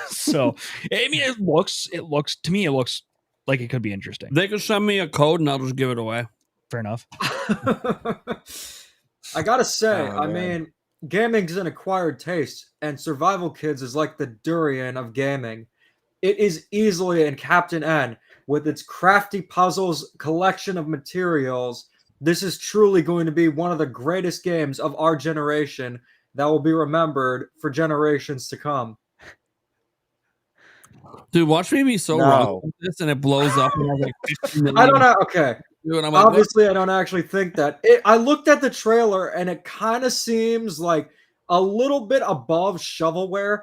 So, I mean, it looks to me, it looks like it could be interesting. They could send me a code and I'll just give it away. Fair enough. I gotta say, Oh, I man. mean, gaming's an acquired taste, and Survival Kids is like the durian of gaming. It is easily in Captain N with its crafty puzzles, collection of materials. This is truly going to be one of the greatest games of our generation that will be remembered for generations to come. Dude, watch me be so No. wrong with this and it blows up. And I, like 15 million I don't know. Okay. views, and I'm like, Obviously, I don't actually think that. I looked at the trailer and it kind of seems like a little bit above shovelware.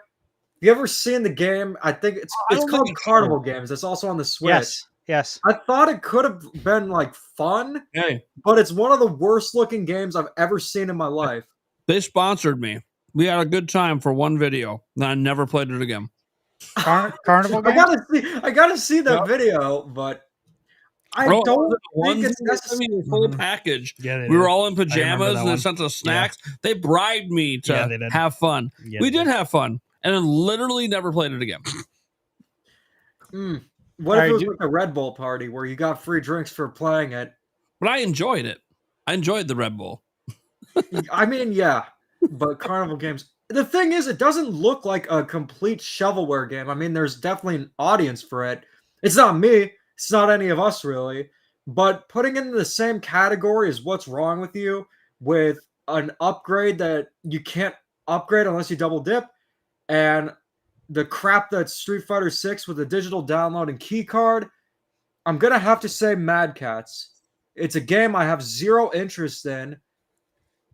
You ever seen the game? I think it's don't called think it's Carnival Games. It's also on the Switch. Yes. I thought it could have been like fun, hey, but it's one of the worst looking games I've ever seen in my life. they sponsored me. We had a good time for one video, and I never played it again. Carnival I game. gotta see that video, but I Bro, don't the think ones it's that sent me the full Mhm. package. Yeah, they We were did. all in remember pajamas that and they one. sent us snacks. They bribed me Yeah, to they did. have fun. Yeah, We they did have fun, and then literally never played it again. What if Alright, it was do- like a Red Bull party where you got free drinks for playing it? But I enjoyed it. I enjoyed the Red Bull. I mean, yeah, but Carnival Games. The thing is, it doesn't look like a complete shovelware game. I mean, there's definitely an audience for it. It's not me. It's not any of us, really. But putting it in the same category as What's Wrong With You, with an upgrade that you can't upgrade unless you double dip, and the crap that's Street Fighter 6 with a digital download and key card, I'm going to have to say Mad Cats. It's a game I have zero interest in,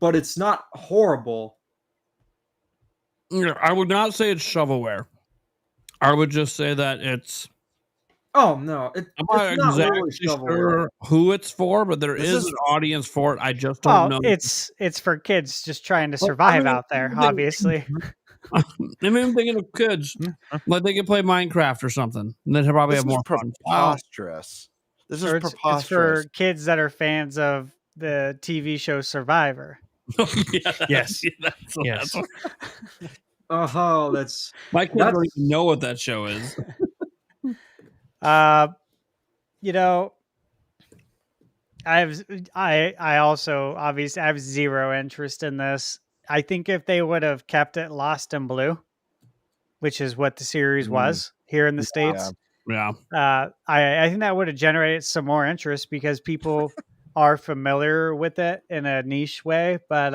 but it's not horrible. I would not say it's shovelware. I would just say that it's. Oh no, I'm it's not not exactly really shovelware. sure who it's for, but there This is is- an audience for it. I just don't Oh, know. it's for kids just trying to Well, I survive mean, out there. they- Obviously, I mean, I'm thinking of kids. Like they can play Minecraft or something. And they'd probably This have is more fun. preposterous. This is Or it's preposterous. for kids that are fans of the TV show Survivor. Yeah, Yes. that's Yes. Oh, that's My kids That's- don't even know what that show is. You know, I also obviously I have zero interest in this. I think if they would have kept it Lost in Blue, which is what the series was here in the States, Yeah. I think that would have generated some more interest because people are familiar with it in a niche way. But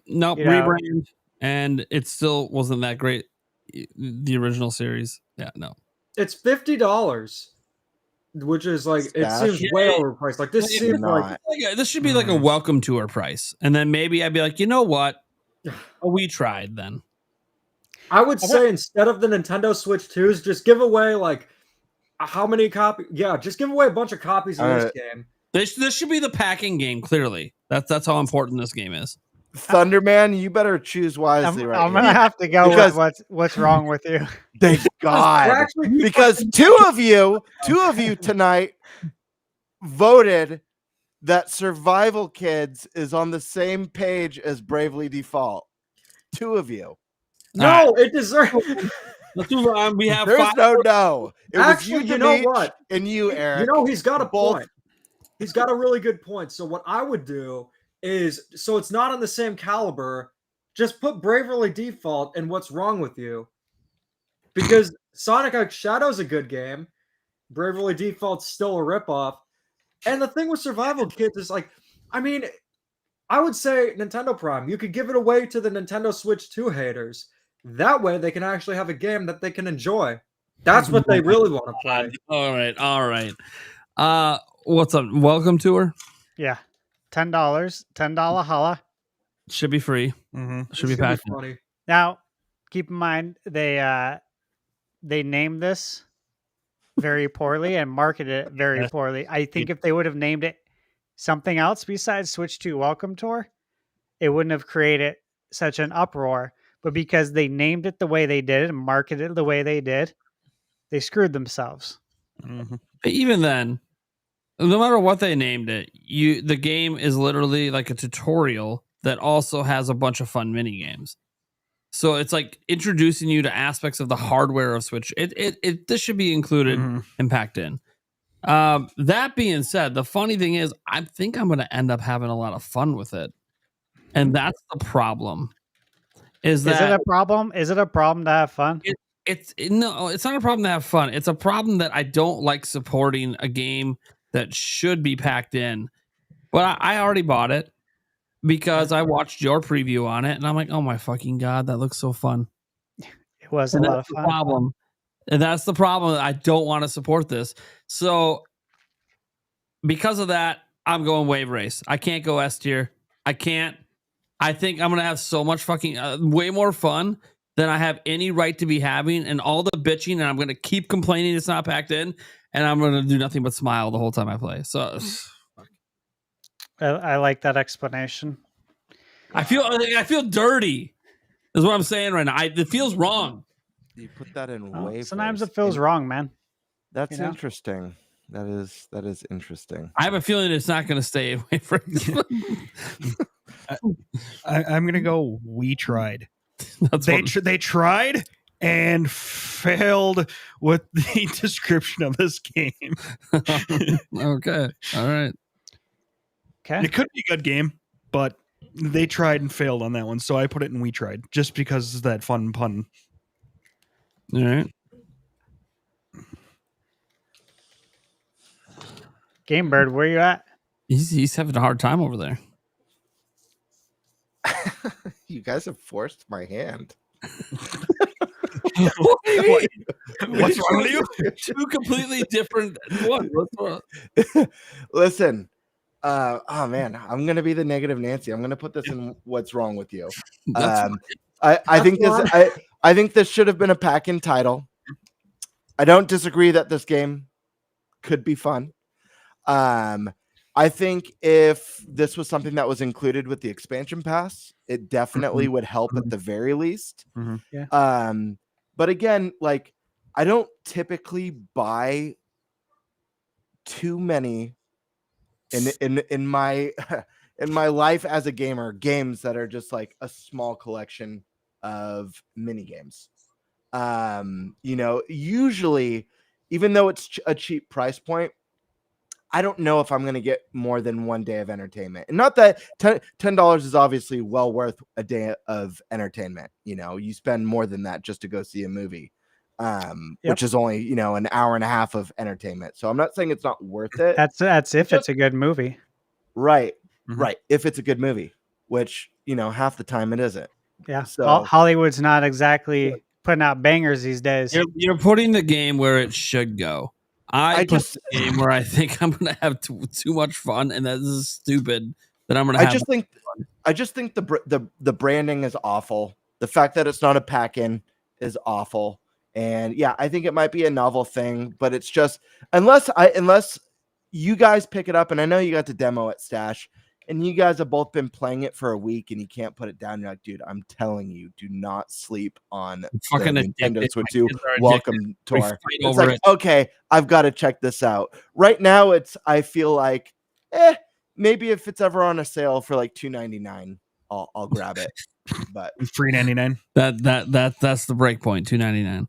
No, You know- rebrand, and it still wasn't that great. The original series. Yeah, no. it's $50, which is like it Stash? seems way overpriced. Like this Yeah, seems like not. This should be like a welcome tour price. And then maybe I'd be like, you know what? We tried then. I would say instead of the Nintendo Switch 2s, just give away like how many copies? Yeah, just give away a bunch of copies of this game. This should be the packing game, clearly. That's how important this game is. Thunderman, you better choose wisely I'm right gonna here. have to go Because- with what's wrong with you. Thank God. Actually, Because two of you tonight voted that Survival Kids is on the same page as Bravely Default. Two of you. no, it deserves. Let's move on. We have There's five. no. It was Actually, you, you know Demeach, what? and you, Eric. You know, he's got a Both- point. He's got a really good point. So what I would do is, so it's not on the same caliber, just put Bravely Default and What's Wrong With You. Because Sonic X Shadow's a good game. Bravely Default's still a ripoff. And the thing with Survival Kids is like, I mean, I would say Nintendo Prime, you could give it away to the Nintendo Switch 2 haters. That way they can actually have a game that they can enjoy. That's what they really want to play. All right. What's up? Welcome tour. Yeah, $10, $10 holla. Should be free. Should be packed. Funny. Now, keep in mind they named this very poorly and marketed it very poorly. I think if they would have named it something else besides Switch 2 Welcome Tour, it wouldn't have created such an uproar. But because they named it the way they did and marketed it the way they did, they screwed themselves. But even then, no matter what they named it, the game is literally like a tutorial that also has a bunch of fun mini games. So it's like introducing you to aspects of the hardware of Switch. This should be included and packed in. That being said, the funny thing is, I think I'm going to end up having a lot of fun with it, and that's the problem. Is it a problem? Is it a problem to have fun? No, it's not a problem to have fun. It's a problem that I don't like supporting a game that should be packed in. But I already bought it because I watched your preview on it, and I'm like, oh my fucking God, that looks so fun. It was a lot of fun. And that's the problem. I don't want to support this. So because of that, I'm going Wave Race. I can't go S tier. I can't. I think I'm going to have so much fucking way more fun than I have any right to be having, and all the bitching, and I'm going to keep complaining it's not packed in, and I'm going to do nothing but smile the whole time I play. So I like that explanation. I feel dirty is what I'm saying right now. It feels wrong. You put that in Wave sometimes Race. it feels wrong, man. That's interesting. That is interesting. I have a feeling it's not going to stay away from I'm going to go We Tried. They tried and failed with the description of this game. Okay. All right. Okay. It could be a good game, but they tried and failed on that one. So I put it in We Tried just because of that fun pun. All right. Game Bird, where you at? He's having a hard time over there. You guys have forced my hand. What's wrong with you? Two completely different ones. Listen, oh man, I'm gonna be the negative Nancy. I'm gonna put this in what's wrong with you. I think this should have been a pack-in title. I don't disagree that this game could be fun. I think if this was something that was included with the expansion pass, it definitely would help at the very least. Yeah. But again, like I don't typically buy too many in my in my life as a gamer games that are just like a small collection of mini games. Usually, even though it's a cheap price point, I don't know if I'm going to get more than one day of entertainment. And not that $10 is obviously well worth a day of entertainment. You spend more than that just to go see a movie, which is only, an hour and a half of entertainment. So I'm not saying it's not worth it. That's if it's a good movie. Right. Right. If it's a good movie, which, half the time it isn't. Yeah. So Hollywood's not exactly putting out bangers these days. You're putting the game where it should go. I put the game where I think I'm going to have too much fun, and that is stupid that I'm going to have. I just think the branding is awful. The fact that it's not a pack-in is awful. And yeah, I think it might be a novel thing, but it's just unless you guys pick it up, and I know you got the demo at Stash, and you guys have both been playing it for a week, and you can't put it down. You're like, dude, I'm telling you, do not sleep on the Nintendo Switch 2 Welcome Tour. It's like, okay, I've got to check this out. Right now, I feel like, maybe if it's ever on a sale for like $2.99, I'll grab it. But $3.99. That's the break point, $2.99.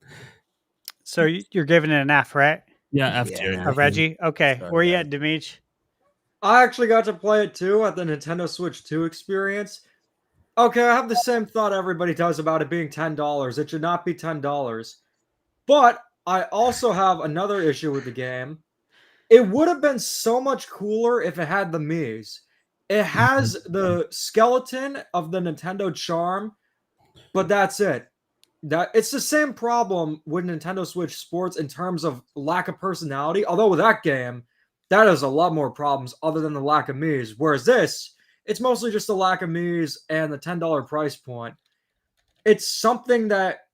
So you're giving it an F, right? Yeah, F tier. Reggie, okay, where you at, Demetri? I actually got to play it too at the Nintendo Switch 2 experience. Okay, I have the same thought everybody does about it being $10. It should not be $10. But I also have another issue with the game. It would have been so much cooler if it had the Miis. It has the skeleton of the Nintendo charm, but that's it. It's the same problem with Nintendo Switch Sports in terms of lack of personality. Although with that game, that has a lot more problems other than the lack of Miis. Whereas this, it's mostly just the lack of me's and the $10 price point. It's something that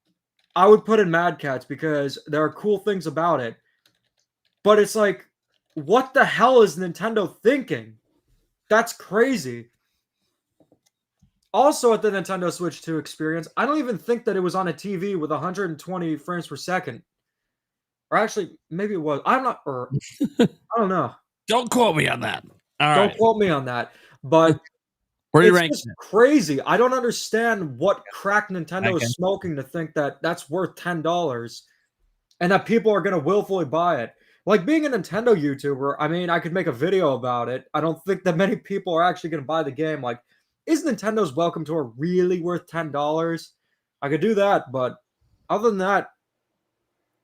I would put in Mad Cats because there are cool things about it. But it's like, what the hell is Nintendo thinking? That's crazy. Also, at the Nintendo Switch 2 experience, I don't even think that it was on a TV with 120 frames per second. Or actually, maybe it was. I'm not, or I don't know. Don't quote me on that. Don't quote me on that. But where are you it's ranking just crazy. I don't understand what crack Nintendo is smoking to think that that's worth $10 and that people are going to willfully buy it. Like, being a Nintendo YouTuber, I mean, I could make a video about it. I don't think that many people are actually going to buy the game. Like, is Nintendo's Welcome Tour really worth $10? I could do that, but other than that,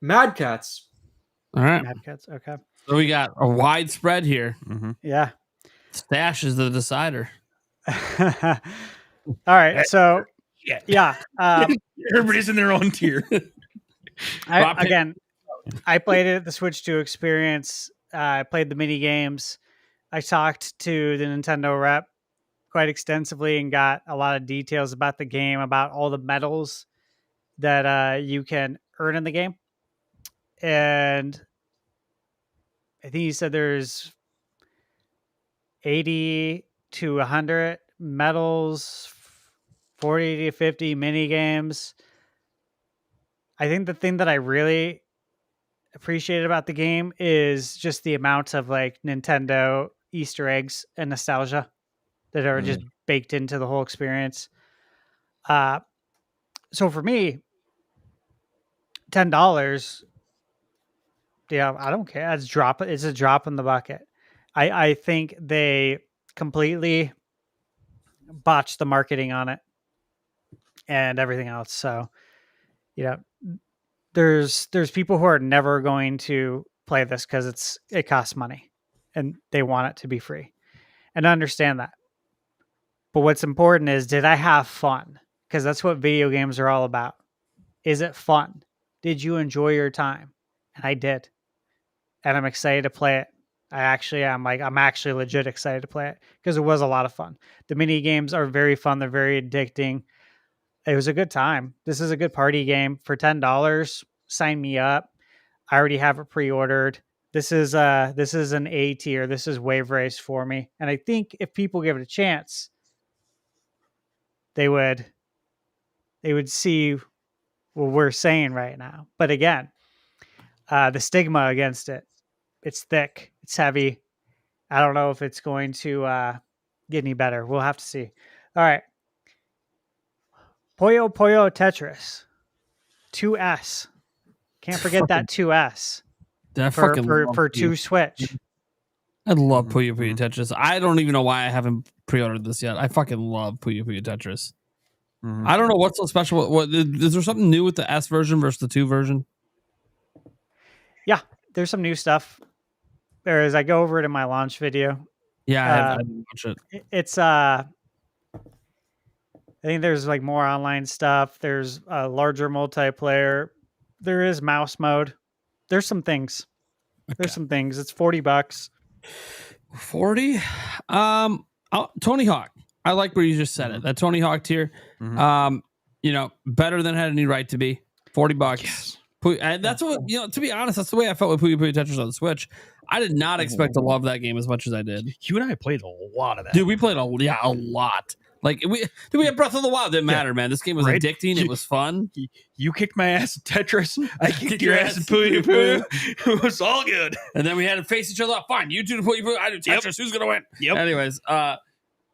Mad Cats. All right. Mad Cats, okay. So we got a wide spread here. Yeah. Stash is the decider. All right, so yeah. Everybody's in their own tier. I played it at the Switch 2 experience. I played the mini games. I talked to the Nintendo rep quite extensively and got a lot of details about the game, about all the medals that you can earn in the game. And I think he said there's 80 to 100 medals, 40 to 50 mini games. I think the thing that I really appreciated about the game is just the amount of like Nintendo Easter eggs and nostalgia that are just baked into the whole experience. So for me, $10, yeah, I don't care. It's a drop in the bucket. I think they completely botched the marketing on it and everything else. So, there's people who are never going to play this because it costs money and they want it to be free. And I understand that. But what's important is, did I have fun? Because that's what video games are all about. Is it fun? Did you enjoy your time? And I did. And I'm excited to play it. I actually am. I'm actually legit excited to play it because it was a lot of fun. The mini games are very fun. They're very addicting. It was a good time. This is a good party game for $10. Sign me up. I already have it pre-ordered. This is an A tier. This is Wave Race for me. And I think if people give it a chance, they would see what we're saying right now. But again, the stigma against it, it's thick, it's heavy. I don't know if it's going to get any better. We'll have to see. All right. Puyo Puyo Tetris. 2S. Can't forget that 2S. For 2 Switch. I love Puyo Puyo Tetris. I don't even know why I haven't pre-ordered this yet. I fucking love Puyo Puyo Tetris. I don't know what's so special. What is there something new with the S version versus the 2 version? Yeah, there's some new stuff. There is. I go over it in my launch video. Yeah, I didn't watch it. It's I think there's like more online stuff. There's a larger multiplayer. There is mouse mode. There's some things. There's some things. It's $40. 40? Tony Hawk. I like where you just said it. That Tony Hawk tier. Better than it had any right to be. $40. Yes. And that's what, to be honest, that's the way I felt with Puyo Puyo Tetris on the Switch. I did not expect to love that game as much as I did. You and I played a lot of that. Dude, we played a lot. Like we had Breath of the Wild. Didn't matter, man. This game was addicting. It was fun. You kicked my ass in Tetris. I kicked your ass in Puyo Puyo. It was all good. And then we had to face each other up. Fine, you do Puyo Puyo. I do Tetris. Who's gonna win? Yep. Anyways, it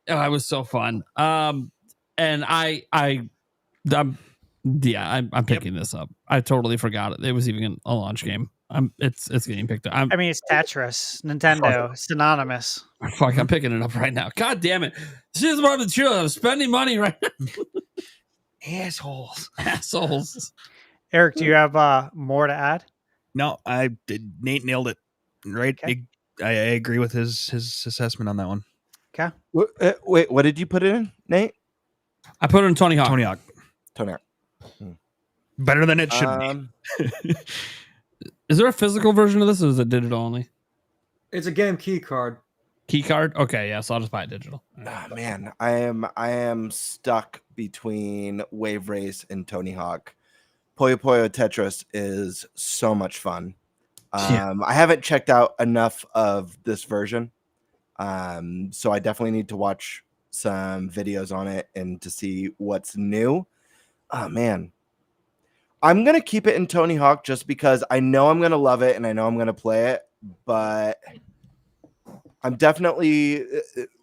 was so fun. And I'm picking this up. I totally forgot it. It was even a launch game. It's getting picked up. It's Tetris. Nintendo. Synonymous. Fuck, I'm picking it up right now. God damn it. This is part of the truth. I'm spending money right now. Assholes. Eric, do you have more to add? No, I did. Nate nailed it. Right. Okay. I agree with his assessment on that one. Okay. Wait, what did you put in, Nate? I put it in Tony Hawk. Tony Hawk. Better than it should be. Is there a physical version of this, or is it digital only? It's a game key card. Key card? Okay, yeah, so I'll just buy it digital. Oh, man, I am stuck between Wave Race and Tony Hawk. Puyo Puyo Tetris is so much fun. I haven't checked out enough of this version, so I definitely need to watch some videos on it and to see what's new. Oh, man. I'm going to keep it in Tony Hawk just because I know I'm going to love it and I know I'm going to play it, but I'm definitely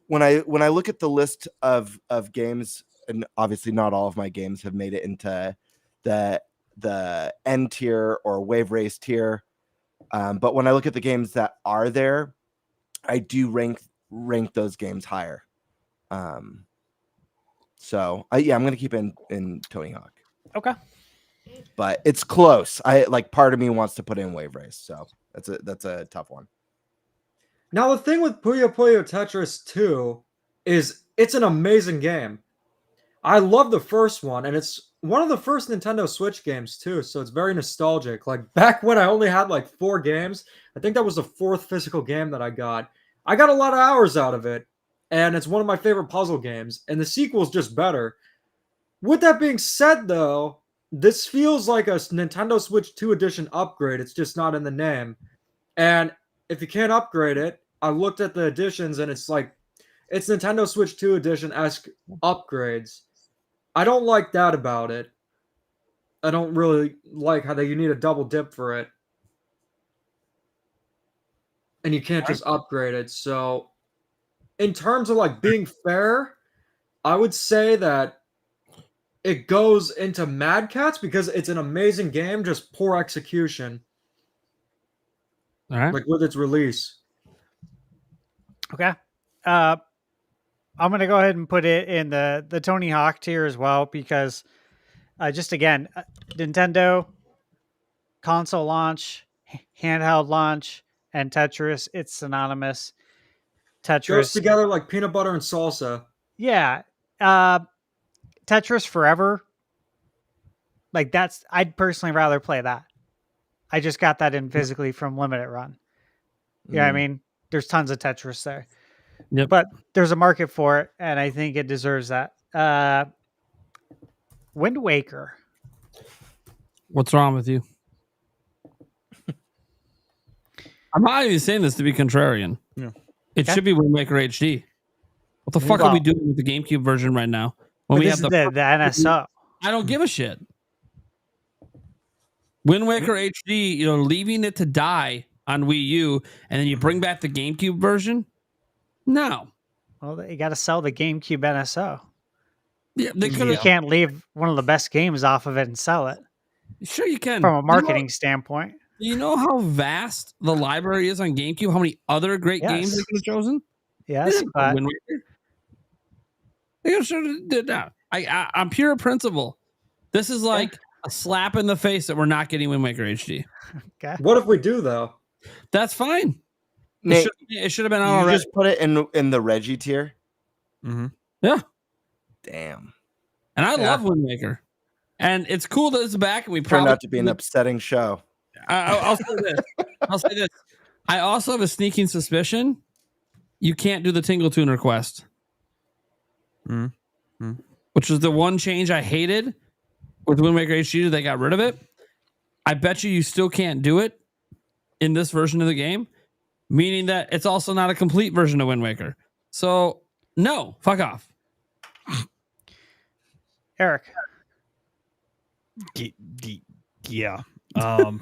when I look at the list of games, and obviously not all of my games have made it into the N tier or Wave Race tier, but when I look at the games that are there, I do rank those games higher. So yeah, I'm gonna keep it in Tony Hawk. Okay. But it's close. Part of me wants to put in Wave Race, so that's a tough one. Now the thing with Puyo Puyo Tetris 2 is it's an amazing game. I love the first one, and it's one of the first Nintendo Switch games too, so it's very nostalgic. Like back when I only had like 4 games, I think that was the 4th physical game that I got. I got a lot of hours out of it, and it's one of my favorite puzzle games, and the sequel is just better. With that being said, though, this feels like a Nintendo Switch 2 edition upgrade. It's just not in the name. And if you can't upgrade it, I looked at the editions, and it's like, it's Nintendo Switch 2 edition-esque upgrades. I don't like that about it. I don't really like how you need a double dip for it. And you can't just upgrade it. So, in terms of like being fair, I would say that it goes into Mad Catz because it's an amazing game, just poor execution. All right. Like with its release. Okay. I'm going to go ahead and put it in the Tony Hawk tier as well because just again, Nintendo console launch, handheld launch, and Tetris, it's synonymous. Tetris goes together like peanut butter and salsa. Yeah. Tetris Forever. Like I'd personally rather play that. I just got that in physically from Limited Run. Yeah, I mean, there's tons of Tetris there. Yep. But there's a market for it, and I think it deserves that. Wind Waker. What's wrong with you? I'm not even saying this to be contrarian. Yeah. It should be Wind Waker HD. What the fuck are we doing with the GameCube version right now? When we have the NSO. I don't give a shit. Wind Waker HD, leaving it to die on Wii U, and then you bring back the GameCube version? No. Well, you got to sell the GameCube NSO. Yeah, you can't leave one of the best games off of it and sell it. Sure you can. From a marketing standpoint. You know how vast the library is on GameCube? How many other great games they could have chosen? Yes, but... Wind Waker. They could have did that. I'm pure principle. This is like a slap in the face that we're not getting Wind Waker HD. Okay. What if we do, though? That's fine. Nate, it should have been on already. Just put it in the Reggie tier. Mm-hmm. Yeah. Damn. And I love Wind Waker. And it's cool that it's back. And we turned out to be an upsetting show. I'll say this. I also have a sneaking suspicion you can't do the Tingle Tuner quest. Mm-hmm. Which is the one change I hated with Wind Waker HD. They got rid of it. I bet you still can't do it in this version of the game, meaning that it's also not a complete version of Wind Waker. So, no, fuck off. Eric. Yeah. Damn.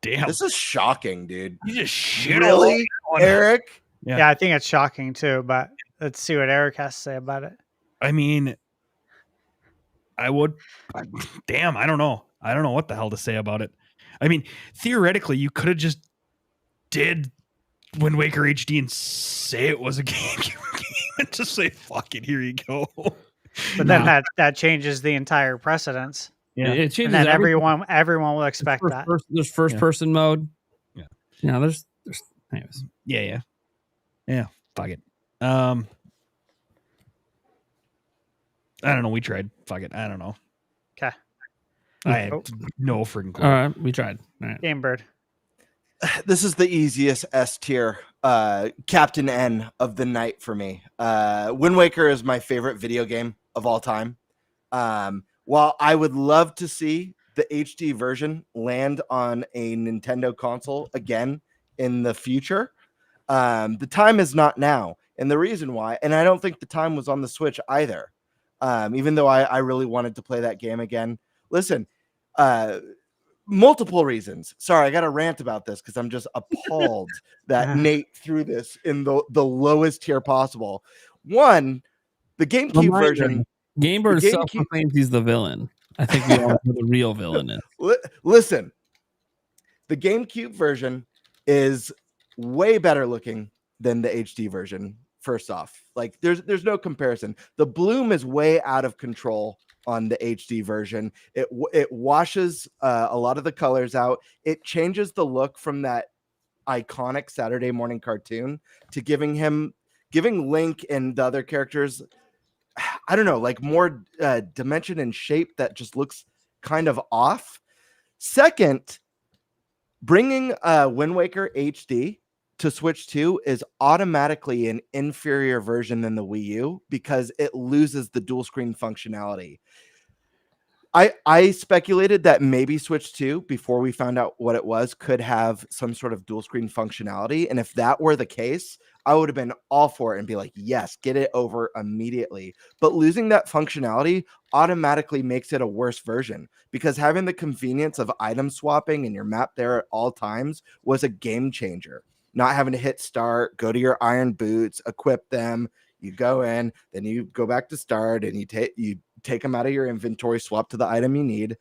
This is shocking, dude. You just shit really, Eric? Yeah, I think it's shocking too, but let's see what Eric has to say about it. I mean, I don't know. I don't know what the hell to say about it. I mean, theoretically, you could have just did Wind Waker HD and say it was a GameCube game and just say, fuck it, here you go. But then that changes the entire precedence. Yeah, it changes. And then everyone will expect that. There's first person mode. Yeah. There's anyways. Yeah. Fuck it. I don't know. We tried. Fuck it. I don't know. Okay. I had no freaking clue. All right, we tried. All right. Game Bird. This is the easiest S tier. Captain N of the night for me. Wind Waker is my favorite video game of all time. While I would love to see the HD version land on a Nintendo console again in the future, the time is not now. And the reason why, and I don't think the time was on the Switch either, even though I really wanted to play that game again. Listen, multiple reasons. Sorry, I got to rant about this because I'm just appalled that Nate threw this in the lowest tier possible. One, the GameCube version. Gamebird self-proclaims he's the villain. I think we all know who the real villain is. Listen, the GameCube version is way better looking than the HD version. First off, like there's no comparison. The bloom is way out of control on the HD version. It washes a lot of the colors out. It changes the look from that iconic Saturday morning cartoon to giving Link and the other characters, I don't know, like more dimension and shape that just looks kind of off. Second, bringing Wind Waker HD to Switch 2 is automatically an inferior version than the Wii U because it loses the dual screen functionality. I speculated that maybe Switch 2, before we found out what it was, could have some sort of dual screen functionality. And if that were the case, I would have been all for it and be like, yes, get it over immediately. But losing that functionality automatically makes it a worse version because having the convenience of item swapping and your map there at all times was a game changer. Not having to hit start, go to your iron boots, equip them, you go in, then you go back to start and you take them out of your inventory, swap to the item you need.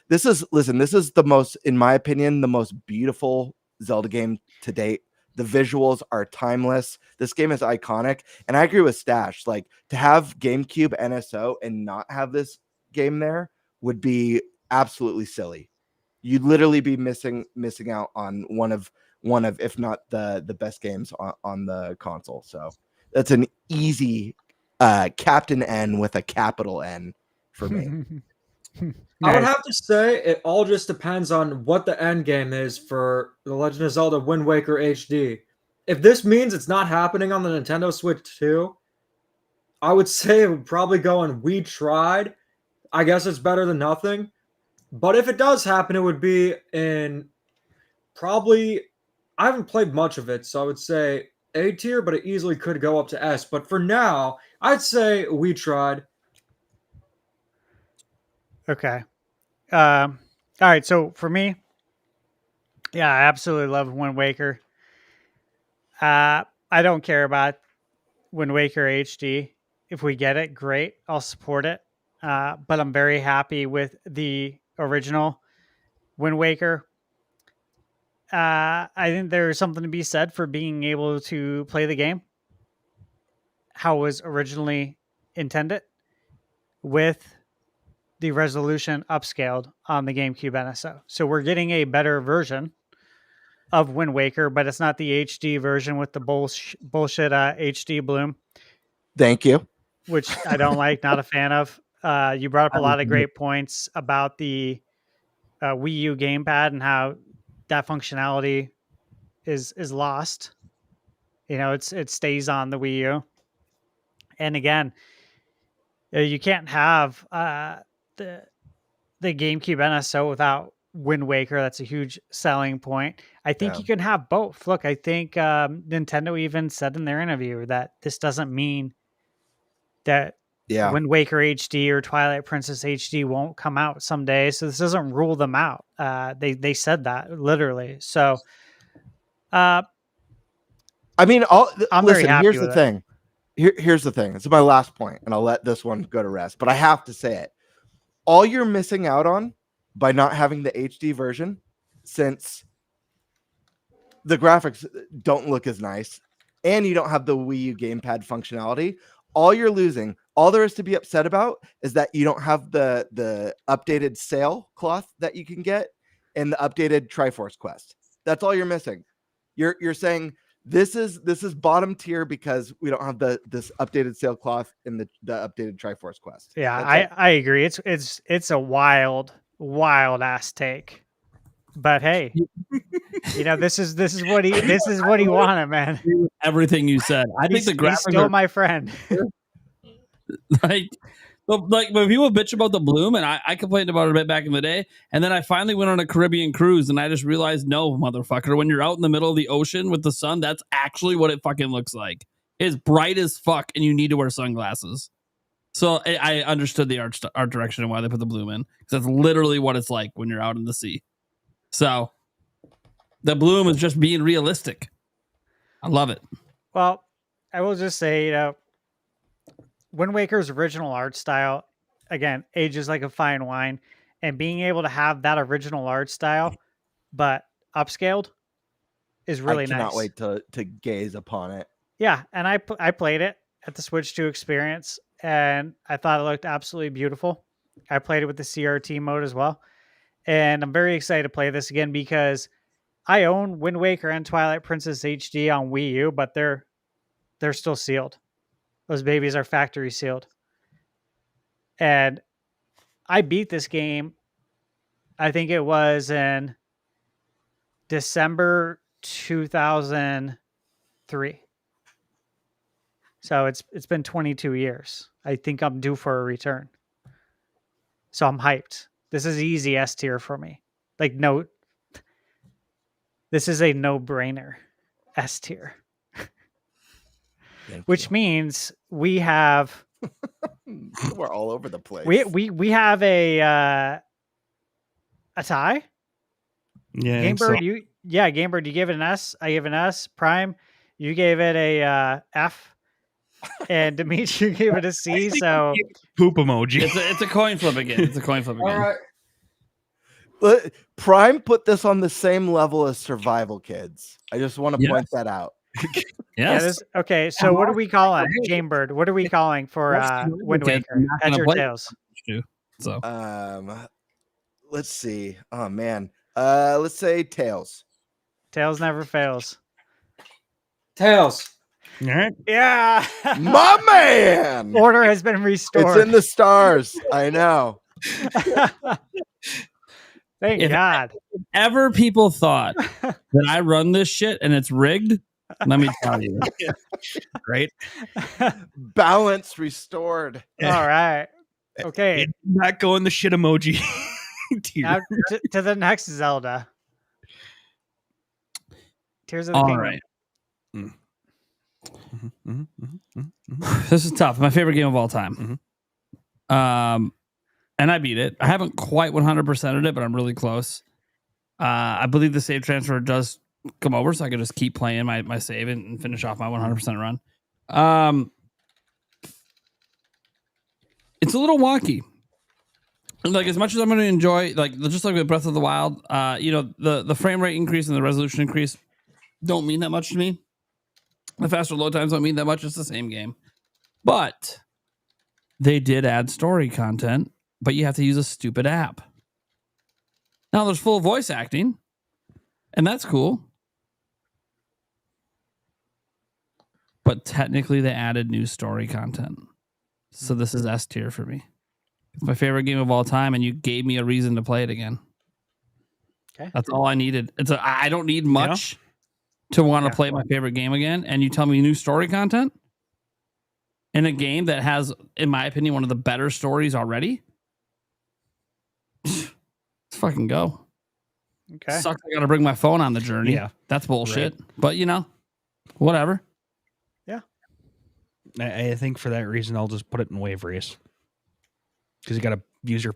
This is the most, in my opinion, the most beautiful Zelda game to date. The visuals are timeless. This game is iconic. And I agree with Stash. Like, to have GameCube NSO and not have this game there would be absolutely silly. You'd literally be missing out on one of, if not the best games on the console. So that's an easy Captain N with a capital N for me. I would have to say it all just depends on what the end game is for The Legend of Zelda Wind Waker HD. If this means it's not happening on the Nintendo Switch 2, I would say it would probably go on We Tried. I guess it's better than nothing. But if it does happen, it would be in probably... I haven't played much of it, so I would say A tier, but it easily could go up to S. But for now, I'd say We Tried. Okay. All right. So for me, yeah, I absolutely love Wind Waker. I don't care about Wind Waker HD. If we get it, great. I'll support it. But I'm very happy with the original Wind Waker. I think there's something to be said for being able to play the game how it was originally intended with the resolution upscaled on the GameCube NSO. So we're getting a better version of Wind Waker, but it's not the HD version with the bullshit HD bloom. Thank you. Which I don't like, not a fan of. You brought up a lot of great points about the Wii U gamepad and how that functionality is lost. You know, it stays on the Wii U. And again, you can't have the GameCube NSO without Wind Waker. That's a huge selling point. I think you can have both. Look, I think Nintendo even said in their interview that this doesn't mean that Wind Waker HD or Twilight Princess HD won't come out someday. So this doesn't rule them out. They said that literally. So, I mean, very happy here's the thing. Here's the thing. It's my last point, and I'll let this one go to rest. But I have to say it. All you're missing out on by not having the HD version, since the graphics don't look as nice, and you don't have the Wii U gamepad functionality, all you're losing, all there is to be upset about is that you don't have the updated sail cloth that you can get and the updated Triforce quest. That's all you're missing. You're saying this is bottom tier because we don't have this updated sailcloth in the updated Triforce quest. Yeah, I agree. It's a wild ass take. But hey, You know, this is what he wanted, man. Everything you said. I think the graphics he's still are my friend. like when people bitch about the bloom, and I complained about it a bit back in the day, and then I finally went on a Caribbean cruise, and I just realized, no, motherfucker, when you're out in the middle of the ocean with the sun, that's actually what it fucking looks like. It's bright as fuck, and you need to wear sunglasses. So I understood the art direction and why they put the bloom in, because that's literally what it's like when you're out in the sea. So the bloom is just being realistic. I love it. Well, I will just say, you know, Wind Waker's original art style, again, ages like a fine wine, and being able to have that original art style, but upscaled, is really nice. I cannot wait to gaze upon it. Yeah, and I played it at the Switch 2 experience, and I thought it looked absolutely beautiful. I played it with the CRT mode as well, and I'm very excited to play this again because I own Wind Waker and Twilight Princess HD on Wii U, but they're still sealed. Those babies are factory sealed. And I beat this game, I think it was in December 2003. So it's been 22 years. I think I'm due for a return. So I'm hyped. This is easy S tier for me. Like, no, this is a no-brainer S tier. Which means we have we're all over the place. We have a tie. Yeah, Gamebird, Gamebird, you gave it an S. I gave an S. Prime, you gave it a F. And Dimitri, you gave it a C. So poop emoji. It's a coin flip again. It's a coin flip again. All right. Prime put this on the same level as Survival Kids. I just want to point that out. Yes. Okay, so what are we calling Gamebird? What are we calling for Wind Waker? Heads or tails? So let's see. Oh man. Let's say tails. Tails never fails. Tails. All right. Yeah. My man. Order has been restored. It's in the stars. I know. Thank God. If ever people thought that I run this shit and it's rigged, let me tell you. Right? Balance restored. All right. Okay. It did not go in the shit emoji. Now to the next Zelda. Tears of the All Kingdom. right. This is tough. My favorite game of all time. And I beat it. I haven't quite 100%ed it, but I'm really close. I believe the save transfer does come over, so I can just keep playing my save and finish off my 100% run. It's a little wonky. Like, as much as I'm going to enjoy, like, just like with Breath of the Wild, the frame rate increase and the resolution increase don't mean that much to me. The faster load times don't mean that much. It's the same game. But they did add story content, but you have to use a stupid app. Now there's full voice acting, and that's cool. But technically they added new story content. So this is S tier for me. It's my favorite game of all time, and you gave me a reason to play it again. Okay. That's all I needed. I don't need much to want to play my favorite game again, and you tell me new story content in a game that has, in my opinion, one of the better stories already. Let's fucking go. Okay. Sucks I gotta bring my phone on the journey. Yeah. That's bullshit. Right. But whatever. Yeah. I think for that reason I'll just put it in wave race. Because you gotta use your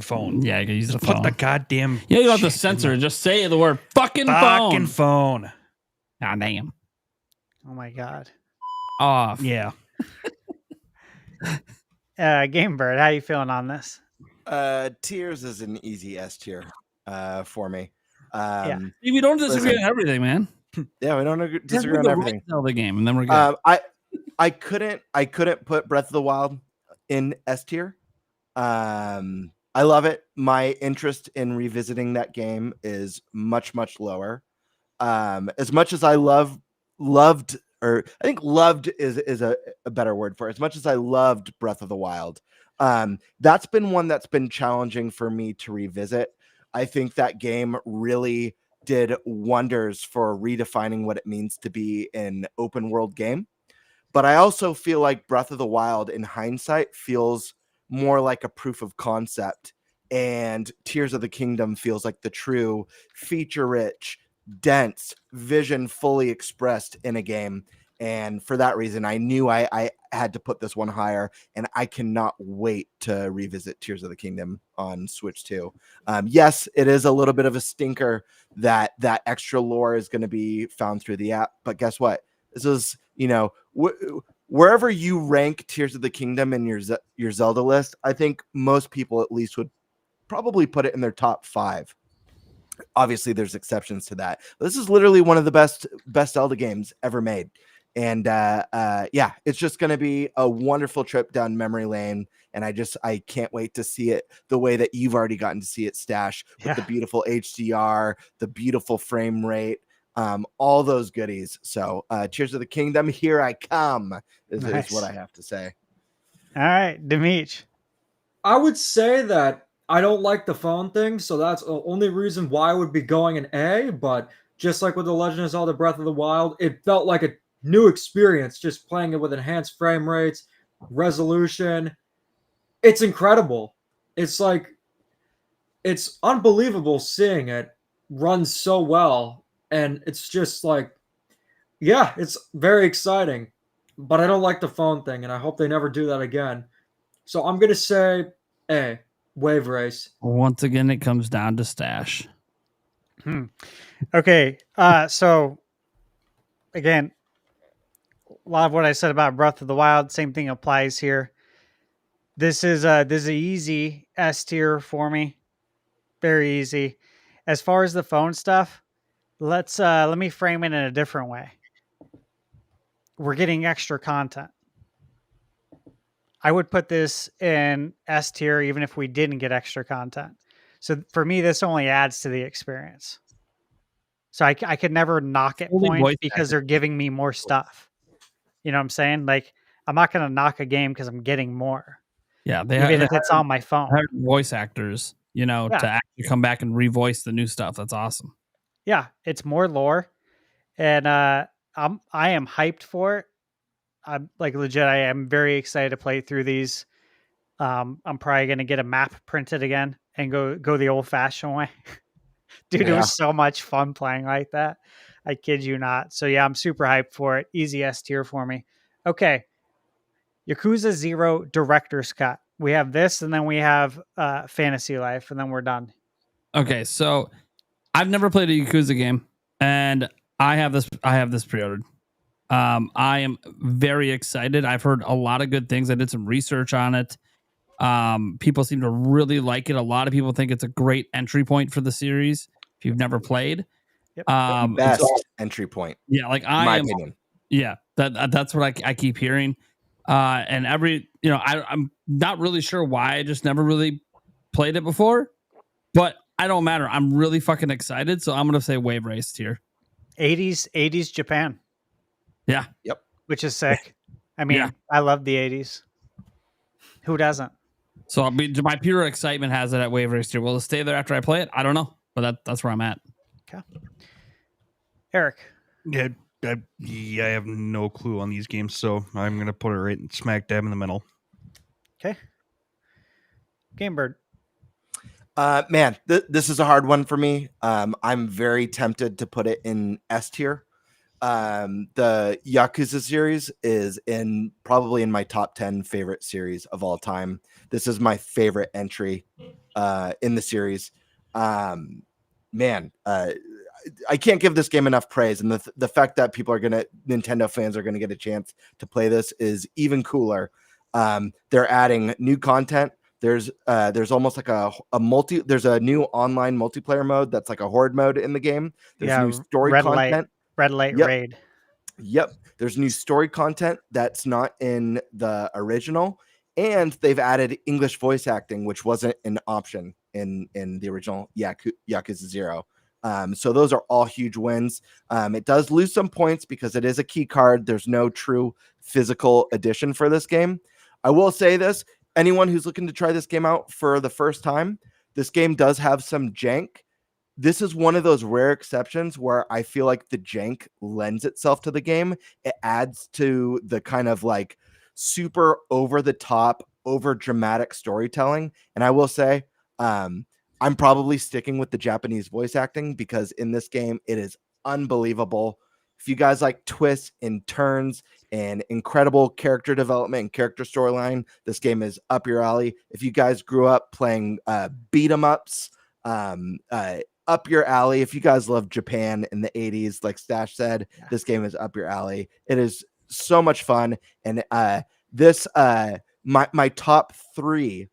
phone. Yeah, you gotta use the phone. phone. Put the goddamn you don't have to censor it. Just say the word fucking phone. Ah, damn. Oh my God. Off. Yeah. Gamebird, how you feeling on this? Tears is an easy S tier for me. We don't disagree on everything, man. Yeah, we don't disagree on everything. The game, and then we're good. I couldn't put Breath of the Wild in S tier. I love it. My interest in revisiting that game is much lower. As much as I loved, or I think loved is a better word for it. As much as I loved Breath of the Wild, that's been one that's been challenging for me to revisit. I think that game really did wonders for redefining what it means to be an open world game. But I also feel like Breath of the Wild, in hindsight, feels more like a proof of concept, and Tears of the Kingdom feels like the true feature-rich, dense vision fully expressed in a game. And for that reason, I knew I had to put this one higher, and I cannot wait to revisit Tears of the Kingdom on Switch 2. Yes, it is a little bit of a stinker that extra lore is going to be found through the app, but guess what? This is, wherever you rank Tears of the Kingdom in your Zelda list, I think most people at least would probably put it in their top 5. Obviously, there's exceptions to that. This is literally one of the best Zelda games ever made. And it's just going to be a wonderful trip down memory lane. And I can't wait to see it the way that you've already gotten to see it, Stash, with the beautiful HDR, the beautiful frame rate, all those goodies. So Tears of the Kingdom, here I come, is what I have to say. All right, Demeech. I would say that I don't like the phone thing, so that's the only reason why I would be going an A. But just like with The Legend of Zelda Breath of the Wild, it felt like a new experience just playing it with enhanced frame rates, resolution. It's incredible. It's unbelievable seeing it run so well. And it's just it's very exciting. But I don't like the phone thing, and I hope they never do that again. So I'm going to say A, Wave Race. Once again, it comes down to Stash. Okay, so again, a lot of what I said about Breath of the Wild, same thing applies here. This is an easy S tier for me, very easy. As far as the phone stuff, let me frame it in a different way. We're getting extra content. I would put this in S tier even if we didn't get extra content. So for me, this only adds to the experience. So I could never knock it points because they're giving me more stuff. You know what I'm saying? Like, I'm not going to knock a game because I'm getting more. Yeah, even if it's on my phone. Voice actors, to actually come back and revoice the new stuff. That's awesome. Yeah, it's more lore, and I am hyped for it. I'm legit. I am very excited to play through these. I'm probably going to get a map printed again and go the old fashioned way. Dude, It was so much fun playing like that. I kid you not. So yeah, I'm super hyped for it. Easy S tier for me. Okay. Yakuza 0 Director's Cut. We have this, and then we have Fantasy Life, and then we're done. Okay, so I've never played a Yakuza game, and I have this pre-ordered. I am very excited. I've heard a lot of good things. I did some research on it. People seem to really like it. A lot of people think it's a great entry point for the series if you've never played. Yep. Best entry point. Yeah, my opinion. Yeah, that's what I keep hearing. And I'm not really sure why. I just never really played it before, but I don't matter. I'm really fucking excited. So I'm going to say Wave Race tier. 80s Japan. Yeah. Yep. Which is sick. I mean, I love the 80s. Who doesn't? So my pure excitement has it at Wave Race tier. Will it stay there after I play it? I don't know, but that's where I'm at. Okay. Eric. Yeah, I have no clue on these games, so I'm going to put it right smack dab in the middle. Okay. Gamebird. Man, this is a hard one for me. I'm very tempted to put it in S tier. The Yakuza series is probably in my top 10 favorite series of all time. This is my favorite entry in the series. I can't give this game enough praise, and the fact that Nintendo fans are gonna get a chance to play this is even cooler. They're adding new content. There's almost like there's a new online multiplayer mode that's like a horde mode in the game. There's new story content. Red Light Raid. Yep. There's new story content that's not in the original, and they've added English voice acting, which wasn't an option in the original Yakuza 0. So those are all huge wins. It does lose some points because it is a key card. There's no true physical edition for this game. I will say this. Anyone who's looking to try this game out for the first time, this game does have some jank. this is one of those rare exceptions where I feel like the jank lends itself to the game. It adds to the kind of like super over the top, over dramatic storytelling. And I will say, I'm probably sticking with the Japanese voice acting because in this game, it is unbelievable. If you guys like twists and turns and incredible character development and character storyline, this game is up your alley. If you guys grew up playing beat 'em ups, up your alley. If you guys love Japan in the 80s, like Stash said, this game is up your alley. It is so much fun. And my top 3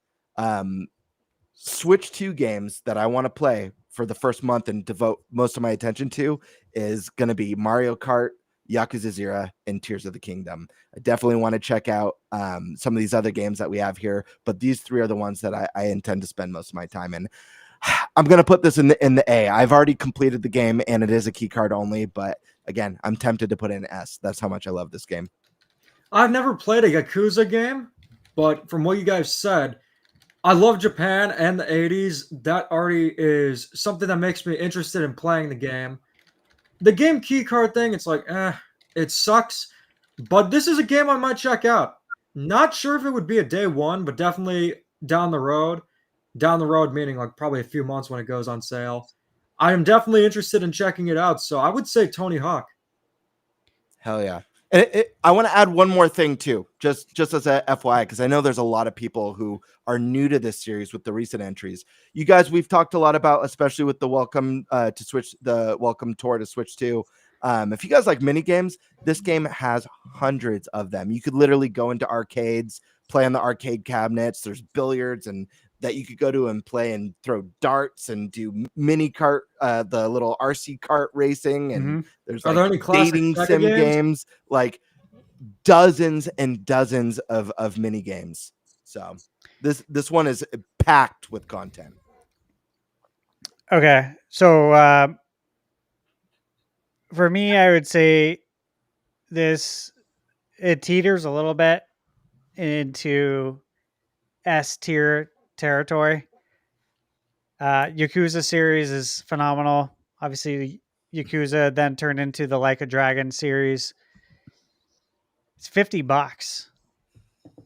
Switch 2 games that I want to play for the first month and devote most of my attention to is going to be Mario Kart, Yakuza 0, and Tears of the Kingdom. I definitely want to check out some of these other games that we have here, but these 3 are the ones that I intend to spend most of my time in. I'm going to put this in the A. I've already completed the game, and it is a key card only, but again, I'm tempted to put it in S. That's how much I love this game. I've never played a Yakuza game, but from what you guys said, I love Japan and the 80s. That already is something that makes me interested in playing the game. The game key card thing, it's like, it sucks, but this is a game I might check out. Not sure if it would be a day one, but definitely down the road. Down the road, meaning like probably a few months when it goes on sale. I am definitely interested in checking it out. So I would say Tony Hawk. Hell yeah. And I want to add one more thing too, just as a FYI, because I know there's a lot of people who are new to this series with the recent entries. You guys, we've talked a lot about, especially with the welcome tour to Switch 2. If you guys like mini games, this game has hundreds of them. You could literally go into arcades, play on the arcade cabinets. There's billiards and that you could go to and play and throw darts and do mini kart, the little RC kart racing. And there's like dating sim games, like dozens and dozens of mini games. So this one is packed with content. Okay. So for me, I would say it teeters a little bit into S tier territory. Yakuza series is phenomenal. Obviously, Yakuza then turned into the Like a Dragon series. It's $50.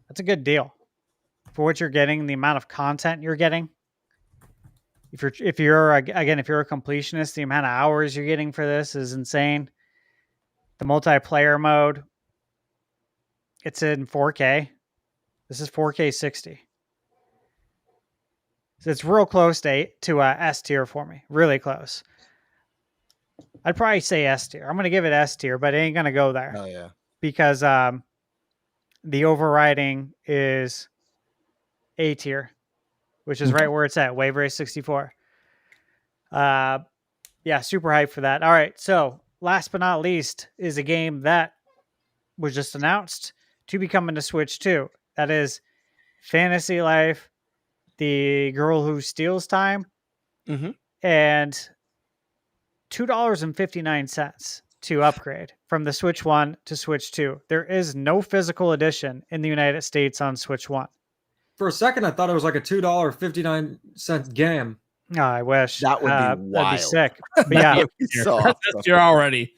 That's a good deal for what you're getting, the amount of content you're getting. If you're a completionist, the amount of hours you're getting for this is insane. The multiplayer mode, it's in 4K. This is 4K 60. So it's real close to S tier for me. Really close. I'd probably say S tier. I'm going to give it S tier, but it ain't going to go there. Oh, yeah. Because the overriding is A tier, which is right where it's at. Wave Race 64. Yeah, super hyped for that. All right, so last but not least is a game that was just announced to be coming to Switch 2. That is Fantasy Life, The Girl Who Steals Time, and $2.59 to upgrade from the Switch 1 to Switch 2. There is no physical edition in the United States on Switch 1. For a second, I thought it was like a $2.59 game. Oh, I wish. That would be wild. That'd be sick. But yeah, you're already.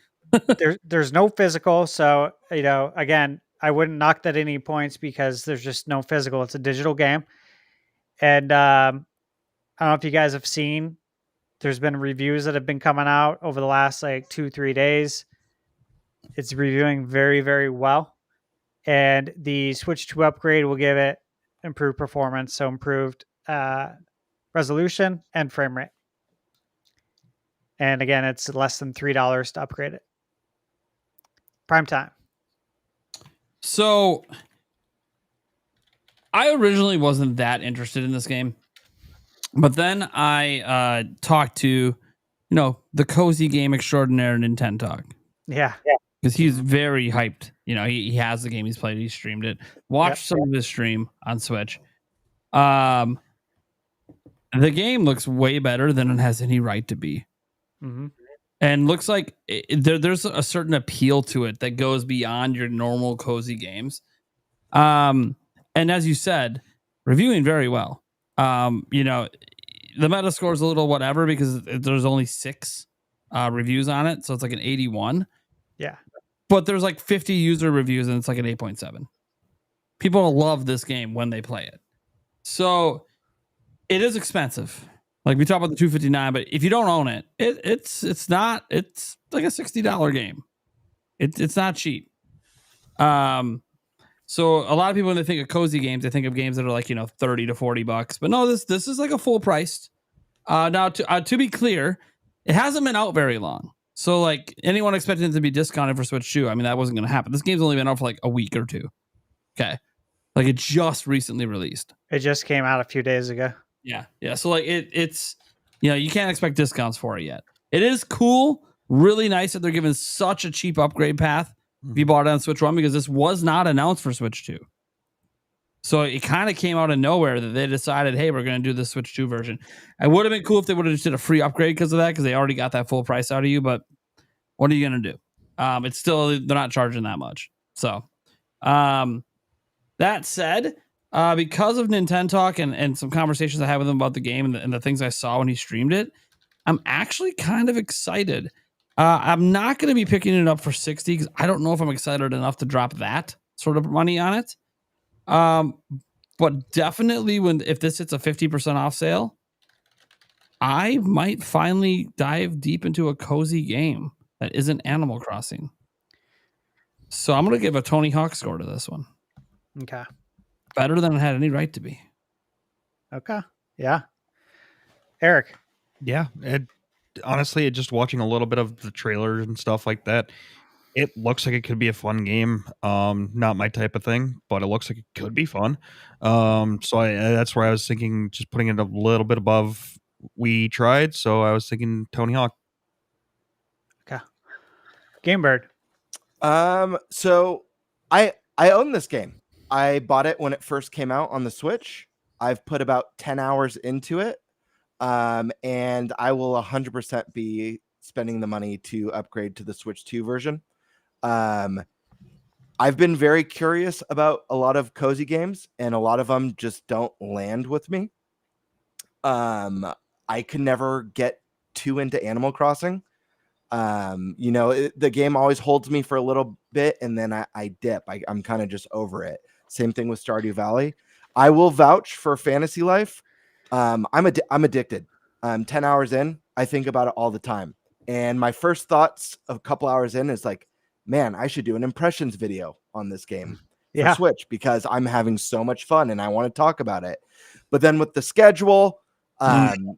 there's no physical. So, again, I wouldn't knock that any points because there's just no physical. It's a digital game. And I don't know if you guys have seen, there's been reviews that have been coming out over the last 2-3 days. It's reviewing very, very well. And the Switch 2 upgrade will give it improved performance. So improved resolution and frame rate. And again, it's less than $3 to upgrade it. Prime time. So I originally wasn't that interested in this game, but then I talked to, the cozy game extraordinaire Nintentalk. Yeah. Because he's very hyped. He has the game, he's played, he streamed it. Watched some of his stream on Switch. The game looks way better than it has any right to be. Mm-hmm. And looks like there's a certain appeal to it that goes beyond your normal cozy games. And as you said, reviewing very well. the Metascore is a little whatever because there's only 6 reviews on it, so it's like an 81. Yeah. But there's like 50 user reviews and it's like an 8.7. People love this game when they play it. So it is expensive. Like we talk about the $259, but if you don't own it, it's like a $60 game. It's not cheap. So a lot of people when they think of cozy games, they think of games that are like, $30 to $40. But no, this is like a full priced. Now to be clear, it hasn't been out very long. So like anyone expecting it to be discounted for Switch 2, I mean that wasn't going to happen. This game's only been out for like a week or two. Okay. Like it just recently released. It just came out a few days ago. Yeah. So like it's you can't expect discounts for it yet. It is cool, really nice that they're giving such a cheap upgrade path if you bought it on Switch 1 because this was not announced for Switch 2. So it kind of came out of nowhere that they decided, hey, we're going to do the Switch 2 version. It would have been cool if they would have just did a free upgrade because of that, because they already got that full price out of you. But what are you going to do? It's still, they're not charging that much. So that said, because of Nintendo Talk and some conversations I had with him about the game and the things I saw when he streamed it, I'm actually kind of excited. I'm not going to be picking it up for 60 because I don't know if I'm excited enough to drop that sort of money on it. But definitely if this hits a 50% off sale, I might finally dive deep into a cozy game that isn't Animal Crossing. So I'm going to give a Tony Hawk score to this one. Okay. Better than it had any right to be. Okay. Yeah. Eric. Yeah. Honestly, just watching a little bit of the trailers and stuff like that, it looks like it could be a fun game. Not my type of thing, but it looks like it could be fun. So that's where I was thinking, just putting it a little bit above we tried. So I was thinking Tony Hawk. Okay. Game Bird. So I own this game. I bought it when it first came out on the Switch. I've put about 10 hours into it. And I will 100% be spending the money to upgrade to the Switch 2 version. I've been very curious about a lot of cozy games, and a lot of them just don't land with me. I could never get too into Animal Crossing. The game always holds me for a little bit, and then I dip. I'm kind of just over it. Same thing with Stardew Valley. I will vouch for Fantasy Life. I'm addicted. 10 hours in, I think about it all the time. And my first thoughts a couple hours in is like, man, I should do an impressions video on this game for Switch because I'm having so much fun and I want to talk about it. But then with the schedule, and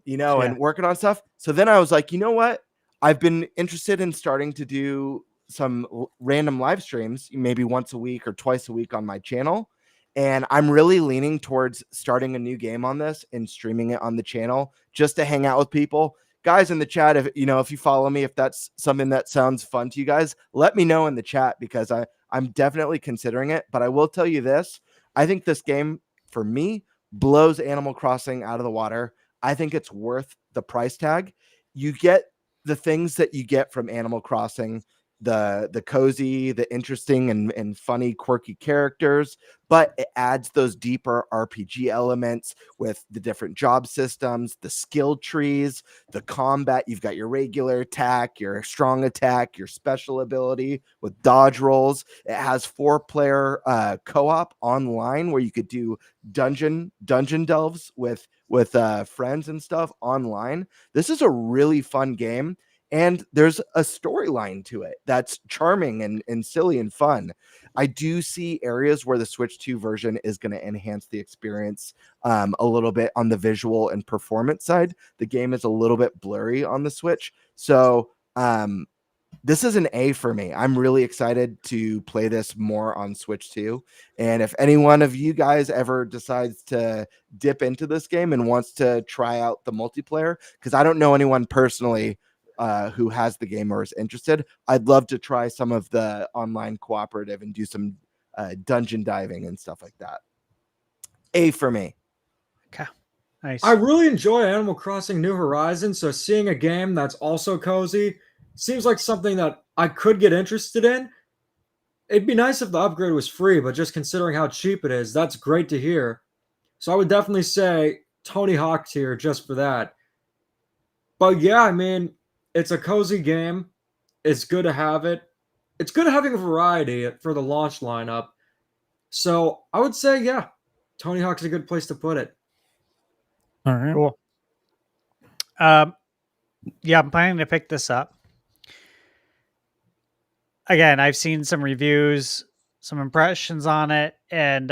working on stuff. So then I was like, you know what? I've been interested in starting to do some random live streams, maybe once a week or twice a week on my channel. And I'm really leaning towards starting a new game on this and streaming it on the channel just to hang out with people. Guys in the chat, if you follow me, if that's something that sounds fun to you guys, let me know in the chat because I'm definitely considering it. But I will tell you this. I think this game, for me, blows Animal Crossing out of the water. I think it's worth the price tag. You get the things that you get from Animal Crossing, the cozy, the interesting and funny, quirky characters, but it adds those deeper RPG elements with the different job systems, the skill trees, the combat. You've got your regular attack, your strong attack, your special ability with dodge rolls. It has 4-player co-op online where you could do dungeon delves with friends and stuff online. This is a really fun game. And there's a storyline to it that's charming and silly and fun. I do see areas where the Switch 2 version is going to enhance the experience a little bit on the visual and performance side. The game is a little bit blurry on the Switch. So this is an A for me. I'm really excited to play this more on Switch 2. And if any one of you guys ever decides to dip into this game and wants to try out the multiplayer, because I don't know anyone personally who has the game or is interested, I'd love to try some of the online cooperative and do some dungeon diving and stuff like that. A for me. Okay. Nice. I really enjoy Animal Crossing New Horizons, so seeing a game that's also cozy seems like something that I could get interested in. It'd be nice if the upgrade was free, but just considering how cheap it is, that's great to hear. So I would definitely say Tony Hawk tier just for that. But yeah, I mean, it's a cozy game. It's good to have it. It's good having a variety for the launch lineup. So I would say, yeah, Tony Hawk's a good place to put it. All right. Cool. Yeah, I'm planning to pick this up. Again, I've seen some reviews, some impressions on it, and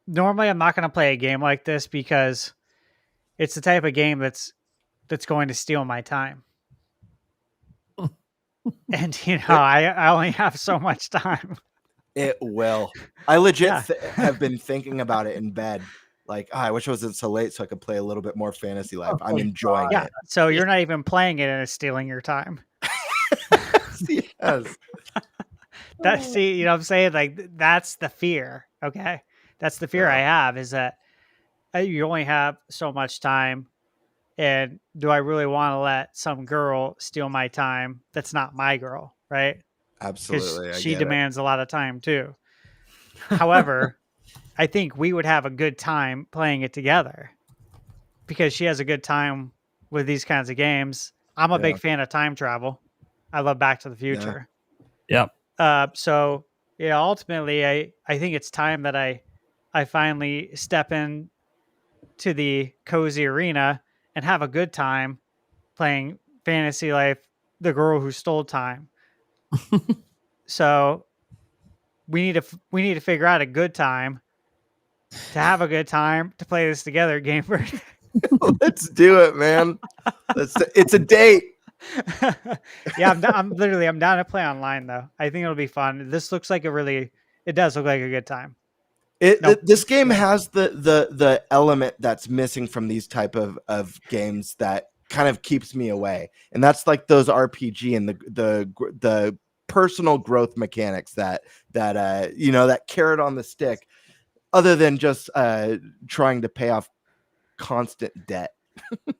normally I'm not going to play a game like this because it's the type of game that's going to steal my time. And I only have so much time. It will. I legit have been thinking about it in bed. Like, I wish it wasn't so late so I could play a little bit more Fantasy Life. I'm enjoying it. So you're not even playing it and it's stealing your time. Yes. See, you know what I'm saying? Like, that's the fear. Okay. That's the fear I have, is that you only have so much time. And do I really want to let some girl steal my time that's not my girl, right? Absolutely. She demands a lot of time too. However, I think we would have a good time playing it together because she has a good time with these kinds of games. I'm a big fan of time travel. I love Back to the Future. Yep. So ultimately I think it's time that I finally step in to the cozy arena and have a good time playing Fantasy Life, the girl who stole time. So we need to figure out a good time to have a good time to play this together, Gamebird. Let's do it, man. It's a date. Yeah, I'm down to play online though. I think it'll be fun. This looks like it does look like a good time. This game has the element that's missing from these type of games that kind of keeps me away, and that's like those RPG and the personal growth mechanics that carrot on the stick, other than just trying to pay off constant debt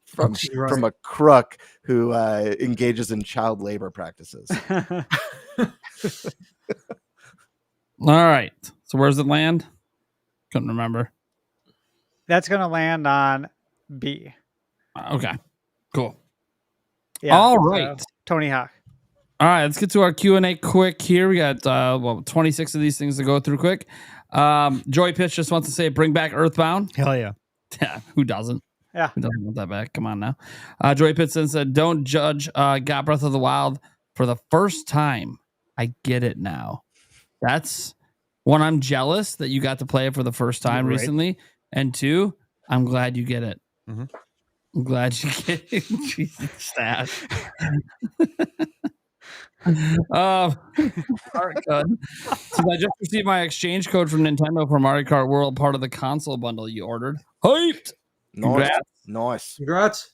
from a crook who engages in child labor practices. All right, so where's it land? Couldn't remember. That's going to land on B. Okay, cool. Yeah. All right. So, Tony Hawk. All right, let's get to our Q&A quick here. We got 26 of these things to go through quick. Joy Pitch just wants to say, bring back Earthbound. Hell yeah. Yeah, who doesn't? Yeah. Who doesn't want that back? Come on now. Joy Pitson said, don't judge Got Breath of the Wild for the first time. I get it now. That's one, I'm jealous that you got to play it for the first time recently. And two, I'm glad you get it. Mm-hmm. I'm glad you get it. Jesus, stash. All right, good. So I just received my exchange code from Nintendo for Mario Kart World, part of the console bundle you ordered. Hyped! Nice. Congrats.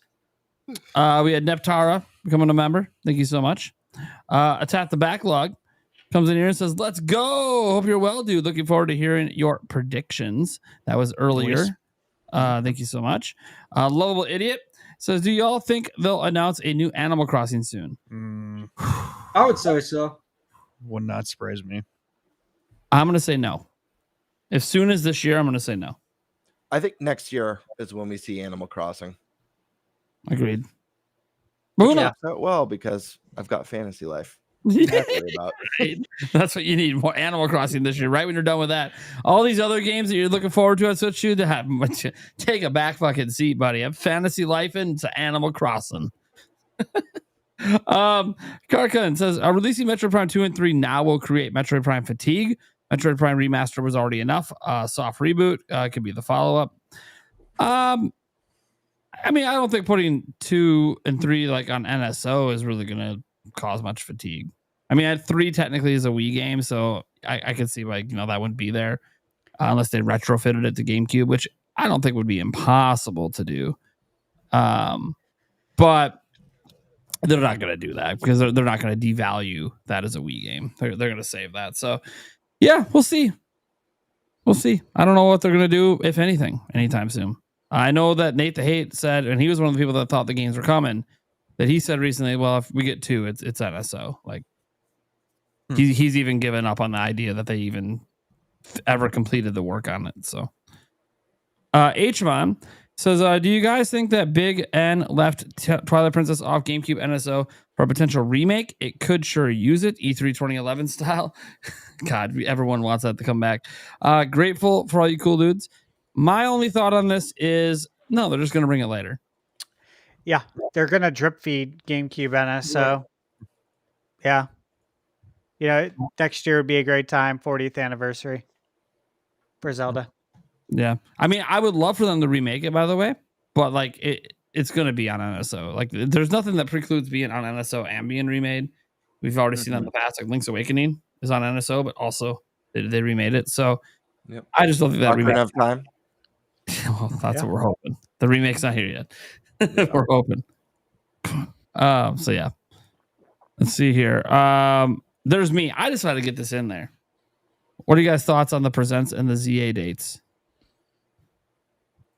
We had Neptara becoming a member. Thank you so much. Attack the Backlog comes in here and says, let's go. Hope you're well, dude. Looking forward to hearing your predictions. That was earlier. Thank you so much. Lovable Idiot says, do y'all think they'll announce a new Animal Crossing soon? I would say so. Would not surprise me. I'm going to say no. As soon as this year, I'm going to say no. I think next year is when we see Animal Crossing. Agreed. Yeah, well, because I've got Fantasy Life. Right. That's what you need, more Animal Crossing this year. Right when you're done with that, all these other games that you're looking forward to on Switch, you to have take a back fucking seat, buddy. Have Fantasy Life into Animal Crossing. Karkan says, releasing Metroid Prime 2 and 3 now will create Metroid Prime fatigue. Metroid Prime Remaster was already enough. Soft reboot could be the follow-up. I mean, I don't think putting 2 and 3 like on NSO is really going to cause much fatigue. I mean, 3 technically is a Wii game, so I could see like, that wouldn't be there unless they retrofitted it to GameCube, which I don't think would be impossible to do. But they're not going to do that because they're not going to devalue that as a Wii game. They're going to save that. So yeah, we'll see. I don't know what they're going to do, if anything, anytime soon. I know that Nate the Hate said, and he was one of the people that thought the games were coming, that he said recently, well, if we get 2, it's NSO. Like he's even given up on the idea that they even ever completed the work on it. So Hmon says, do you guys think that Big N left Twilight Princess off GameCube NSO for a potential remake? It could sure use it, E3 2011 style. God, everyone wants that to come back. Grateful for all you cool dudes. My only thought on this is, no, they're just going to bring it later. Yeah, they're going to drip feed GameCube NSO. Yeah. Next year would be a great time, 40th anniversary for Zelda. Yeah. I mean, I would love for them to remake it, by the way, but like it's going to be on NSO. Like there's nothing that precludes being on NSO and being remade. We've already seen that in the past. Like Link's Awakening is on NSO, but also they remade it. So I just don't think that remake. Enough time. Well, that's what we're hoping. The remake's not here yet. We're hoping. So yeah. Let's see here. There's me. I just had to get this in there. What are you guys' thoughts on the Presents and the ZA dates?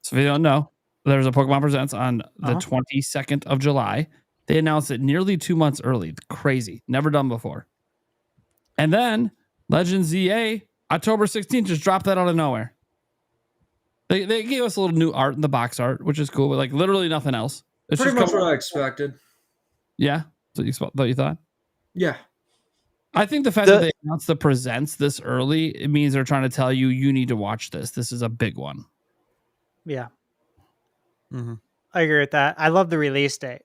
So if you don't know, there's a Pokemon Presents on the 22nd of July. They announced it nearly 2 months early. Crazy. Never done before. And then Legends ZA, October 16th, just dropped that out of nowhere. They gave us a little new art in the box art, which is cool, but like literally nothing else. It's pretty much what I expected. Yeah? That's what you thought? Yeah. I think the fact that they announced the Presents this early, it means they're trying to tell you need to watch this. This is a big one. Yeah. Mm-hmm. I agree with that. I love the release date.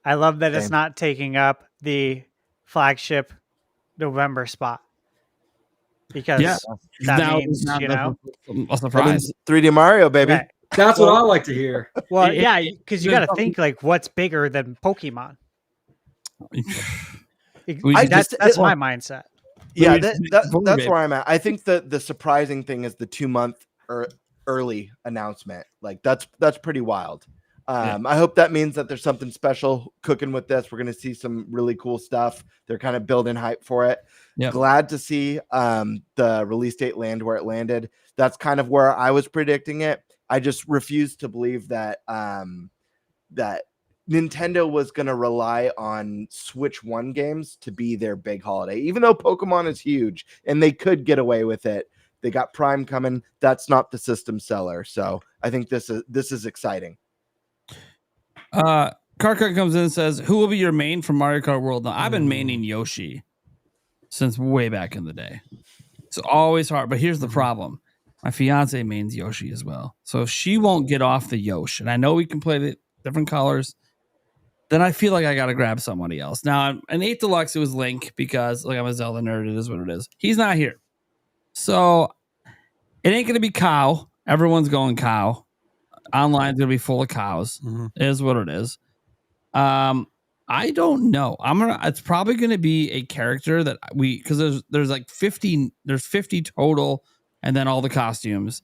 I love that it's not taking up the flagship November spot. Because that means, a surprise. 3D Mario, baby. Right. That's what I like to hear. Well, yeah, because you got to think like what's bigger than Pokemon. That's my mindset. Yeah, that's where I'm at. I think the surprising thing is the 2 month early announcement. Like that's pretty wild. I hope that means that there's something special cooking with this. We're going to see some really cool stuff. They're kind of building hype for it. Yep. Glad to see the release date land where it landed. That's kind of where I was predicting it. I just refuse to believe that that Nintendo was going to rely on Switch 1 games to be their big holiday, even though Pokemon is huge and they could get away with it. They got Prime coming. That's not the system seller. So I think this is exciting. Karkar comes in and says, who will be your main from Mario Kart World? Now, I've been maining Yoshi since way back in the day. It's always hard, but here's the problem. My fiance mains Yoshi as well. So if she won't get off the Yoshi, and I know we can play the different colors, then I feel like I got to grab somebody else. Now, in 8 Deluxe, it was Link because like I'm a Zelda nerd. It is what it is. He's not here. So it ain't going to be Cow. Everyone's going Cow. Online's going to be full of cows. It is what it is. I don't know. It's probably going to be a character that because there's like 50 total and then all the costumes.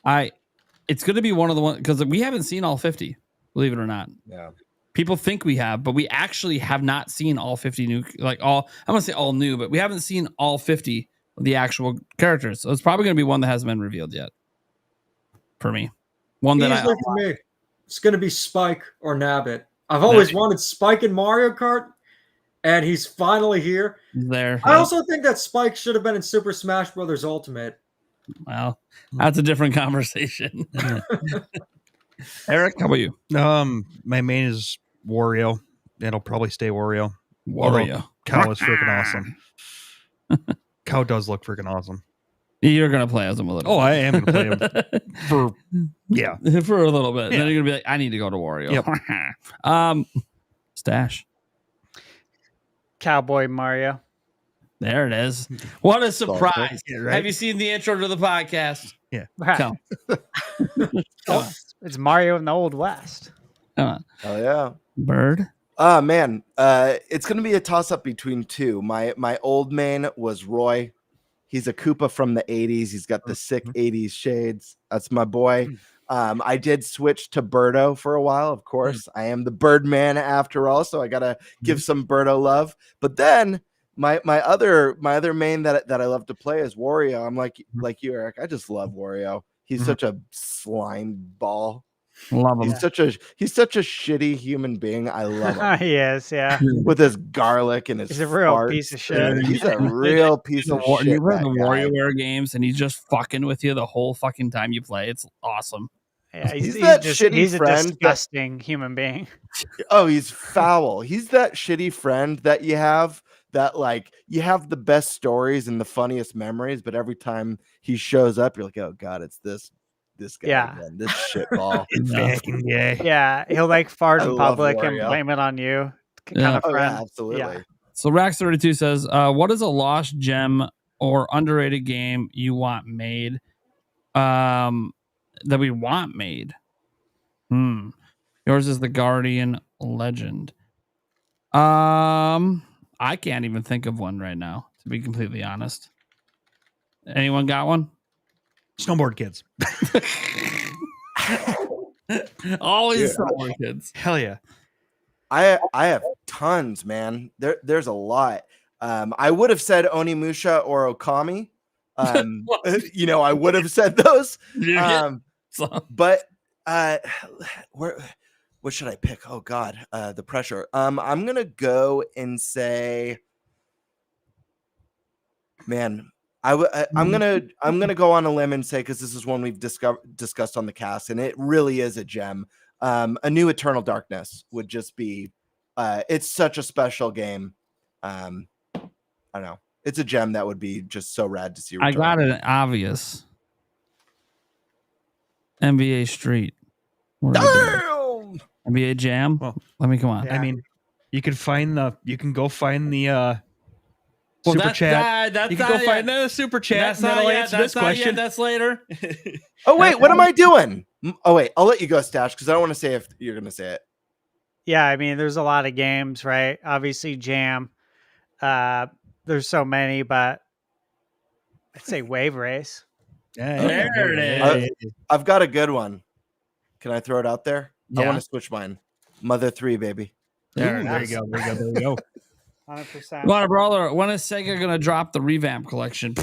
It's going to be one of the ones because we haven't seen all 50, believe it or not. Yeah. People think we have, but we actually have not seen all 50 new, I want to say all new, but we haven't seen all 50 of the actual characters. So it's probably going to be one that hasn't been revealed yet. For me. One that for me, it's going to be Spike or Nabbit. I've always wanted Spike in Mario Kart, and he's finally here. There. I also think that Spike should have been in Super Smash Bros. Ultimate. Well, that's a different conversation. Eric, how about you? My main is Wario. It'll probably stay Wario. Wario. Cow is freaking awesome. Cow does look freaking awesome. You're gonna play as him a little. Oh, I am gonna play him for a little bit. Yeah. Then you're gonna be like, I need to go to Wario. Yep. Stash. Cowboy Mario. There it is. What a surprise! Right? Have you seen the intro to the podcast? Yeah. Right. It's Mario in the Old West. Come on. Oh yeah. Bird. Oh man. It's gonna be a toss up between two. My old main was Roy. He's a Koopa from the 80s. He's got the sick 80s shades. That's my boy. I did switch to Birdo for a while, of course. I am the bird man after all, so I gotta give some Birdo love. But then my other main that I love to play is Wario. I'm like you, Eric. I just love Wario. He's such a slime ball. Love him. He's such a shitty human being. I love him. He is, yeah. With his garlic and his He's a real farts. piece of shit. He's a real piece of shit. You play the WarioWare games and he's just fucking with you the whole fucking time you play. It's awesome. Yeah, He's that shitty he's a friend disgusting human being. Oh, he's foul. He's that shitty friend that you have that like you have the best stories and the funniest memories, but every time he shows up, you're like, oh god, it's this guy again, this shitball. Yeah, he'll like fart I in love public and Wario. blame it on you. Kind Yeah. of Oh, friend. yeah, absolutely. Yeah. So Rax32 says, what is a lost gem or underrated game you want made? That we want made. Yours is the Guardian Legend. I can't even think of one right now, to be completely honest. Anyone got one? Snowboard kids. Always snowboard kids. Hell yeah. I have tons, man. There's a lot. I would have said Onimusha or Okami. I would have said those. But what should I pick? Oh God, the pressure. I'm gonna go and say, man, I'm gonna go on a limb and say, because this is one we've discussed on the cast, and it really is a gem. A new Eternal Darkness would just be. It's such a special game. I don't know. It's a gem that would be just so rad to see. I got it obvious. NBA Street. Damn! NBA Jam. Well, let me come on. I mean, you can go find the well, super chat. That's you can go find the super chat. That's not yet. That's not yet. That's later. Oh wait, what am I doing? Oh wait, I'll let you go, Stash, because I don't want to say if you're going to say it. Yeah, I mean, there's a lot of games, right? Obviously, Jam. There's so many, but I'd say Wave Race. There it is. I've got a good one. Can I throw it out there? Yeah. I want to switch mine. Mother 3, baby. There you go. There you go. 100%. Well, brother, when is Sega going to drop the revamp collection?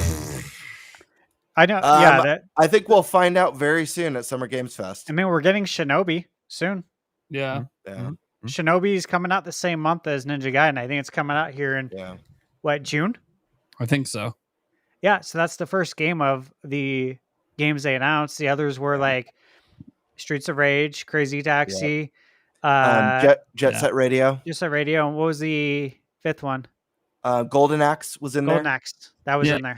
I know. I think we'll find out very soon at Summer Games Fest. I mean, we're getting Shinobi soon. Yeah. Shinobi's coming out the same month as Ninja Gaiden. I think it's coming out here in June? I think so. Yeah, so that's the first game of the games they announced. The others were like Streets of Rage, Crazy Taxi, Jet Set Radio. Jet Set Radio. And what was the fifth one? Golden Axe was in there. Golden Axe. That was in there.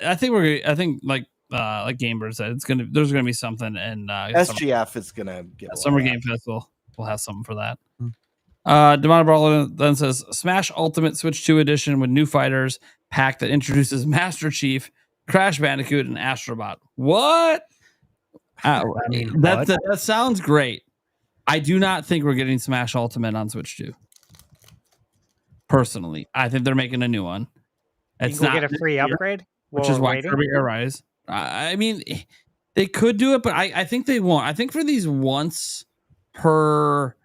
I think like Gamebird said, there's gonna be something, and SGF is gonna get Summer Game Festival. We'll have something for that. Demona Brawler then says Smash Ultimate Switch 2 Edition with new fighters pack that introduces Master Chief, Crash Bandicoot, and Astrobot. What? That sounds great. I do not think we're getting Smash Ultimate on Switch 2. Personally, I think they're making a new one. It's not get a free upgrade, which is why Kirby Air Rise. I mean, they could do it, but I think they won't. I think for these once per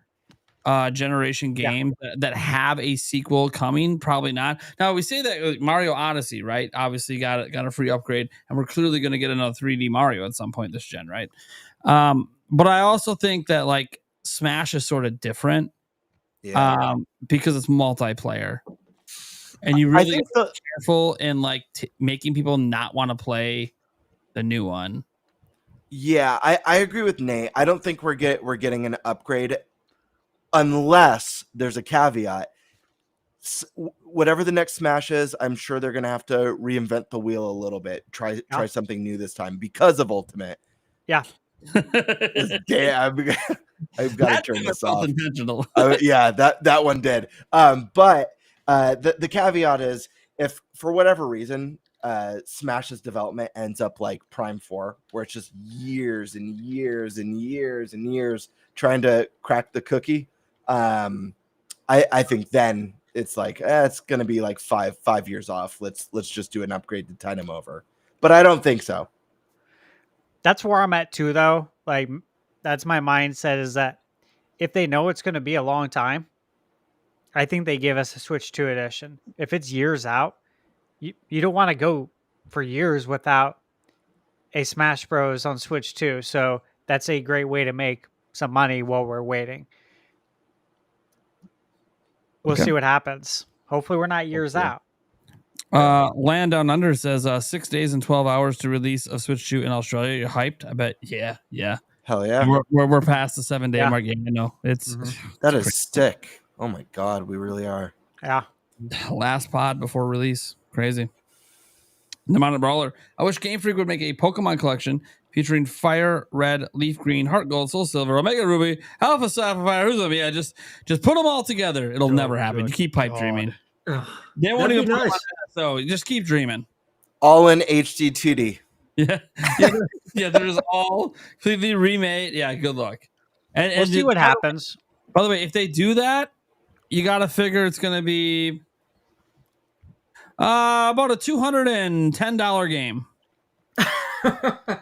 generation games that have a sequel coming, probably not. Now we say that Mario Odyssey, right? Obviously got a free upgrade, and we're clearly going to get another 3D Mario at some point this gen, right? But I also think that like Smash is sort of different, because it's multiplayer, and you really be careful in like making people not want to play the new one. Yeah, I agree with Nate. I don't think we're getting an upgrade unless there's a caveat. Whatever the next Smash is, I'm sure they're going to have to reinvent the wheel a little bit. Try something new this time because of Ultimate. Yeah. Damn, I've got to turn this off. Intentional. Yeah, that one did. But the caveat is, if for whatever reason Smash's development ends up like Prime 4, where it's just years and years and years and years trying to crack the cookie, I think then it's like it's gonna be like five years off. Let's just do an upgrade to tide them over. But I don't think so. That's where I'm at too, though. Like, that's my mindset, is that if they know it's going to be a long time, I think they give us a Switch 2 edition. If it's years out, you don't want to go for years without a Smash Bros on Switch 2. So that's a great way to make some money while we're waiting. We'll see what happens. Hopefully we're not years out. Land Down Under says 6 days and 12 hours to release of Switch 2 in Australia. You're hyped? I bet. Yeah. Hell yeah. We're past the 7-day mark. I know it's that is sick. Oh my god, we really are. Yeah. Last pod before release. Crazy. The Mountain Brawler. I wish Game Freak would make a Pokemon collection featuring Fire Red, Leaf Green, Heart Gold, Soul Silver, Omega Ruby, Alpha Sapphire. Who's them? Yeah, just put them all together. It'll never happen. You keep pipe dreaming. They won't even put nice. So just keep dreaming. All in HD 2D. Yeah. There's all completely remade. Yeah, good luck. And we'll see what happens. By the way, if they do that, you got to figure it's going to be about a $210 game.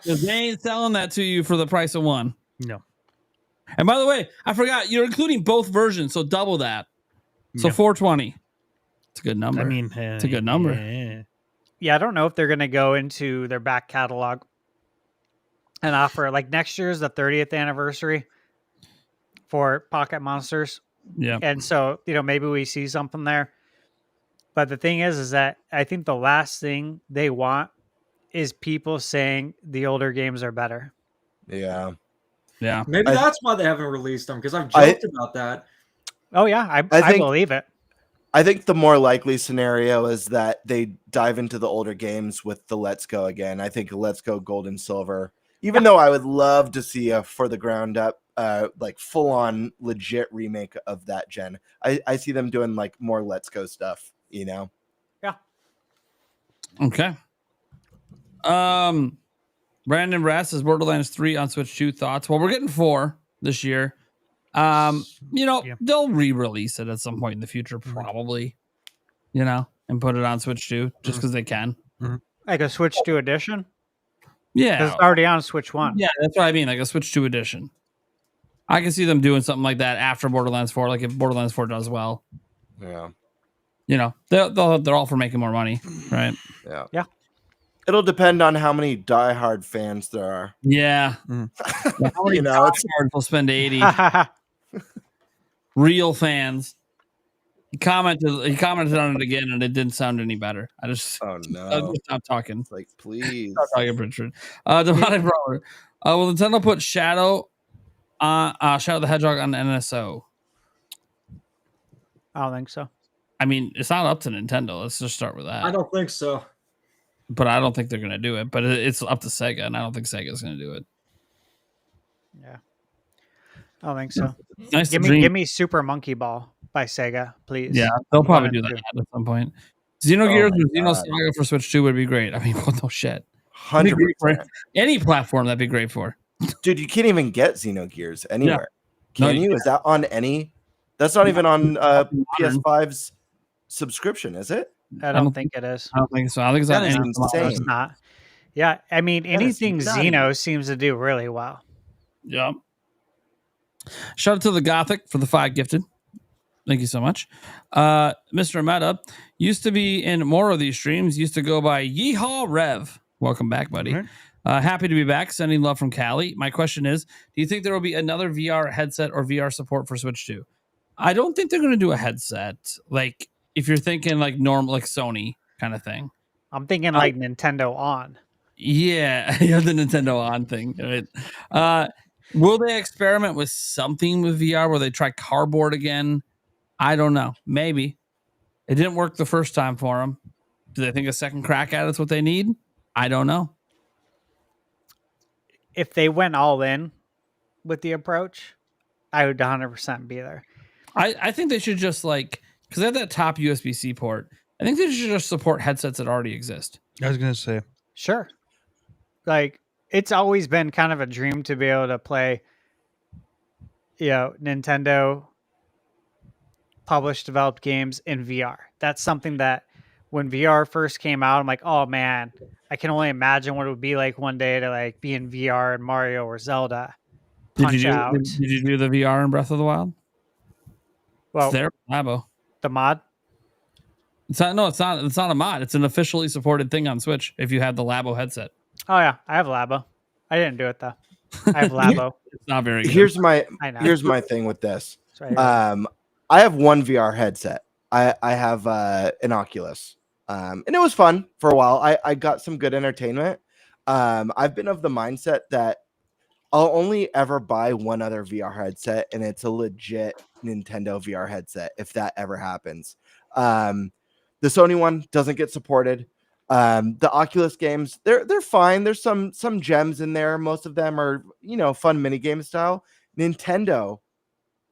They ain't selling that to you for the price of one. No. And by the way, I forgot you're including both versions, so double that. So $420. It's a good number. I mean, it's a good number. Yeah, I don't know if they're going to go into their back catalog and offer like next year's the 30th anniversary for Pocket Monsters. Yeah. And so, maybe we see something there. But the thing is that I think the last thing they want is people saying the older games are better. Yeah. Yeah. Maybe that's why they haven't released them, because I've joked about that. Oh, yeah. I believe it. I think the more likely scenario is that they dive into the older games with the Let's Go again. I think Let's Go Gold and Silver, even though I would love to see a for the ground up, like full on legit remake of that gen. I see them doing like more Let's Go stuff, Yeah. Okay. Brandon Brass says Borderlands 3 on Switch 2 thoughts. Well, we're getting 4 this year. They'll re-release it at some point in the future, probably, and put it on Switch 2 just because they can. Like a Switch 2 edition? Yeah. It's already on Switch 1. Yeah, that's what I mean. Like a Switch 2 edition. I can see them doing something like that after Borderlands 4, like if Borderlands 4 does well. Yeah. They're all for making more money, right? Yeah. Yeah. It'll depend on how many diehard fans there are. Yeah. How many diehards will spend 80? Real fans. He commented on it again, and it didn't sound any better. I just stop talking. It's like, please stop talking, Richard. Demonic Brawler. Will Nintendo put Shadow the Hedgehog on NSO? I don't think so. I mean, it's not up to Nintendo. Let's just start with that. I don't think so. But I don't think they're going to do it. But it's up to Sega, and I don't think Sega's going to do it. Yeah. I don't think so. Nice give me Super Monkey Ball by Sega, please. Yeah, they'll probably do that at some point. Xenogears or Xenosaga for Switch 2 would be great. I mean, well, no shit. 100%. Any platform that'd be great for. Dude, you can't even get Xenogears anywhere. Yeah. Can you? Is that on any? That's not even on PS5's subscription, is it? I don't think it is. I don't think so. I think it's that on is insane. It's not. Yeah, I mean, anything Xeno seems to do really well. Yeah. Shout out to the Gothic for the 5 gifted. Thank you so much. Mr. Meta used to be in more of these streams, used to go by Yeehaw Rev. Welcome back, buddy. Right. Happy to be back. Sending love from Cali. My question is, do you think there will be another VR headset or VR support for Switch 2? I don't think they're going to do a headset. Like, if you're thinking like normal, like Sony kind of thing. I'm thinking like Nintendo On. Yeah, the Nintendo On thing. Right? Will they experiment with something with VR? Will they try cardboard again? I don't know. Maybe. It didn't work the first time for them. Do they think a second crack at it's what they need? I don't know. If they went all in with the approach, I would 100% be there. I think they should just like, because they have that top USB-C port. I think they should just support headsets that already exist. I was going to say. Sure. Like, it's always been kind of a dream to be able to play, Nintendo published, developed games in VR. That's something that when VR first came out, I'm like, oh man, I can only imagine what it would be like one day to like be in VR and Mario or Zelda. Did you do the VR in Breath of the Wild? Well, it's there, Labo. The mod? It's not a mod. It's an officially supported thing on Switch if you have the Labo headset. Oh yeah, I have Labo. I didn't do it though. I have Labo. It's not very good. Here's my thing with this. I have one VR headset. I have an Oculus. And it was fun for a while. I got some good entertainment. I've been of the mindset that I'll only ever buy one other VR headset, and it's a legit Nintendo VR headset if that ever happens. The Sony one doesn't get supported. The Oculus games, they're fine. There's some gems in there. Most of them are, fun mini game style. Nintendo,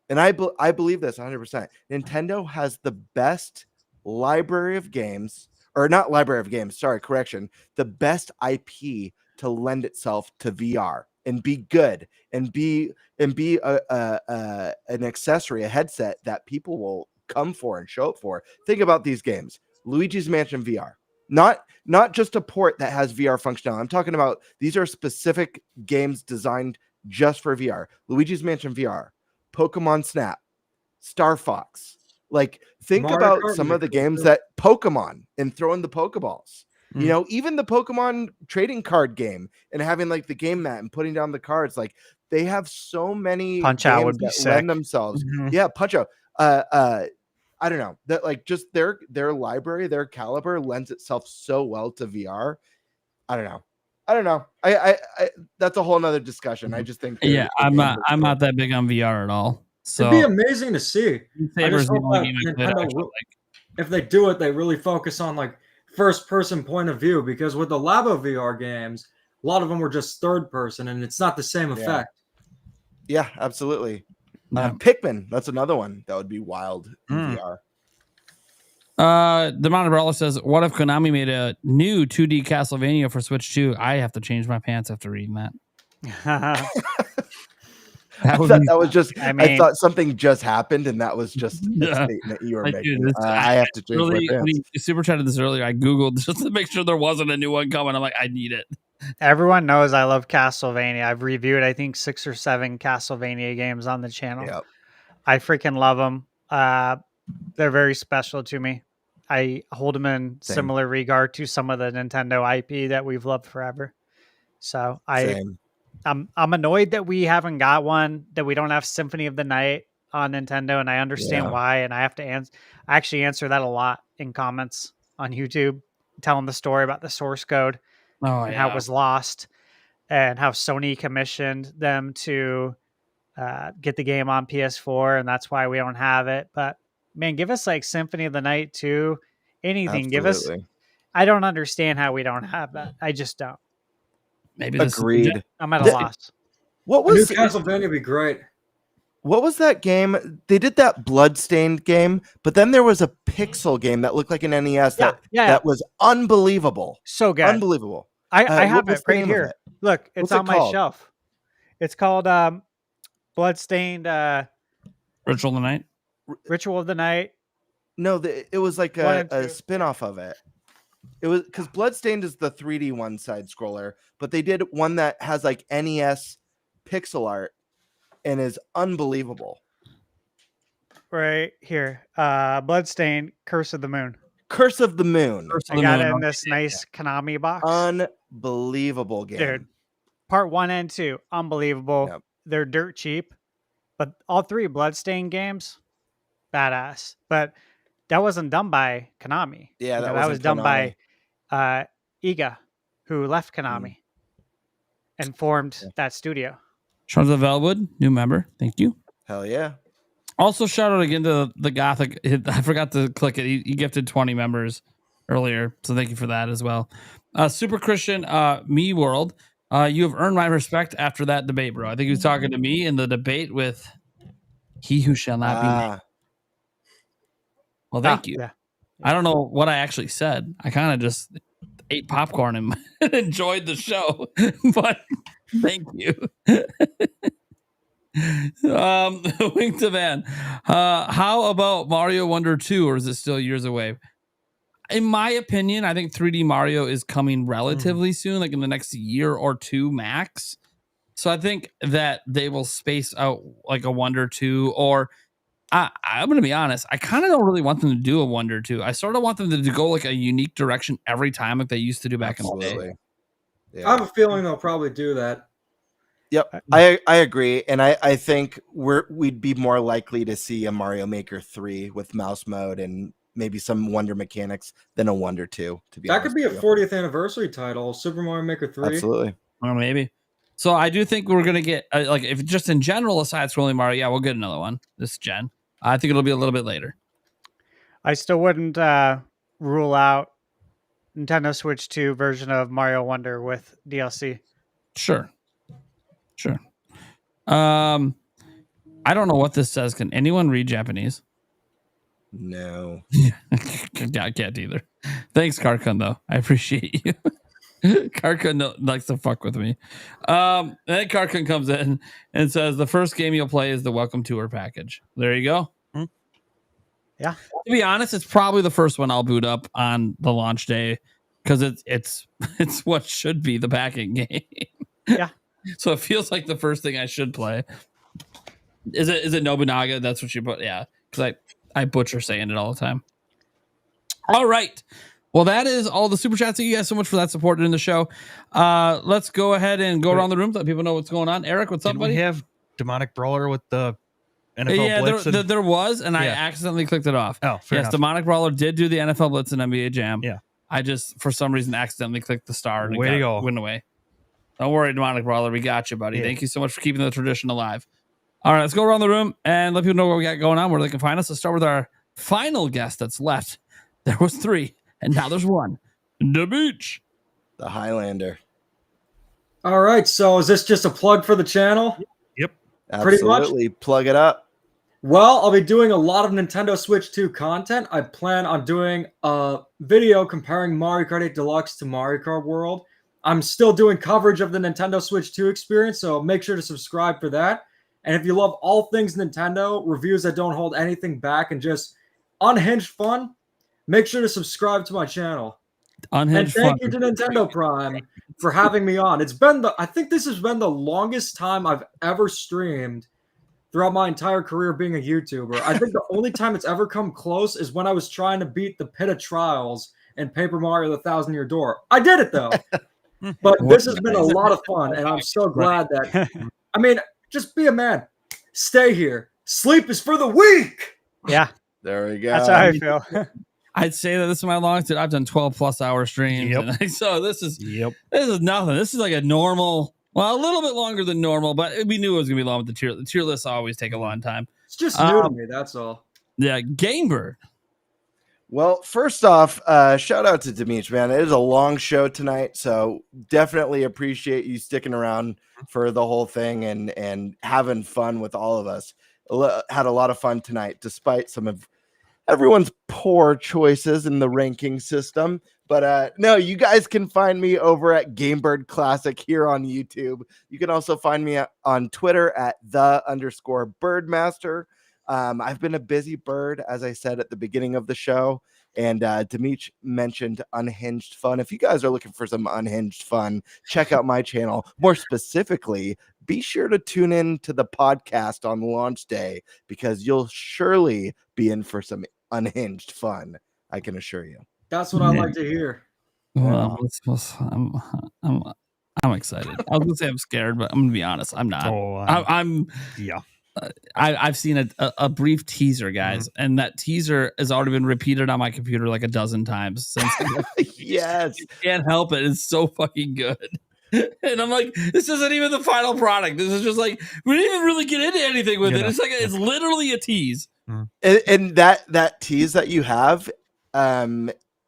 and I believe this 100%. Nintendo has the best library of games, or not library of games. Sorry, correction. The best IP to lend itself to VR and be good and be an accessory, a headset that people will come for and show up for. Think about these games: Luigi's Mansion VR. Not just a port that has VR functionality. I'm talking about these are specific games designed just for VR. Luigi's Mansion VR, Pokemon Snap, Star Fox. Like, think Mario about Kart some of the cool games too. that Pokemon and throwing the Pokeballs. Even the Pokemon trading card game and having like the game mat and putting down the cards. Like, they have so many Punch Out games would be that sick. lend themselves. Yeah, Punch Out. I don't know, that like just their library, their caliber lends itself so well to VR. I don't know. I that's a whole nother discussion. I just think I'm not that big on VR at all. So It'd be amazing to see. I Saber's just the hope only that game I played Nintendo, actually if they do it, they really focus on like first person point of view, because with the Labo VR games, a lot of them were just third person, and it's not the same effect. Yeah, absolutely. Yeah. Pikmin, that's another one that would be wild in VR. The Umbrella says, what if Konami made a new 2D Castlevania for Switch 2? I have to change my pants after reading that. I thought something just happened, and that was just a Yeah. statement you were Like, making. dude, I have to change my when pants. he super chatted this earlier, I Googled just to make sure there wasn't a new one coming. I'm like, I need it. Everyone knows I love Castlevania. I've reviewed, I think, 6 or 7 Castlevania games on the channel. Yep. I freaking love them. They're very special to me. I hold them in similar regard to some of the Nintendo IP that we've loved forever. So Same. I'm annoyed that we haven't got one, that we don't have Symphony of the Night on Nintendo, and I understand why. And I have to actually answer that a lot in comments on YouTube, telling the story about the source code and how it was lost, and how Sony commissioned them to get the game on PS4, and that's why we don't have it. But man, give us like Symphony of the Night 2, anything. Give us. I don't understand how we don't have that. I just don't. Maybe agreed. I'm at a loss. What New was Castlevania would be great. What was that game? They did that Bloodstained game, but then there was a pixel game that looked like an NES that was unbelievable. So good. Unbelievable. I have it right here. Look, it's on my shelf. It's called Bloodstained Ritual of the Night. Ritual of the Night. No, it was like a spin-off of it. It was because Bloodstained is the 3D one side scroller, but they did one that has like NES pixel art and is unbelievable. Right here. Bloodstained, Curse of the Moon. Curse of the Moon. I got it in this nice Konami box. Unbelievable game. Dude. Part 1 and 2, unbelievable. Yep. They're dirt cheap, but all 3 Bloodstained games, badass. But that wasn't done by Konami. Yeah, that was done by Iga, who left Konami and formed that studio. Charles of Elwood, new member. Thank you. Hell yeah. Also, shout out again to the Gothic. I forgot to click it. He gifted 20 members earlier, so thank you for that as well. Super Christian, Me World. You have earned my respect after that debate, bro. I think he was talking to me in the debate with He Who Shall Not Be Named. Well, thank you. Yeah. I don't know what I actually said. I kind of just ate popcorn and enjoyed the show, but thank you. Wing to Van. How about Mario Wonder 2, or is it still years away? In my opinion, I think 3D Mario is coming relatively soon, like in the next year or 2 max. So I think that they will space out like a Wonder 2, or I'm going to be honest, I kind of don't really want them to do a Wonder 2. I sort of want them to go like a unique direction every time, like they used to do back in the day. Yeah. I have a feeling they'll probably do that. Yep, I agree, and I think we'd be more likely to see a Mario Maker 3 with mouse mode and maybe some Wonder mechanics than a Wonder 2. To be that could be a 40th anniversary title, Super Mario Maker 3. Absolutely. Or maybe. So I do think we're gonna get like if just in general a side-scrolling Mario, yeah, we'll get another one this gen. I think it'll be a little bit later. I still wouldn't rule out Nintendo Switch 2 version of Mario Wonder with DLC. Sure. I don't know what this says. Can anyone read Japanese? No. I can't either. Thanks, Karkun, though. I appreciate you. Karkun likes to fuck with me. And then Karkun comes in and says the first game you'll play is the Welcome Tour package. There you go. Yeah. To be honest, it's probably the first one I'll boot up on the launch day because it's what should be the packing game. Yeah. So it feels like the first thing I should play. Is it Nobunaga? That's what you put. Yeah, because I butcher saying it all the time. All right. Well, that is all the super chats. Thank you guys so much for that support in the show. Let's go ahead and go around the room so that people know what's going on. Eric, what's up, buddy? We have Demonic Brawler with the NFL Blitz. There was, and I accidentally clicked it off. Oh, fair enough. Demonic Brawler did do the NFL Blitz and NBA Jam. Yeah. I just, for some reason, accidentally clicked the star and Way to go. went away. Don't worry, Demonic Brawler. We got you, buddy. Yeah. Thank you so much for keeping the tradition alive. All right, let's go around the room and let people know what we got going on, where they can find us. Let's start with our final guest that's left. There was 3, and now there's 1. The Beach. The Highlander. All right, so is this just a plug for the channel? Yep. Pretty much. Absolutely. Plug it up. Well, I'll be doing a lot of Nintendo Switch 2 content. I plan on doing a video comparing Mario Kart 8 Deluxe to Mario Kart World. I'm still doing coverage of the Nintendo Switch 2 experience, so make sure to subscribe for that. And if you love all things Nintendo, reviews that don't hold anything back and just unhinged fun, make sure to subscribe to my channel. Unhinged and thank you to Nintendo Prime for having me on. I think this has been the longest time I've ever streamed throughout my entire career being a YouTuber. I think the only time it's ever come close is when I was trying to beat the Pit of Trials in Paper Mario: The Thousand Year Door. I did it though. But this has been a lot of fun, and I'm so glad that, I mean, just be a man. Stay here. Sleep is for the weak. Yeah. There we go. That's how I feel. I'd say that this is my longest. I've done 12+ hour streams. Yep. And so this is nothing. This is like a normal, well, a little bit longer than normal, but we knew it was going to be long with the tier. The tier lists always take a long time. It's just new to me, that's all. Yeah, Gamebird. Well, first off, shout out to Dimitri, man. It is a long show tonight, so definitely appreciate you sticking around for the whole thing and having fun with all of us. Had a lot of fun tonight, despite some of everyone's poor choices in the ranking system. But no, you guys can find me over at Gamebird Classic here on YouTube. You can also find me on Twitter at _Birdmaster. I've been a busy bird, as I said at the beginning of the show, and Dimitri mentioned unhinged fun. If you guys are looking for some unhinged fun, check out my channel. More specifically, be sure to tune in to the podcast on launch day, because you'll surely be in for some unhinged fun. I can assure you. That's what I like to hear. Well, I'm excited. I was gonna say I'm scared, but I'm gonna be honest. I'm not. I've seen a brief teaser, guys, and that teaser has already been repeated on my computer like a dozen times since. Yes, can't help it. It's so fucking good. And I'm like, this isn't even the final product. This is just like, we didn't even really get into anything with it. It's like it's literally a tease. And that tease that you have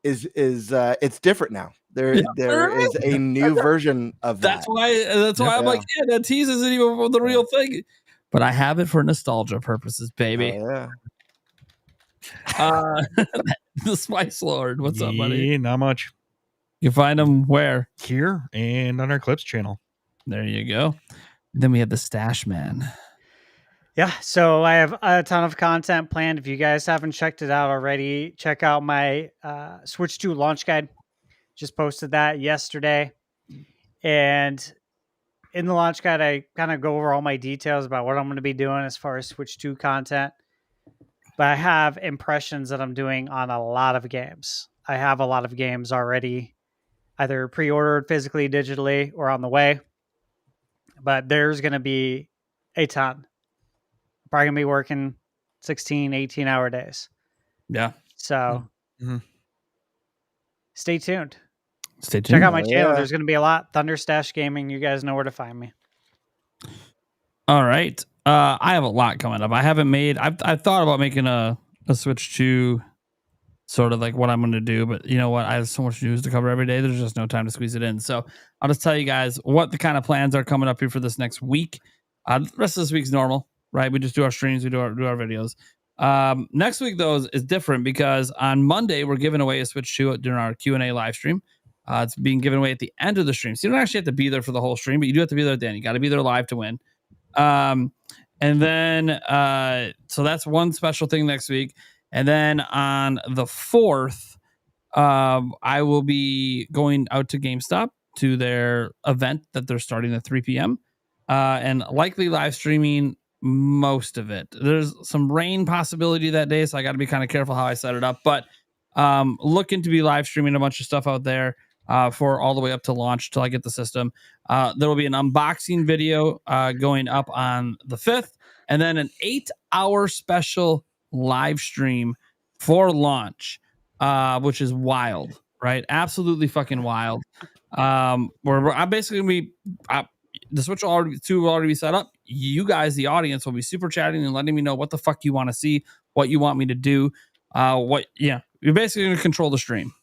is it's different now. There is a new version of that. That's why I'm like, yeah, that tease isn't even the real thing. But I have it for nostalgia purposes, baby. Oh, yeah. The Spice Lord, what's up, buddy? Not much. You find them where? Here and on our Clips channel. There you go. Then we have the Stash Man. Yeah, so I have a ton of content planned. If you guys haven't checked it out already, check out my Switch 2 launch guide. Just posted that yesterday. And in the launch guide, I kind of go over all my details about what I'm going to be doing as far as Switch 2 content. But I have impressions that I'm doing on a lot of games. I have a lot of games already either pre-ordered physically, digitally, or on the way. But there's going to be a ton. I'm probably going to be working 16, 18-hour days. Yeah. So stay tuned. Stay tuned. Check out my channel. There's going to be a lot. Thunderstash Gaming. You guys know where to find me. All right. I have a lot coming up. I've thought about making a switch to sort of like what I'm going to do, but you know what? I have so much news to cover every day. There's just no time to squeeze it in. So I'll just tell you guys what the kind of plans are coming up here for this next week. The rest of this week's normal, right? We just do our streams. We do our videos. Next week, though, is different because on Monday, we're giving away a Switch 2 during our Q&A live stream. It's being given away at the end of the stream. So you don't actually have to be there for the whole stream, but you do have to be there at the end. You got to be there live to win. And then, so that's one special thing next week. And then on the 4th, I will be going out to GameStop to their event that they're starting at 3 p.m. And likely live streaming most of it. There's some rain possibility that day, so I got to be kind of careful how I set it up. But looking to be live streaming a bunch of stuff out there for all the way up to launch till I get the system. There will be an unboxing video going up on the 5th, and then an 8-hour special live stream for launch, which is wild, right? Absolutely fucking wild. Where I'm basically gonna be the Switch will already be set up. You guys, the audience, will be super chatting and letting me know what the fuck you want to see, what you want me to do. You're basically gonna control the stream.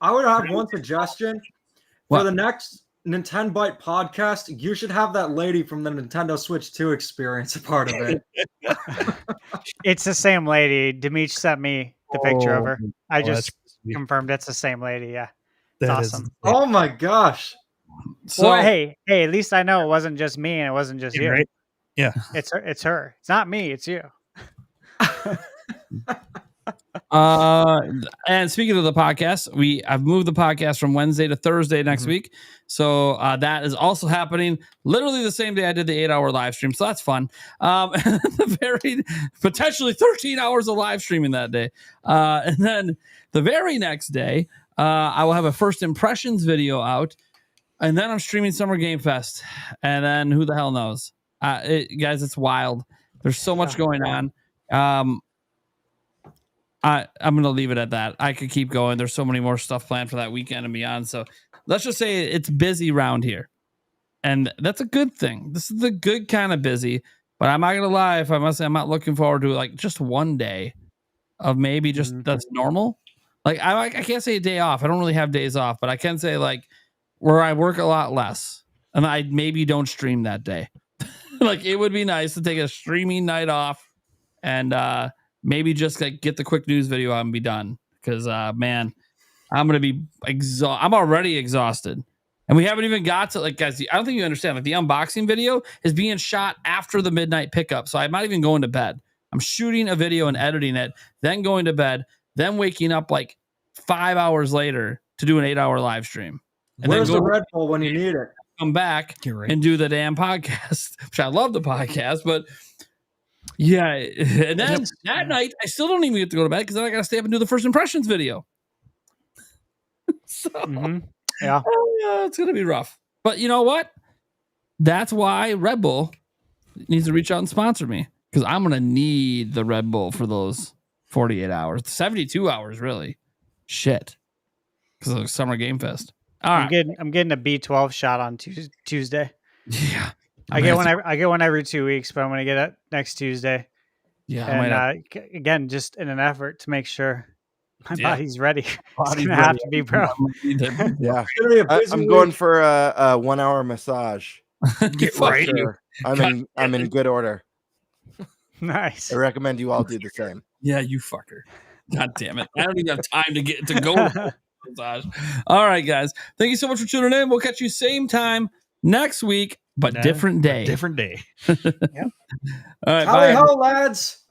I would have one suggestion for the next Nintenbyte podcast. You should have that lady from the Nintendo Switch 2 experience a part of it. It's the same lady. Demeech sent me the picture of her. I just confirmed it's the same lady. Yeah, it's awesome. Oh my gosh! So well, hey, at least I know it wasn't just me and it wasn't just you. Right? Yeah, it's her. It's her. It's not me. It's you. And speaking of the podcast, I've moved the podcast from Wednesday to Thursday next week. So that is also happening literally the same day I did the 8-hour live stream. So that's fun. Potentially 13 hours of live streaming that day. And then the very next day, I will have a first impressions video out. And then I'm streaming Summer Game Fest. And then who the hell knows? Guys, it's wild. There's so much going on. I'm going to leave it at that. I could keep going. There's so many more stuff planned for that weekend and beyond. So let's just say it's busy around here. And that's a good thing. This is the good kind of busy. But I'm not going to lie. If I must say, I'm not looking forward to like just one day of maybe just that's normal. Like I can't say a day off. I don't really have days off. But I can say like where I work a lot less. And I maybe don't stream that day. Like it would be nice to take a streaming night off and maybe just like get the quick news video out and be done. Because man, I'm gonna be I'm already exhausted, and we haven't even got to like guys. I don't think you understand. Like the unboxing video is being shot after the midnight pickup, so I'm not even going to bed. I'm shooting a video and editing it, then going to bed, then waking up like 5 hours later to do an 8-hour live stream. And where's then the Red Bull when you need it? Come back and do the damn podcast, which I love the podcast, but. Yeah, and then that night I still don't even get to go to bed because then I got to stay up and do the first impressions video. So yeah, it's gonna be rough. But you know what? That's why Red Bull needs to reach out and sponsor me because I'm gonna need the Red Bull for those 48 hours, 72 hours, really. Shit, because of Summer Game Fest. All right, I'm getting a B12 shot on Tuesday. Yeah. I get one every 2 weeks, but I'm going to get it next Tuesday. Yeah. And again, just in an effort to make sure my body's ready. It's going to have to be, bro. Yeah. I'm going for a 1 hour massage. Get right. Sure. I'm in good order. Nice. I recommend you all do the same. Yeah, you fucker. God damn it. I don't even have time to go to massage. All right, guys. Thank you so much for tuning in. We'll catch you same time next week. But different day. Different day. Yep. All right. Howdy ho, lads.